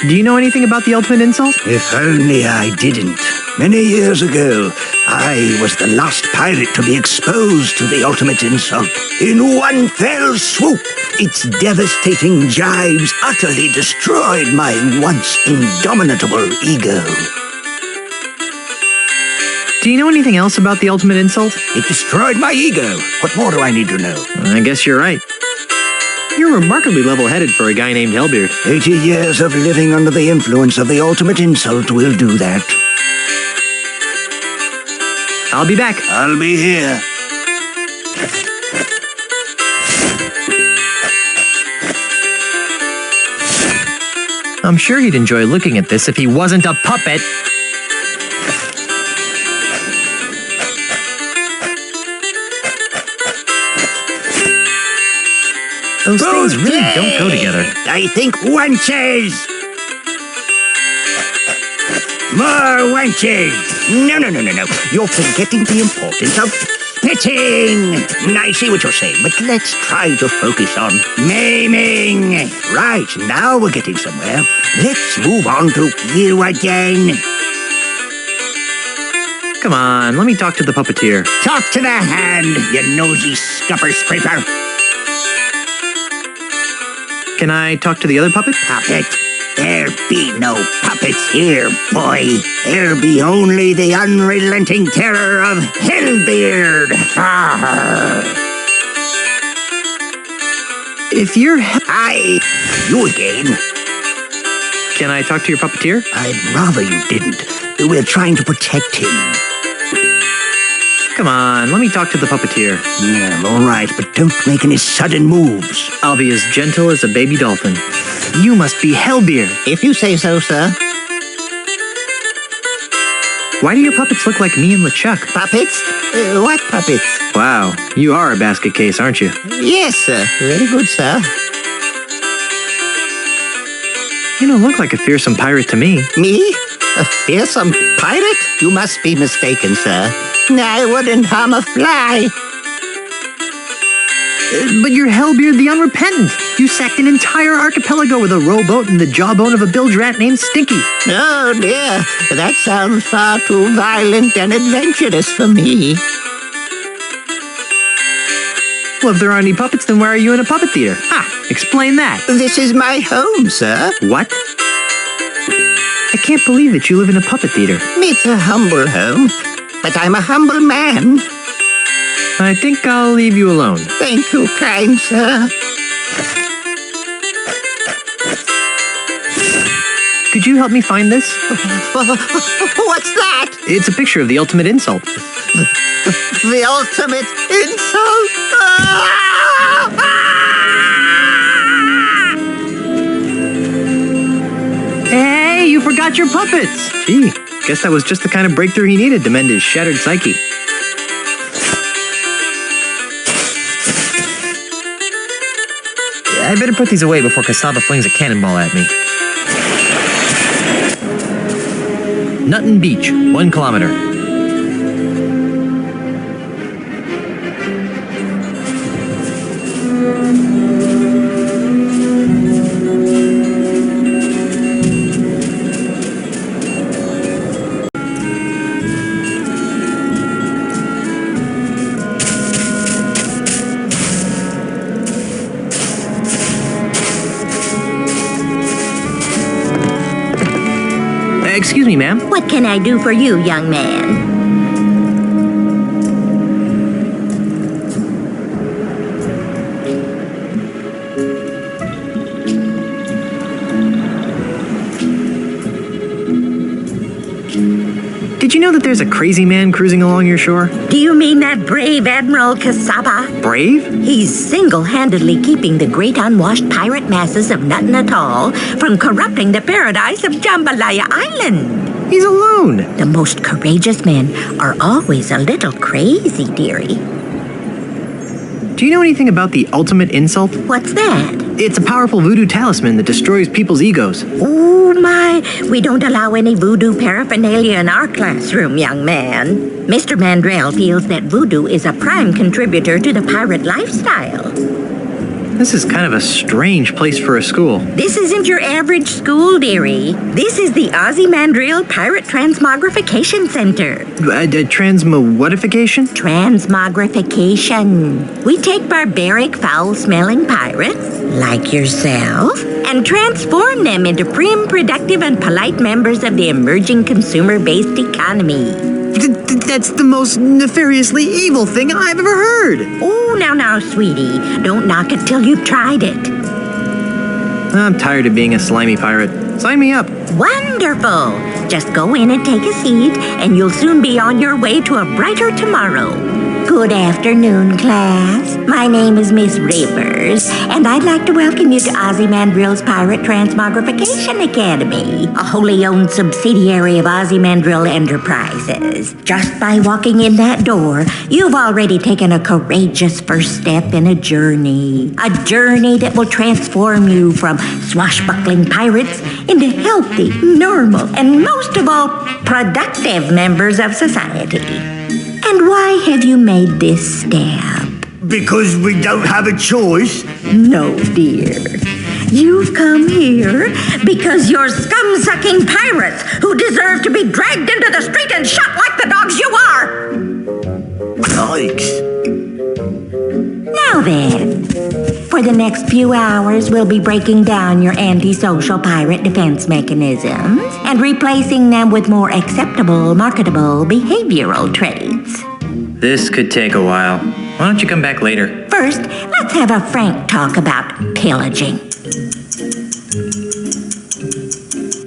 Do you know anything about the ultimate insult? If only I didn't. Many years ago, I was the last pirate to be exposed to the ultimate insult. In one fell swoop, its devastating jibes utterly destroyed my once indomitable ego. Do you know anything else about the ultimate insult? It destroyed my ego. What more do I need to know? I guess you're right. You're remarkably level-headed for a guy named Hellbeard. 80 years of living under the influence of the ultimate insult will do that. I'll be back. I'll be here. I'm sure he'd enjoy looking at this if he wasn't a puppet. Those things really don't go together. I think wenches. More wenches. No. You're forgetting the importance of spitting. I see what you're saying, but let's try to focus on maiming. Right, now we're getting somewhere. Let's move on to you again. Come on, let me talk to the puppeteer. Talk to the hand, you nosy scupper scraper. Can I talk to the other puppet? Puppet? There be no puppets here, boy. There be only the unrelenting terror of Hellbeard. If you're you again. Can I talk to your puppeteer? I'd rather you didn't. We're trying to protect him. Come on, let me talk to the puppeteer. Yeah, all right, but don't make any sudden moves. I'll be as gentle as a baby dolphin. You must be Hellbeard. If you say so, sir. Why do your puppets look like me and LeChuck? Puppets? What puppets? Wow, you are a basket case, aren't you? Yes, sir. Very good, sir. You don't look like a fearsome pirate to me. Me? A fearsome pirate? You must be mistaken, sir. I wouldn't harm a fly. But you're Hellbeard the Unrepentant. You sacked an entire archipelago with a rowboat and the jawbone of a bilge rat named Stinky. Oh, dear. That sounds far too violent and adventurous for me. Well, if there aren't any puppets, then why are you in a puppet theater? Explain that. This is my home, sir. What? I can't believe that you live in a puppet theater. It's a humble home, but I'm a humble man. I think I'll leave you alone. Thank you, kind sir. Could you help me find this? What's that? It's a picture of the ultimate insult. The ultimate insult? Hey, you forgot your puppets! Gee, guess that was just the kind of breakthrough he needed to mend his shattered psyche. I better put these away before Cassava flings a cannonball at me. Knuttin Beach, 1 kilometer. Excuse me, ma'am. What can I do for you, young man? Did you know that there's a crazy man cruising along your shore? Do you mean that brave Admiral Cassava? Brave? He's single-handedly keeping the great unwashed pirate masses of Knuttin Atoll from corrupting the paradise of Jambalaya Island. He's alone. The most courageous men are always a little crazy, dearie. Do you know anything about the ultimate insult? What's that? It's a powerful voodoo talisman that destroys people's egos. Oh my, we don't allow any voodoo paraphernalia in our classroom, young man. Mr. Mandrill feels that voodoo is a prime contributor to the pirate lifestyle. This is kind of a strange place for a school. This isn't your average school, dearie. This is the Ozzie Mandrill Pirate Transmogrification Center. Transmowhatification? Transmogrification. We take barbaric, foul-smelling pirates, like yourself, and transform them into prim, productive, and polite members of the emerging consumer-based economy. That's the most nefariously evil thing I've ever heard. Oh, now, sweetie. Don't knock it till you've tried it. I'm tired of being a slimy pirate. Sign me up. Wonderful. Just go in and take a seat, and you'll soon be on your way to a brighter tomorrow. Good afternoon, class. My name is Miss Rivers, and I'd like to welcome you to Ozzie Mandrill's Pirate Transmogrification Academy, a wholly owned subsidiary of Ozzie Mandrill Enterprises. Just by walking in that door, you've already taken a courageous first step in a journey that will transform you from swashbuckling pirates into healthy, normal, and most of all, productive members of society. And why have you made this step? Because we don't have a choice. No, dear. You've come here because you're scum-sucking pirates who deserve to be dragged into the street and shot like the dogs you are. Yikes. Now then, for the next few hours, we'll be breaking down your antisocial pirate defense mechanisms and replacing them with more acceptable, marketable behavioral traits. This could take a while. Why don't you come back later? First, let's have a frank talk about pillaging.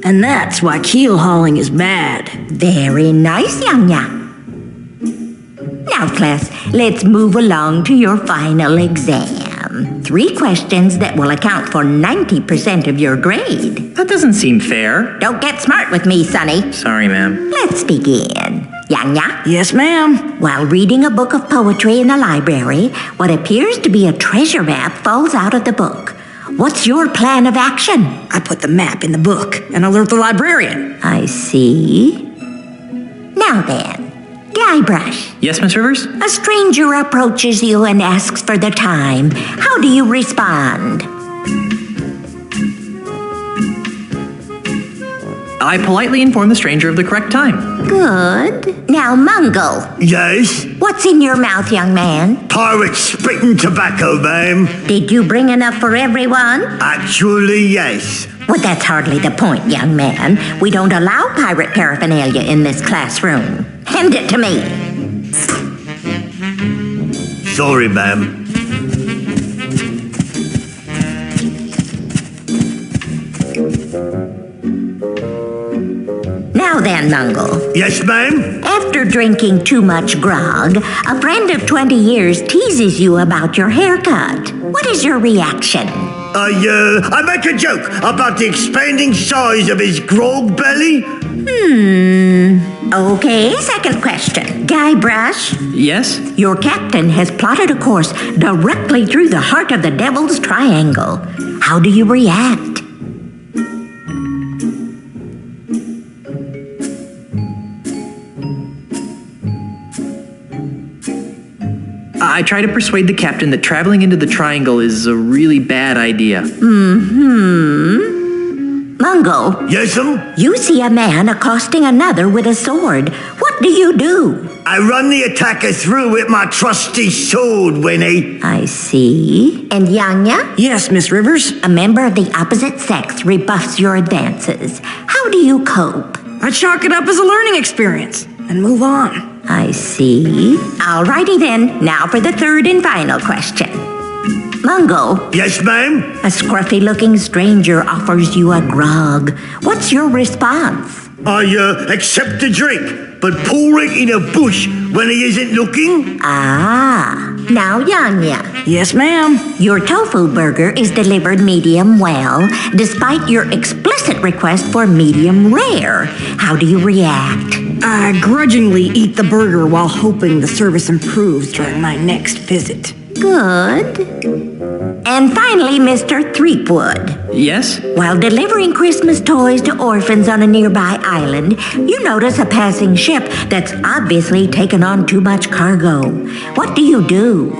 And that's why keel hauling is bad. Very nice, Young. Now, class, let's move along to your final exam. 3 questions that will account for 90% of your grade. That doesn't seem fair. Don't get smart with me, Sonny. Sorry, ma'am. Let's begin. Yanya? Yes, ma'am. While reading a book of poetry in the library, what appears to be a treasure map falls out of the book. What's your plan of action? I put the map in the book and alert the librarian. I see. Now then, Guybrush. Yes, Miss Rivers? A stranger approaches you and asks for the time. How do you respond? I politely inform the stranger of the correct time. Good. Now, Mungo. Yes? What's in your mouth, young man? Pirate spitting tobacco, ma'am. Did you bring enough for everyone? Actually, yes. Well, that's hardly the point, young man. We don't allow pirate paraphernalia in this classroom. Hand it to me. Sorry, ma'am. Now then, Mungle. Yes, ma'am? After drinking too much grog, a friend of 20 years teases you about your haircut. What is your reaction? I make a joke about the expanding size of his grog belly. Okay, second question. Guybrush? Yes? Your captain has plotted a course directly through the heart of the Devil's Triangle. How do you react? I try to persuade the captain that traveling into the triangle is a really bad idea. Mungo. Yes'm? You see a man accosting another with a sword. What do you do? I run the attacker through with my trusty sword, Winnie. I see. And Yanya? Yes, Miss Rivers? A member of the opposite sex rebuffs your advances. How do you cope? I chalk it up as a learning experience and move on. I see. Alrighty then. Now for the third and final question. Mungo. Yes, ma'am? A scruffy-looking stranger offers you a grog. What's your response? I accept the drink, but pour it in a bush when he isn't looking. Ah. Now, Yanya. Yes, ma'am. Your tofu burger is delivered medium well, despite your explicit request for medium rare. How do you react? I grudgingly eat the burger while hoping the service improves during my next visit. Good. And finally, Mr. Threepwood. Yes? While delivering Christmas toys to orphans on a nearby island, you notice a passing ship that's obviously taken on too much cargo. What do you do?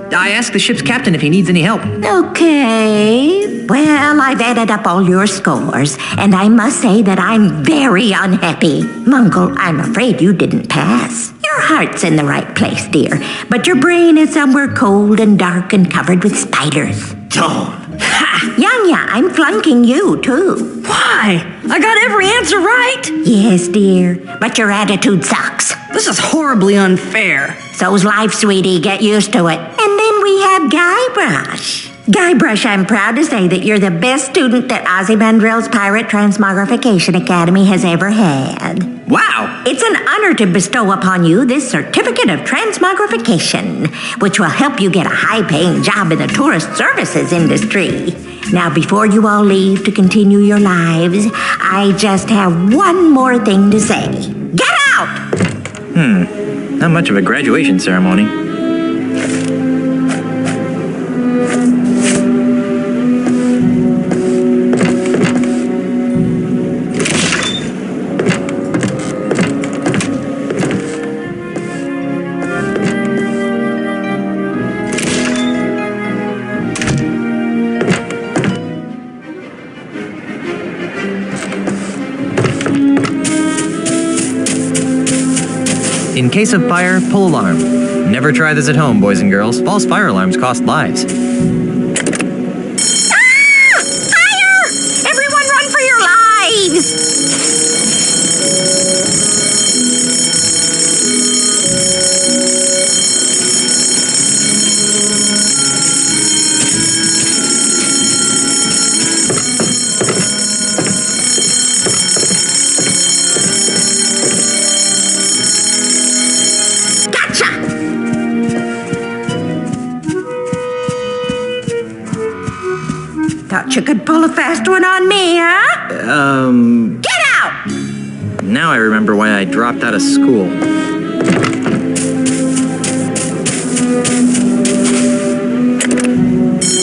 I ask the ship's captain if he needs any help. Okay. Well, I've added up all your scores, and I must say that I'm very unhappy. Mungle, I'm afraid you didn't pass. Your heart's in the right place, dear, but your brain is somewhere cold and dark and covered with spiders. Darn. Ha! Yanya, I'm flunking you, too. Why? I got every answer right. Yes, dear, but your attitude sucks. This is horribly unfair. So's life, sweetie. Get used to it. And then we have Guybrush. Guybrush, I'm proud to say that you're the best student that Ozzie Mandrill's Pirate Transmogrification Academy has ever had. Wow! It's an honor to bestow upon you this certificate of transmogrification, which will help you get a high-paying job in the tourist services industry. Now, before you all leave to continue your lives, I just have one more thing to say. Get out! Not much of a graduation ceremony. In case of fire, pull alarm. Never try this at home, boys and girls. False fire alarms cost lives. Ah! Fire! Everyone run for your lives! Thought you could pull a fast one on me, huh? Get out! Now I remember why I dropped out of school.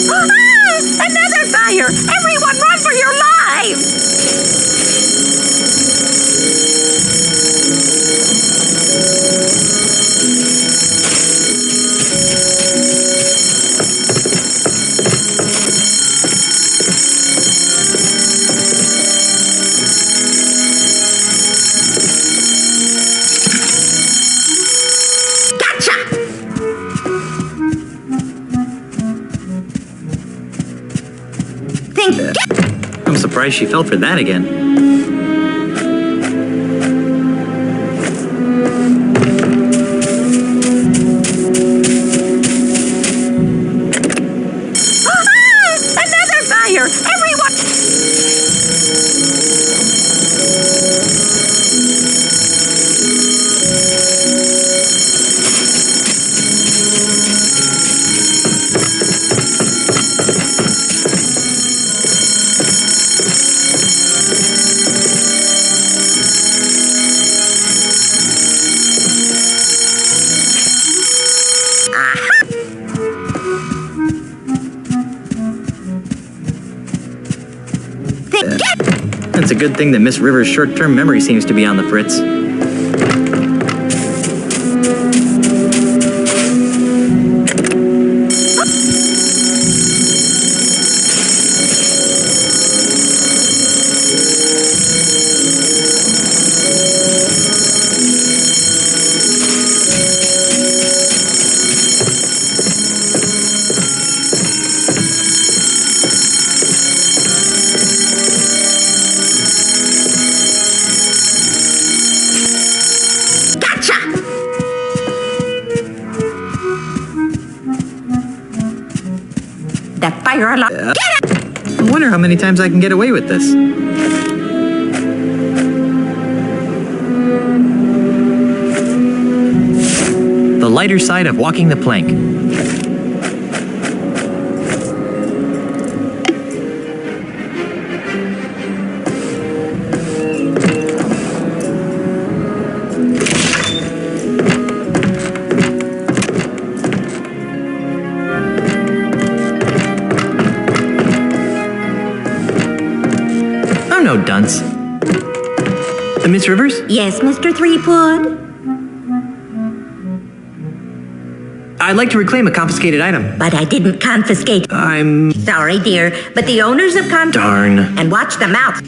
Ah! Another fire! Everyone run for your lives! I'm surprised she fell for that again. It's a good thing that Miss Rivers' short-term memory seems to be on the fritz. Fire alarm. Get it! I wonder how many times I can get away with this. The lighter side of walking the plank. No dunce. Miss Rivers? Yes, Mr. Threepwood? I'd like to reclaim a confiscated item. But I didn't confiscate. I'm... Sorry, dear, but the owners of Darn. And watch the mouth.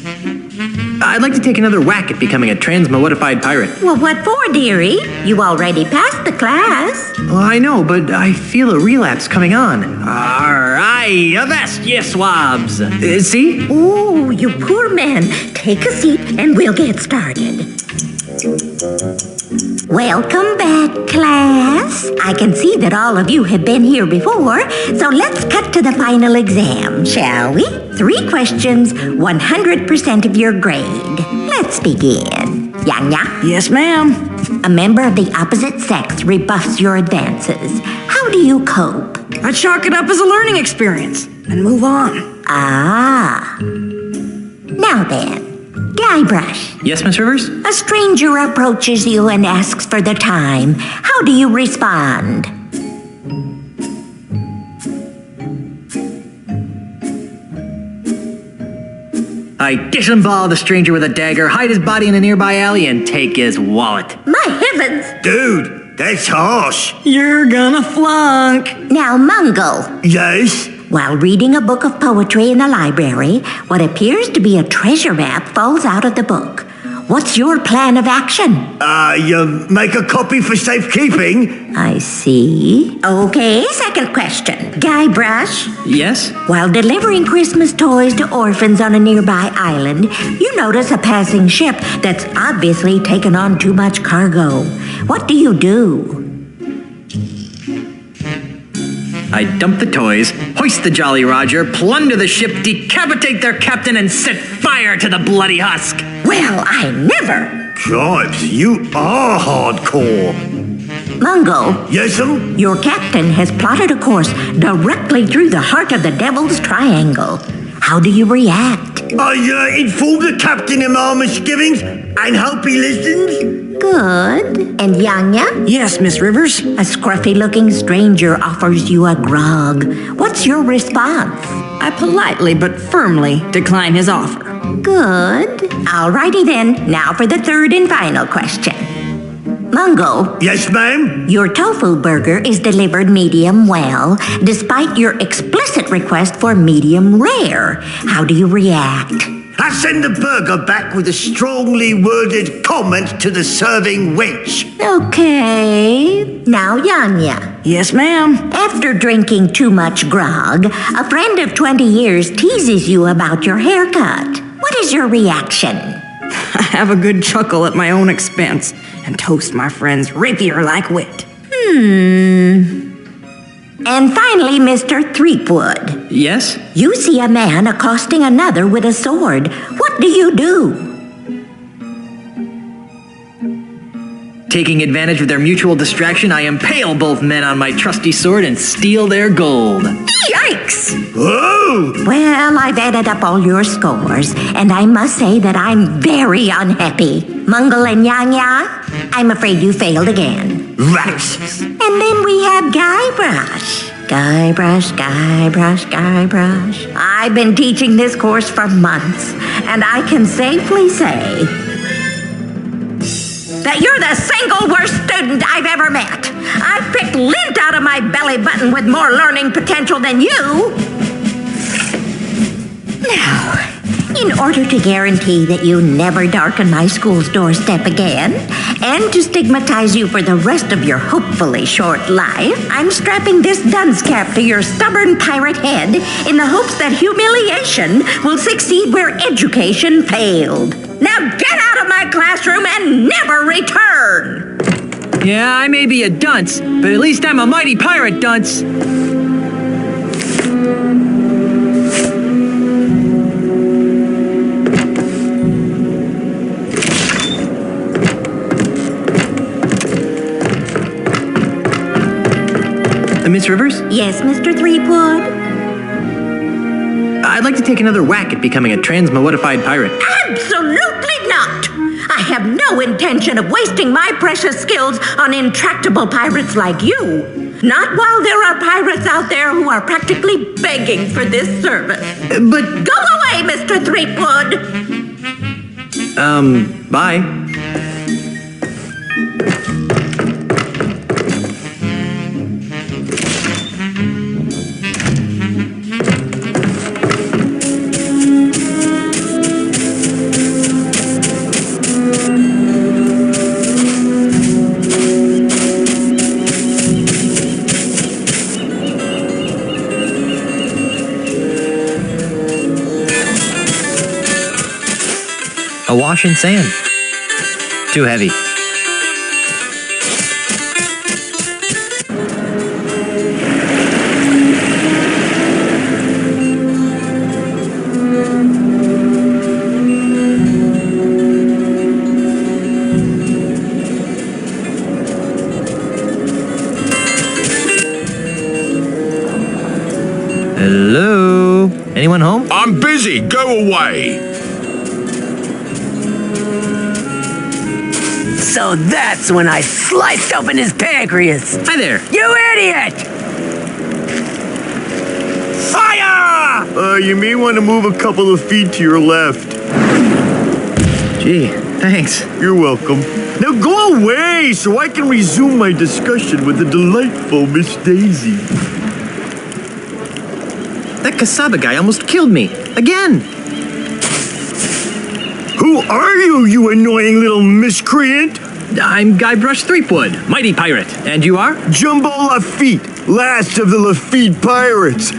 I'd like to take another whack at becoming a transmodified pirate. Well, what for, dearie? You already passed the class. Well, I know, but I feel a relapse coming on. Aye, avast ye swabs. See? Ooh, you poor man. Take a seat and we'll get started. Welcome back, class. I can see that all of you have been here before, so let's cut to the final exam, shall we? 3 questions, 100% of your grade. Let's begin. Yanya? Yes, ma'am. A member of the opposite sex rebuffs your advances. How do you cope? I chalk it up as a learning experience and move on. Ah. Now then. Guybrush. Yes, Miss Rivers? A stranger approaches you and asks for the time. How do you respond? I disembowel the stranger with a dagger, hide his body in a nearby alley, and take his wallet. My heavens! Dude, that's harsh. You're gonna flunk. Now, Mungo. Yes? While reading a book of poetry in the library, what appears to be a treasure map falls out of the book. What's your plan of action? You make a copy for safekeeping. I see. Okay, second question. Guybrush? Yes? While delivering Christmas toys to orphans on a nearby island, you notice a passing ship that's obviously taken on too much cargo. What do you do? I dump the toys, hoist the Jolly Roger, plunder the ship, decapitate their captain, and set fire to the bloody husk. Well, I never. Cripes, you are hardcore. Mungo. Yes'm? Your captain has plotted a course directly through the heart of the Devil's Triangle. How do you react? I inform the captain of my misgivings and hope he listens. Good. And Yanya? Yes, Miss Rivers? A scruffy-looking stranger offers you a grog. What's your response? I politely but firmly decline his offer. Good. Alrighty then. Now for the third and final question. Mungo. Yes, ma'am? Your tofu burger is delivered medium well, despite your explicit request for medium rare. How do you react? I send the burger back with a strongly worded comment to the serving wench. Okay. Now, Yanya. Yes, ma'am. After drinking too much grog, a friend of 20 years teases you about your haircut. What is your reaction? I have a good chuckle at my own expense and toast my friend's rapier-like wit. And finally, Mr. Threepwood. Yes? You see a man accosting another with a sword. What do you do? Taking advantage of their mutual distraction, I impale both men on my trusty sword and steal their gold. Yikes! Whoa! Well, I've added up all your scores, and I must say that I'm very unhappy. Mungo and Yanya, I'm afraid you failed again. Rats! And then we have Guybrush. Guybrush, Guybrush, Guybrush. I've been teaching this course for months, and I can safely say that you're the single worst student I've ever met. I've picked lint out of my belly button with more learning potential than you. Now, in order to guarantee that you never darken my school's doorstep again, and to stigmatize you for the rest of your hopefully short life, I'm strapping this dunce cap to your stubborn pirate head in the hopes that humiliation will succeed where education failed. Now get out of my classroom and never return! Yeah, I may be a dunce, but at least I'm a mighty pirate dunce. Miss Rivers? Yes, Mr. Threepwood? I'd like to take another whack at becoming a transmodified pirate. Absolutely not! I have no intention of wasting my precious skills on intractable pirates like you. Not while there are pirates out there who are practically begging for this service. But... Go away, Mr. Threepwood! Bye. Awash in sand. Too heavy. Hello? Anyone home? I'm busy. Go away. So that's when I sliced open his pancreas. Hi there. You idiot! Fire! You may want to move a couple of feet to your left. Gee, thanks. You're welcome. Now go away so I can resume my discussion with the delightful Miss Daisy. That Kasaba guy almost killed me. Again. Who are you, you annoying little miscreant? I'm Guybrush Threepwood, mighty pirate. And you are? Jumbo Lafitte, last of the Lafitte pirates.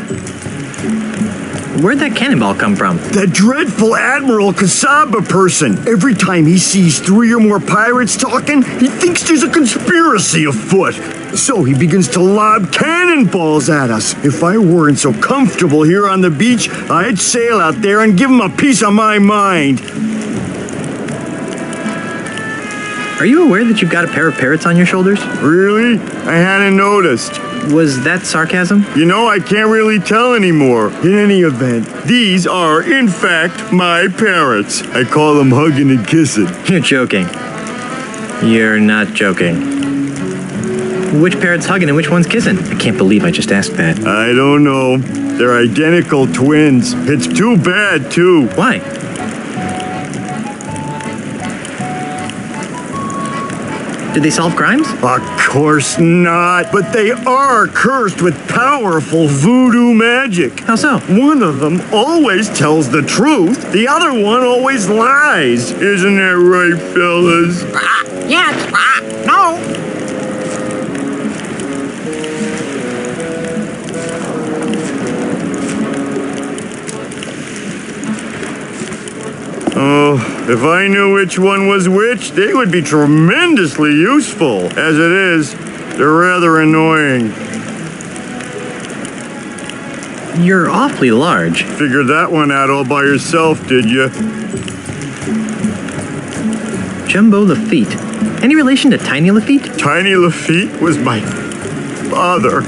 Where'd that cannonball come from? That dreadful Admiral Kasaba person. Every time he sees 3 or more pirates talking, he thinks there's a conspiracy afoot. So he begins to lob cannonballs at us. If I weren't so comfortable here on the beach, I'd sail out there and give him a piece of my mind. Are you aware that you've got a pair of parrots on your shoulders? Really? I hadn't noticed. Was that sarcasm? You know, I can't really tell anymore. In any event, these are, in fact, my parrots. I call them hugging and kissing. You're joking. You're not joking. Which parrot's hugging and which one's kissing? I can't believe I just asked that. I don't know. They're identical twins. It's too bad, too. Why? Did they solve crimes? Of course not. But they are cursed with powerful voodoo magic. How so? One of them always tells the truth. The other one always lies. Isn't that right, fellas? Yes, no. Oh, if I knew which one was which, they would be tremendously useful. As it is, they're rather annoying. You're awfully large. Figured that one out all by yourself, did you? Jumbo Lafitte. Any relation to Tiny Lafitte? Tiny Lafitte was my father.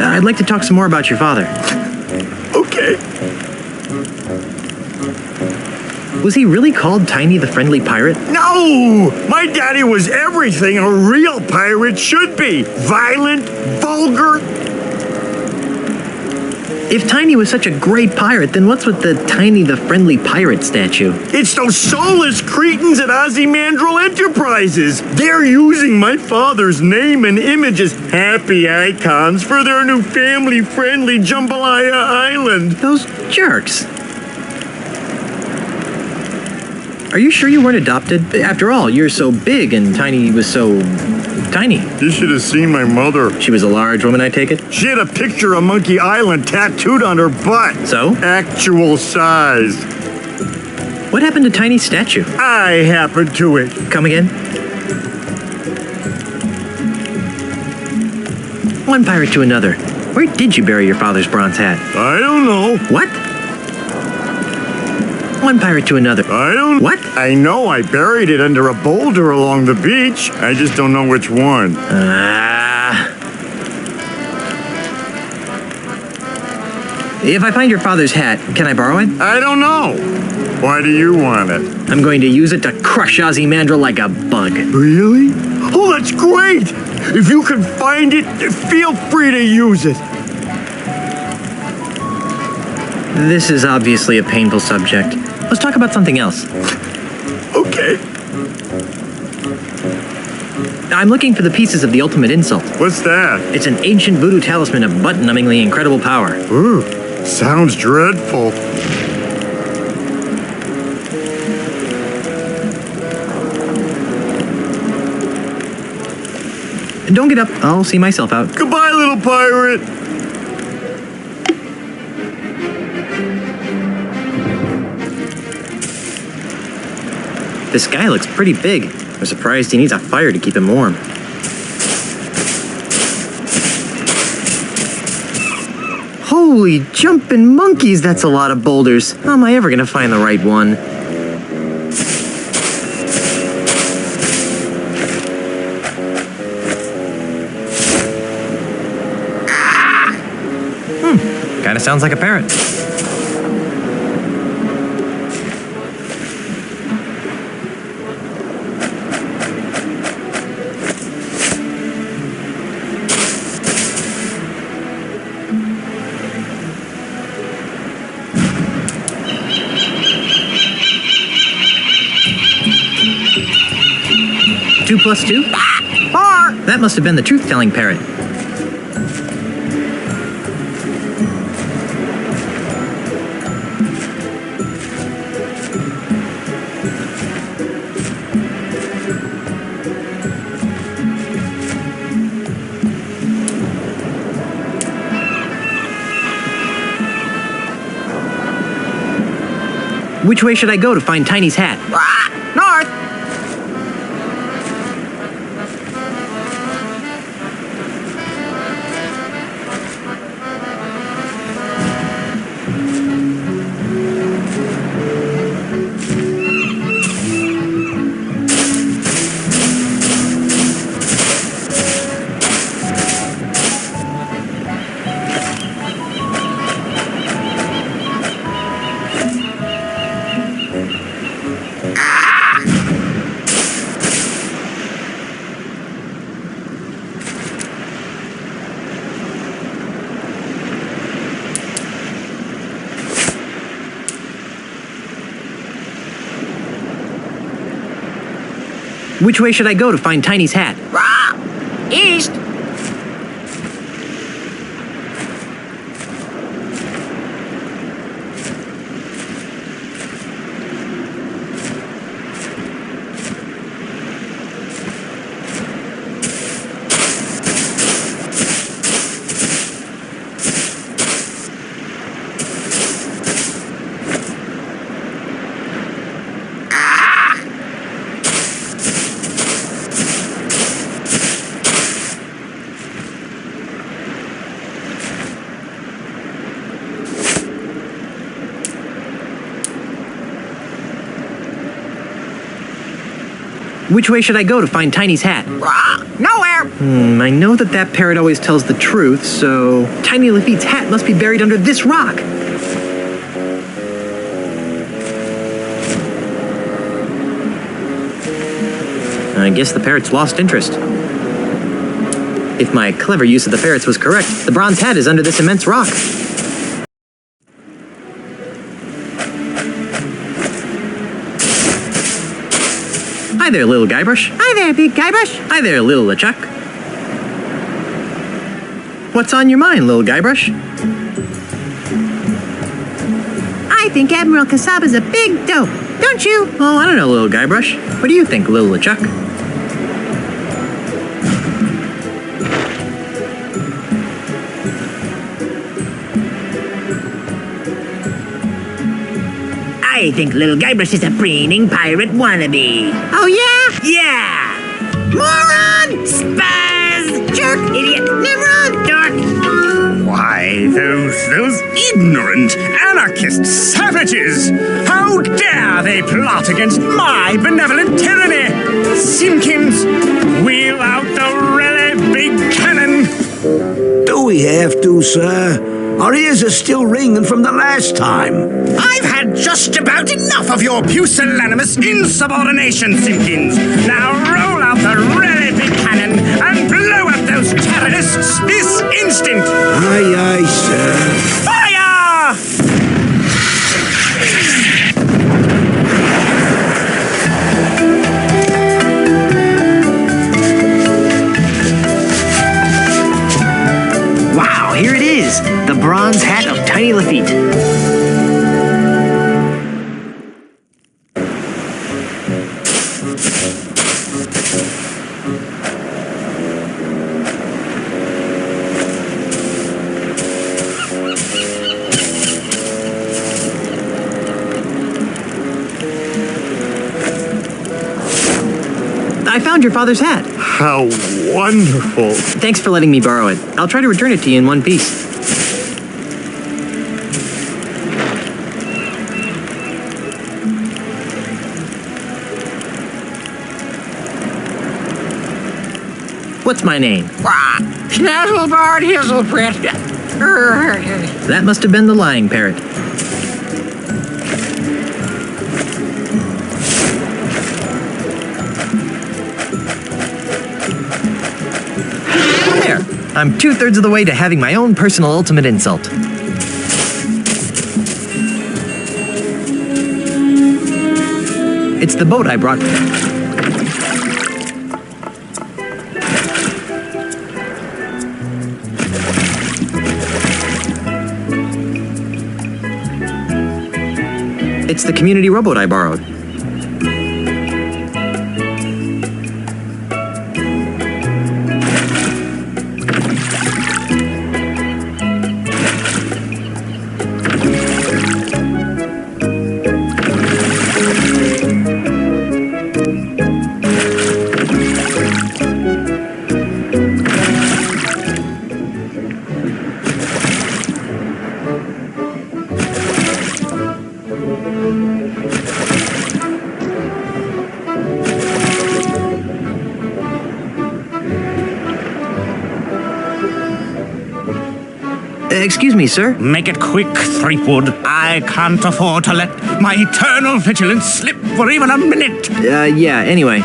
I'd like to talk some more about your father. Okay. Was he really called Tiny the Friendly Pirate? No! My daddy was everything a real pirate should be. Violent, vulgar. If Tiny was such a great pirate, then what's with the Tiny the Friendly Pirate statue? It's those soulless cretins at Ozzie Mandrill Enterprises. They're using my father's name and image as happy icons for their new family-friendly Jambalaya Island. Those jerks. Are you sure you weren't adopted? After all, you're so big and Tiny was so tiny. You should have seen my mother. She was a large woman, I take it? She had a picture of Monkey Island tattooed on her butt. So? Actual size. What happened to Tiny's statue? I happened to it. Come again? One pirate to another. Where did you bury your father's bronze hat? I don't know. What? One pirate to another. I don't... What? I know I buried it under a boulder along the beach. I just don't know which one. If I find your father's hat, can I borrow it? I don't know. Why do you want it? I'm going to use it to crush Ozzie Mandrill like a bug. Really? Oh, that's great! If you can find it, feel free to use it. This is obviously a painful subject. Let's talk about something else. Okay. I'm looking for the pieces of the ultimate insult. What's that? It's an ancient voodoo talisman of butt-numbingly incredible power. Ooh, sounds dreadful. Don't get up. I'll see myself out. Goodbye, little pirate. This guy looks pretty big. I'm surprised he needs a fire to keep him warm. Holy jumping monkeys, that's a lot of boulders. How am I ever gonna find the right one? Kinda sounds like a parrot. Two plus two? 4! That must have been the truth-telling parrot. Which way should I go to find Tiny's hat? North! Which way should I go to find Tiny's hat? East! Which way should I go to find Tiny's hat? Nowhere! I know that parrot always tells the truth, so Tiny Lafitte's hat must be buried under this rock. I guess the parrot's lost interest. If my clever use of the ferrets was correct, the bronze hat is under this immense rock. Hi there, little Guybrush. Hi there, big Guybrush. Hi there, little LeChuck. What's on your mind, little Guybrush? I think Admiral Kasaba's a big dope, don't you? Oh, I don't know, little Guybrush. What do you think, little LeChuck? I think little Guybrush is a preening pirate wannabe. Oh, yeah? Yeah! Moron! Spaz! Jerk! Idiot! Nimrod! Dork! Why, those ignorant anarchist savages! How dare they plot against my benevolent tyranny! Simpkins, wheel out the really big cannon! Do we have to, sir? Our ears are still ringing from the last time. I've had just about enough of your pusillanimous insubordination, Simpkins. Now roll out the really big cannon and blow up those terrorists this instant! Aye, aye, sir. Fire! Wow, here it is! The bronze hat of Tiny Lafitte. I found your father's hat. How wonderful. Thanks for letting me borrow it. I'll try to return it to you in one piece. What's my name? Snazzlebard Hizzleprit. That must have been the lying parrot. There! I'm 2/3 of the way to having my own personal ultimate insult. It's the boat I brought. It's the community rowboat I borrowed. Excuse me, sir. Make it quick, Threepwood. I can't afford to let my eternal vigilance slip for even a minute. Yeah, anyway.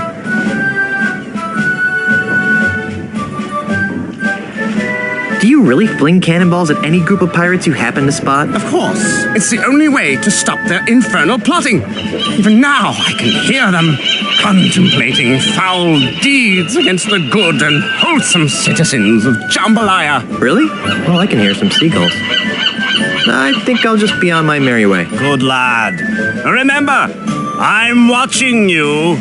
Do you really fling cannonballs at any group of pirates you happen to spot? Of course. It's the only way to stop their infernal plotting. Even now, I can hear them contemplating foul deeds against the good and wholesome citizens of Jambalaya. Really? Well, I can hear some seagulls. I think I'll just be on my merry way. Good lad. Remember, I'm watching you.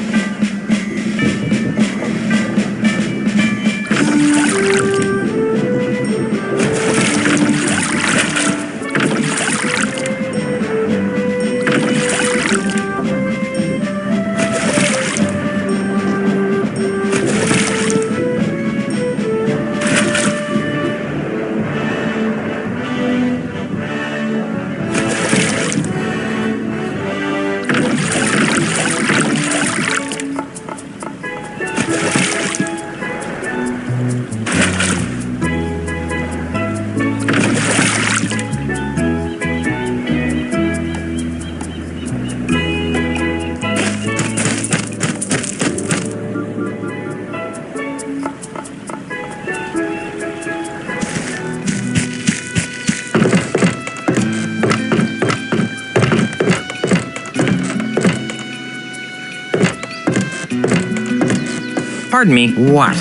Pardon me. What?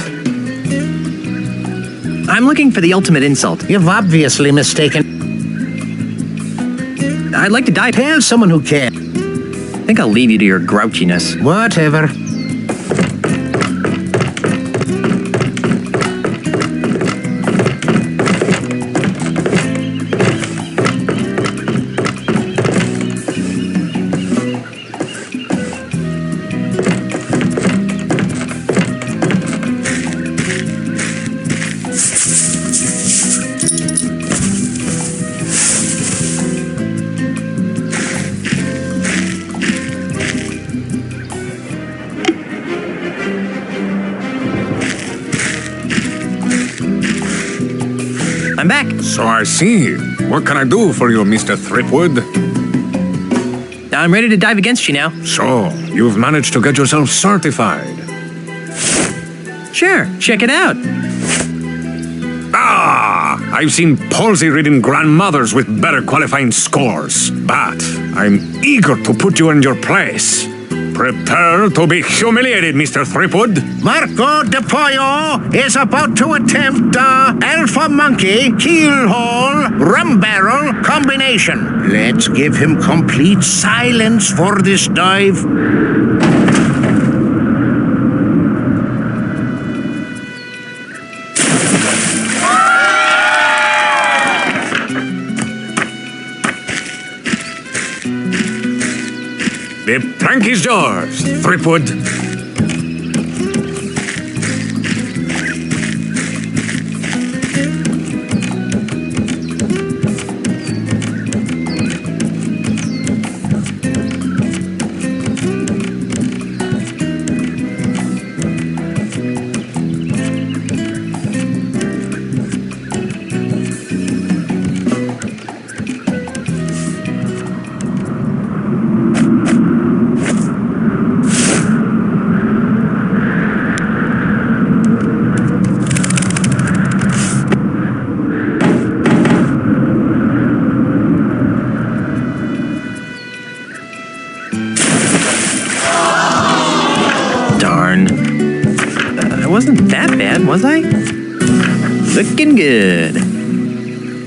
I'm looking for the ultimate insult. You've obviously mistaken. I'd like to die. Tell someone who can. I think I'll leave you to your grouchiness. Whatever. I'm back. So I see. What can I do for you, Mr. Threepwood? I'm ready to dive against you now. So, you've managed to get yourself certified. Sure, check it out. Ah! I've seen palsy-ridden grandmothers with better qualifying scores. But I'm eager to put you in your place. Prepare to be humiliated, Mr. Threepwood. Marco de Pollo is about to attempt Alpha Monkey Keelhole Rum Barrel combination. Let's give him complete silence for this dive. The plank is yours, Threepwood. Wasn't that bad, was I? Looking good.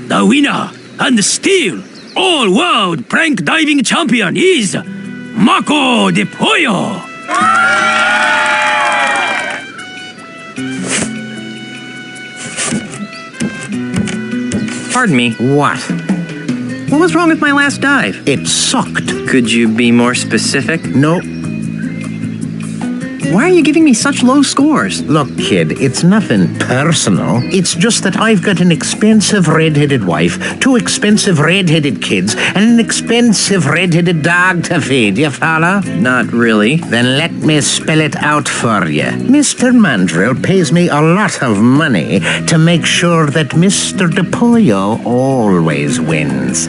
The winner and still all-world prank diving champion is Marco de Pollo. Pardon me. What? What was wrong with my last dive? It sucked. Could you be more specific? No. Why are you giving me such low scores? Look, kid, it's nothing personal. It's just that I've got an expensive red-headed wife, 2 expensive red-headed kids, and an expensive red-headed dog to feed. You follow? Not really. Then let me spell it out for you. Mr. Mandrill pays me a lot of money to make sure that Mr. De Pollo always wins.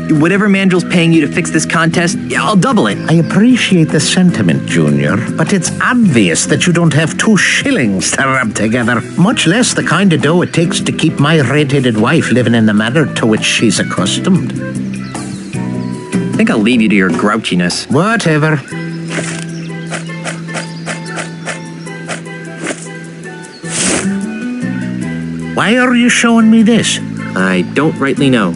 Whatever Mandrill's paying you to fix this contest, I'll double it. I appreciate the sentiment, Junior, but it's obvious that you don't have 2 shillings to rub together, much less the kind of dough it takes to keep my red-headed wife living in the manner to which she's accustomed. I think I'll leave you to your grouchiness. Whatever. Why are you showing me this? I don't rightly know.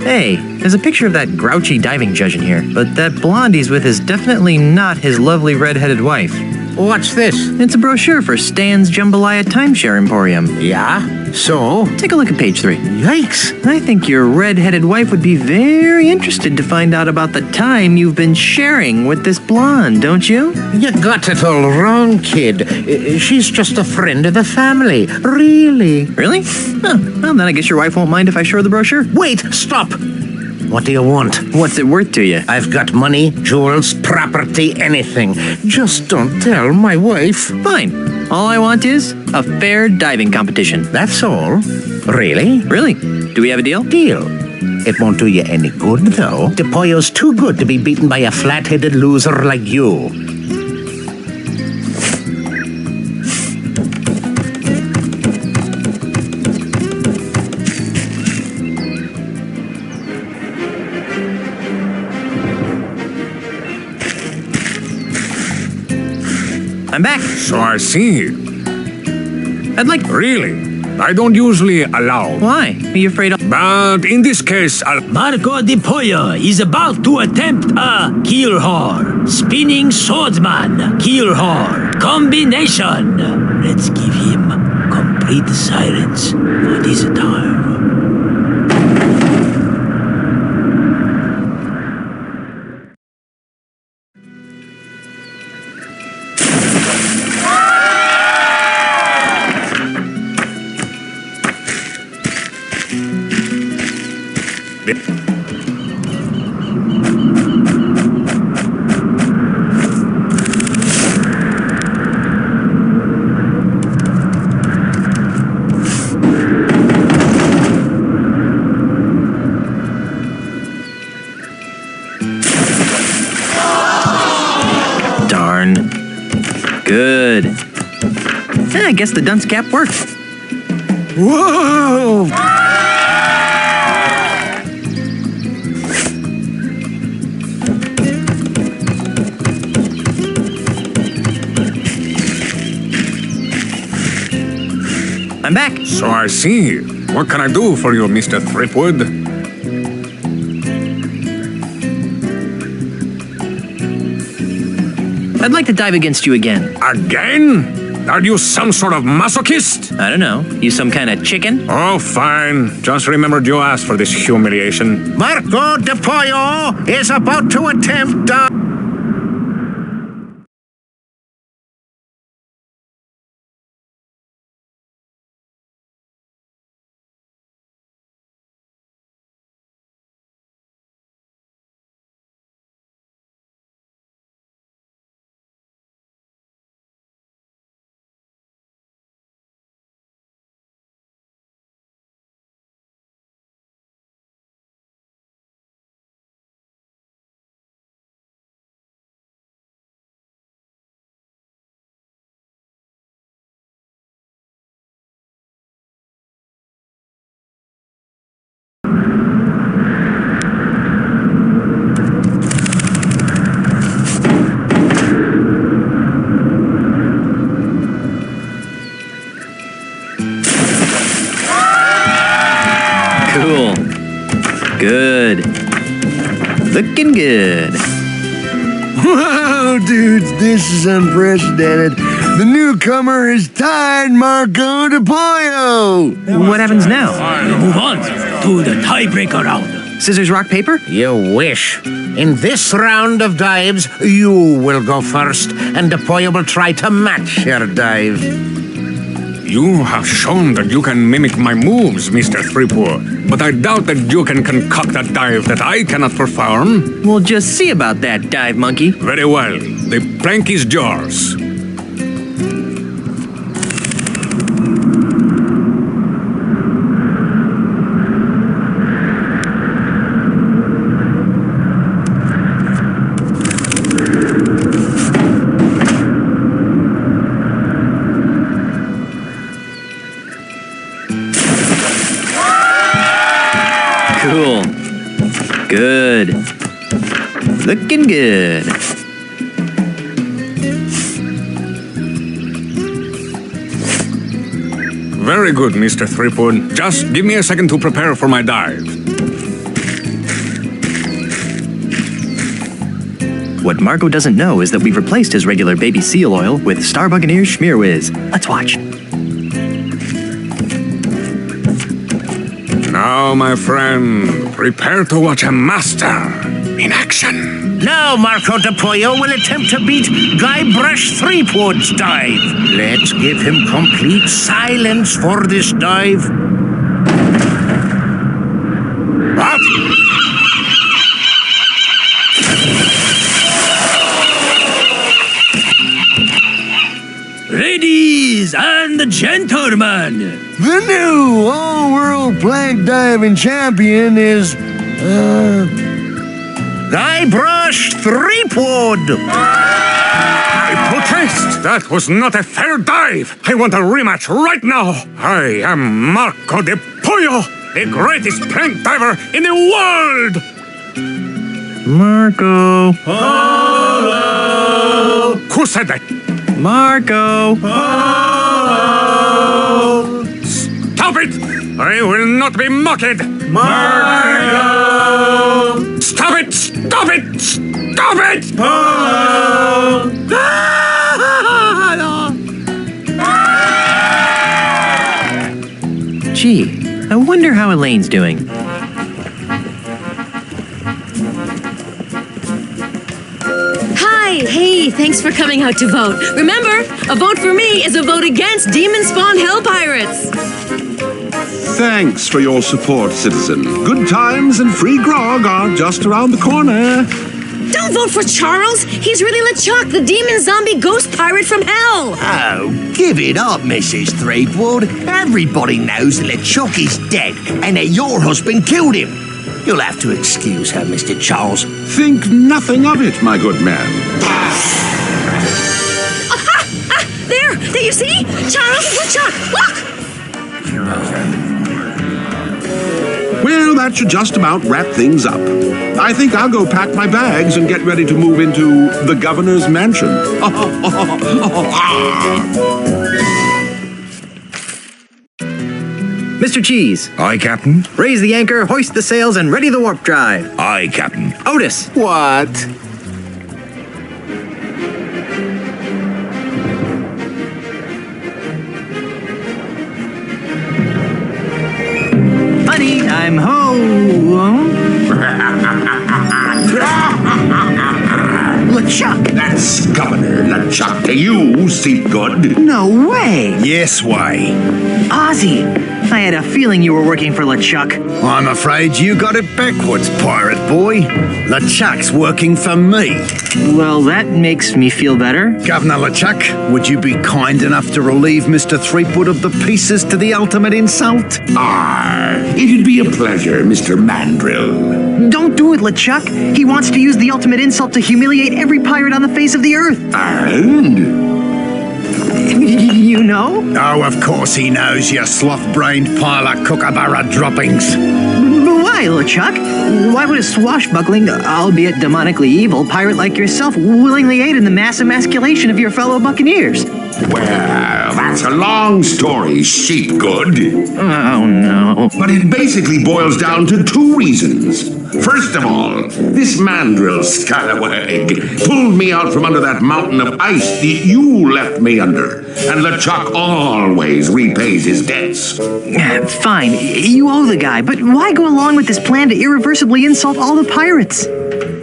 Hey, there's a picture of that grouchy diving judge in here, but that blonde he's with is definitely not his lovely red-headed wife. What's this? It's a brochure for Stan's Jambalaya Timeshare Emporium. Yeah? So? Take a look at page 3. Yikes! I think your red-headed wife would be very interested to find out about the time you've been sharing with this blonde, don't you? You got it all wrong, kid. She's just a friend of the family. Really? Really? Huh. Well, then I guess your wife won't mind if I show her the brochure. Wait! Stop! What do you want? What's it worth to you? I've got money, jewels, property, anything. Just don't tell my wife. Fine. All I want is a fair diving competition. That's all. Really? Really? Do we have a deal? Deal. It won't do you any good, though. De Pollo's too good to be beaten by a flat-headed loser like you. I'm back. So I see. I'd like... Really? I don't usually allow. Why? Are you afraid of... But in this case, I'll... Marco de Pollo is about to attempt a kill horror. Spinning swordsman kill horror combination. Let's give him complete silence for this time. Darn. Good. I guess the dunce cap worked. Whoa! I'm back. So I see. What can I do for you, Mr. Threepwood? I'd like to dive against you again. Again? Are you some sort of masochist? I don't know. You some kind of chicken? Oh, fine. Just remembered you asked for this humiliation. Marco de Pollo is about to attempt Cool. Good. Looking good. Wow, dudes, this is unprecedented. The newcomer is tied Marco de Pollo. What happens now? Move on to the tiebreaker round. Scissors, rock, paper? You wish. In this round of dives, you will go first, and the Pollo will try to match your dive. You have shown that you can mimic my moves, Mr. Threepwood. But I doubt that you can concoct a dive that I cannot perform. We'll just see about that, dive monkey. Very well. The plank is yours. Cool. Good. Looking good. Very good, Mr. Threepwood. Just give me a second to prepare for my dive. What Marco doesn't know is that we've replaced his regular baby seal oil with Star Buccaneer's Schmear Whiz. Let's watch. Now, my friend, prepare to watch a master in action. Now Marco de Pollo will attempt to beat Guybrush Threepwood's dive. Let's give him complete silence for this dive. What? Ladies and gentlemen, The new all-world plank diving champion is, Guybrush Threepwood! I protest! That was not a fair dive! I want a rematch right now! I am Marco de Pollo, the greatest plank diver in the world! Marco. Hello! Who said that? Marco! Stop it! I will not be mocked! Marco! Stop it! Stop it! Stop it! Gee, I wonder how Elaine's doing. Hi, hey, thanks for coming out to vote. Remember, a vote for me is a vote against demon spawn hell pirates. Thanks for your support, citizen. Good times and free grog are just around the corner. Don't vote for Charles. He's really LeChuck, the demon zombie ghost pirate from hell. Oh, give it up, Mrs. Threepwood. Everybody knows that LeChuck is dead and that your husband killed him. You'll have to excuse her, Mr. Charles. Think nothing of it, my good man. There, you see? Charles is LeChuck. Look! Well, that should just about wrap things up. I think I'll go pack my bags and get ready to move into the governor's mansion. Mr. Cheese. Aye, Captain. Raise the anchor, hoist the sails, and ready the warp drive. Aye, Captain. Otis. What? Honey, I'm home. LeChuck! That's Governor LeChuck to you, Threepwood. No way! Yes way. Ozzie, I had a feeling you were working for LeChuck. I'm afraid you got it backwards, pirate boy. LeChuck's working for me. Well, that makes me feel better. Governor LeChuck, would you be kind enough to relieve Mr. Threepwood of the pieces to the ultimate insult? It'd be a pleasure, Mr. Mandrill. Don't do it, LeChuck. He wants to use the ultimate insult to humiliate every pirate on the face of the earth. And? You know? Oh, of course he knows, you sloth-brained pile of kookaburra droppings. But why, LeChuck? Why would a swashbuckling, albeit demonically evil, pirate like yourself willingly aid in the mass emasculation of your fellow buccaneers? Well, that's a long story, Sheepgood. Oh, no. But it basically boils down to two reasons. First of all, this Mandrill scallywag pulled me out from under that mountain of ice that you left me under. And LeChuck always repays his debts. Fine, you owe the guy, but why go along with this plan to irreversibly insult all the pirates?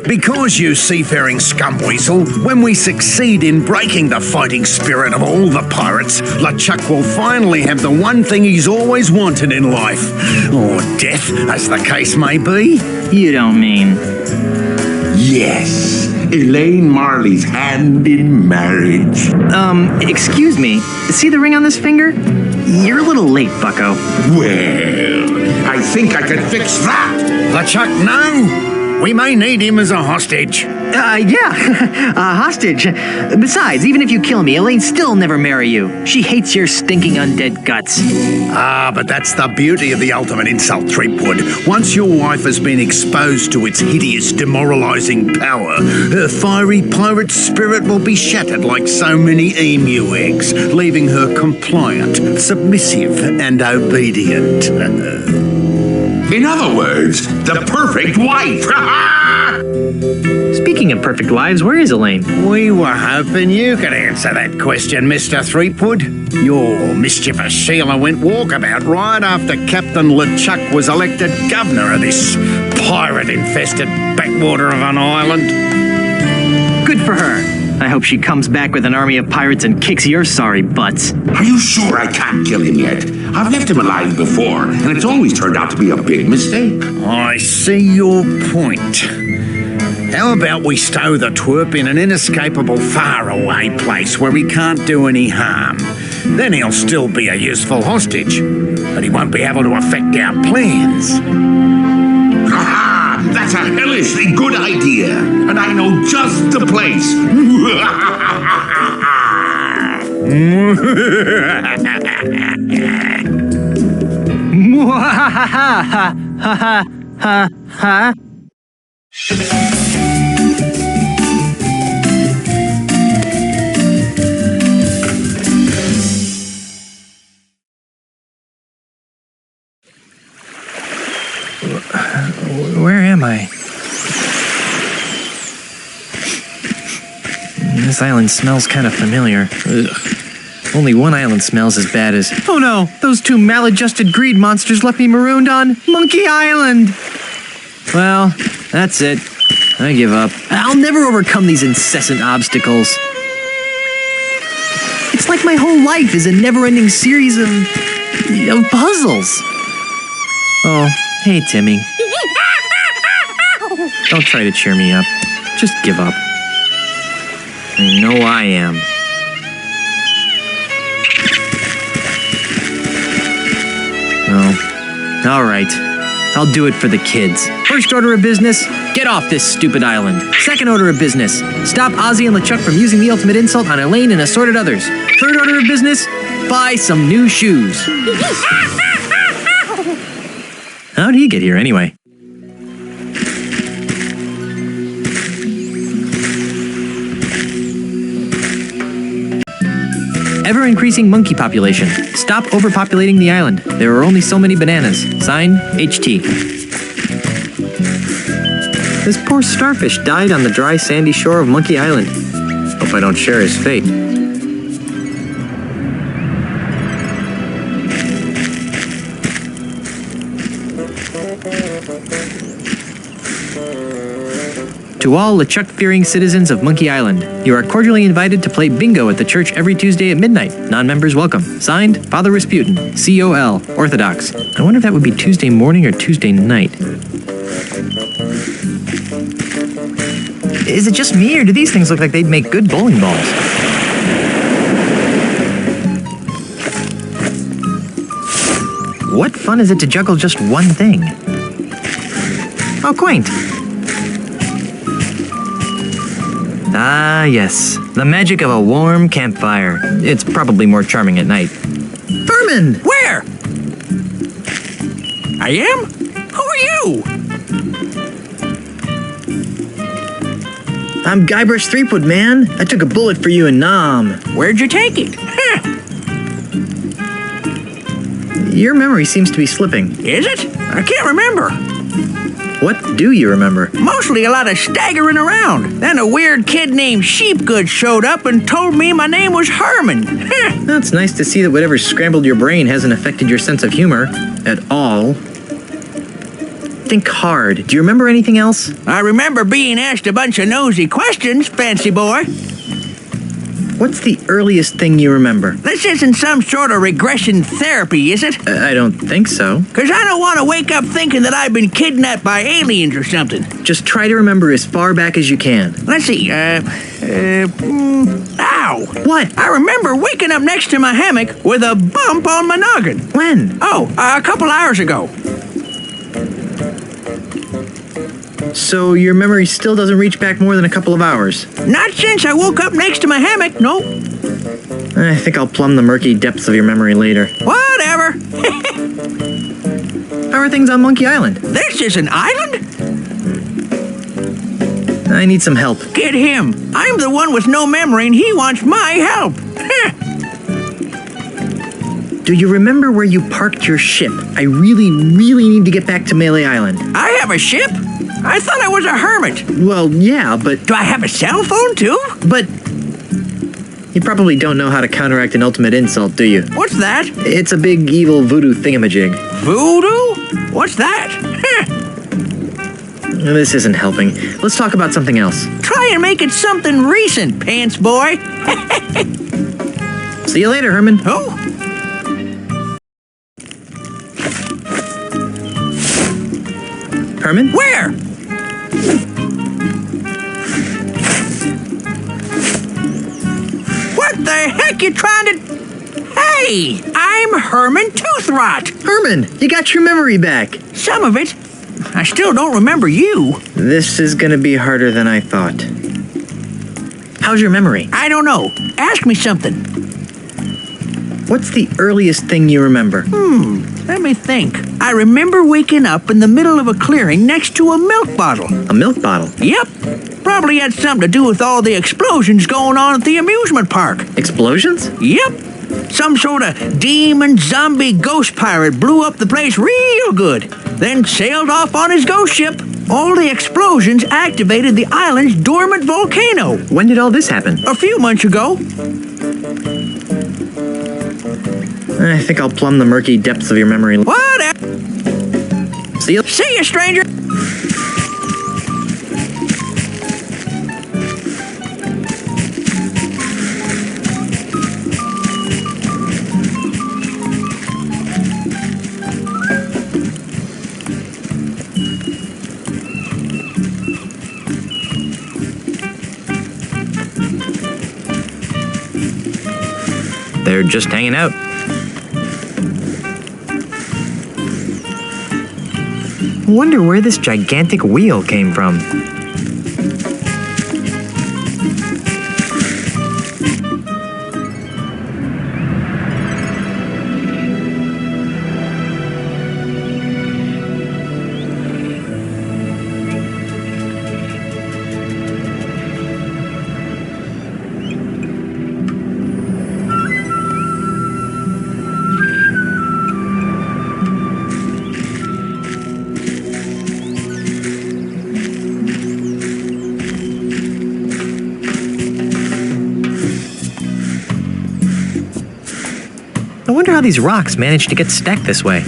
Because, you seafaring scumweasel, when we succeed in breaking the fighting spirit of all the pirates, LeChuck will finally have the one thing he's always wanted in life. Or death, as the case may be. You don't mean... Yes, Elaine Marley's hand in marriage. Excuse me. See the ring on this finger? You're a little late, bucko. Well, I think I can fix that. LeChuck, no! We may need him as a hostage. Yeah, a hostage. Besides, even if you kill me, Elaine's still never marry you. She hates your stinking undead guts. But that's the beauty of the ultimate insult, Threepwood. Once your wife has been exposed to its hideous, demoralizing power, her fiery pirate spirit will be shattered like so many emu eggs, leaving her compliant, submissive, and obedient. In other words, the perfect wife. Speaking of perfect wives, where is Elaine? We were hoping you could answer that question, Mr. Threepwood. Your mischievous Sheila went walkabout right after Captain LeChuck was elected governor of this pirate-infested backwater of an island. Good for her. I hope she comes back with an army of pirates and kicks your sorry butts. Are you sure I can't kill him yet? I've left him alive before, and it's always turned out to be a big mistake. I see your point. How about we stow the twerp in an inescapable faraway place where he can't do any harm? Then he'll still be a useful hostage, but he won't be able to affect our plans. Ha! That's a hellishly good idea, and I know just the place. This island smells kind of familiar. Ugh. Only one island smells as bad as... Oh no! Those two maladjusted greed monsters left me marooned on Monkey Island! Well, that's it. I give up. I'll never overcome these incessant obstacles. It's like my whole life is a never-ending series of puzzles. Oh, hey, Timmy. Don't try to cheer me up. Just give up. I know I am. Oh, all right. I'll do it for the kids. First order of business, get off this stupid island. Second order of business, stop Ozzie and LeChuck from using the ultimate insult on Elaine and assorted others. Third order of business, buy some new shoes. How'd he get here anyway? Ever-increasing monkey population. Stop overpopulating the island. There are only so many bananas. Signed, HT. This poor starfish died on the dry, sandy shore of Monkey Island. Hope I don't share his fate. To all LeChuck-fearing citizens of Monkey Island, you are cordially invited to play bingo at the church every Tuesday at midnight. Non-members welcome. Signed, Father Rasputin, COL, Orthodox. I wonder if that would be Tuesday morning or Tuesday night. Is it just me, or do these things look like they'd make good bowling balls? What fun is it to juggle just one thing? Oh, quaint. Ah, yes. The magic of a warm campfire. It's probably more charming at night. Herman! Where? I am? Who are you? I'm Guybrush Threepwood, man. I took a bullet for you in Nam. Where'd you take it? Your memory seems to be slipping. Is it? I can't remember. What do you remember? Mostly a lot of staggering around. Then a weird kid named Sheepgood showed up and told me my name was Herman. It's nice to see that whatever scrambled your brain hasn't affected your sense of humor at all. Think hard. Do you remember anything else? I remember being asked a bunch of nosy questions, fancy boy. What's the earliest thing you remember? This isn't some sort of regression therapy, is it? I don't think so. Because I don't want to wake up thinking that I've been kidnapped by aliens or something. Just try to remember as far back as you can. Let's see, ow! What? I remember waking up next to my hammock with a bump on my noggin. When? Oh, a couple hours ago. So your memory still doesn't reach back more than a couple of hours? Not since I woke up next to my hammock, no. I think I'll plumb the murky depths of your memory later. Whatever. How are things on Monkey Island? This is an island? I need some help. Get him. I'm the one with no memory and he wants my help. Do you remember where you parked your ship? I really need to get back to Mêlée Island. I have a ship? I thought I was a hermit. Well, yeah, but... Do I have a cell phone, too? But... You probably don't know how to counteract an ultimate insult, do you? What's that? It's a big evil voodoo thingamajig. Voodoo? What's that? This isn't helping. Let's talk about something else. Try and make it something recent, pants boy. See you later, Herman. Oh? Herman? Where? What the heck you trying to... Hey, I'm Herman Toothrot. Herman, you got your memory back. Some of it. I still don't remember you. This is gonna be harder than I thought. How's your memory? I don't know. Ask me something. What's the earliest thing you remember? Let me think. I remember waking up in the middle of a clearing next to a milk bottle. A milk bottle? Yep. Probably had something to do with all the explosions going on at the amusement park. Explosions? Yep. Some sort of demon zombie ghost pirate blew up the place real good, then sailed off on his ghost ship. All the explosions activated the island's dormant volcano. When did all this happen? A few months ago. I think I'll plumb the murky depths of your memory. Whatever. See you, stranger. They're just hanging out. I wonder where this gigantic wheel came from. I wonder how these rocks managed to get stacked this way.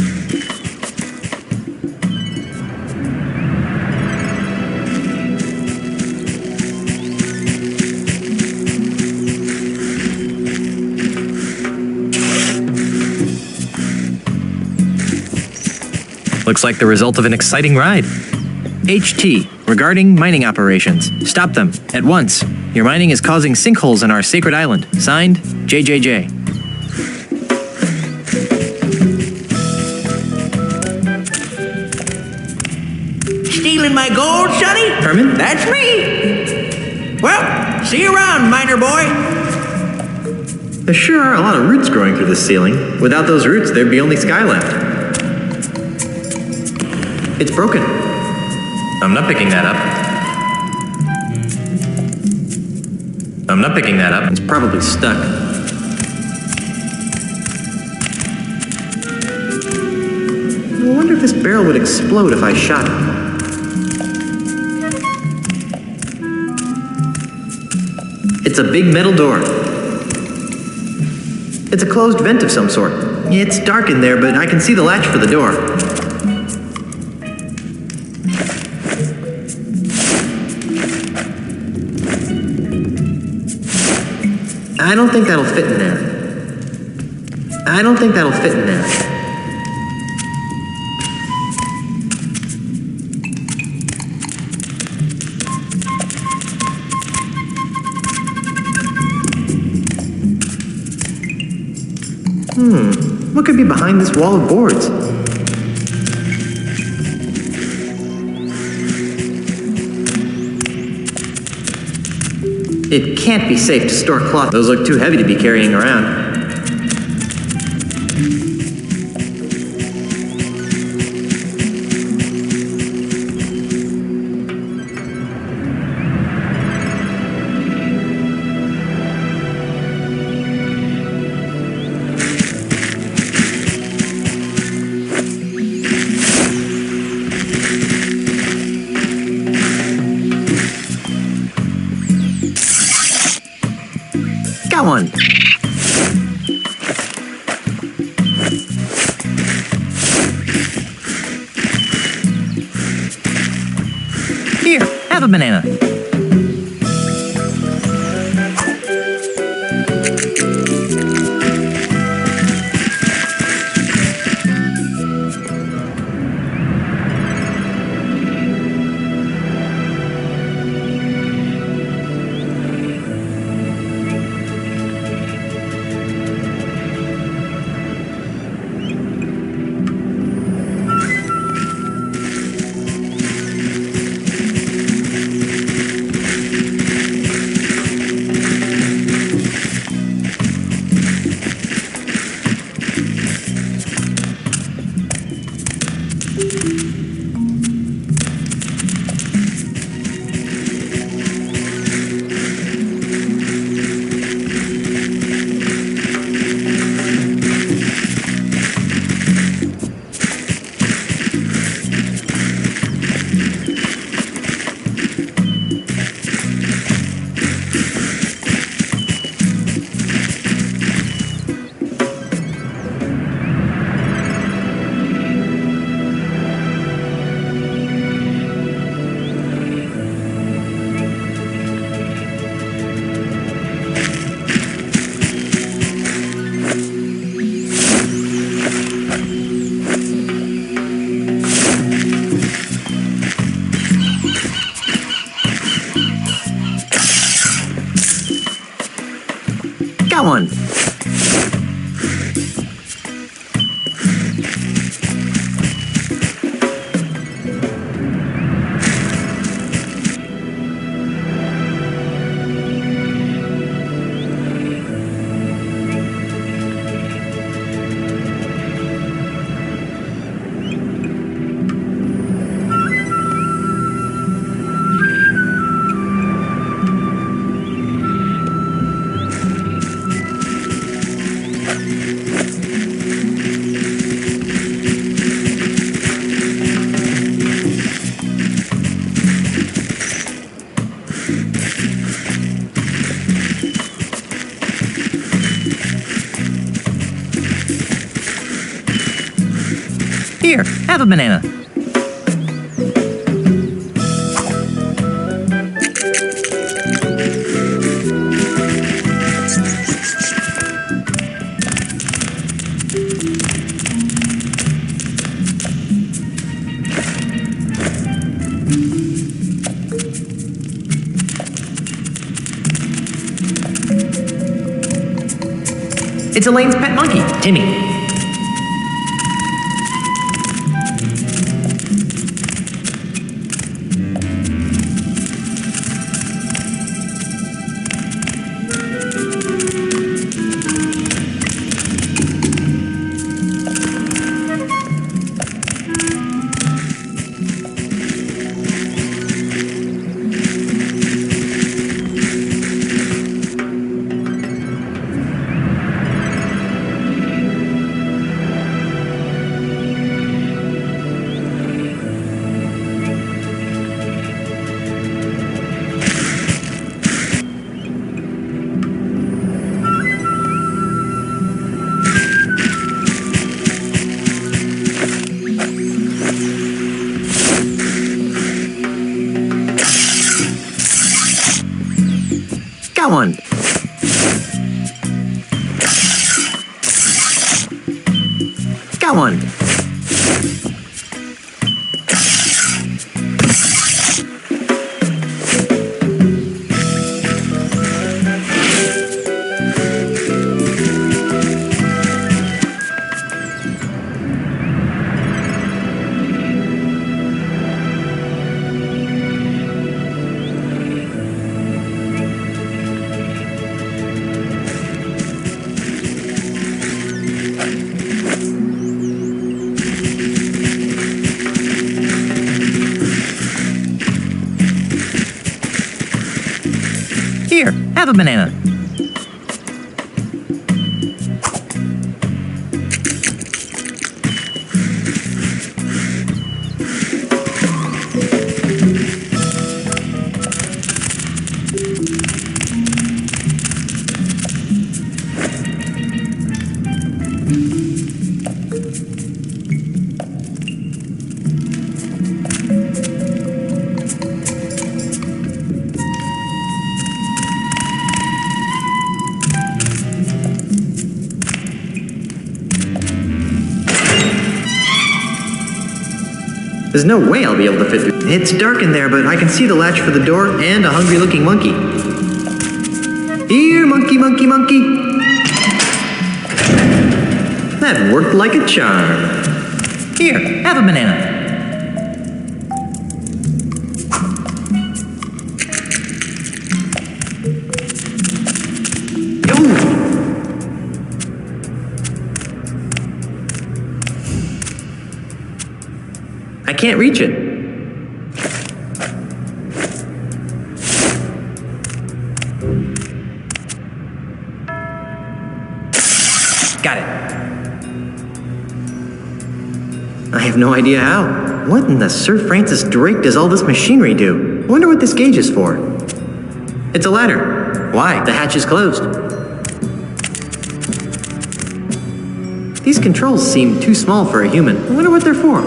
Looks like the result of an exciting ride. HT, regarding mining operations. Stop them, at once. Your mining is causing sinkholes on our sacred island. Signed, JJJ. Stealing my gold, Sonny? Herman? That's me. Well, see you around, miner boy. There sure are a lot of roots growing through the ceiling. Without those roots, there'd be only sky left. It's broken. I'm not picking that up. I'm not picking that up. It's probably stuck. I wonder if this barrel would explode if I shot it. It's a big metal door. It's a closed vent of some sort. It's dark in there, but I can see the latch for the door. I don't think that'll fit in there. I don't think that'll fit in there. What could be behind this wall of boards? It can't be safe to store cloth. Those look too heavy to be carrying around. One. Here, have a banana. Got one. Here, have a banana. It's Elaine's pet monkey, Timmy. Got one. Got one. Here, have a banana. There's no way I'll be able to fit through. It's dark in there, but I can see the latch for the door and a hungry-looking monkey. Here, monkey, monkey, monkey. That worked like a charm. Here, have a banana. I can't reach it. Got it. I have no idea how. What in the Sir Francis Drake does all this machinery do? I wonder what this gauge is for. It's a ladder. Why? The hatch is closed. These controls seem too small for a human. I wonder what they're for.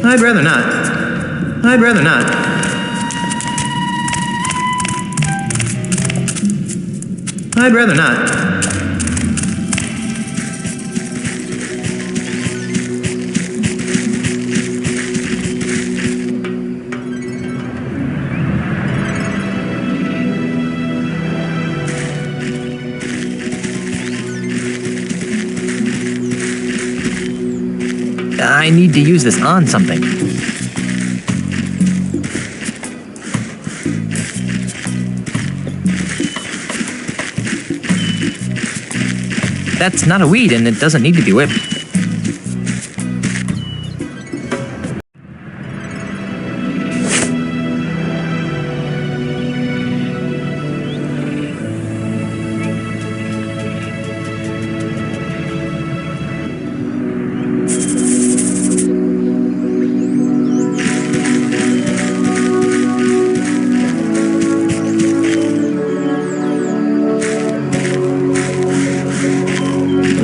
I'd rather not. I'd rather not. I'd rather not. I need to use this on something. That's not a weed, and it doesn't need to be whipped.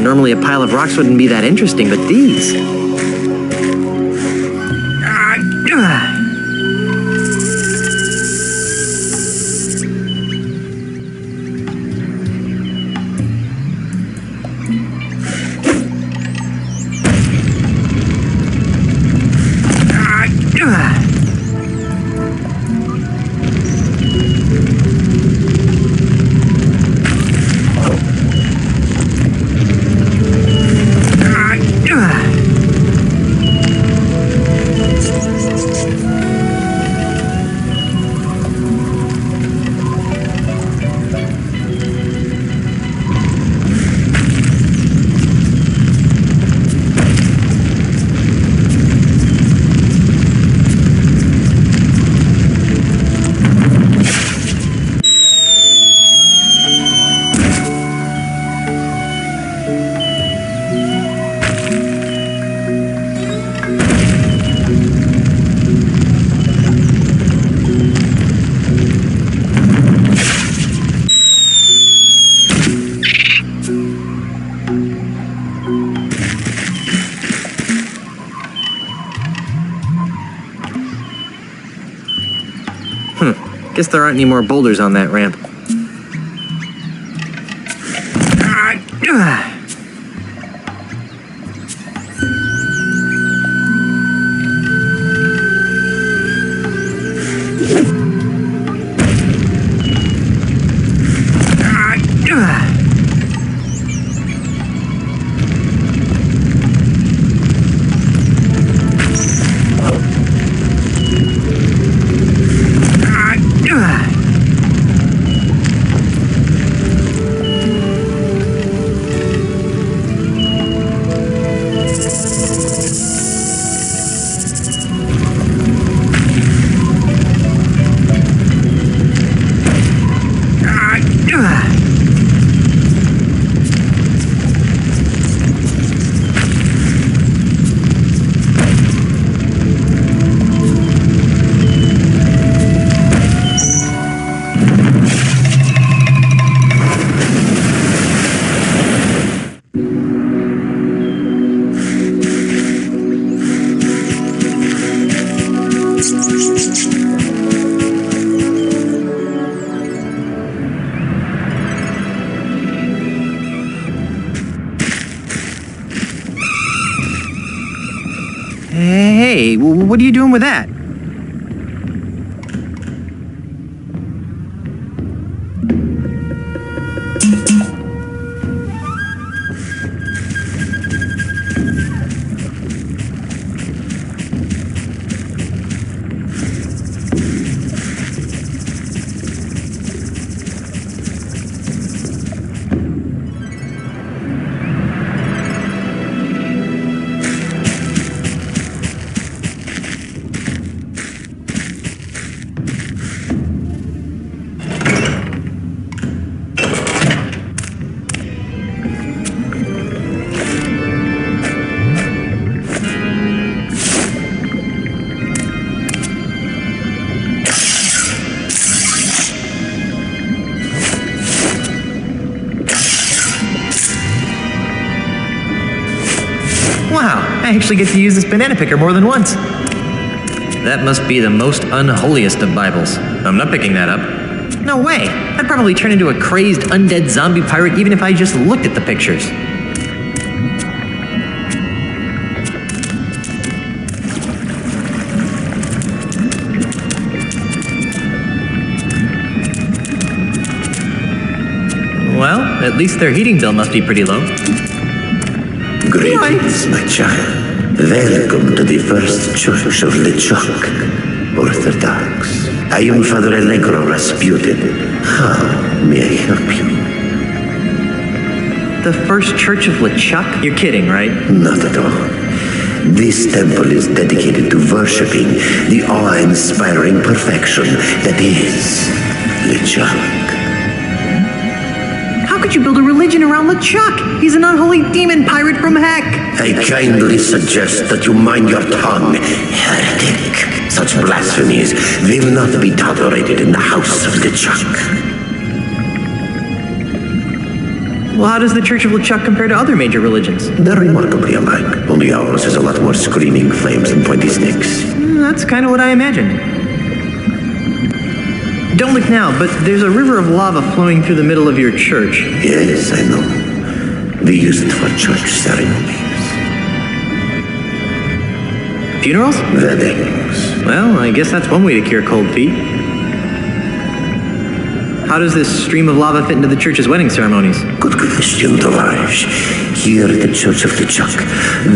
Normally a pile of rocks wouldn't be that interesting, but these... Guess there aren't any more boulders on that ramp. Hey, what are you doing with that? Wow, I actually get to use this banana picker more than once. That must be the most unholiest of Bibles. I'm not picking that up. No way! I'd probably turn into a crazed undead zombie pirate even if I just looked at the pictures. Well, at least their heating bill must be pretty low. Greetings, my child. Welcome to the first church of LeChuck, Orthodox. I am Father Allegro Rasputin. How may I help you? The first church of LeChuck? You're kidding, right? Not at all. This temple is dedicated to worshipping the awe-inspiring perfection that is LeChuck. How could you build a religion around LeChuck? He's an unholy demon pirate from heck! I kindly suggest that you mind your tongue, heretic. Such blasphemies will not be tolerated in the house of LeChuck. Well, how does the Church of LeChuck compare to other major religions? They're remarkably alike, only ours has a lot more screaming flames and pointy sticks. That's kind of what I imagined. Don't look now, but there's a river of lava flowing through the middle of your church. Yes, I know. We use it for church ceremonies. Funerals? Weddings. Well, I guess that's one way to cure cold feet. How does this stream of lava fit into the church's wedding ceremonies? Good question, Tovarishch. Here at the Church of LeChuck,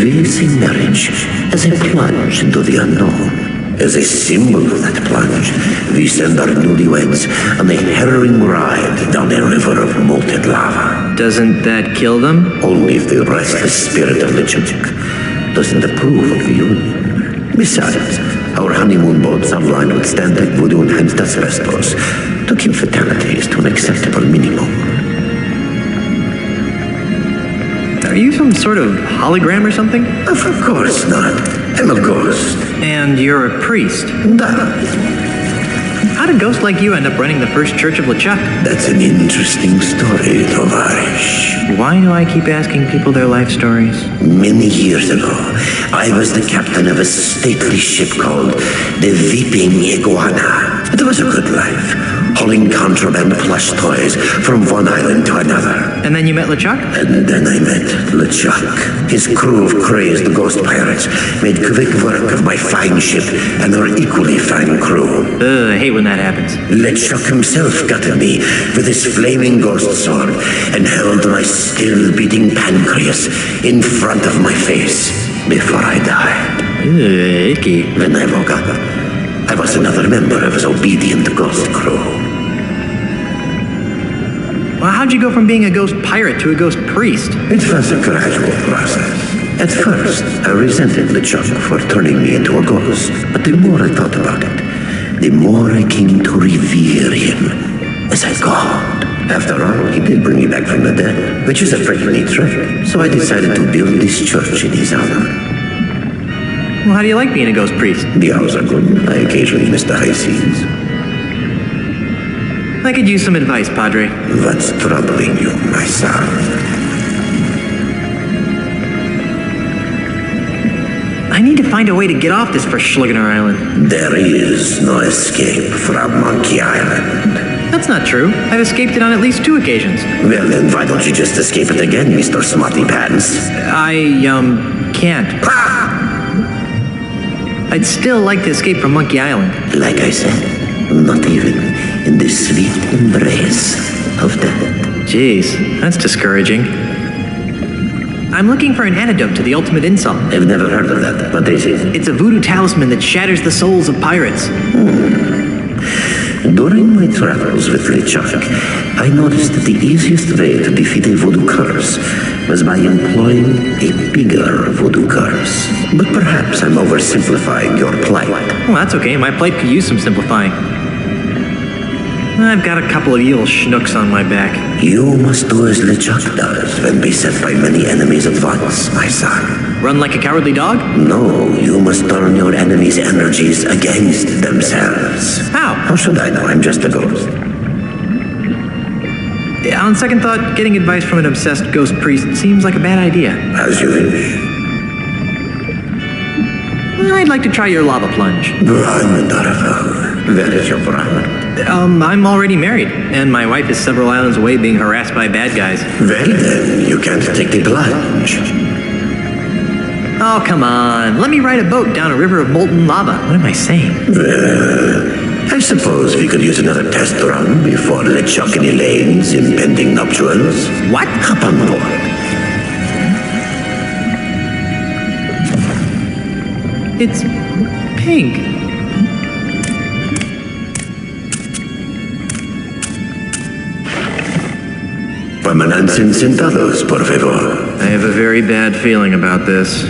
we see marriage as a plunge into the unknown. As a symbol of that plunge, we send our newlyweds on a harrowing ride down a river of molten lava. Doesn't that kill them? Only if the restless spirit of LeChuck doesn't approve of the union. Besides, our honeymoon boats are lined with standard voodoo-enhanced asbestos to keep fatalities to an acceptable minimum. Are you some sort of hologram or something? Of course not. I'm a ghost. And you're a priest? How'd a ghost like you end up running the first church of LeChuck? That's an interesting story, Tovarishch. Why do I keep asking people their life stories? Many years ago, I was the captain of a stately ship called the Weeping Iguana. It was a good life, hauling contraband plush toys from one island to another. And then you met LeChuck? And then I met LeChuck. His crew of crazed ghost pirates made quick work of my fine ship and our equally fine crew. I hate when that happens. LeChuck himself gutted me with his flaming ghost sword and held my still-beating pancreas in front of my face before I died. Icky. When I woke up, I was another member of his obedient ghost crew. Well, how'd you go from being a ghost pirate to a ghost priest? It was a gradual process. At first, I resented LeChuck for turning me into a ghost. But the more I thought about it, the more I came to revere him as a god. After all, he did bring me back from the dead, which is a pretty neat trick. So I decided to build this church in his honor. Well, how do you like being a ghost priest? The hours are good. I occasionally miss the high seas. I could use some advice, Padre. What's troubling you, my son? I need to find a way to get off this Verschluggener Island. There is no escape from Monkey Island. That's not true. I've escaped it on at least 2 occasions. Well, then why don't you just escape it again, Mr. Smarty Pants? I, can't. I'd still like to escape from Monkey Island. Like I said, not even in the sweet embrace of death. Jeez, that's discouraging. I'm looking for an antidote to the ultimate insult. I've never heard of that. What is it? It's a voodoo talisman that shatters the souls of pirates. During my travels with LeChuck, I noticed that the easiest way to defeat a voodoo curse was by employing a bigger voodoo curse. But perhaps I'm oversimplifying your plight. Well, that's okay. My plight could use some simplifying. I've got a couple of evil schnooks on my back. You must do as LeChuck does when beset by many enemies at once, my son. Run like a cowardly dog? No, you must turn your enemies' energies against themselves. How? How should I know? I'm just a ghost. On second thought, getting advice from an obsessed ghost priest seems like a bad idea. As you wish. I'd like to try your lava plunge. Wonderful. Where is your brother? I'm already married, and my wife is several islands away being harassed by bad guys. Well then, you can't take the plunge. Oh, come on. Let me ride a boat down a river of molten lava. What am I saying? I suppose we could use another test run before LeChuck and Elaine's impending nuptials. What? Hop on board. It's pink. Permanecen sentados, por favor. I have a very bad feeling about this.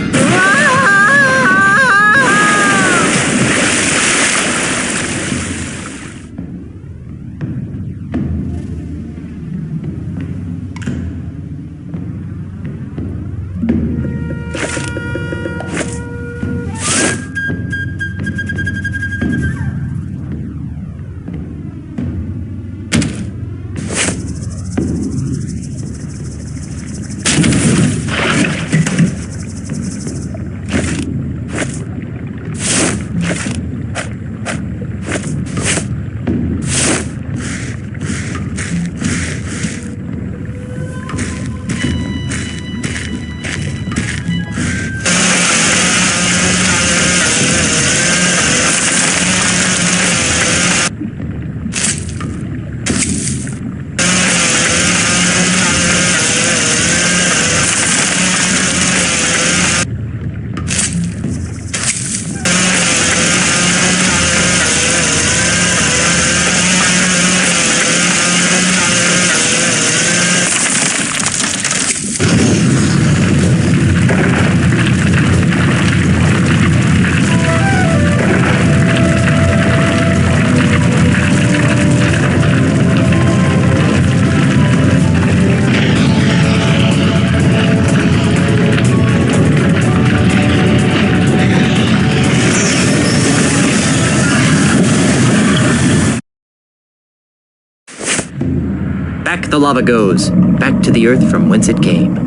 Back the lava goes, back to the earth from whence it came.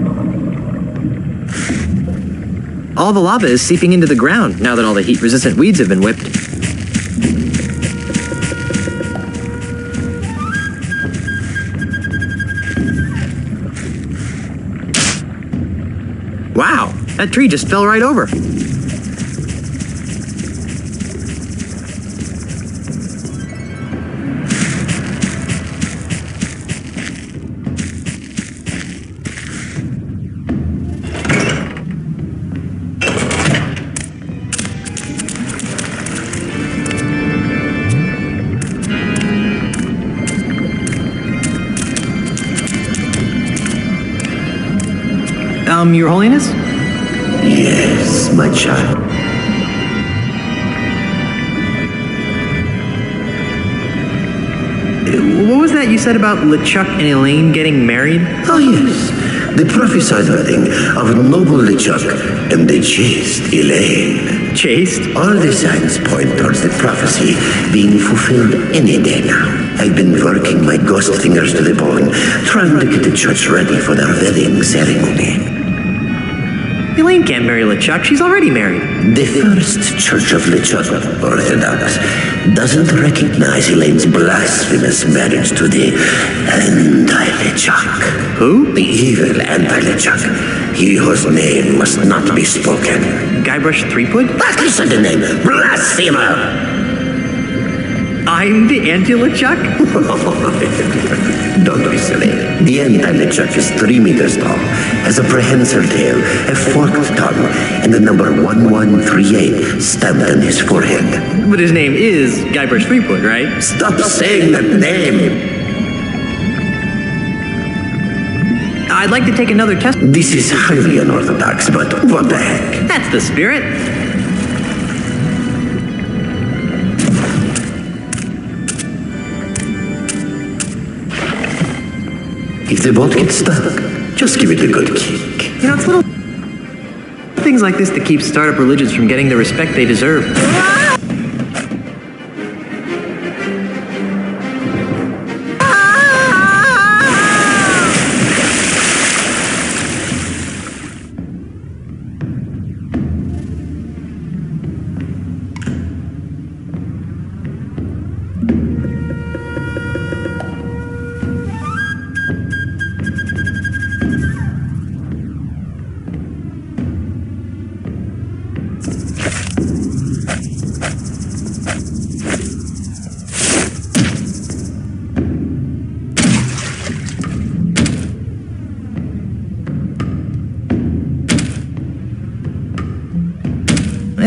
All the lava is seeping into the ground now that all the heat-resistant weeds have been whipped. Wow, that tree just fell right over. Your Holiness? Yes, my child. What was that you said about LeChuck and Elaine getting married? Oh, yes. The prophesied wedding of noble LeChuck and the chaste Elaine. Chaste? All the signs point towards the prophecy being fulfilled any day now. I've been working my ghost fingers to the bone, trying to get the church ready for their wedding ceremony. Elaine can't marry LeChuck. She's already married. The First Church of LeChuck, Orthodox, doesn't recognize Elaine's blasphemous marriage to the anti-LeChuck. Who? The evil anti-LeChuck. He whose name must not be spoken. Guybrush Threepwood? Listen to the name. Blasphemer! I'm the anti-LeChuck? Don't be silly. The anti-LeChuck is 3 meters tall, has a prehensile tail, a forked tongue, and the number 1138 stamped on his forehead. But his name is Guybrush Threepwood, right? Stop saying that name! I'd like to take another test. This is highly unorthodox, but what the heck? That's the spirit. If the boat gets stuck, just give it a good kick. You know, it's little things like this that keep startup religions from getting the respect they deserve.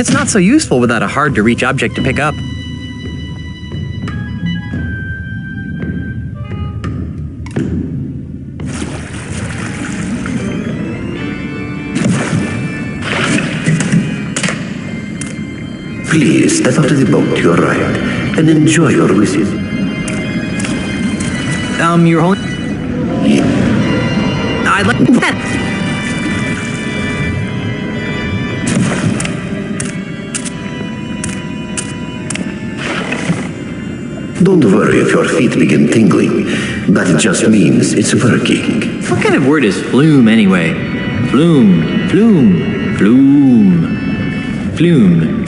It's not so useful without a hard-to-reach object to pick up. Please step out of the boat to your right and enjoy your visit. You're holding... I'd like that. Don't worry if your feet begin tingling. That just means it's working. What kind of word is flume, anyway? Flume, flume, flume, flume.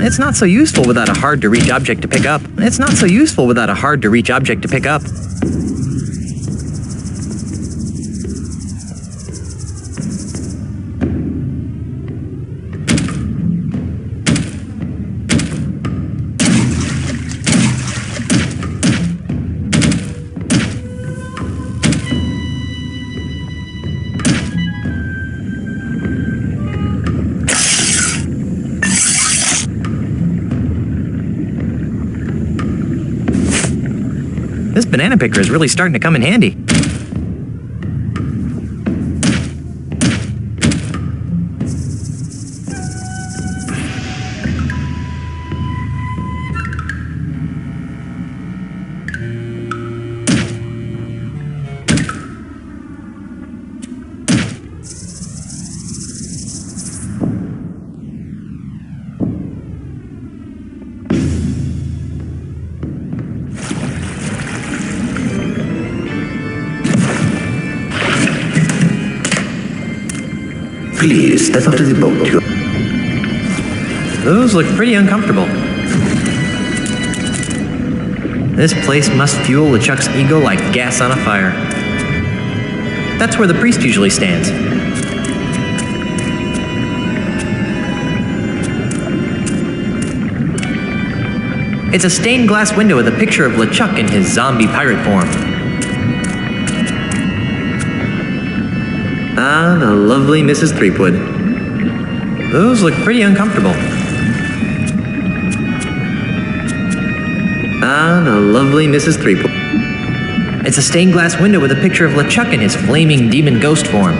It's not so useful without a hard-to-reach object to pick up. It's not so useful without a hard-to-reach object to pick up. This banana picker is really starting to come in handy. Please step out of the boat. Those look pretty uncomfortable. This place must fuel LeChuck's ego like gas on a fire. That's where the priest usually stands. It's a stained glass window with a picture of LeChuck in his zombie pirate form. Ah, the lovely Mrs. Threepwood. Those look pretty uncomfortable. Ah, the lovely Mrs. Threepwood. It's a stained glass window with a picture of LeChuck in his flaming demon ghost form.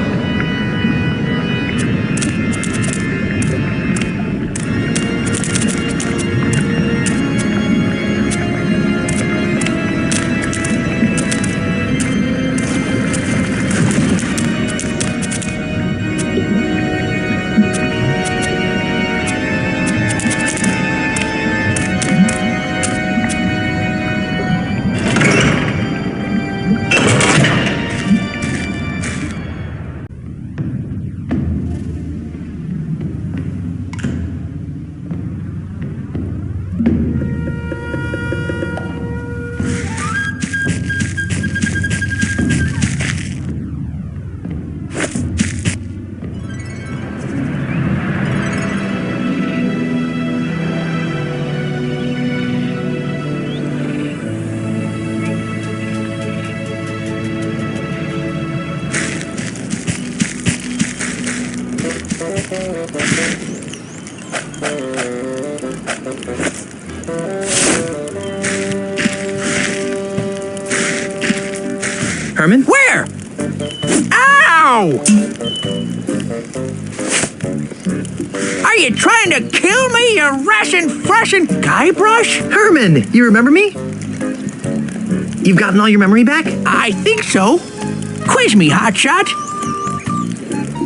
Herman? Where? Ow! Are you trying to kill me, you Russian Guybrush? Herman, you remember me? You've gotten all your memory back? I think so. Quiz me, hotshot.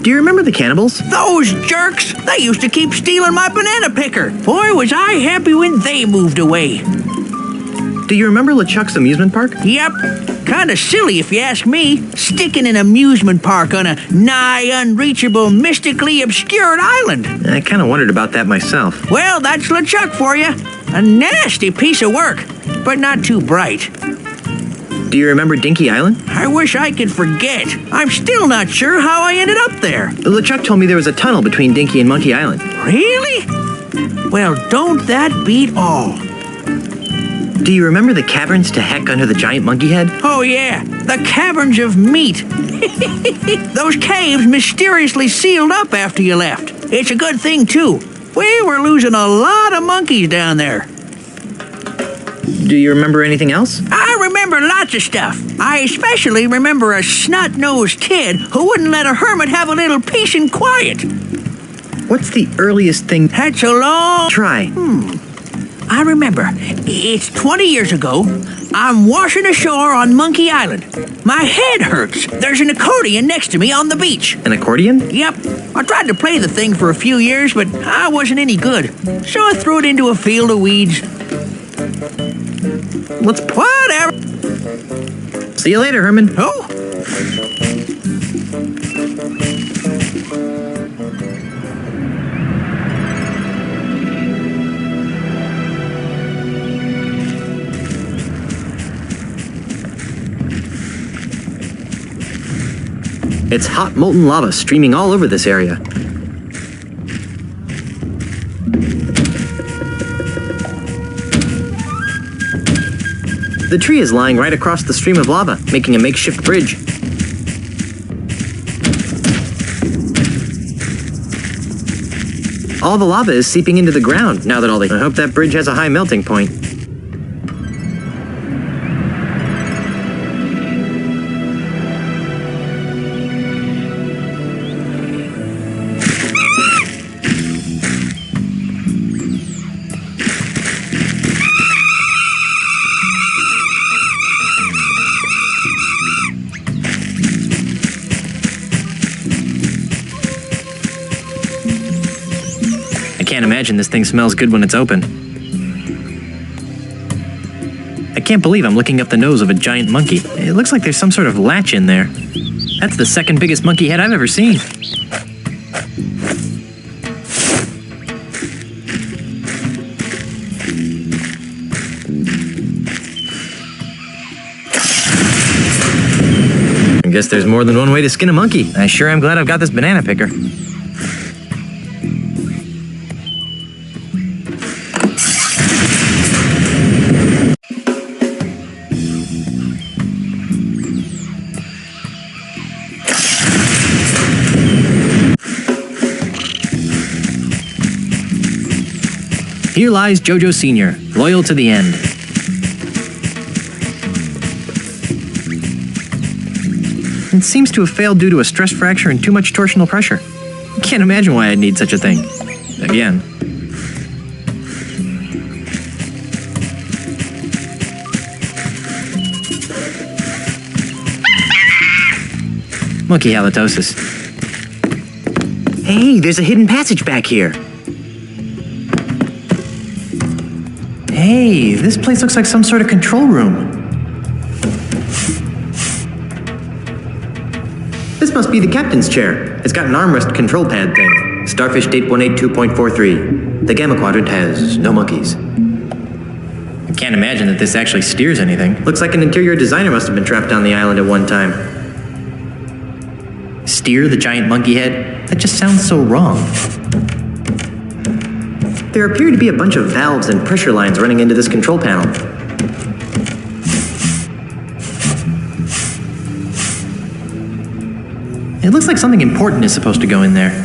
Do you remember the cannibals? Those jerks! They used to keep stealing my banana picker. Boy, was I happy when they moved away. Do you remember LeChuck's amusement park? Yep. Kinda silly if you ask me. Sticking an amusement park on a nigh unreachable, mystically obscured island. I kinda wondered about that myself. Well, that's LeChuck for you. A nasty piece of work, but not too bright. Do you remember Dinky Island? I wish I could forget. I'm still not sure how I ended up there. LeChuck told me there was a tunnel between Dinky and Monkey Island. Really? Well, don't that beat all? Do you remember the caverns to heck under the giant monkey head? Oh, yeah, the caverns of meat. Those caves mysteriously sealed up after you left. It's a good thing, too. We were losing a lot of monkeys down there. Do you remember anything else? I remember lots of stuff. I especially remember a snot-nosed kid who wouldn't let a hermit have a little peace and quiet. What's the earliest thing? That's a long... Try. I remember. It's 20 years ago. I'm washing ashore on Monkey Island. My head hurts. There's an accordion next to me on the beach. An accordion? Yep. I tried to play the thing for a few years, but I wasn't any good. So I threw it into a field of weeds. Whatever. See you later, Herman. Oh? It's hot molten lava streaming all over this area. The tree is lying right across the stream of lava, making a makeshift bridge. All the lava is seeping into the ground now that I hope that bridge has a high melting point. I can't imagine this thing smells good when it's open. I can't believe I'm looking up the nose of a giant monkey. It looks like there's some sort of latch in there. That's the second biggest monkey head I've ever seen. I guess there's more than one way to skin a monkey. I sure am glad I've got this banana picker. Here lies Jojo Sr., loyal to the end. It seems to have failed due to a stress fracture and too much torsional pressure. I can't imagine why I'd need such a thing. Again. Monkey halitosis. Hey, there's a hidden passage back here. Hey, this place looks like some sort of control room. This must be the captain's chair. It's got an armrest control pad thing. Starfish date 182.43. The Gamma Quadrant has no monkeys. I can't imagine that this actually steers anything. Looks like an interior designer must have been trapped on the island at one time. Steer the giant monkey head? That just sounds so wrong. There appear to be a bunch of valves and pressure lines running into this control panel. It looks like something important is supposed to go in there.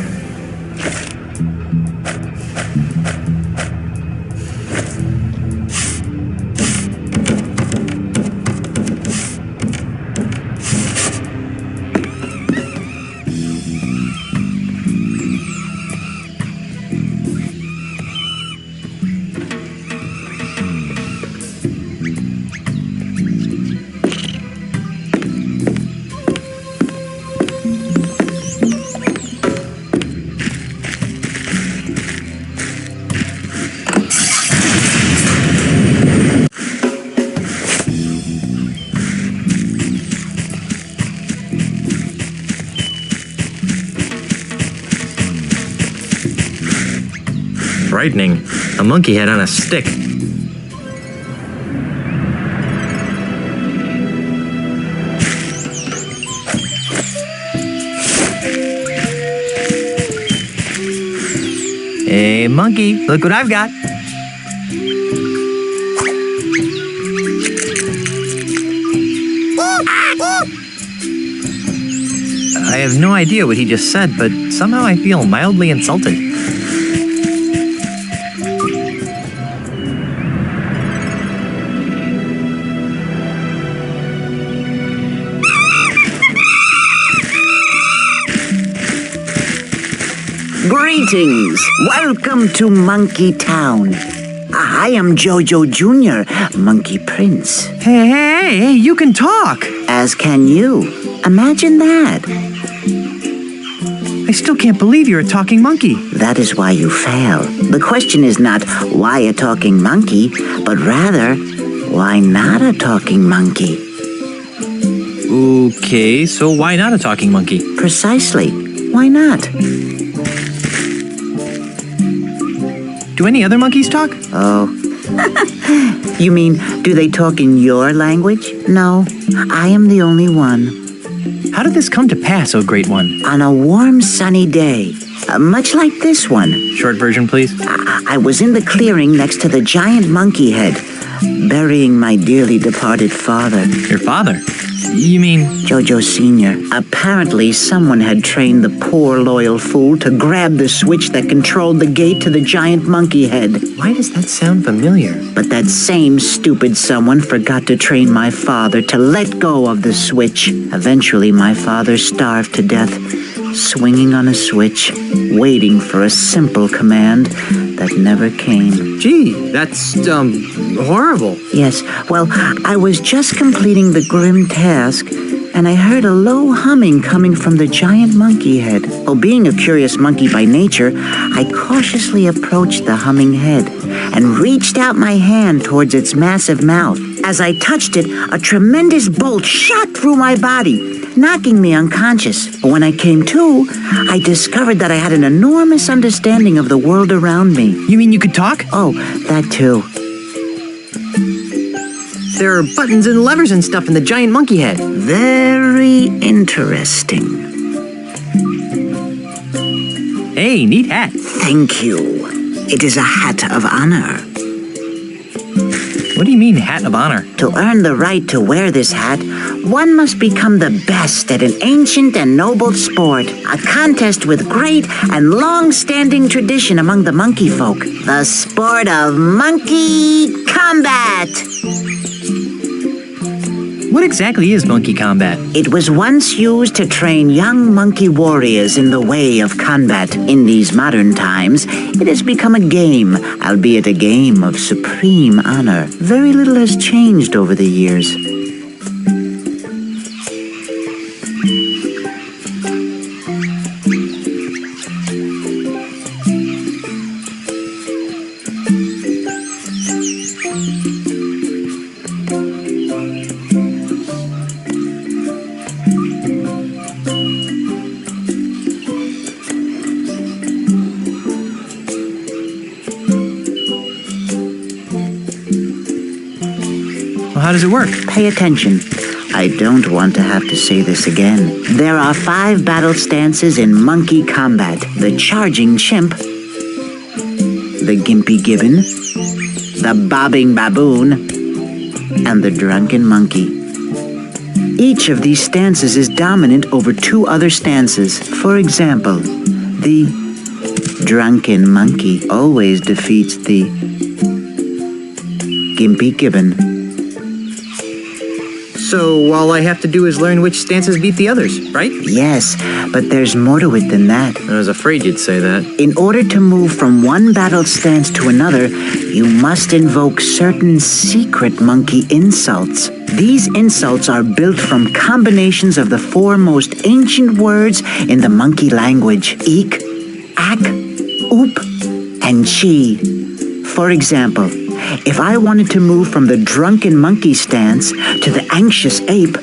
Frightening. A monkey head on a stick. Hey, monkey, look what I've got. I have no idea what he just said, but somehow I feel mildly insulted. Greetings. Welcome to Monkey Town. I am Jojo Jr., Monkey Prince. Hey, you can talk. As can you. Imagine that. I still can't believe you're a talking monkey. That is why you fail. The question is not why a talking monkey, but rather, why not a talking monkey? Okay, so why not a talking monkey? Precisely. Why not? Do any other monkeys talk? Oh. You mean, do they talk in your language? No, I am the only one. How did this come to pass, O Great One? On a warm, sunny day, much like this one. Short version, please. I was in the clearing next to the giant monkey head, burying my dearly departed father. Your father? You mean... Jojo Sr. Apparently, someone had trained the poor, loyal fool to grab the switch that controlled the gate to the giant monkey head. Why does that sound familiar? But that same stupid someone forgot to train my father to let go of the switch. Eventually, my father starved to death, swinging on a switch, waiting for a simple command that never came. Gee, that's, horrible. Yes, well, I was just completing the grim task, and I heard a low humming coming from the giant monkey head. Well, being a curious monkey by nature, I cautiously approached the humming head and reached out my hand towards its massive mouth. As I touched it, a tremendous bolt shot through my body, knocking me unconscious. But when I came to, I discovered that I had an enormous understanding of the world around me. You mean you could talk? Oh, that too. There are buttons and levers and stuff in the giant monkey head. Very interesting. Hey, neat hat. Thank you. It is a hat of honor. What do you mean, hat of honor? To earn the right to wear this hat, one must become the best at an ancient and noble sport, a contest with great and long-standing tradition among the monkey folk, the sport of monkey combat. What exactly is monkey combat? It was once used to train young monkey warriors in the way of combat. In these modern times, it has become a game, albeit a game of supreme honor. Very little has changed over the years. How does it work? Pay attention. I don't want to have to say this again. There are 5 battle stances in monkey combat. The charging chimp, the gimpy gibbon, the bobbing baboon, and the drunken monkey. Each of these stances is dominant over 2 other stances. For example, the drunken monkey always defeats the gimpy gibbon. So all I have to do is learn which stances beat the others, right? Yes, but there's more to it than that. I was afraid you'd say that. In order to move from one battle stance to another, you must invoke certain secret monkey insults. These insults are built from combinations of the 4 most ancient words in the monkey language: eek, ak, oop, and chi. For example, if I wanted to move from the drunken monkey stance to the anxious ape,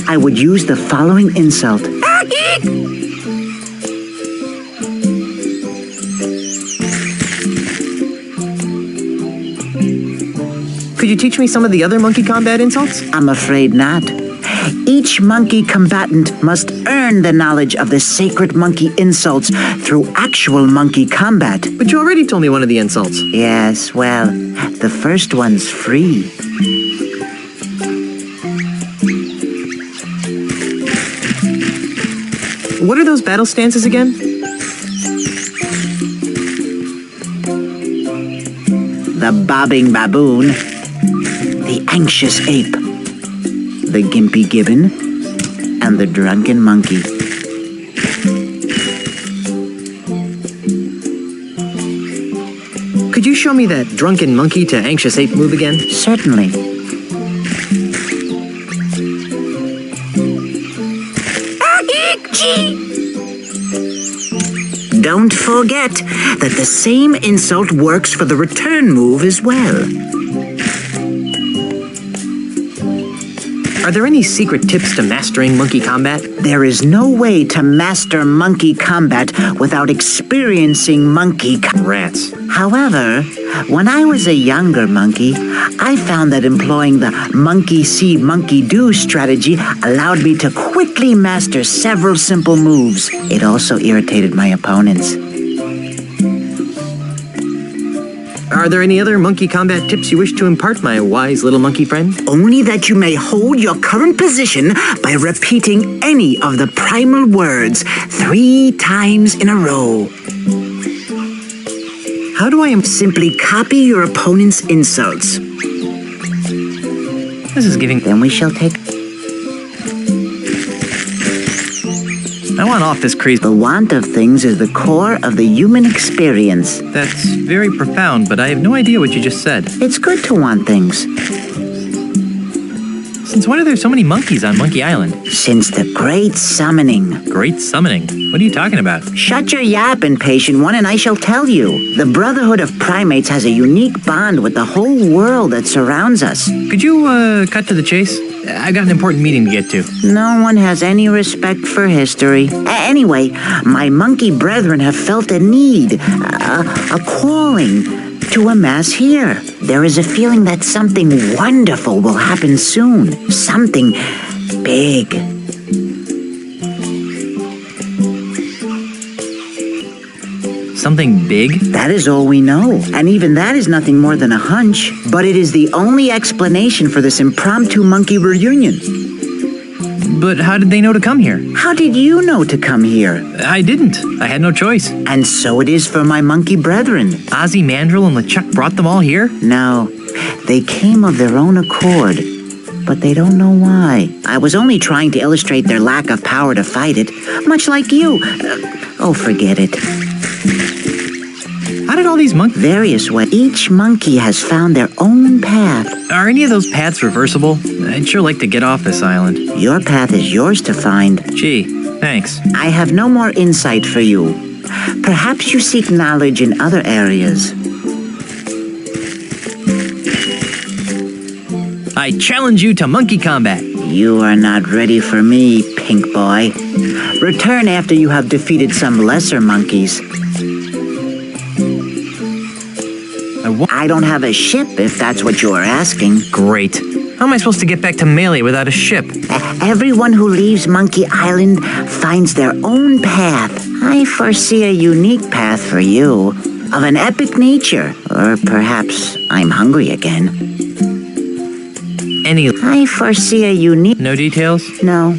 I would use the following insult. Could you teach me some of the other monkey combat insults? I'm afraid not. Each monkey combatant must earn the knowledge of the sacred monkey insults through actual monkey combat. But you already told me one of the insults. Yes, well, the first one's free. What are those battle stances again? The bobbing baboon, the anxious ape, the gimpy gibbon, and the drunken monkey. Could you show me that drunken monkey to anxious ape move again? Certainly. Don't forget that the same insult works for the return move as well. Are there any secret tips to mastering monkey combat? There is no way to master monkey combat without experiencing monkey rats. However, when I was a younger monkey, I found that employing the monkey see, monkey do strategy allowed me to quickly master several simple moves. It also irritated my opponents. Are there any other monkey combat tips you wish to impart, my wise little monkey friend? Only that you may hold your current position by repeating any of the primal words 3 times in a row. How do I simply copy your opponent's insults? This is giving... Then we shall take... I want off this craze. The want of things is the core of the human experience. That's very profound, but I have no idea what you just said. It's good to want things. Since when are there so many monkeys on Monkey Island? Since the Great Summoning. Great Summoning? What are you talking about? Shut your yap, impatient one, and I shall tell you. The Brotherhood of Primates has a unique bond with the whole world that surrounds us. Could you, cut to the chase? I got an important meeting to get to. No one has any respect for history. Anyway, my monkey brethren have felt a need, a calling to amass here. There is a feeling that something wonderful will happen soon. Something big. Something big? That is all we know. And even that is nothing more than a hunch. But it is the only explanation for this impromptu monkey reunion. But how did they know to come here? How did you know to come here? I didn't. I had no choice. And so it is for my monkey brethren. Ozzie Mandrill and LeChuck brought them all here? No. They came of their own accord. But they don't know why. I was only trying to illustrate their lack of power to fight it. Much like you. Oh, forget it. How did all these monkeys... Various ways. Each monkey has found their own path. Are any of those paths reversible? I'd sure like to get off this island. Your path is yours to find. Gee, thanks. I have no more insight for you. Perhaps you seek knowledge in other areas. I challenge you to monkey combat. You are not ready for me, pink boy. Return after you have defeated some lesser monkeys. I don't have a ship, if that's what you are asking. Great. How am I supposed to get back to Mêlée without a ship? Everyone who leaves Monkey Island finds their own path. I foresee a unique path for you, of an epic nature. Or perhaps I'm hungry again. I foresee a unique... No details? No.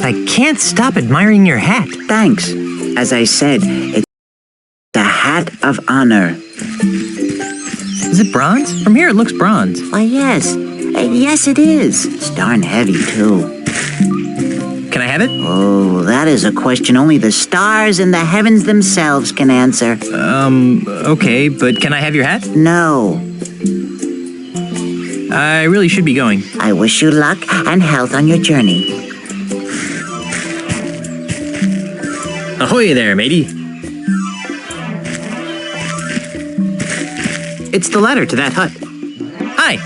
I can't stop admiring your hat. Thanks. As I said, it's the hat of honor. Is it bronze? From here it looks bronze. Why, yes. Yes, it is. It's darn heavy, too. Can I have it? Oh, that is a question only the stars and the heavens themselves can answer. Okay, but can I have your hat? No. I really should be going. I wish you luck and health on your journey. Ahoy there, matey. It's the ladder to that hut. Hi.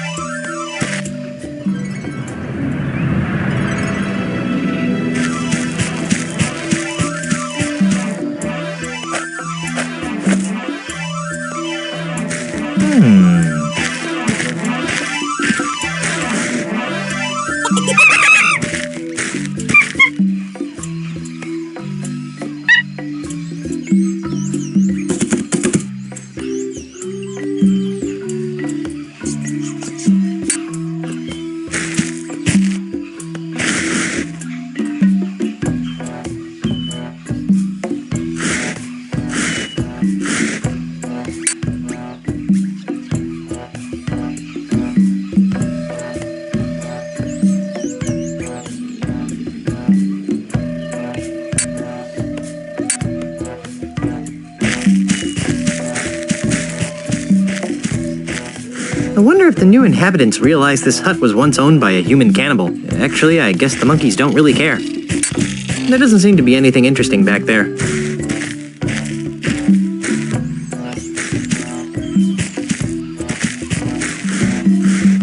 I wonder if the new inhabitants realized this hut was once owned by a human cannibal. Actually, I guess the monkeys don't really care. There doesn't seem to be anything interesting back there.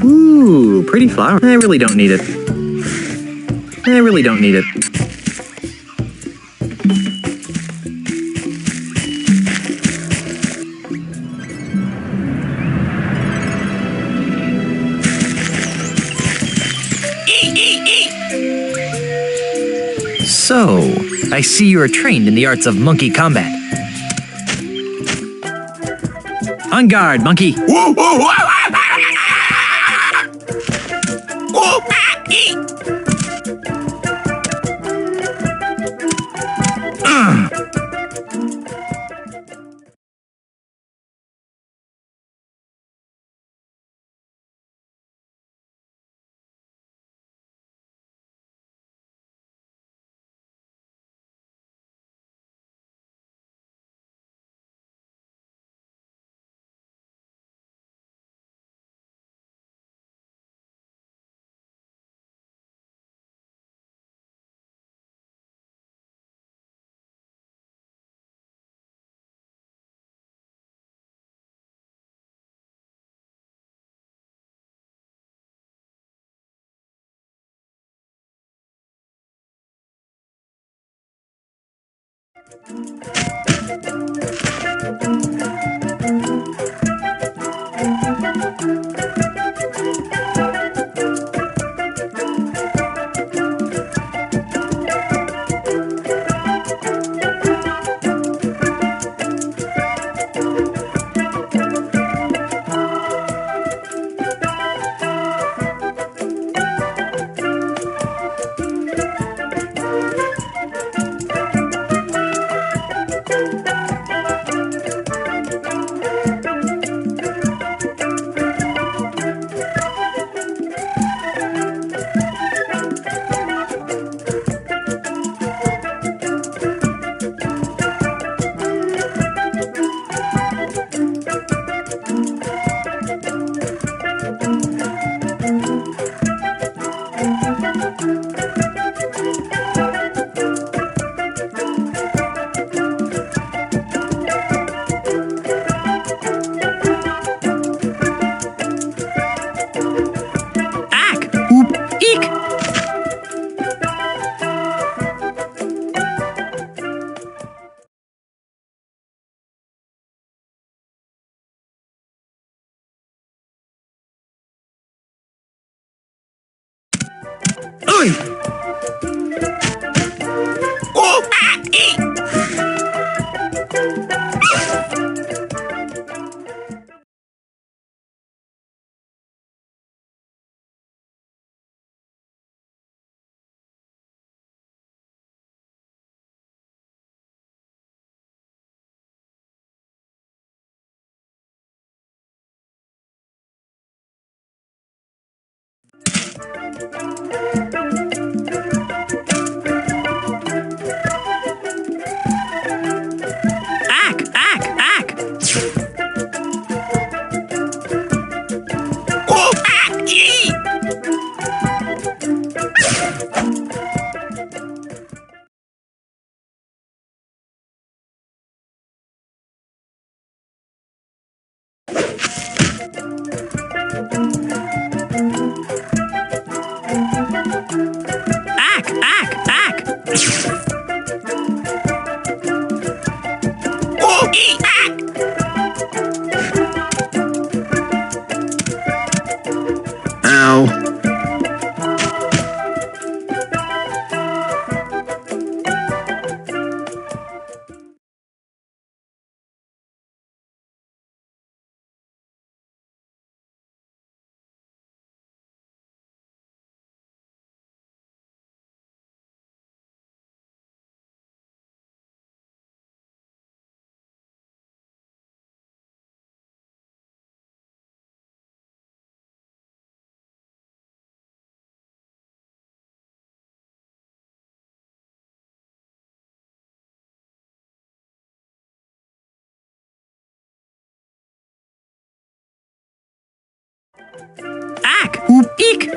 Ooh, pretty flower. I really don't need it. I really don't need it. So, I see you are trained in the arts of monkey combat. On guard, monkey. Ack! Oop! Eek!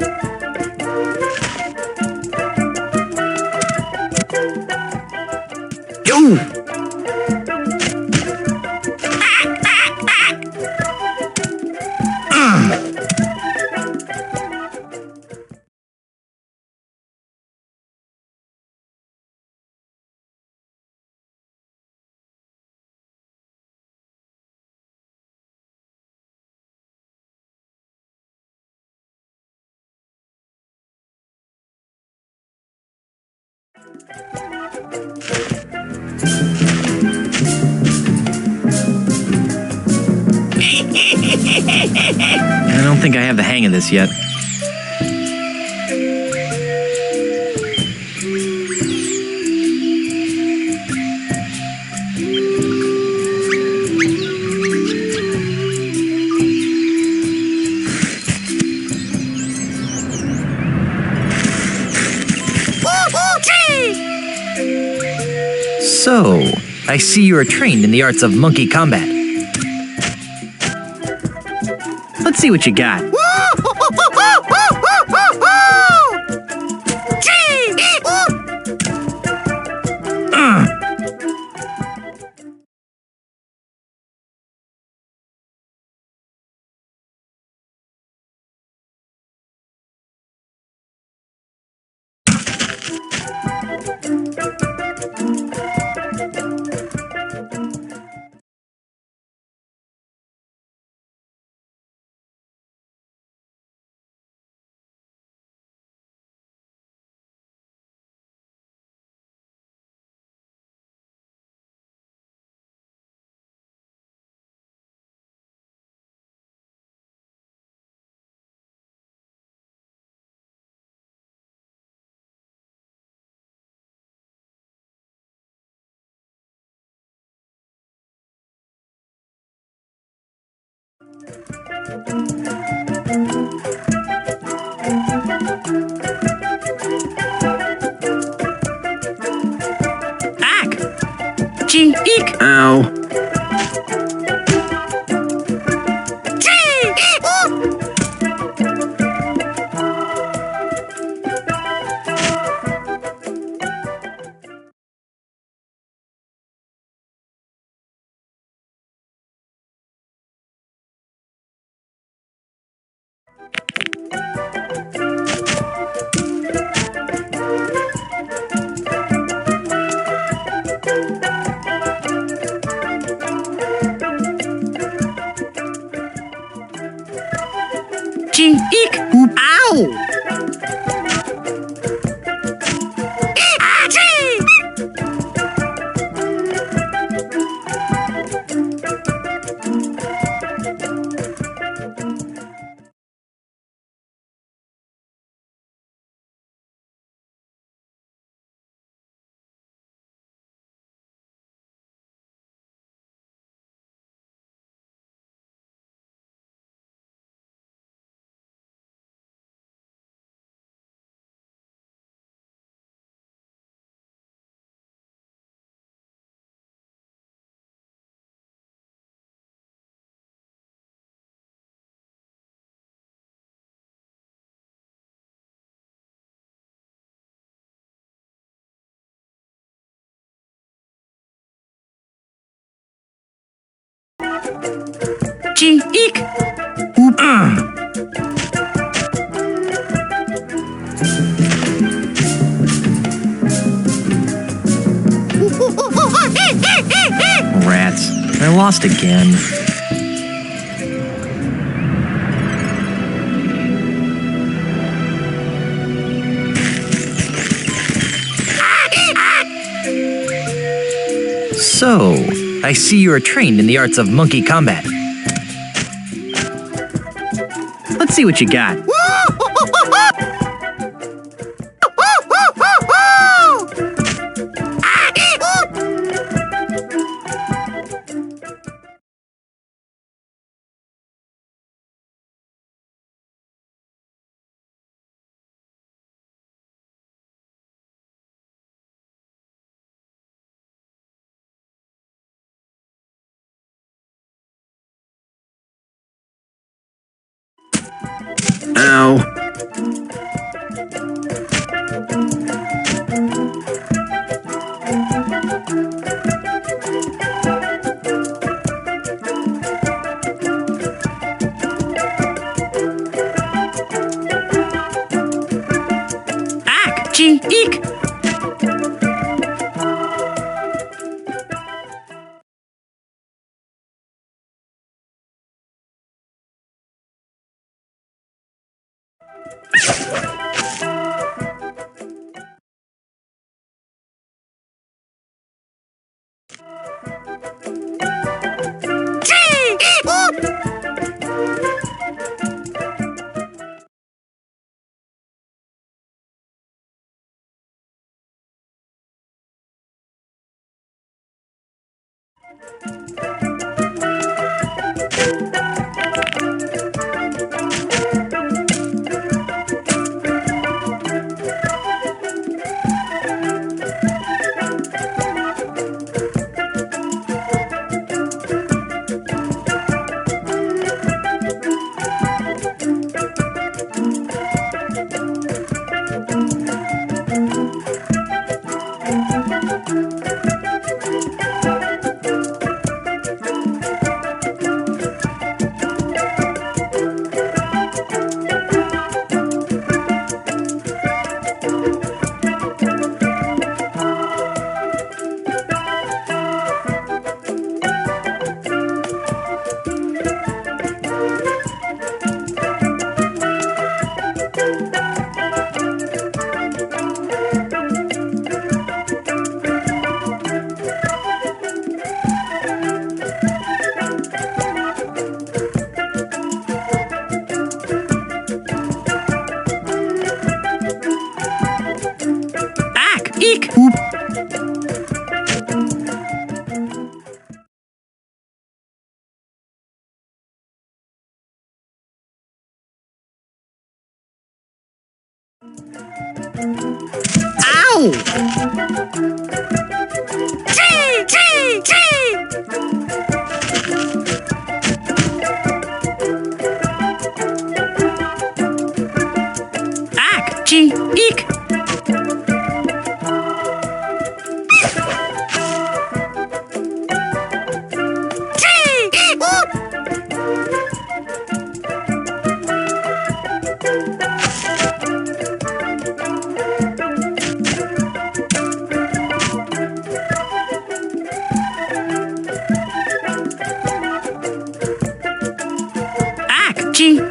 Yo! I don't think I have the hang of this yet. So, I see you are trained in the arts of monkey combat. Let's see what you got. Ack! Gee, eek! Ow. Gee, eek! Ow! Gee, eek! Rats. I lost again. So, I see you are trained in the arts of monkey combat. Let's see what you got.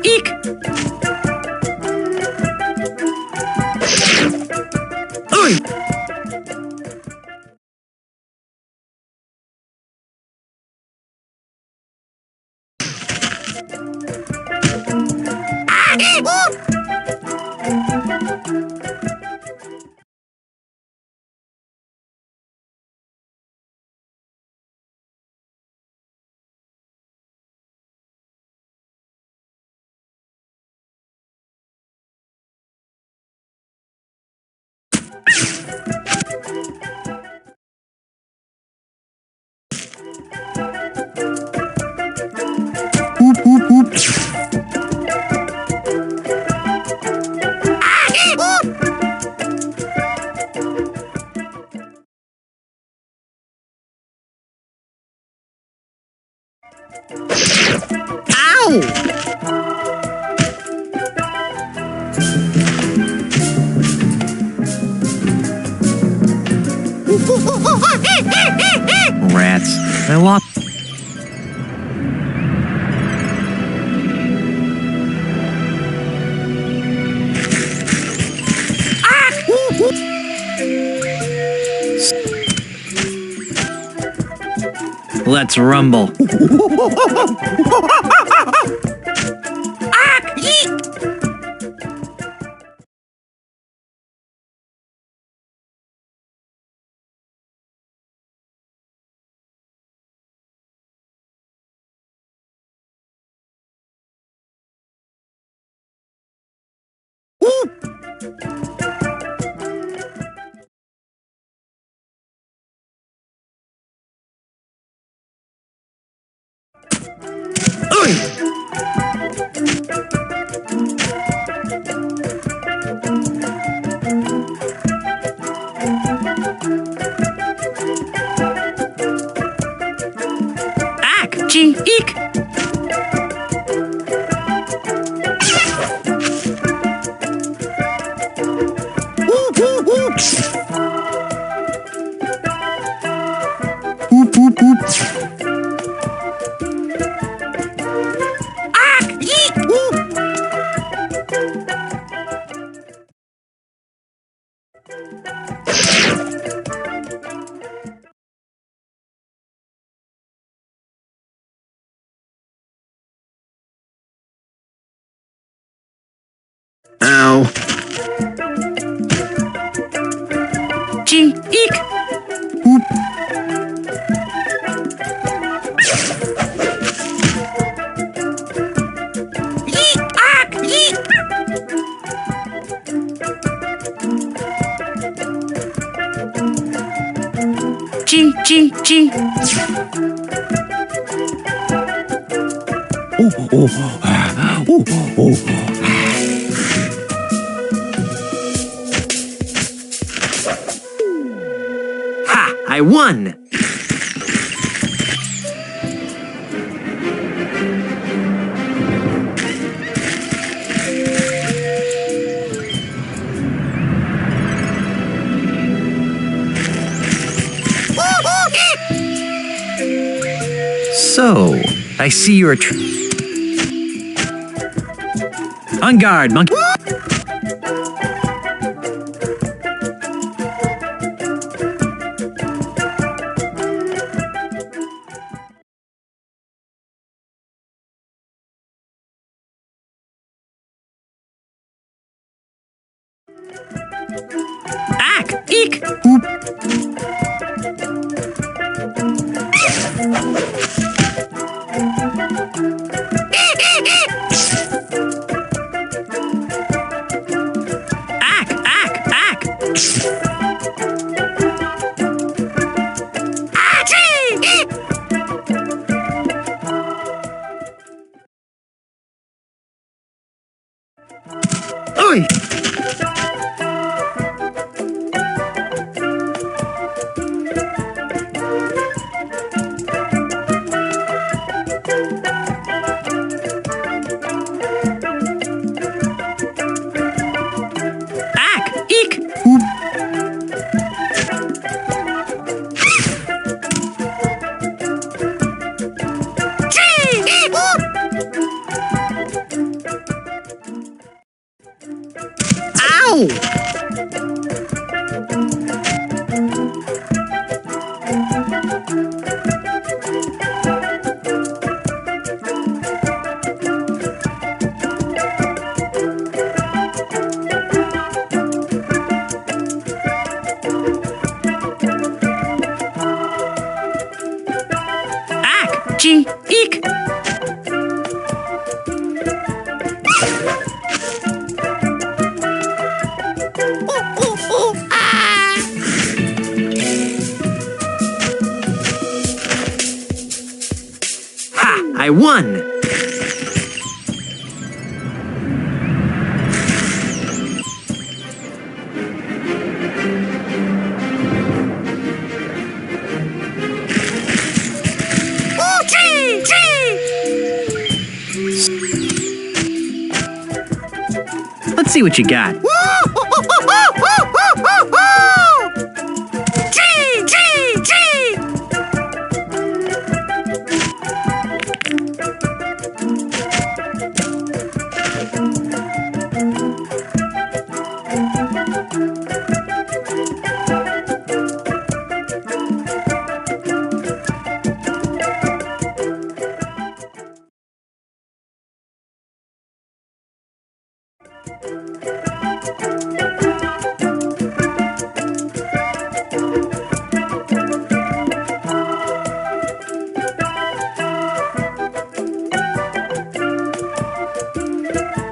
Eek! Rats. I lost. Let's rumble. G, eek. Whoop, whoop, whoop. Ow. G, eek. Whoop. Yeek, ack, yeek. G, G, G. Ha! I won! So, I see you're on guard, monkey. Ack, eek. Whoop. Ack, ack, ack. Achoo! Eek. Oi! Ack, eek. Whoop. Gee, eek. Ow! Ack, G, eek. Ha! I won! Ooh, gee, gee. Let's see what you got. Gee, gee, gee.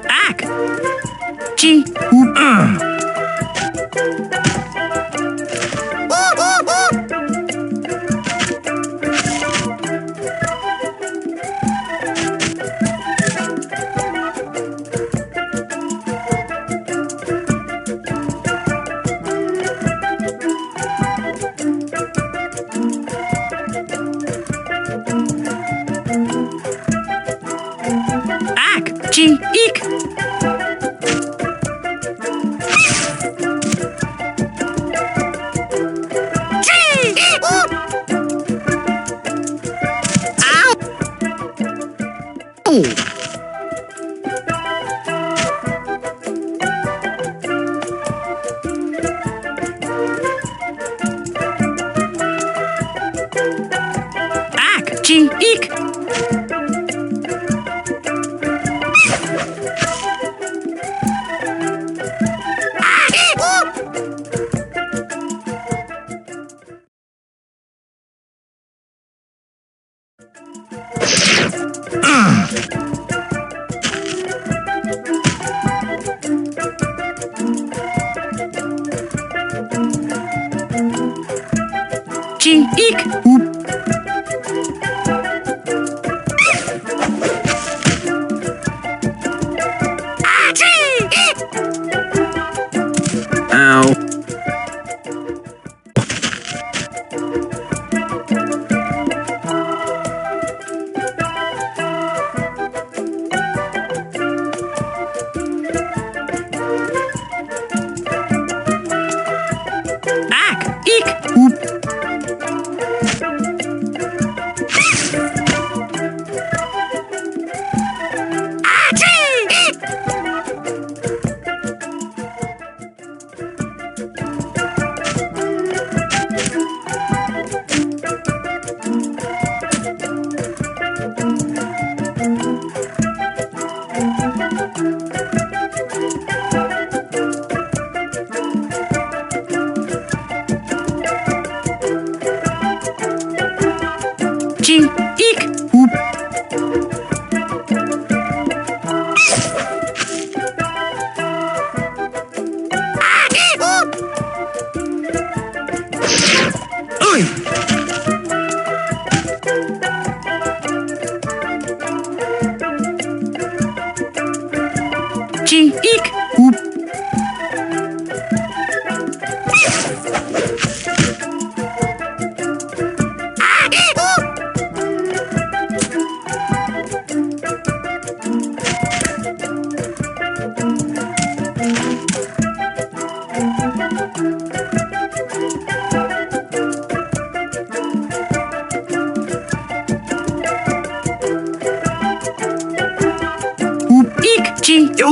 Ack, G. Eek! Eek! Eek! Ow. Ack! Eek! Oop. Eek! Oop. Oi! Eek! Oop.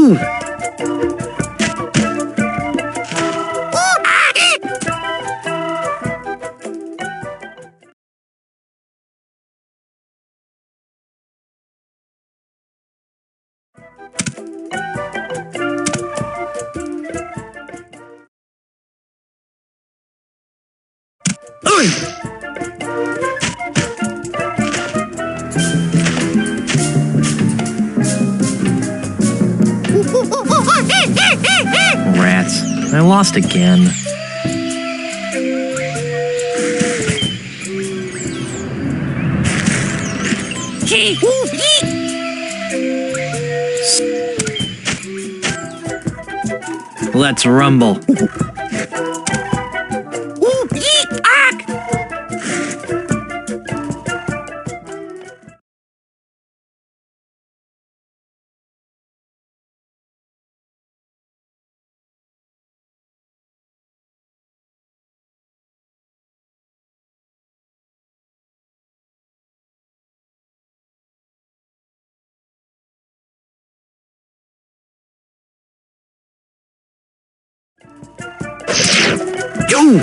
Ooh. Rats. I lost again. Let's rumble. Yo!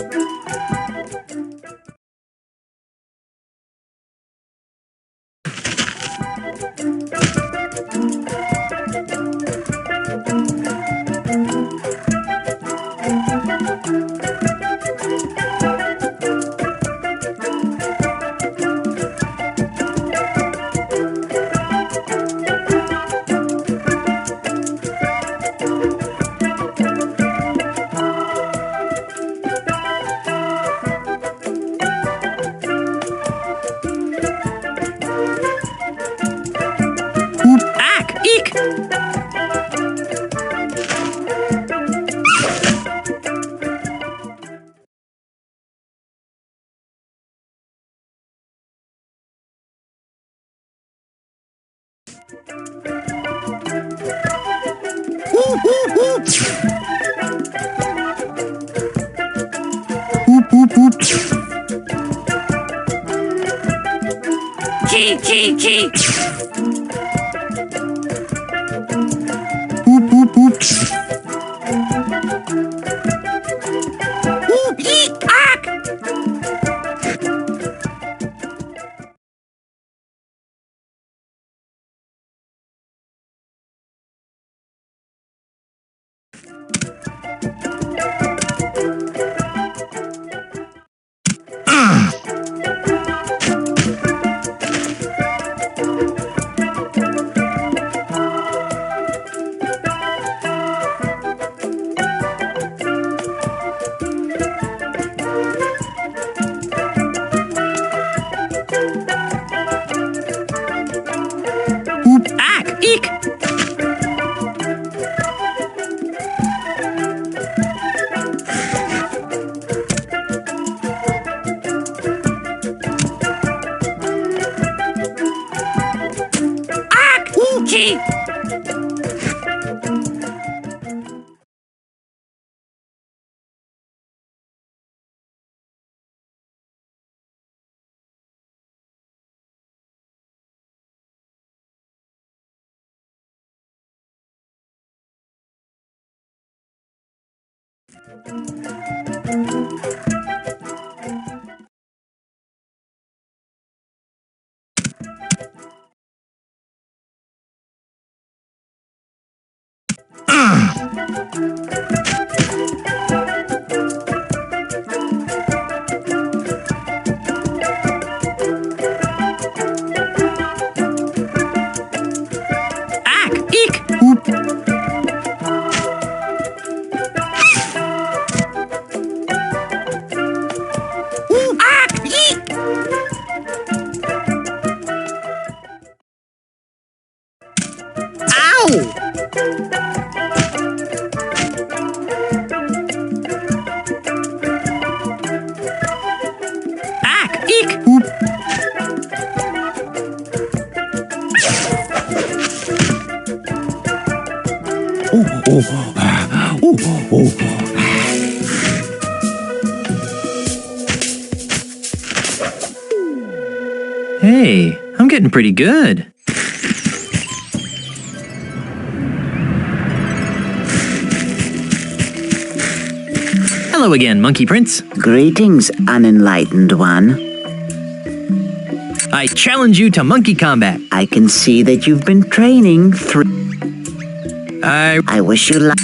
Chee, chee, chee. Hey, I'm getting pretty good. Hello again, Monkey Prince. Greetings, unenlightened one. I challenge you to monkey combat. I can see that you've been training through... I wish you luck.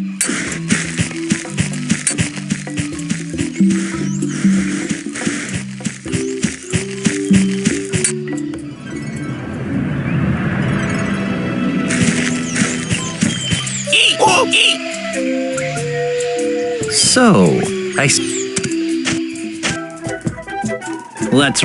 So, let's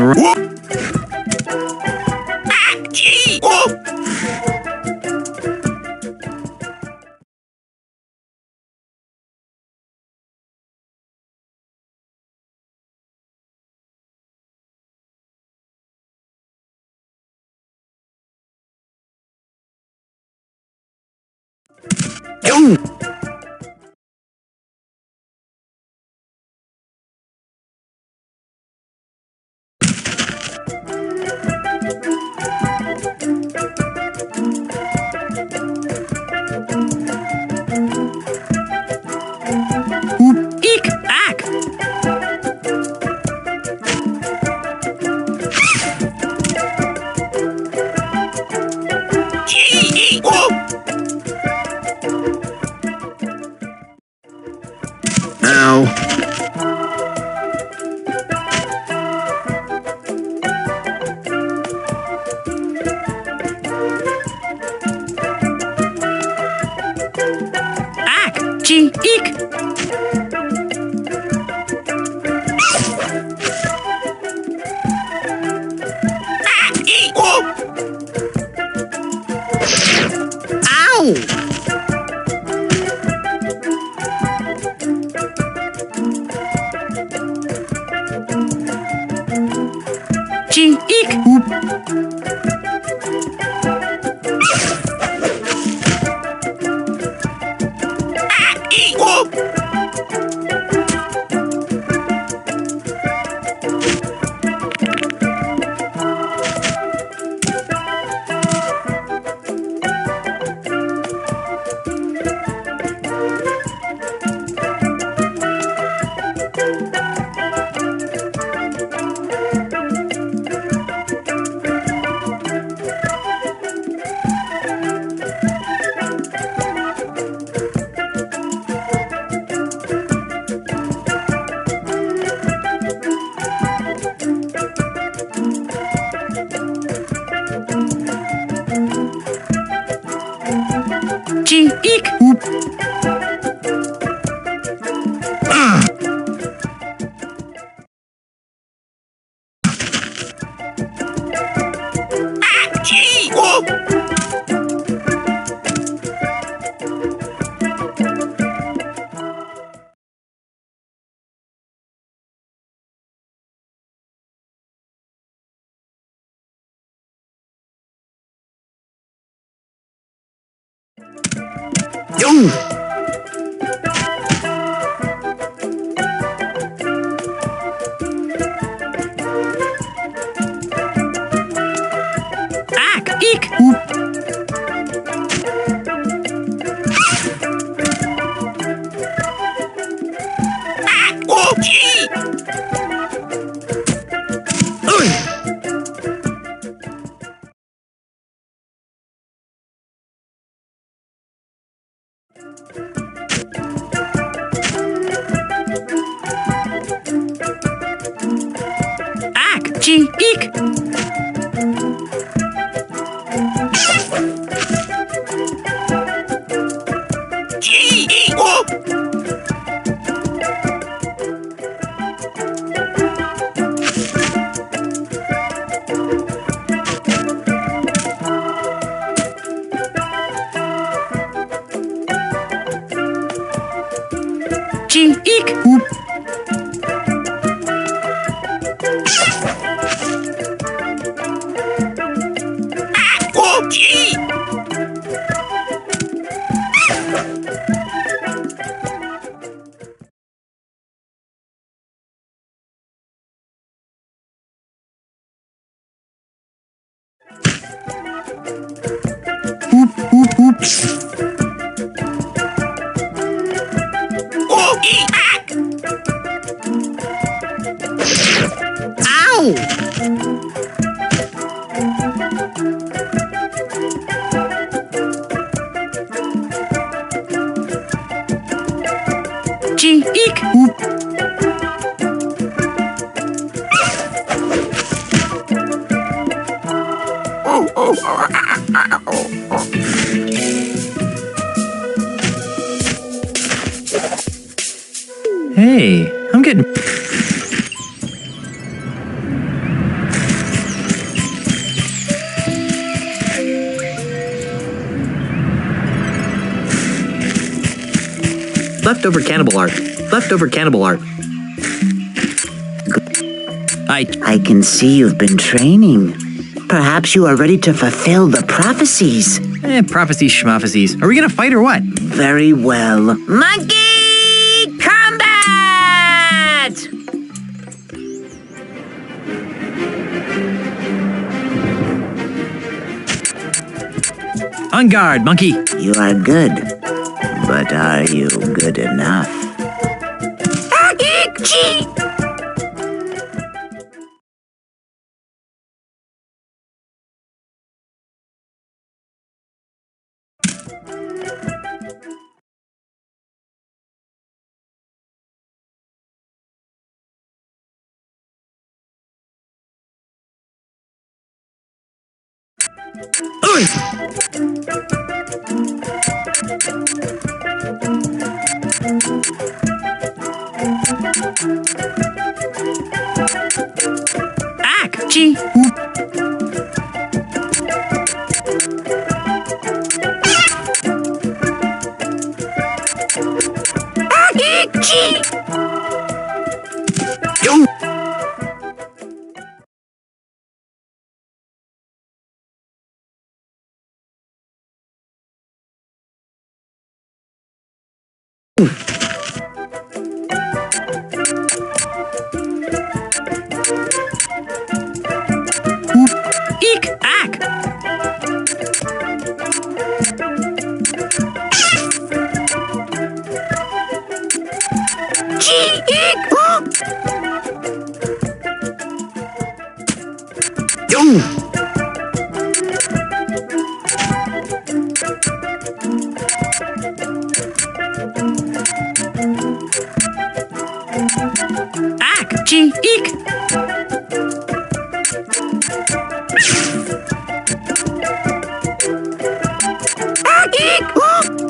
Gee, eek. Ack, eek. Ack, gee, eek. Gee, eek. Gee, eek. Hey, I'm getting... Leftover cannibal art. Leftover cannibal art. I can see you've been training. Perhaps you are ready to fulfill the prophecies. Prophecies schmophecies. Are we gonna fight or what? Very well. Monkey combat! On guard, monkey. You are good. But are you good enough? Ack, gee. Eek, ack. Gee, eek. Ack, gee, eek. Eek.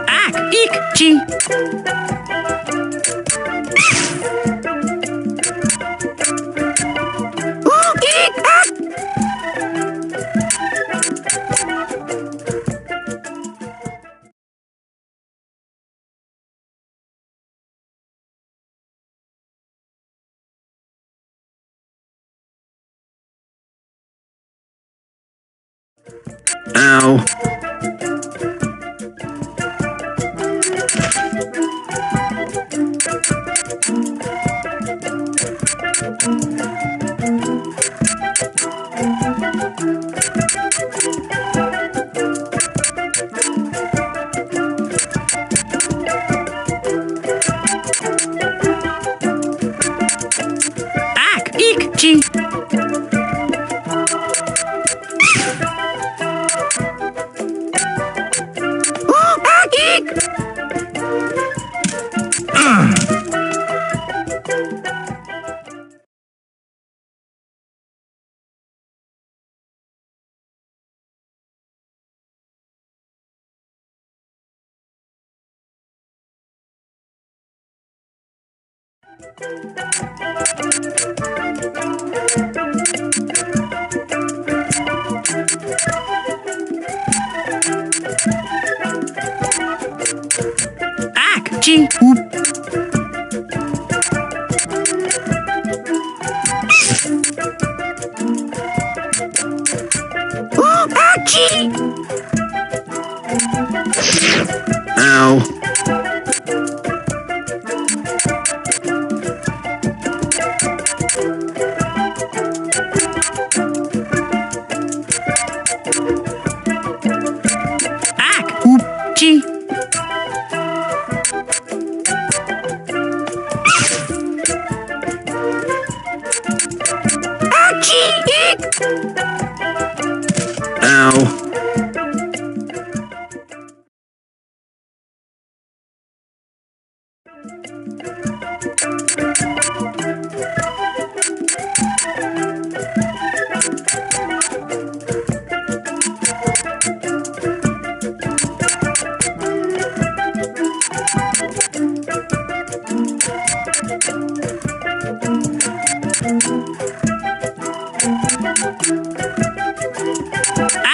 Ak, ik, chi. Ow. Ak, ik, chi. Ak, ik. Ak, chi. Ak, chi. Ow. Ak, chi. Ak, chi, ik. Ow.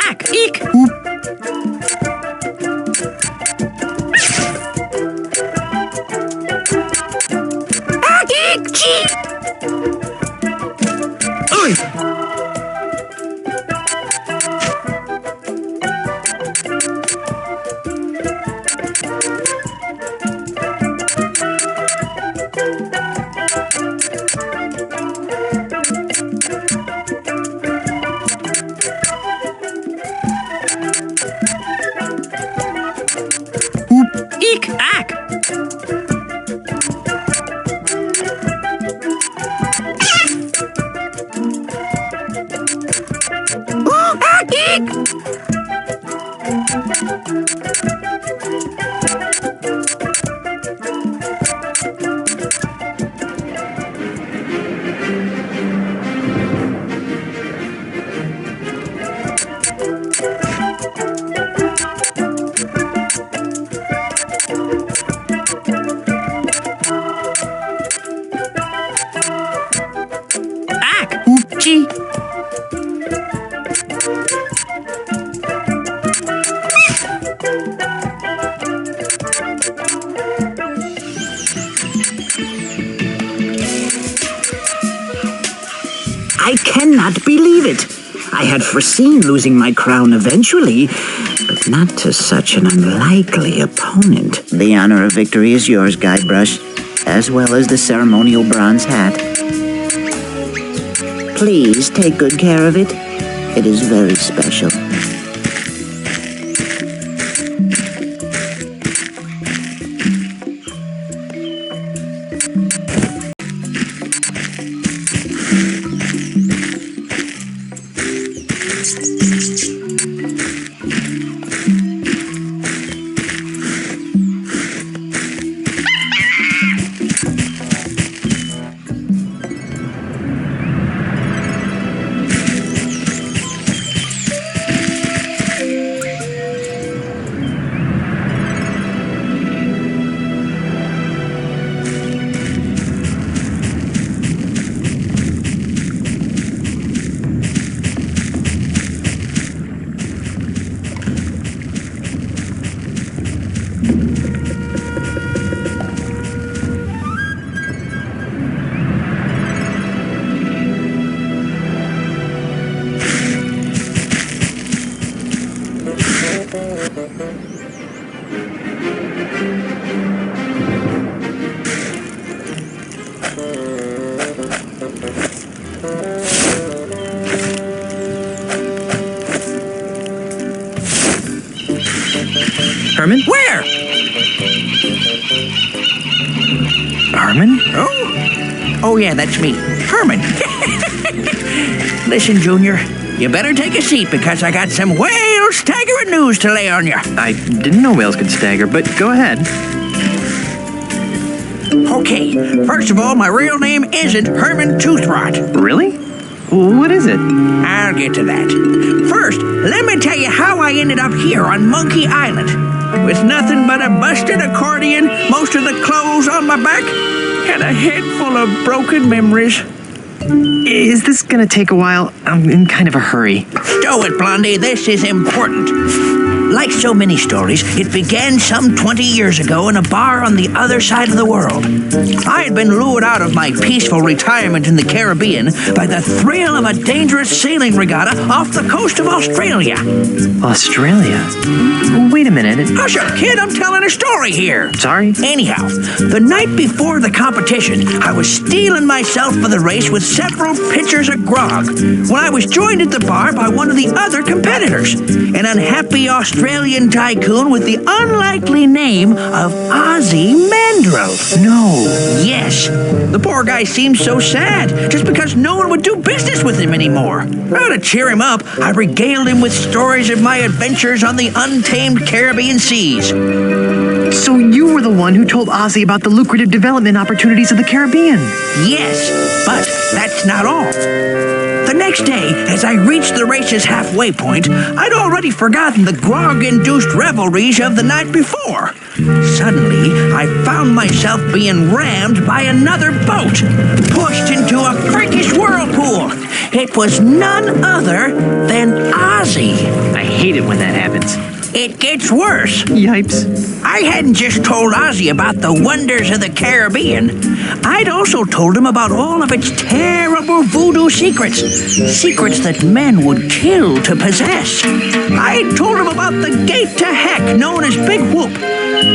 Ak, ik. Ak, ik, chi. Oei. Ik, ak. Ak, ik. Ak, chi. I cannot believe it. I had foreseen losing my crown eventually, but not to such an unlikely opponent. The honor of victory is yours, Guybrush, as well as the ceremonial bronze hat. Please take good care of it. It is very special. Herman? Where? Herman? Oh, yeah, that's me. Herman. Listen, Junior, you better take a seat because I got some whale-staggering news to lay on you. I didn't know whales could stagger, but go ahead. Okay, first of all, my real name isn't Herman Toothrot. Really? What is it? I'll get to that. First, let me tell you how I ended up here on Monkey Island. With nothing but a busted accordion, most of the clothes on my back, and a head full of broken memories. Is this gonna take a while? I'm in kind of a hurry. Stow it, Blondie. This is important. Like so many stories, it began some 20 years ago in a bar on the other side of the world. I had been lured out of my peaceful retirement in the Caribbean by the thrill of a dangerous sailing regatta off the coast of Australia. Australia? Wait a minute. Hush up, kid. I'm telling a story here. Sorry? Anyhow, the night before the competition, I was steeling myself for the race with several pitchers of grog when I was joined at the bar by one of the other competitors, an unhappy Australian tycoon with the unlikely name of Ozzie Mandrill. No. Yes. The poor guy seemed so sad just because no one would do business with him anymore. Well, to cheer him up, I regaled him with stories of my adventures on the untamed Caribbean seas. So you were the one who told Ozzie about the lucrative development opportunities of the Caribbean? Yes, but that's not all. The next day, as I reached the race's halfway point, I'd already forgotten the grog-induced revelries of the night before. Suddenly, I found myself being rammed by another boat, pushed into a freakish whirlpool. It was none other than Ozzie. I hate it when that happens. It gets worse. Yipes. I hadn't just told Ozzie about the wonders of the Caribbean. I'd also told him about all of its terrible voodoo secrets. Secrets that men would kill to possess. I told him about the gate to heck known as Big Whoop.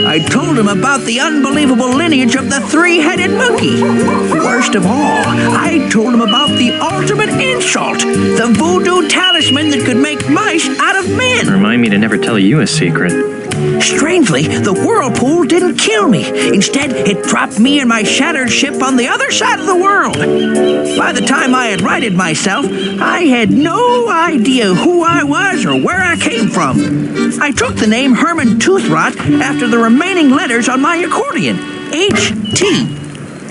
I told him about the unbelievable lineage of the three-headed monkey. Worst of all, I told him about the ultimate insult, the voodoo talisman that could make mice out of men. Remind me to never tell you a secret. Strangely, the whirlpool didn't kill me. Instead, it dropped me and my shattered ship on the other side of the world. By the time I had righted myself, I had no idea who I was or where I came from. I took the name Herman Toothrot after the remaining letters on my accordion, H.T.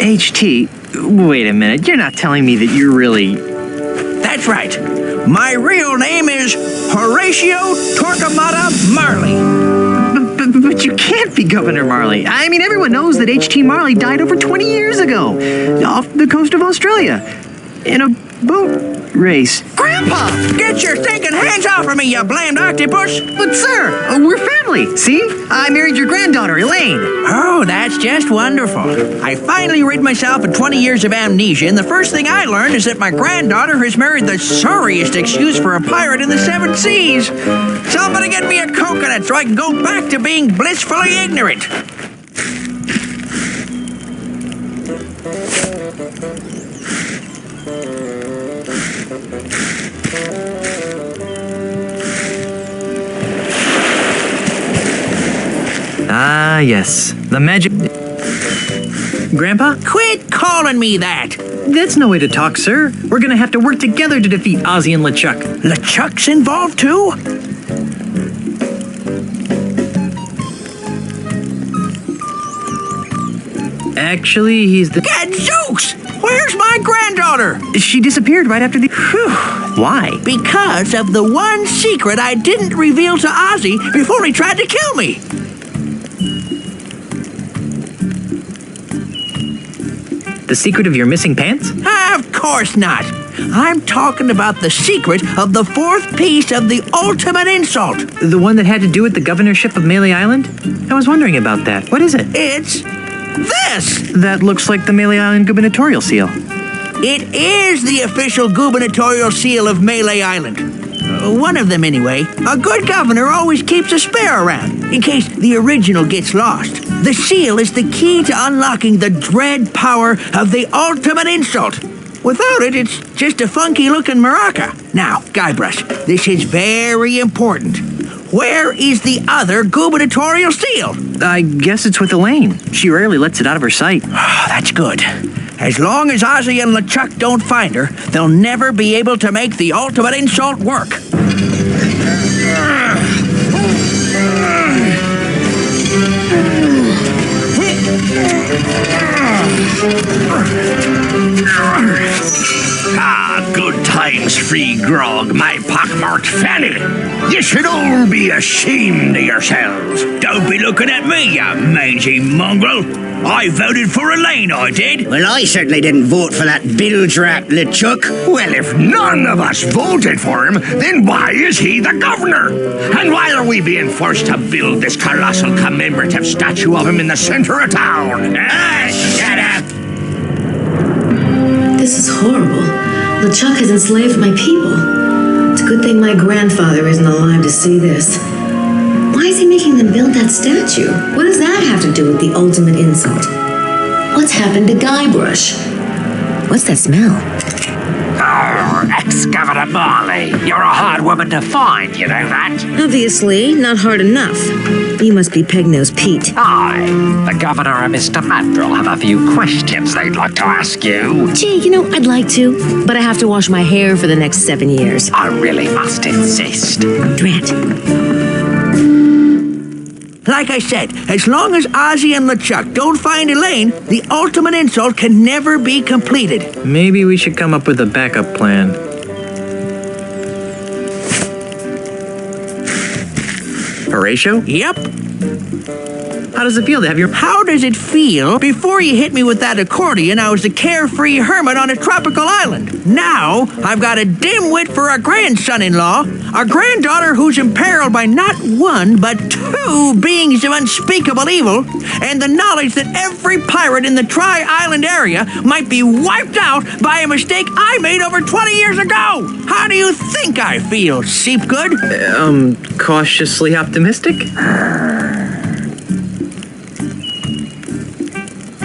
H.T.? Wait a minute, you're not telling me that you're really... That's right. My real name is Horatio Torquemada Marley. But you can't be Governor Marley. I mean, everyone knows that H.T. Marley died over 20 years ago off the coast of Australia in a boat race. Grandpa! Get your stinking hands off of me, you blamed octopus! But sir, we're family. See? I married your granddaughter, Elaine. Oh, that's just wonderful. I finally rid myself of 20 years of amnesia, and the first thing I learned is that my granddaughter has married the sorriest excuse for a pirate in the seven seas. Somebody get me a coconut so I can go back to being blissfully ignorant. Ah, yes. The magic... Grandpa? Quit calling me that! That's no way to talk, sir. We're gonna have to work together to defeat Ozzie and LeChuck. LeChuck's involved, too? Actually, he's the... Gadzooks! Where's my granddaughter? She disappeared right after the... Why? Because of the one secret I didn't reveal to Ozzie before he tried to kill me. The secret of your missing pants? Of course not. I'm talking about the secret of the fourth piece of the ultimate insult. The one that had to do with the governorship of Mêlée Island? I was wondering about that. What is it? It's this! That looks like the Mêlée Island gubernatorial seal. It is the official gubernatorial seal of Mêlée Island. One of them, anyway. A good governor always keeps a spare around, in case the original gets lost. The seal is the key to unlocking the dread power of the ultimate insult. Without it, it's just a funky-looking maraca. Now, Guybrush, this is very important. Where is the other gubernatorial seal? I guess it's with Elaine. She rarely lets it out of her sight. That's good. As long as Ozzie and LeChuck don't find her, they'll never be able to make the ultimate insult work. Ah, good times, free grog, my pockmarked fanny. You should all be ashamed of yourselves. Don't be looking at me, you mangy mongrel. I voted for Elaine, I did. Well, I certainly didn't vote for that bilge-rat LeChuck. Well, if none of us voted for him, then why is he the governor? And why are we being forced to build this colossal commemorative statue of him in the center of town? Ah, shut up! This is horrible. LeChuck has enslaved my people. It's a good thing my grandfather isn't alive to see this. Why is he making them build that statue? What does that have to do with the ultimate insult? What's happened to Guybrush? What's that smell? Oh, ex-Governor Marley. You're a hard woman to find, you know that? Obviously, not hard enough. You must be Peg-Nosed Pete. I, the Governor and Mr. Mandrill, have a few questions they'd like to ask you. Gee, you know, I'd like to, but I have to wash my hair for the next 7 years. I really must insist. Drat. Like I said, as long as Ozzie and LeChuck don't find Elaine, the ultimate insult can never be completed. Maybe we should come up with a backup plan. Horatio? Yep. How does it feel to have your... How does it feel? Before you hit me with that accordion, I was a carefree hermit on a tropical island. Now, I've got a dimwit for a grandson-in-law, a granddaughter who's imperiled by not one, but two beings of unspeakable evil, and the knowledge that every pirate in the Tri-Island area might be wiped out by a mistake I made over 20 years ago. How do you think I feel, Seepgood? Cautiously optimistic?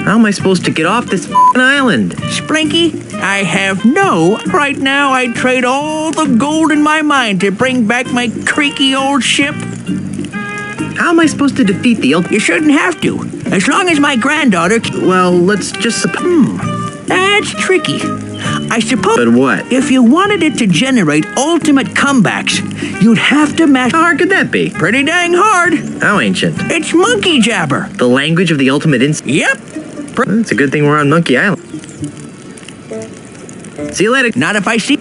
How am I supposed to get off this island? Splinky, I have no. Right now, I'd trade all the gold in my mine to bring back my creaky old ship. How am I supposed to defeat the... You shouldn't have to. As long as my granddaughter... Well, let's just suppose... That's tricky. I suppose... But what? If you wanted it to generate ultimate comebacks, you'd have to master... How hard could that be? Pretty dang hard. How ancient? It's monkey jabber. The language of the ultimate insult? Yep. It's a good thing we're on Monkey Island. See you later. Not if I see...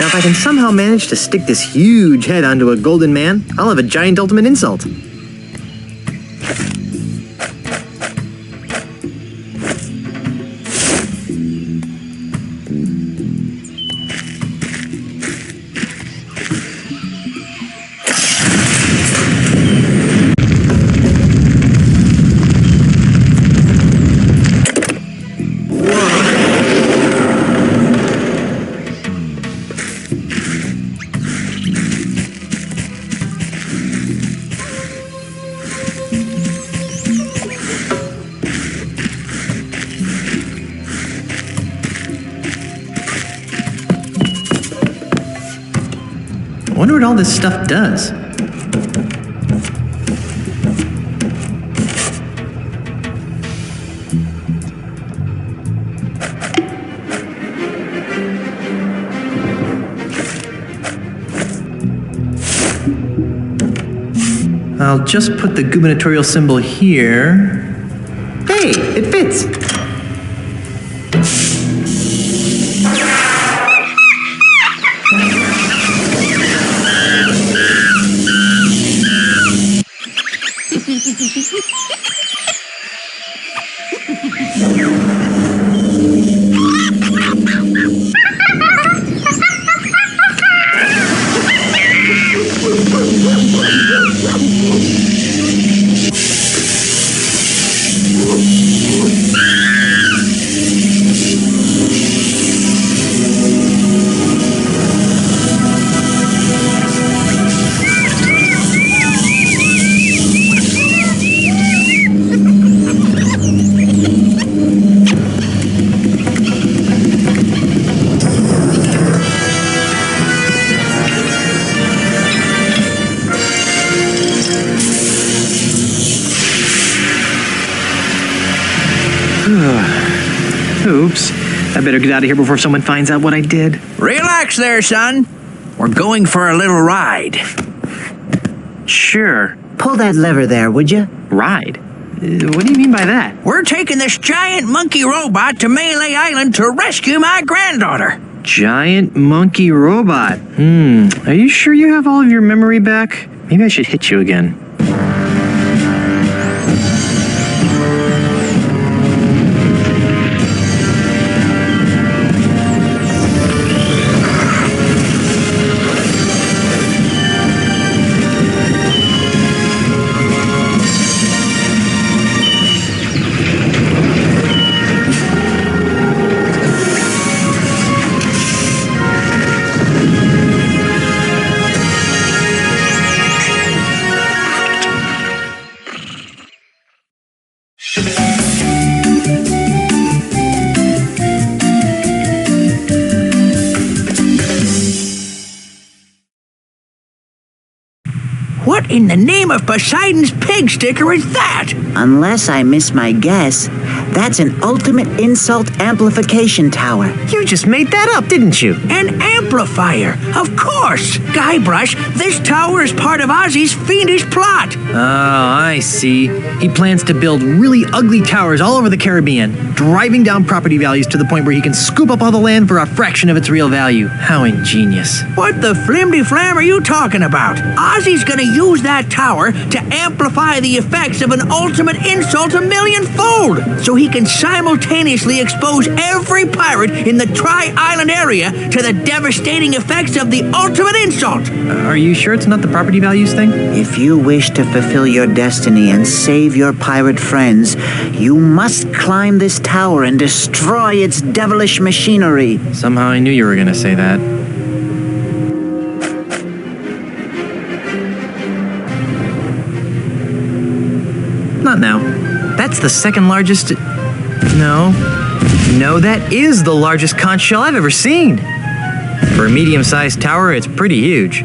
Now, if I can somehow manage to stick this huge head onto a golden man, I'll have a giant ultimate insult. wonder what all this stuff does. I'll just put the gubernatorial symbol here. Hey, it fits! Oops. I better get out of here before someone finds out what I did. Relax there, son. We're going for a little ride. Sure. Pull that lever there, would you? Ride? What do you mean by that? We're taking this giant monkey robot to Mêlée Island to rescue my granddaughter. Giant monkey robot. Are you sure you have all of your memory back? Maybe I should hit you again. What in the name of Poseidon's pig sticker is that? Unless I miss my guess, that's an ultimate insult amplification tower. You just made that up, didn't you? An amplifier, of course. Guybrush, this tower is part of Ozzie's fiendish plot. Oh, I see. He plans to build really ugly towers all over the Caribbean, driving down property values to the point where he can scoop up all the land for a fraction of its real value. How ingenious. What the flimdy-flam are you talking about? Ozzie's gonna use that tower to amplify the effects of an ultimate insult a millionfold, so he can simultaneously expose every pirate in the Tri-Island area to the devastating effects of the ultimate insult. Are you sure it's not the property values thing? If you wish to fulfill your destiny and save your pirate friends, you must climb this tower and destroy its devilish machinery. Somehow I knew you were gonna say that. Not now. That's the second largest... No, that is the largest conch shell I've ever seen. For a medium-sized tower, it's pretty huge.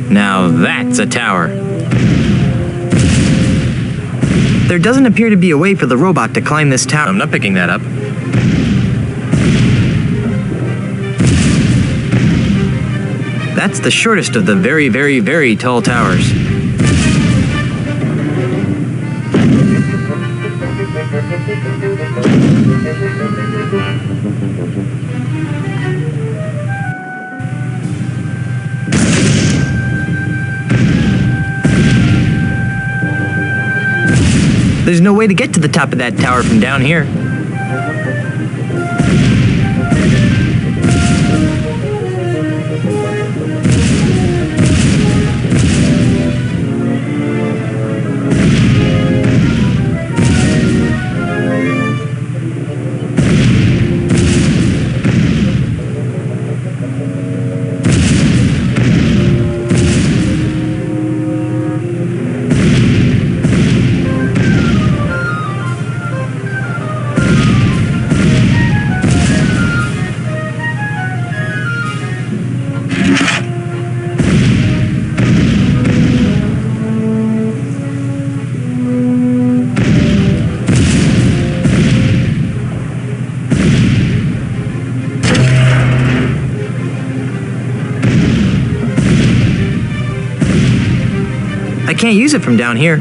Now that's a tower. There doesn't appear to be a way for the robot to climb this tower. I'm not picking that up. That's the shortest of the very, very, very tall towers. There's no way to get to the top of that tower from down here. can't use it from down here.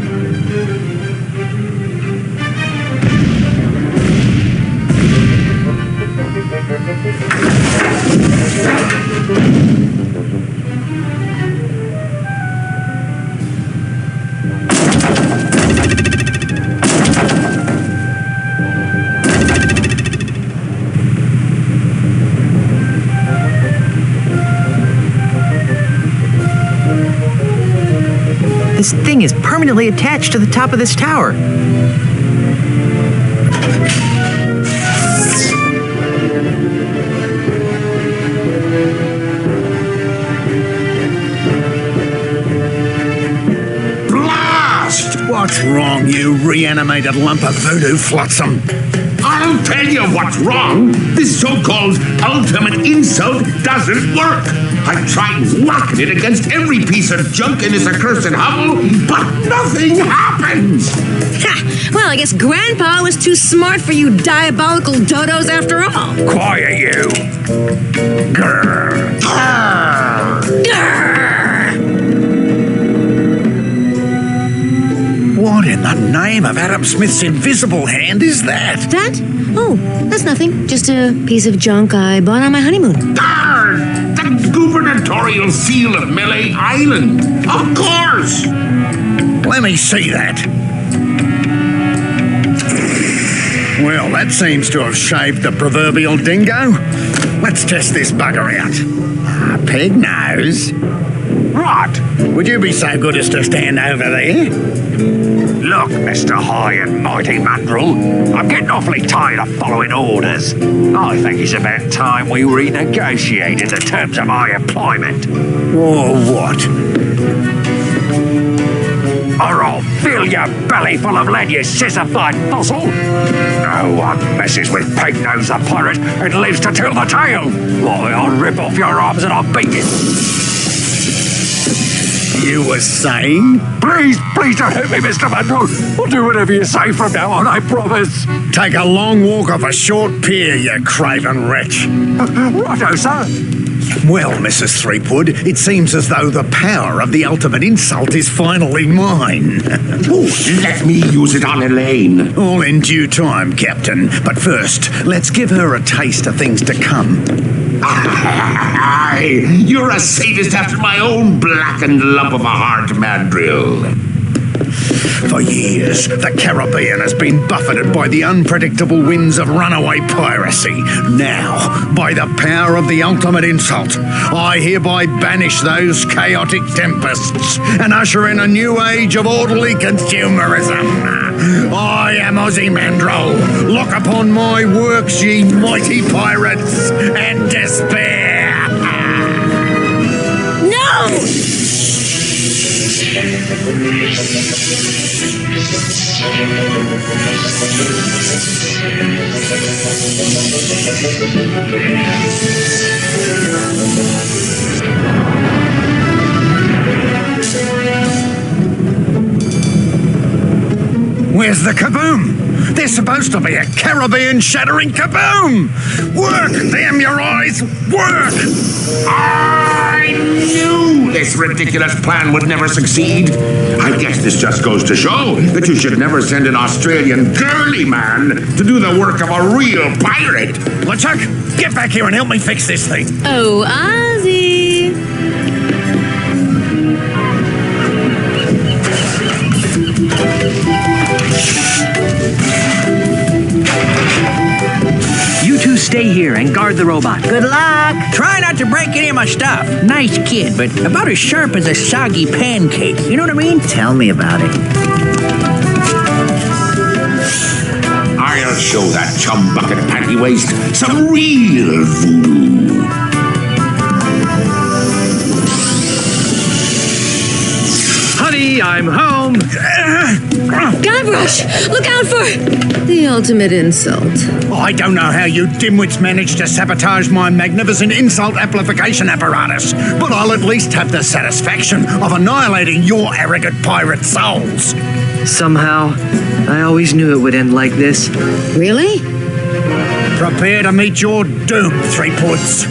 This thing is permanently attached to the top of this tower. Blast! What's wrong, you reanimated lump of voodoo flotsam? I'll tell you what's wrong. This so-called ultimate insult doesn't work. I tried whacking it against every piece of junk in this accursed hovel, but nothing happens. Ha! Well, I guess Grandpa was too smart for you diabolical dodos after all. Quiet, you. Grr. What in the name of Adam Smith's invisible hand is that? That? Oh, that's nothing. Just a piece of junk I bought on my honeymoon. Darn! The gubernatorial seal of Mêlée Island. Of course! Let me see that. Well, that seems to have shaved the proverbial dingo. Let's test this bugger out. Peg nose. Right. Would you be so good as to stand over there? Look, Mr. High and Mighty Mandrill, I'm getting awfully tired of following orders. I think it's about time we renegotiated the terms of my employment. Or what? Or I'll fill your belly full of lead, you sissified fossil. No one messes with Peg-Nose the pirate and lives to tell the tale. Why, I'll rip off your arms and I'll beat you. You were saying? Please don't hurt me, Mr. Mandrill. I'll do whatever you say from now on, I promise. Take a long walk off a short pier, you craven wretch. Righto, sir. Well, Mrs. Threepwood, it seems as though the power of the ultimate insult is finally mine. Oh, let me use it on Elaine. All in due time, Captain. But first, let's give her a taste of things to come. Aye, you're a sadist after my own blackened lump of a heart, Mandrill. For years, the Caribbean has been buffeted by the unpredictable winds of runaway piracy. Now, by the power of the ultimate insult, I hereby banish those chaotic tempests and usher in a new age of orderly consumerism. I am Ozzie Mandrill. Look upon my works, ye mighty pirates, and despair. No! Where's the kaboom? There's supposed to be a Caribbean-shattering kaboom! Work, damn your eyes, work! I knew this ridiculous plan would never succeed. I guess this just goes to show that you should never send an Australian girly man to do the work of a real pirate. LeChuck, get back here and help me fix this thing. Oh, Ozzie. You two stay here and guard the robot. Good luck. Try not to break any of my stuff. Nice kid, but about as sharp as a soggy pancake. You know what I mean? Tell me about it. I'll show that chum bucket panty waist some real voodoo. Honey, I'm home. Guybrush, look out for the ultimate insult. I don't know how you dimwits managed to sabotage my magnificent insult amplification apparatus, but I'll at least have the satisfaction of annihilating your arrogant pirate souls. Somehow, I always knew it would end like this. Really? Prepare to meet your doom, Threepwoods.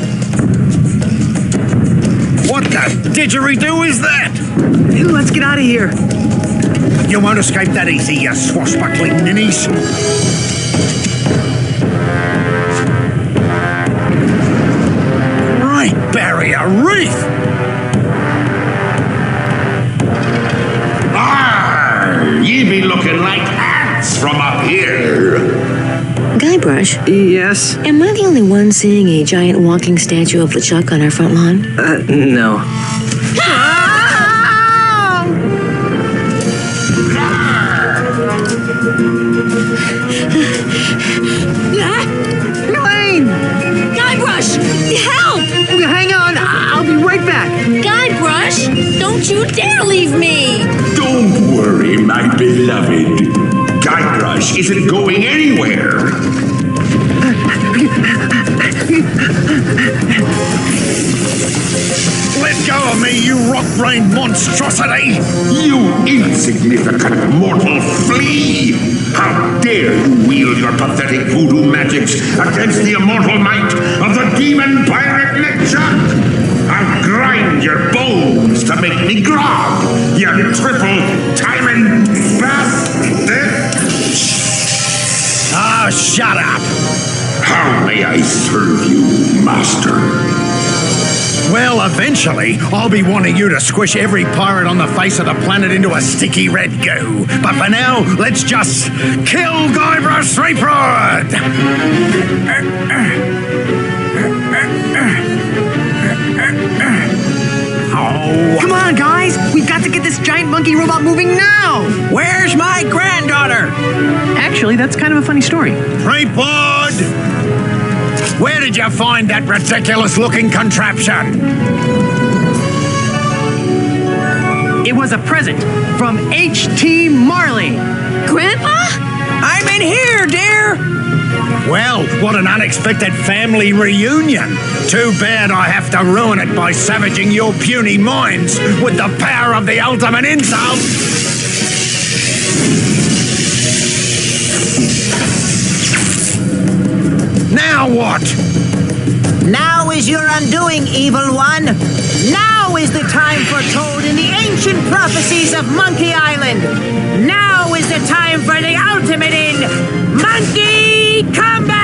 What the didgeridoo is that? Let's get out of here. You won't escape that easy, you swashbuckling ninnies. Great barrier reef! Ye be looking like ants from up here. Guybrush? Yes? Am I the only one seeing a giant walking statue of LeChuck on our front lawn? No. Elaine! Guybrush! Help! Hang on, I'll be right back. Guybrush! Don't you dare leave me! Don't worry, my beloved. Guybrush isn't going anywhere. Let go of me, you rock-brained monstrosity! You insignificant mortal flea! How dare you wield your pathetic voodoo magics against the immortal might of the demon pirate LeChuck? I'll grind your bones to make me grog, you triple timing bastard! Ah, shut up! How may I serve you, master? Well, eventually, I'll be wanting you to squish every pirate on the face of the planet into a sticky red goo. But for now, let's just kill Guybrush Threepwood! Oh. Come on, guys! We've got to get this giant monkey robot moving now! Where's my granddaughter? Actually, that's kind of a funny story. Threepwood! Where did you find that ridiculous-looking contraption? It was a present from H.T. Marley. Grandpa? I'm in here, dear. Well, what an unexpected family reunion. Too bad I have to ruin it by savaging your puny minds with the power of the ultimate insult. Now what? Now is your undoing, evil one. Now is the time foretold in the ancient prophecies of Monkey Island. Now is the time for the ultimate in monkey combat!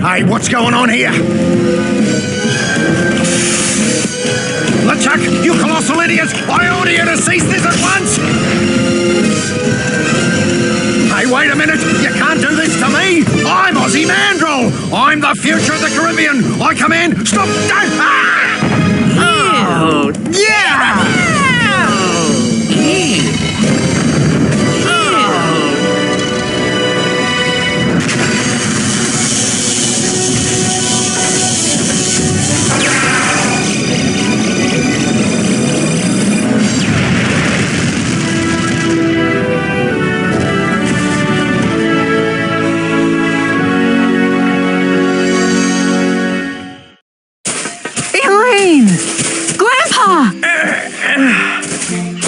Hey, what's going on here? LeChuck, you colossal idiot! I order you to cease this at once! Hey, wait a minute! You can't do this to me! I'm Ozzie Mandrill! I'm the future of the Caribbean! I command, stop, don't! Ah! Oh, yeah!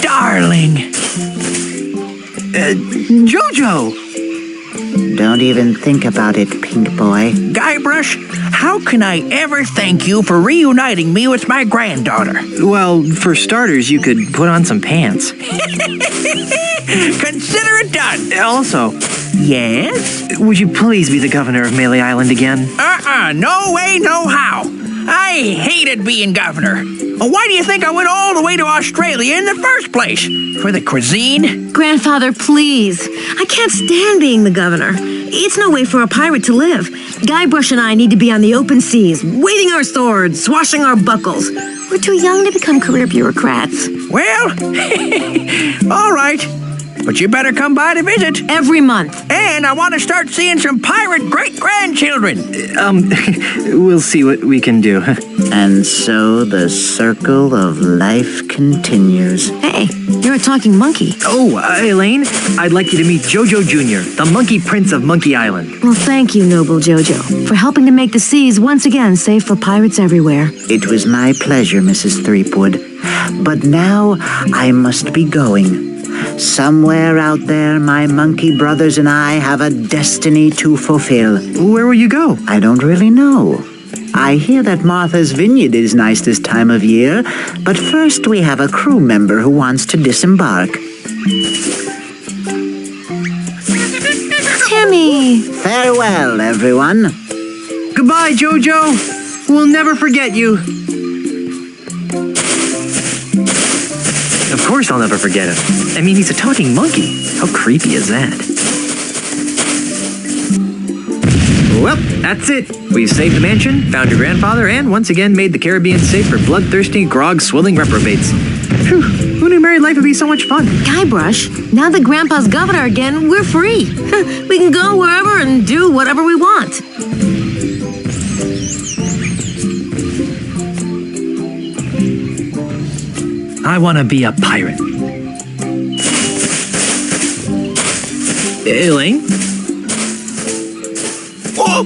Darling. Jojo! Don't even think about it, Pink Boy. Guybrush, how can I ever thank you for reuniting me with my granddaughter? Well, for starters, you could put on some pants. Consider it done. Also, yes? Would you please be the governor of Mêlée Island again? No way, no how. I hated being governor. Why do you think I went all the way to Australia in the first place? For the cuisine? Grandfather, please. I can't stand being the governor. It's no way for a pirate to live. Guybrush and I need to be on the open seas, waving our swords, swashing our buckles. We're too young to become career bureaucrats. Well, all right. But you better come by to visit. Every month. And I want to start seeing some pirate great-grandchildren. We'll see what we can do. And so the circle of life continues. Hey, you're a talking monkey. Oh, Elaine, I'd like you to meet Jojo Jr., the Monkey Prince of Monkey Island. Well, thank you, noble Jojo, for helping to make the seas once again safe for pirates everywhere. It was my pleasure, Mrs. Threepwood. But now I must be going. Somewhere out there, my monkey brothers and I have a destiny to fulfill. Where will you go? I don't really know. I hear that Martha's Vineyard is nice this time of year, but first we have a crew member who wants to disembark. Timmy! Farewell, everyone. Goodbye, Jojo. We'll never forget you. Of course I'll never forget him. I mean, he's a talking monkey. How creepy is that? Well, that's it. We've saved the mansion, found your grandfather, and once again made the Caribbean safe for bloodthirsty, grog-swilling reprobates. Phew, who knew married life would be so much fun? Guybrush, now that Grandpa's governor again, we're free. We can go wherever and do whatever we want. I want to be a pirate. Elaine? Whoa!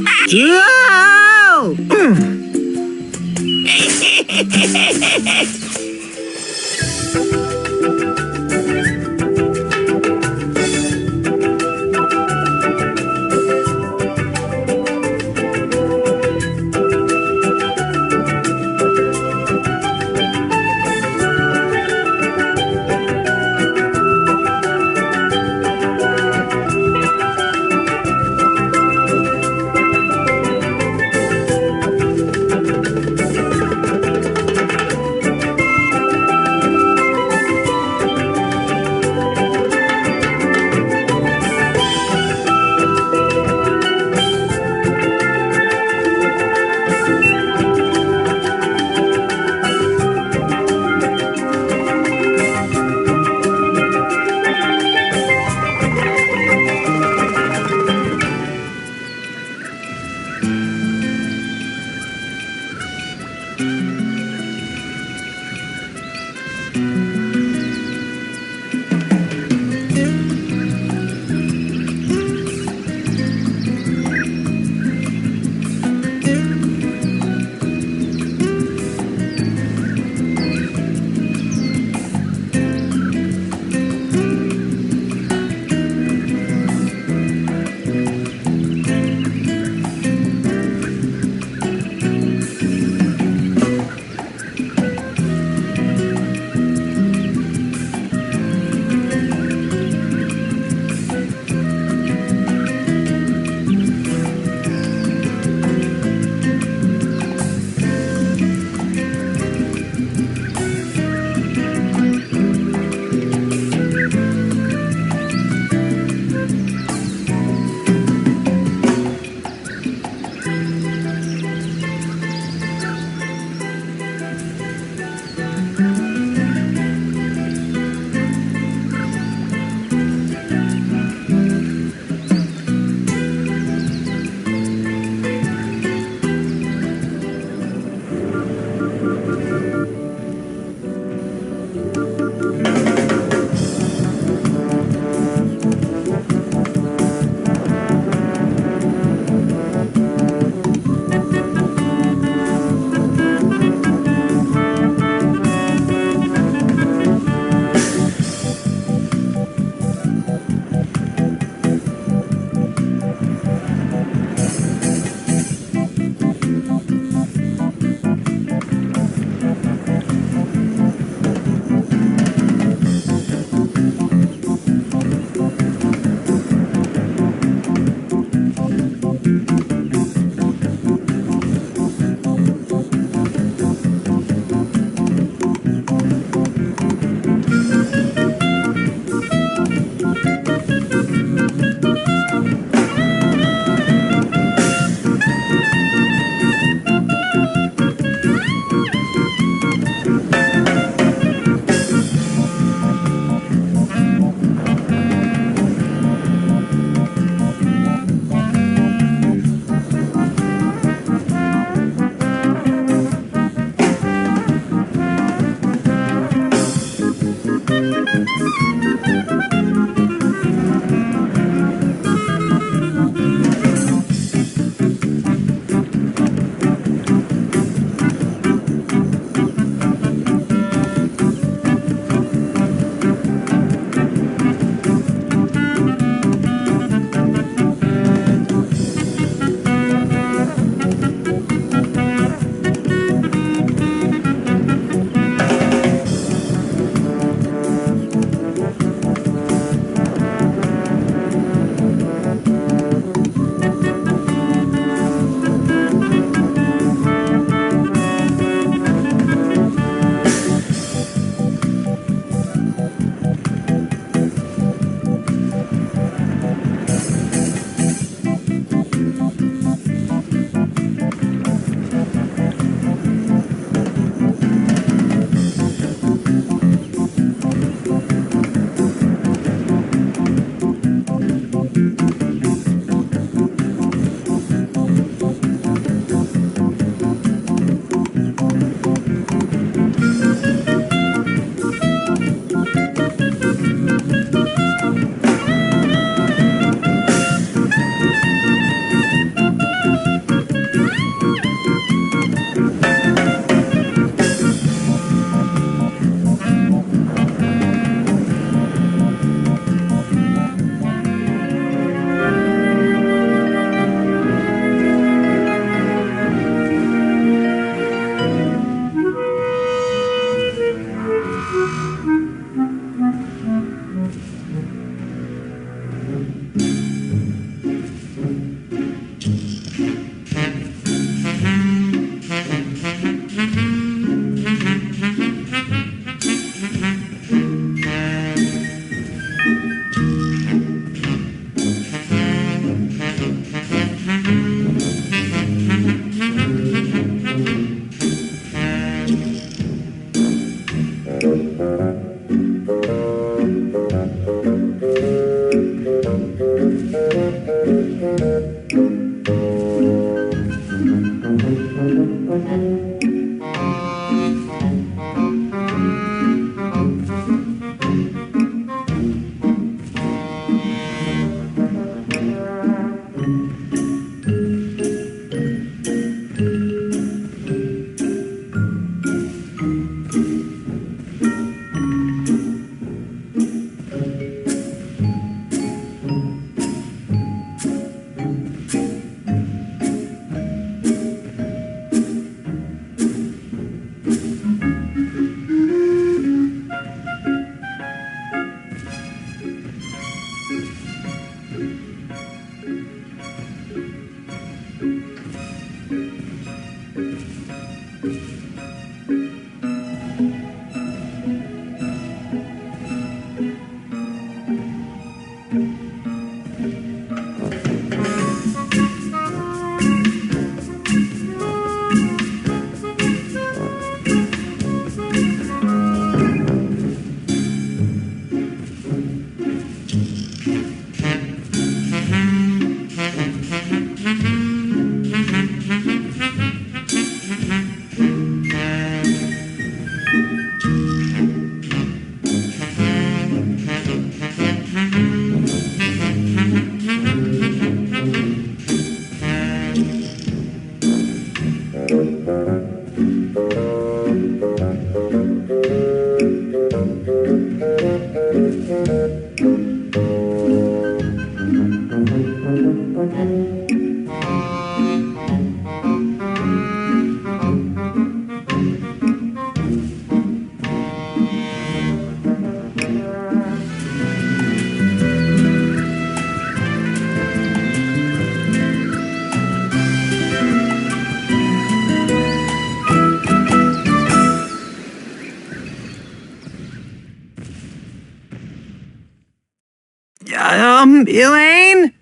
Elaine?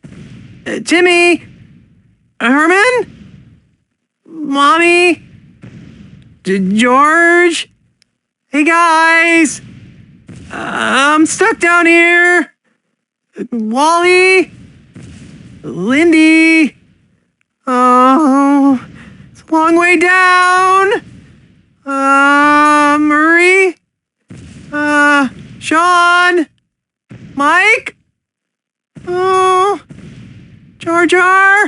Timmy? Herman? Mommy? George? Hey guys! I'm stuck down here! Wally? Lindy? Oh, it's a long way down! Murray? Sean? Mike? Oh, Jar Jar?